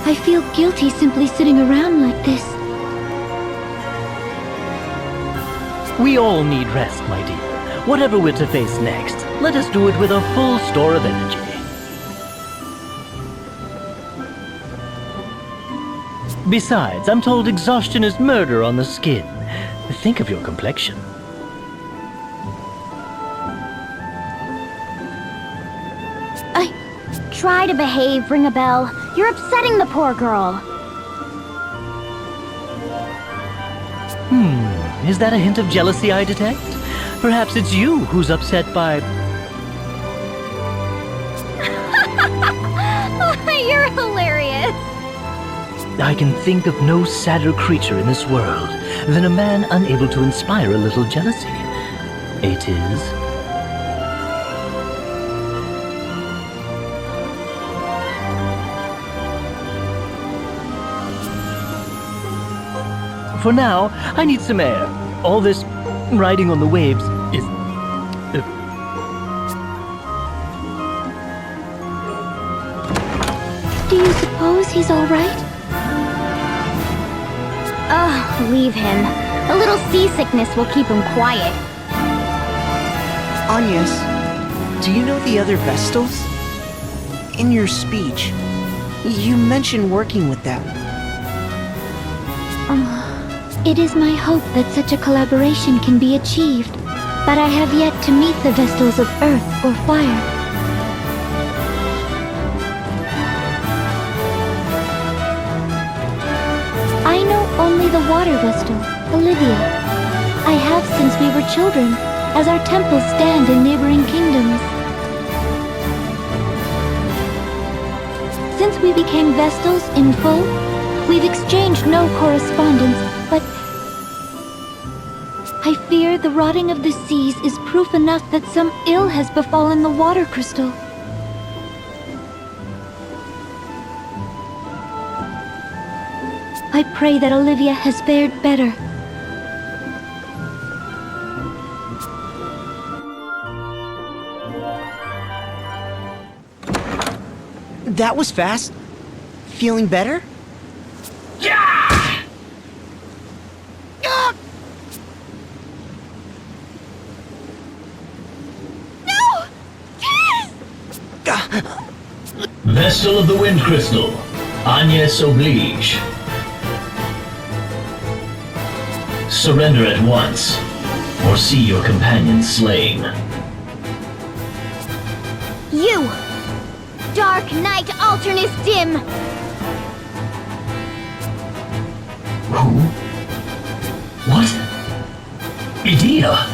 I feel guilty simply sitting around like this. We all need rest, my dear. Whatever we're to face next, let us do it with a full store of energy. Besides, I'm told exhaustion is murder on the skin. Think of your complexion. Try to behave, Ring a Bell. You're upsetting the poor girl. Is that a hint of jealousy I detect? Perhaps it's you who's upset by... You're hilarious. I can think of no sadder creature in this world than a man unable to inspire a little jealousy. It is... For now, I need some air. All this riding on the waves is... Do you suppose he's all right? Leave him. A little seasickness will keep him quiet. Agnes, do you know the other Vestals? In your speech, you mentioned working with them. It is my hope that such a collaboration can be achieved, but I have yet to meet the Vestals of Earth or Fire. I know only the Water Vestal, Olivia. I have since we were children, as our temples stand in neighboring kingdoms. Since we became Vestals in full, we've exchanged no correspondence, but I fear the rotting of the seas is proof enough that some ill has befallen the water crystal. I pray that Olivia has fared better. That was fast. Feeling better? Vestal of the Wind Crystal, Agnes Oblige. Surrender at once, or see your companion slain. You! Dark Night Alternus Dim! Who? What? Idea?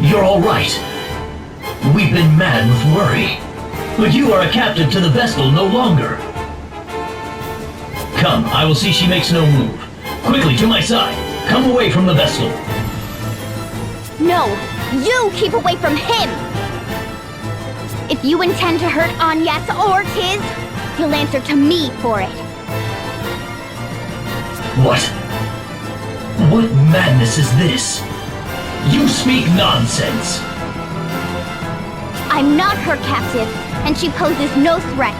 You're all right. We've been mad with worry. But you are a captive to the Vestal no longer. Come, I will see she makes no move. Quickly, to my side. Come away from the Vestal. No! You keep away from him! If you intend to hurt Agnes or Tiz, you'll answer to me for it. What? What madness is this? You speak nonsense! I'm not her captive, and she poses no threat.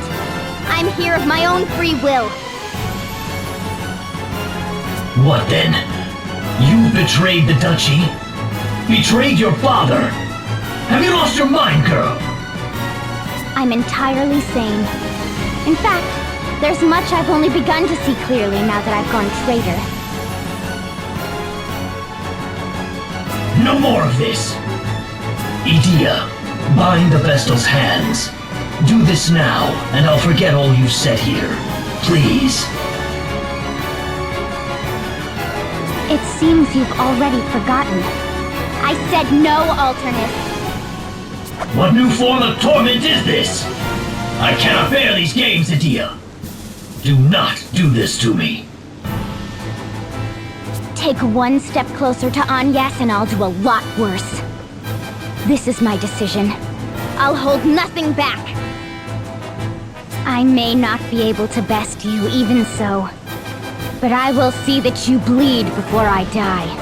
I'm here of my own free will. What then? You betrayed the Duchy? Betrayed your father? Have you lost your mind, girl? I'm entirely sane. In fact, there's much I've only begun to see clearly now that I've gone traitor. No more of this! Idea, bind the Vestal's hands. Do this now, and I'll forget all you've said here. Please. It seems you've already forgotten. I said no, Alternus. What new form of torment is this? I cannot bear these games, Idea. Do not do this to me. Take one step closer to Agnes and I'll do a lot worse. This is my decision. I'll hold nothing back. I may not be able to best you, even so. But I will see that you bleed before I die.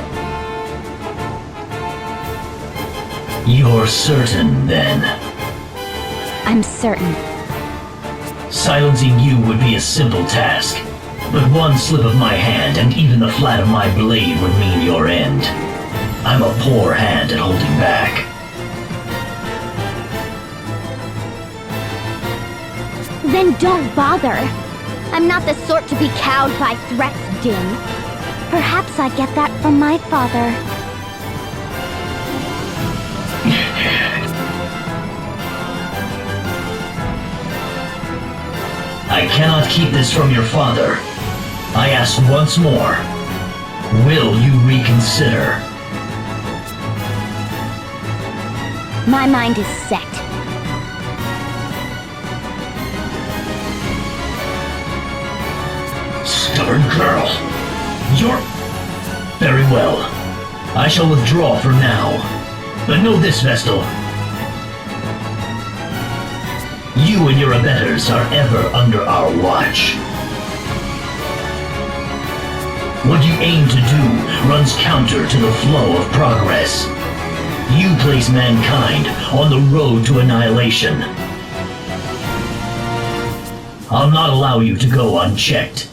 You're certain, then? I'm certain. Silencing you would be a simple task. But one slip of my hand and even the flat of my blade would mean your end. I'm a poor hand at holding back. Then don't bother. I'm not the sort to be cowed by threats, Dim. Perhaps I get that from my father. I cannot keep this from your father. I ask once more. Will you reconsider? My mind is set. Stubborn girl. You're... Very well. I shall withdraw for now. But know this, Vestal. You and your abettors are ever under our watch. What you aim to do runs counter to the flow of progress. You place mankind on the road to annihilation. I'll not allow you to go unchecked.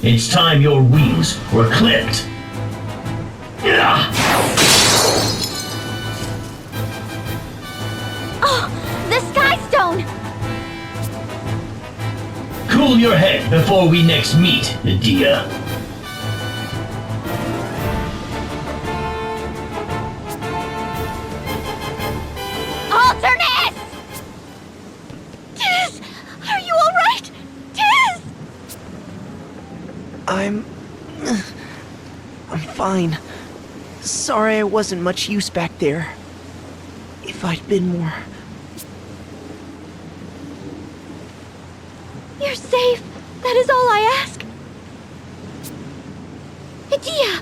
It's time your wings were clipped. Oh, the Sky Stone! Cool your head before we next meet, Idea. Alternus! Tiz! Are you alright? Tiz! I'm fine. Sorry I wasn't much use back there. If I'd been more... You're safe. That is all I ask. Idea!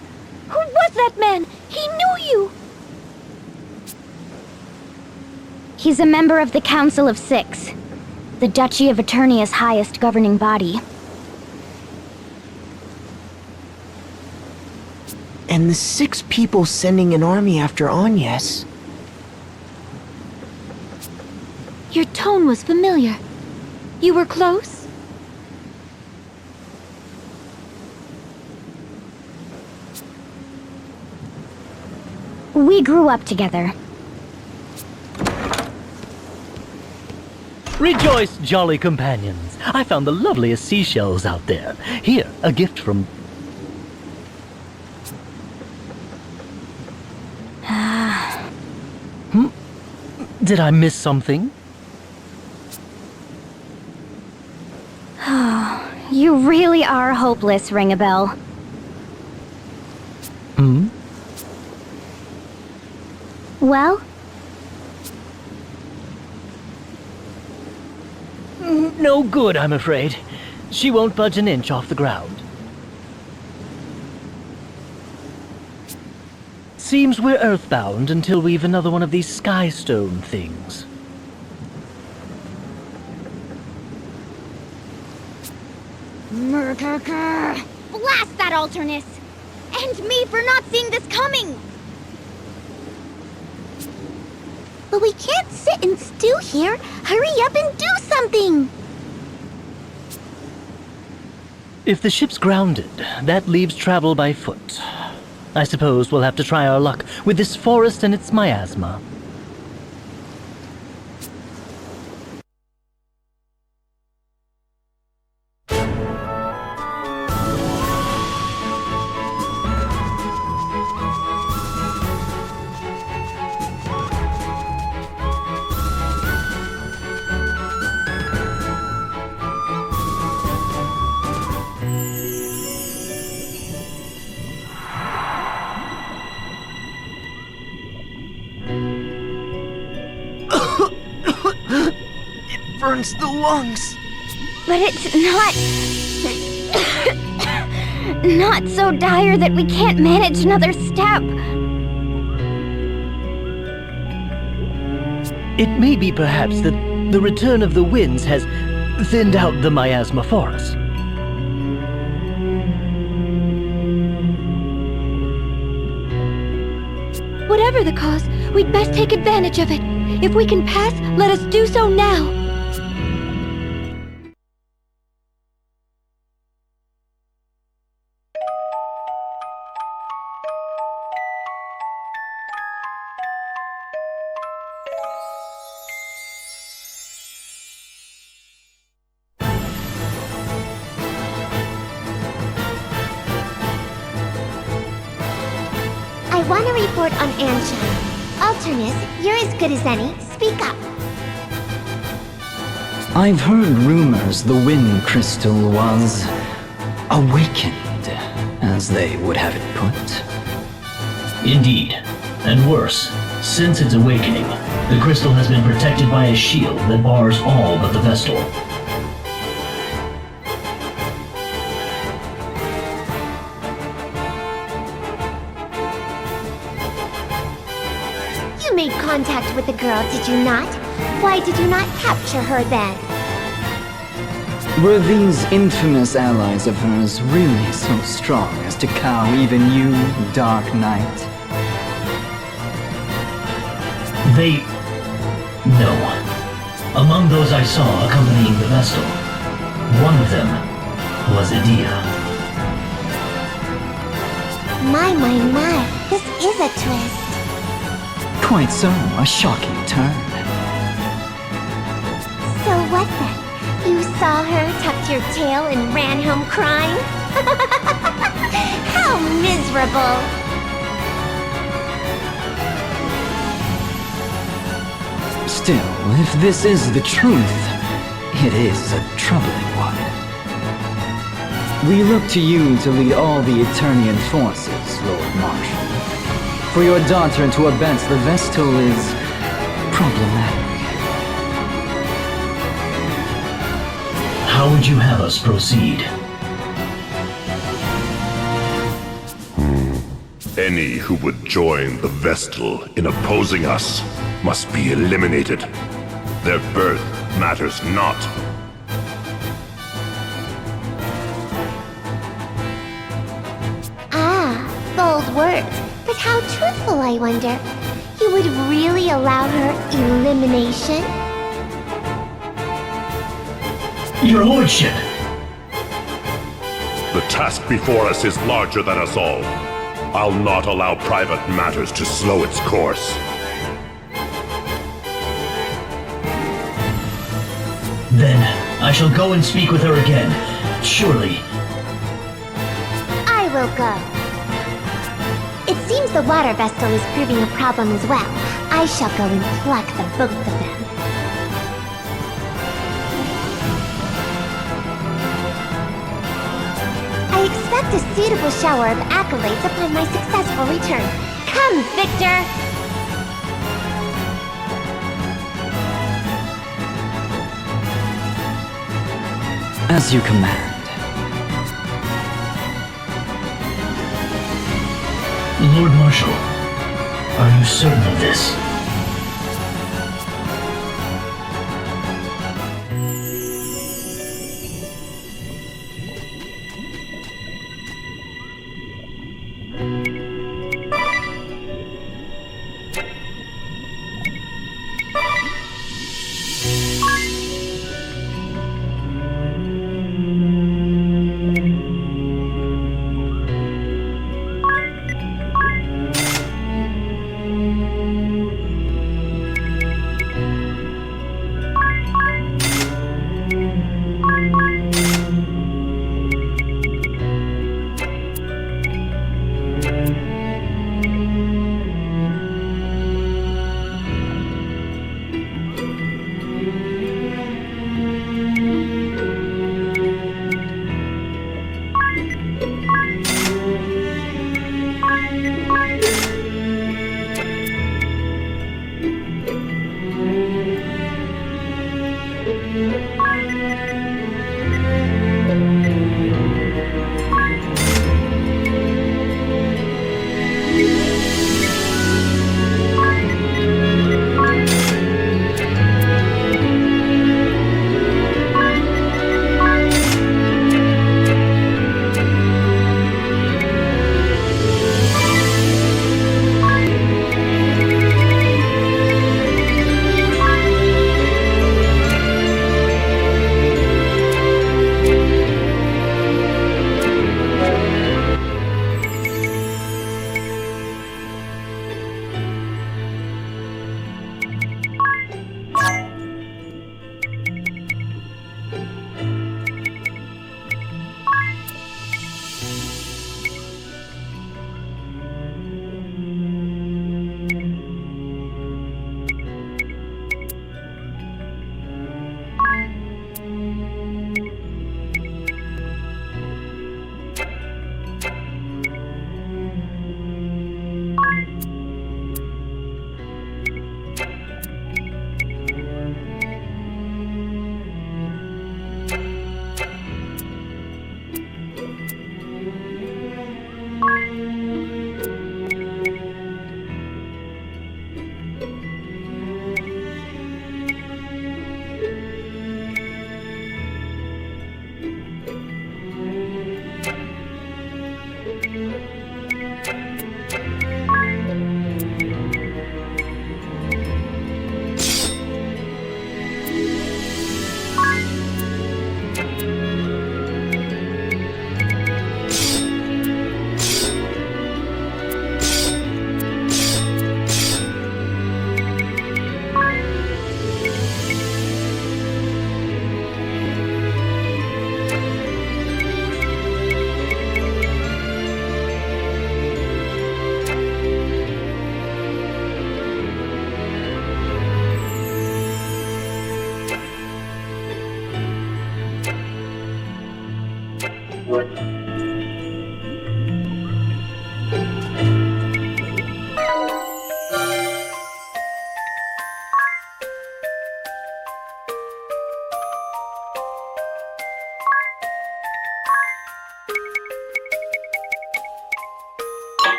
Who was that man? He knew you! He's a member of the Council of Six, the Duchy of Eternia's highest governing body. And the 6 people sending an army after Agnes. Your tone was familiar. You were close? We grew up together. Rejoice, jolly companions. I found the loveliest seashells out there. Here, a gift from... Did I miss something? Oh, you really are hopeless, Ring-a-Bell. Hmm? Well? No good, I'm afraid. She won't budge an inch off the ground. Seems we're earthbound until we've another one of these skystone things. Murder! Blast that alternus! And me for not seeing this coming! But we can't sit and stew here. Hurry up and do something! If the ship's grounded, that leaves travel by foot. I suppose we'll have to try our luck with this forest and its miasma. Burns the lungs. But it's not so dire that we can't manage another step. It may be perhaps that the return of the winds has thinned out the miasma for us. Whatever the cause, we'd best take advantage of it. If we can pass, let us do so now. I want to report on Anshine. Alternus, you're as good as any. Speak up. I've heard rumors the wind crystal was awakened, as they would have it put. Indeed. And worse, since its awakening, the crystal has been protected by a shield that bars all but the vestal. You made contact with the girl, did you not? Why did you not capture her then? Were these infamous allies of hers really so strong as to cow even you, Dark Knight? No. Among those I saw accompanying the vestal, one of them was Edea. My, this is a twist. Quite so, a shocking turn. So what then? You saw her, tucked your tail, and ran home crying? How miserable! Still, if this is the truth, it is a troubling one. We look to you to lead all the Eternian forces, Lord Marshal. For your daughter to abet the Vestal is problematic. How would you have us proceed? Any who would join the Vestal in opposing us must be eliminated. Their birth matters not. Bold words. But how truthful, I wonder. You would really allow her elimination? Your lordship! The task before us is larger than us all. I'll not allow private matters to slow its course. Then, I shall go and speak with her again. Surely. I will go. It seems the water vestal is proving a problem as well. I shall go and pluck the both of them. I expect a suitable shower of accolades upon my successful return. Come, Victor! As you command. Lord Marshal, are you certain of this?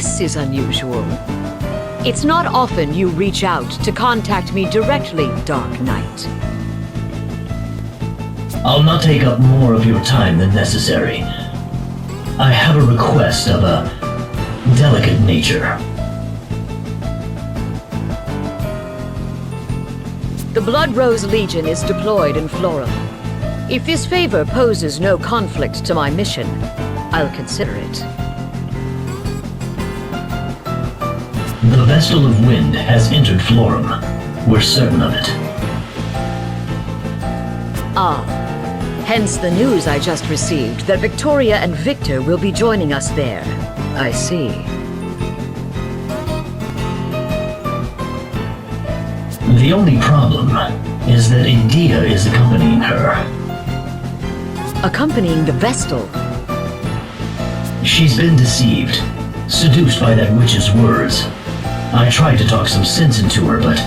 This is unusual. It's not often you reach out to contact me directly, Dark Knight. I'll not take up more of your time than necessary. I have a request of a delicate nature. The Blood Rose Legion is deployed in Florum. If this favor poses no conflict to my mission, I'll consider it. The Vestal of Wind has entered Florum. We're certain of it. Ah, hence the news I just received that Victoria and Victor will be joining us there. I see. The only problem is that Idea is accompanying her. Accompanying the Vestal? She's been deceived, seduced by that witch's words. I tried to talk some sense into her, but...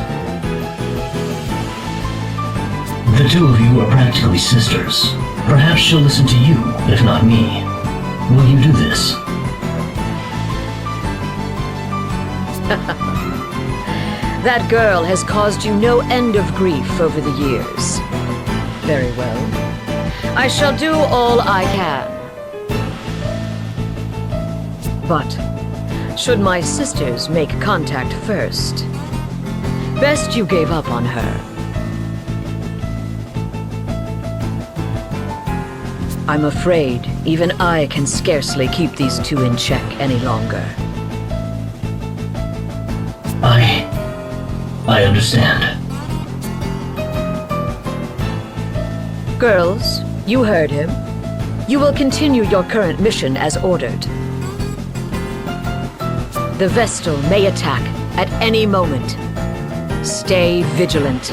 The two of you are practically sisters. Perhaps she'll listen to you, if not me. Will you do this? That girl has caused you no end of grief over the years. Very well. I shall do all I can. But, should my sisters make contact first, best you gave up on her. I'm afraid even I can scarcely keep these two in check any longer. I understand. Girls, you heard him. You will continue your current mission as ordered. The Vestal may attack at any moment. Stay vigilant.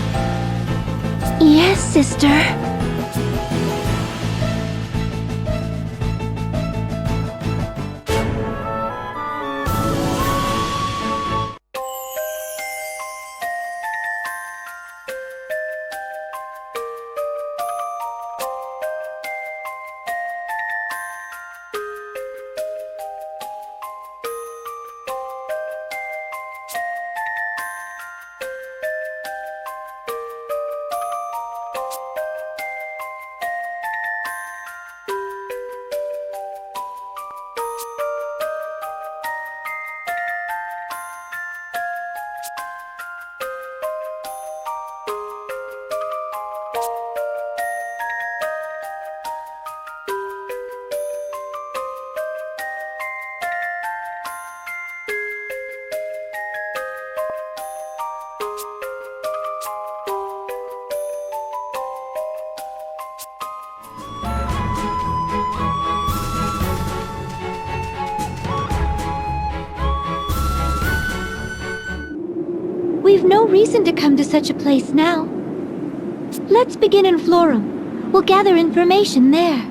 Yes, sister. We've no reason to come to such a place now. Let's begin in Florum. We'll gather information there.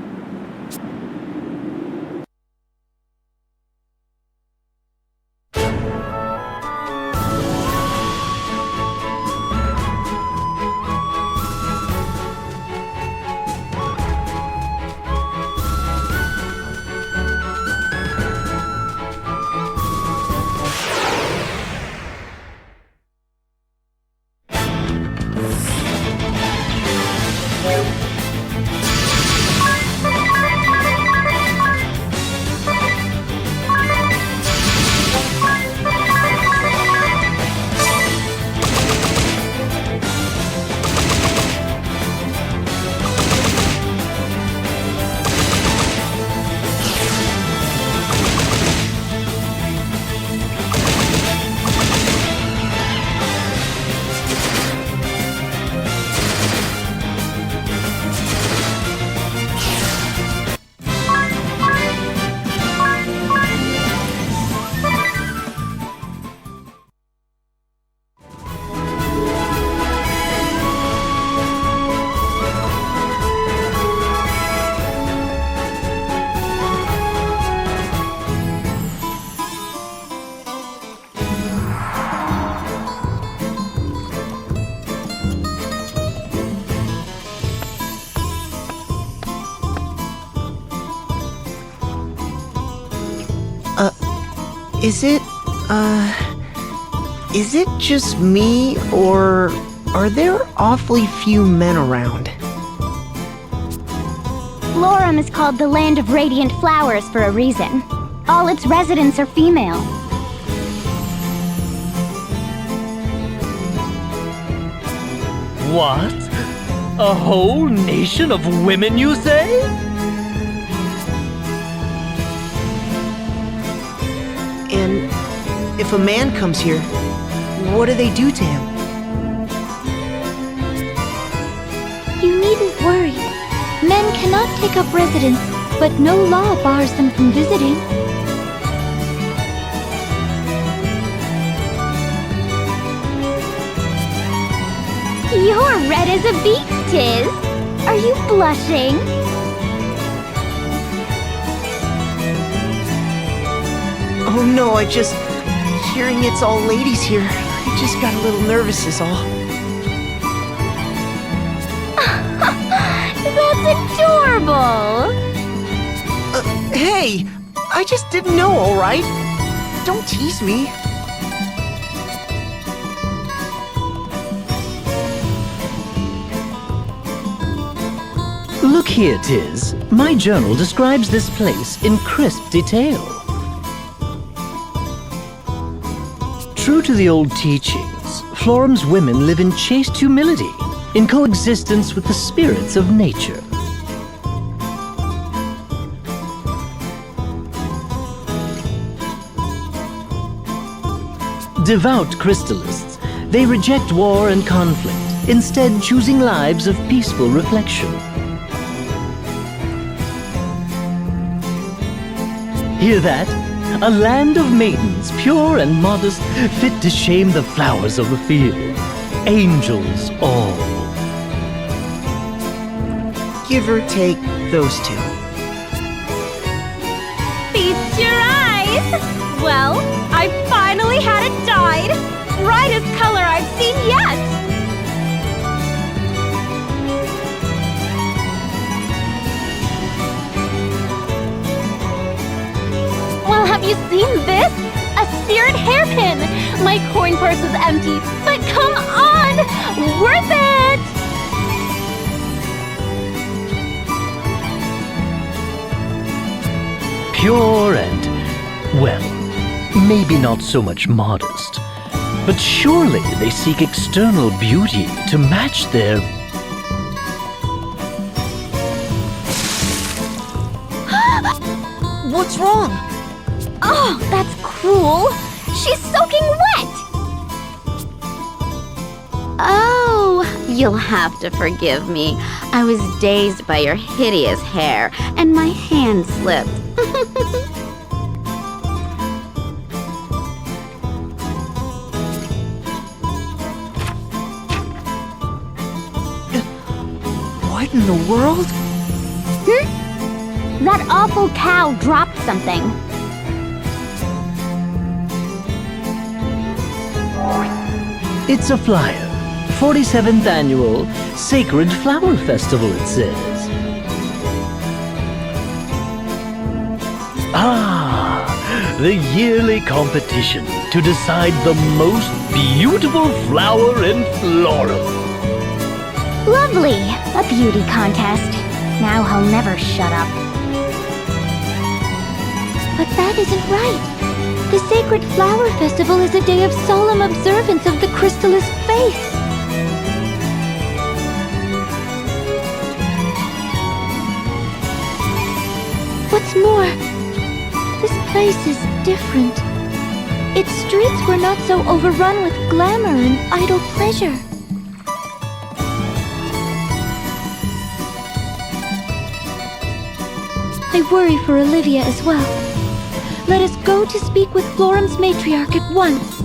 Is it just me, or are there awfully few men around? Florum is called the Land of Radiant Flowers for a reason. All its residents are female. What? A whole nation of women, you say? And if a man comes here, what do they do to him? You needn't worry. Men cannot take up residence, but no law bars them from visiting. You're red as a beet, Tiz. Are you blushing? Oh no, hearing it's all ladies here, I just got a little nervous is all. That's adorable! Hey! I just didn't know, alright? Don't tease me. Look here, Tiz. My journal describes this place in crisp detail. True to the old teachings, Florum's women live in chaste humility, in coexistence with the spirits of nature. Devout crystallists, they reject war and conflict, instead choosing lives of peaceful reflection. Hear that? A land of maidens, pure and modest, fit to shame the flowers of the field. Angels all. Give or take those two. Feast your eyes! Well, I finally had it dyed! Brightest color I've seen yet! Well, have you seen this? A spirit hairpin! My coin purse is empty, but come on! Worth it! Pure and, well, maybe not so much modest, but surely they seek external beauty to match their... What's wrong? Oh, that's cruel! She's soaking wet! Oh, you'll have to forgive me. I was dazed by your hideous hair, and my hand slipped. What in the world? That awful cow dropped something. It's a flyer. 47th Annual Sacred Flower Festival, it says. Ah, the yearly competition to decide the most beautiful flower in Florum. Lovely. A beauty contest. Now he'll never shut up. But that isn't right. The Sacred Flower Festival is a day of solemn observance of the Crystallist faith. What's more, this place is different. Its streets were not so overrun with glamour and idle pleasure. I worry for Olivia as well. Let us go to speak with Florum's matriarch at once.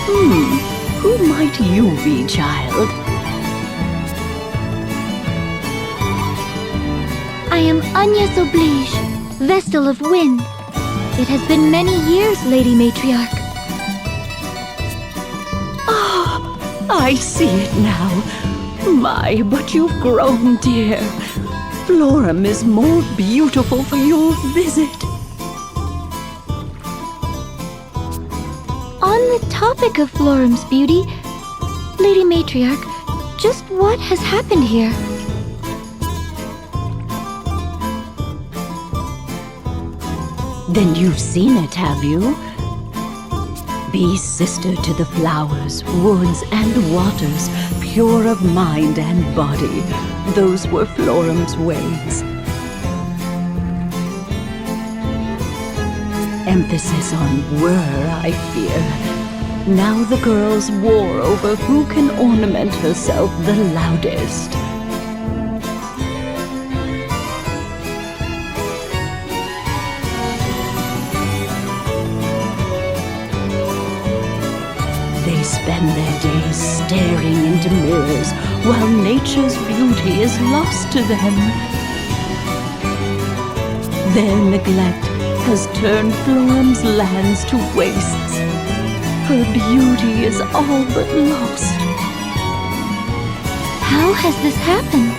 Who might you be, child? I am Agnes Oblige, Vestal of Wind. It has been many years, Lady Matriarch. Ah, I see it now. My, but you've grown, dear. Florum is more beautiful for your visit. On the topic of Florum's beauty, Lady Matriarch, just what has happened here? Then you've seen it, have you? Be sister to the flowers, woods, and waters, pure of mind and body. Those were Florum's ways. Emphasis on were, I fear. Now the girls war over who can ornament herself the loudest. They spend their days staring into mirrors while nature's beauty is lost to them. Their neglect has turned Florum's lands to wastes. Her beauty is all but lost. How has this happened?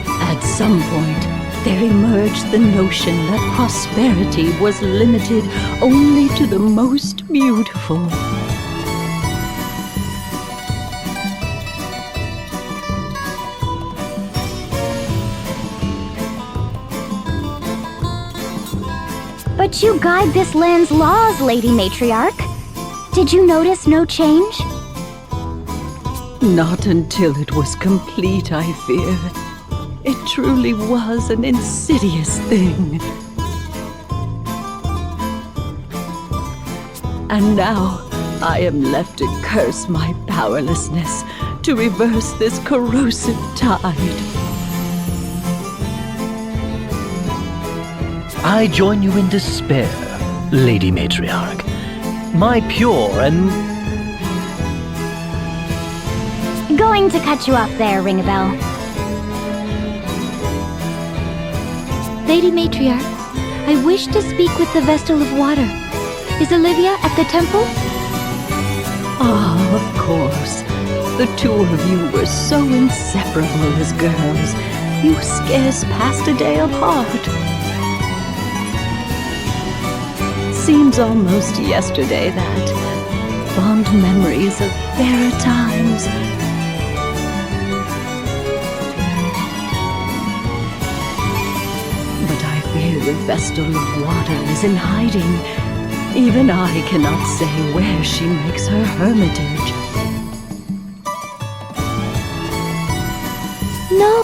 At some point, there emerged the notion that prosperity was limited only to the most beautiful. But you guide this land's laws, Lady Matriarch. Did you notice no change? Not until it was complete, I fear. It truly was an insidious thing. And now, I am left to curse my powerlessness to reverse this corrosive tide. I join you in despair, Lady Matriarch. My pure and... Going to cut you off there, Ring-a-Bell. Lady Matriarch, I wish to speak with the Vestal of Water. Is Olivia at the temple? Ah, of course. The two of you were so inseparable as girls. You scarce passed a day apart. Seems almost yesterday that fond memories of fairer times. But I fear the Vestal of Water is in hiding. Even I cannot say where she makes her hermitage. No.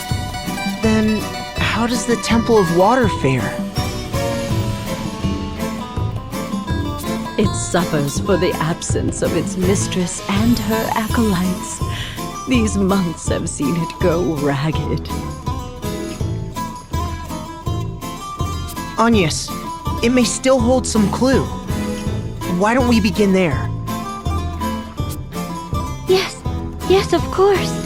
Then, how does the Temple of Water fare? It suffers for the absence of its mistress and her acolytes. These months have seen it go ragged. Agnes, it may still hold some clue. Why don't we begin there? Yes, of course.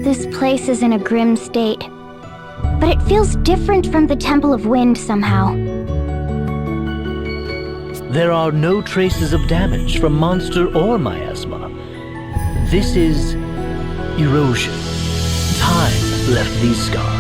This place is in a grim state, but it feels different from the Temple of Wind somehow. There are no traces of damage from monster or miasma. This is erosion. Time left these scars.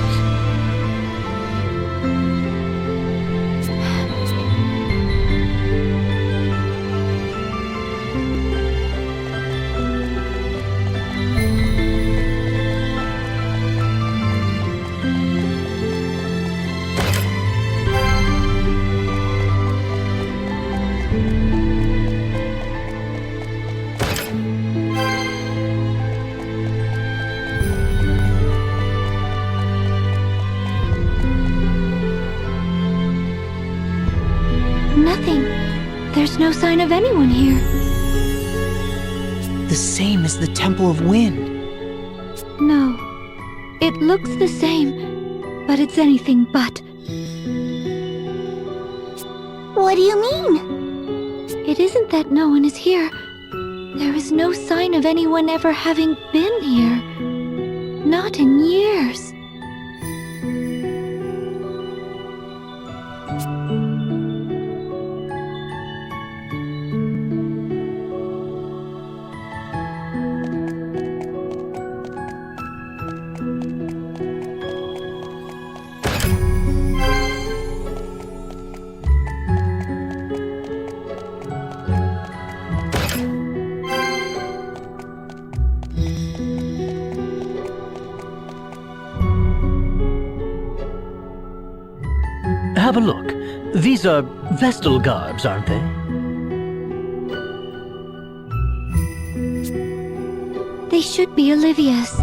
nothing. There's no sign of anyone here. The same as the Temple of Wind. No. It looks the same, but it's anything but. What do you mean? It isn't that no one is here. There is no sign of anyone ever having been here. Not in years. Have a look. These are vestal garbs, aren't they? They should be Olivia's.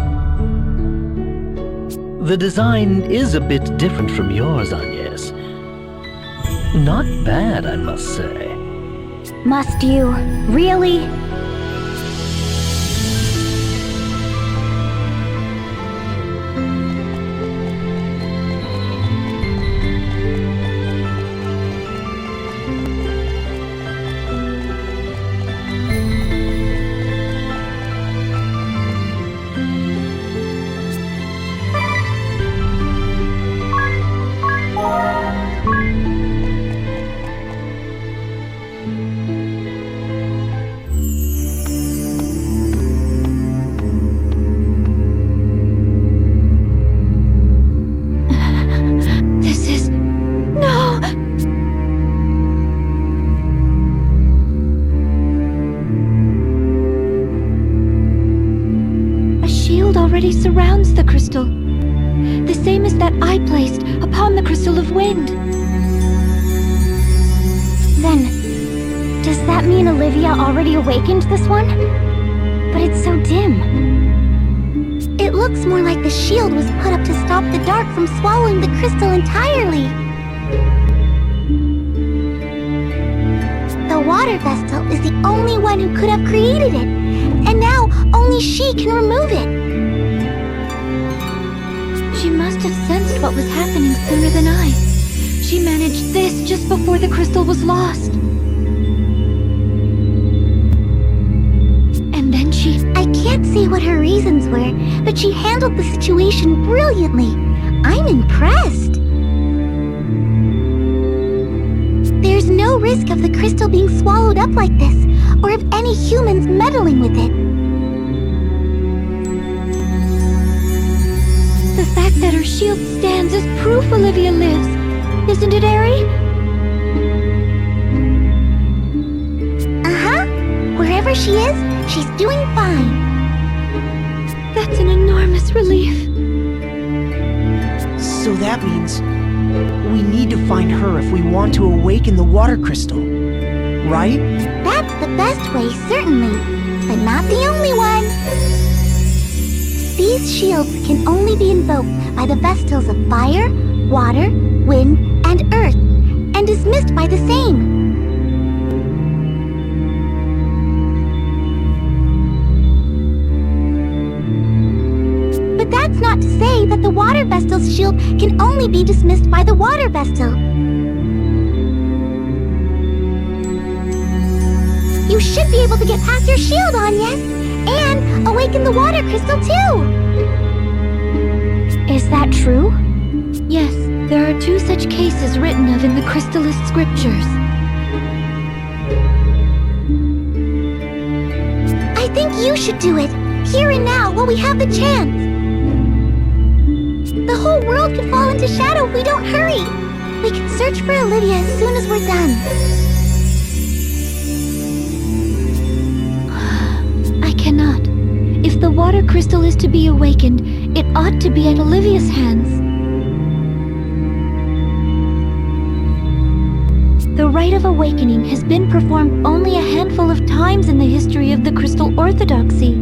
The design is a bit different from yours, Agnes. Not bad, I must say. Must you? Really? Surrounds the crystal. The same as that I placed upon the crystal of wind. Then, does that mean Olivia already awakened this one? But it's so dim. It looks more like the shield was put up to stop the dark from swallowing the crystal entirely. The water vestal is the only one who could have created it, and now only she can remove it. She must have sensed what was happening sooner than I. She managed this just before the crystal was lost. And then I can't say what her reasons were, but she handled the situation brilliantly. I'm impressed. There's no risk of the crystal being swallowed up like this, or of any humans meddling with it. The fact that her shield stands is proof Olivia lives. Isn't it, Ari? Uh-huh. Wherever she is, she's doing fine. That's an enormous relief. So that means we need to find her if we want to awaken the water crystal, right? That's the best way, certainly, but not the only one. These shields can only be invoked by the vestals of fire, water, wind, and earth, and dismissed by the same. But that's not to say that the water vestal's shield can only be dismissed by the water vestal. You should be able to get past your shield, Agnes, and awaken the water crystal too! Is that true? Yes, there are 2 such cases written of in the crystallist scriptures. I think you should do it, here and now, while we have the chance. The whole world could fall into shadow if we don't hurry. We can search for Olivia as soon as we're done. I cannot. If the water crystal is to be awakened, it ought to be in Olivia's hands. The rite of awakening has been performed only a handful of times in the history of the Crystal Orthodoxy.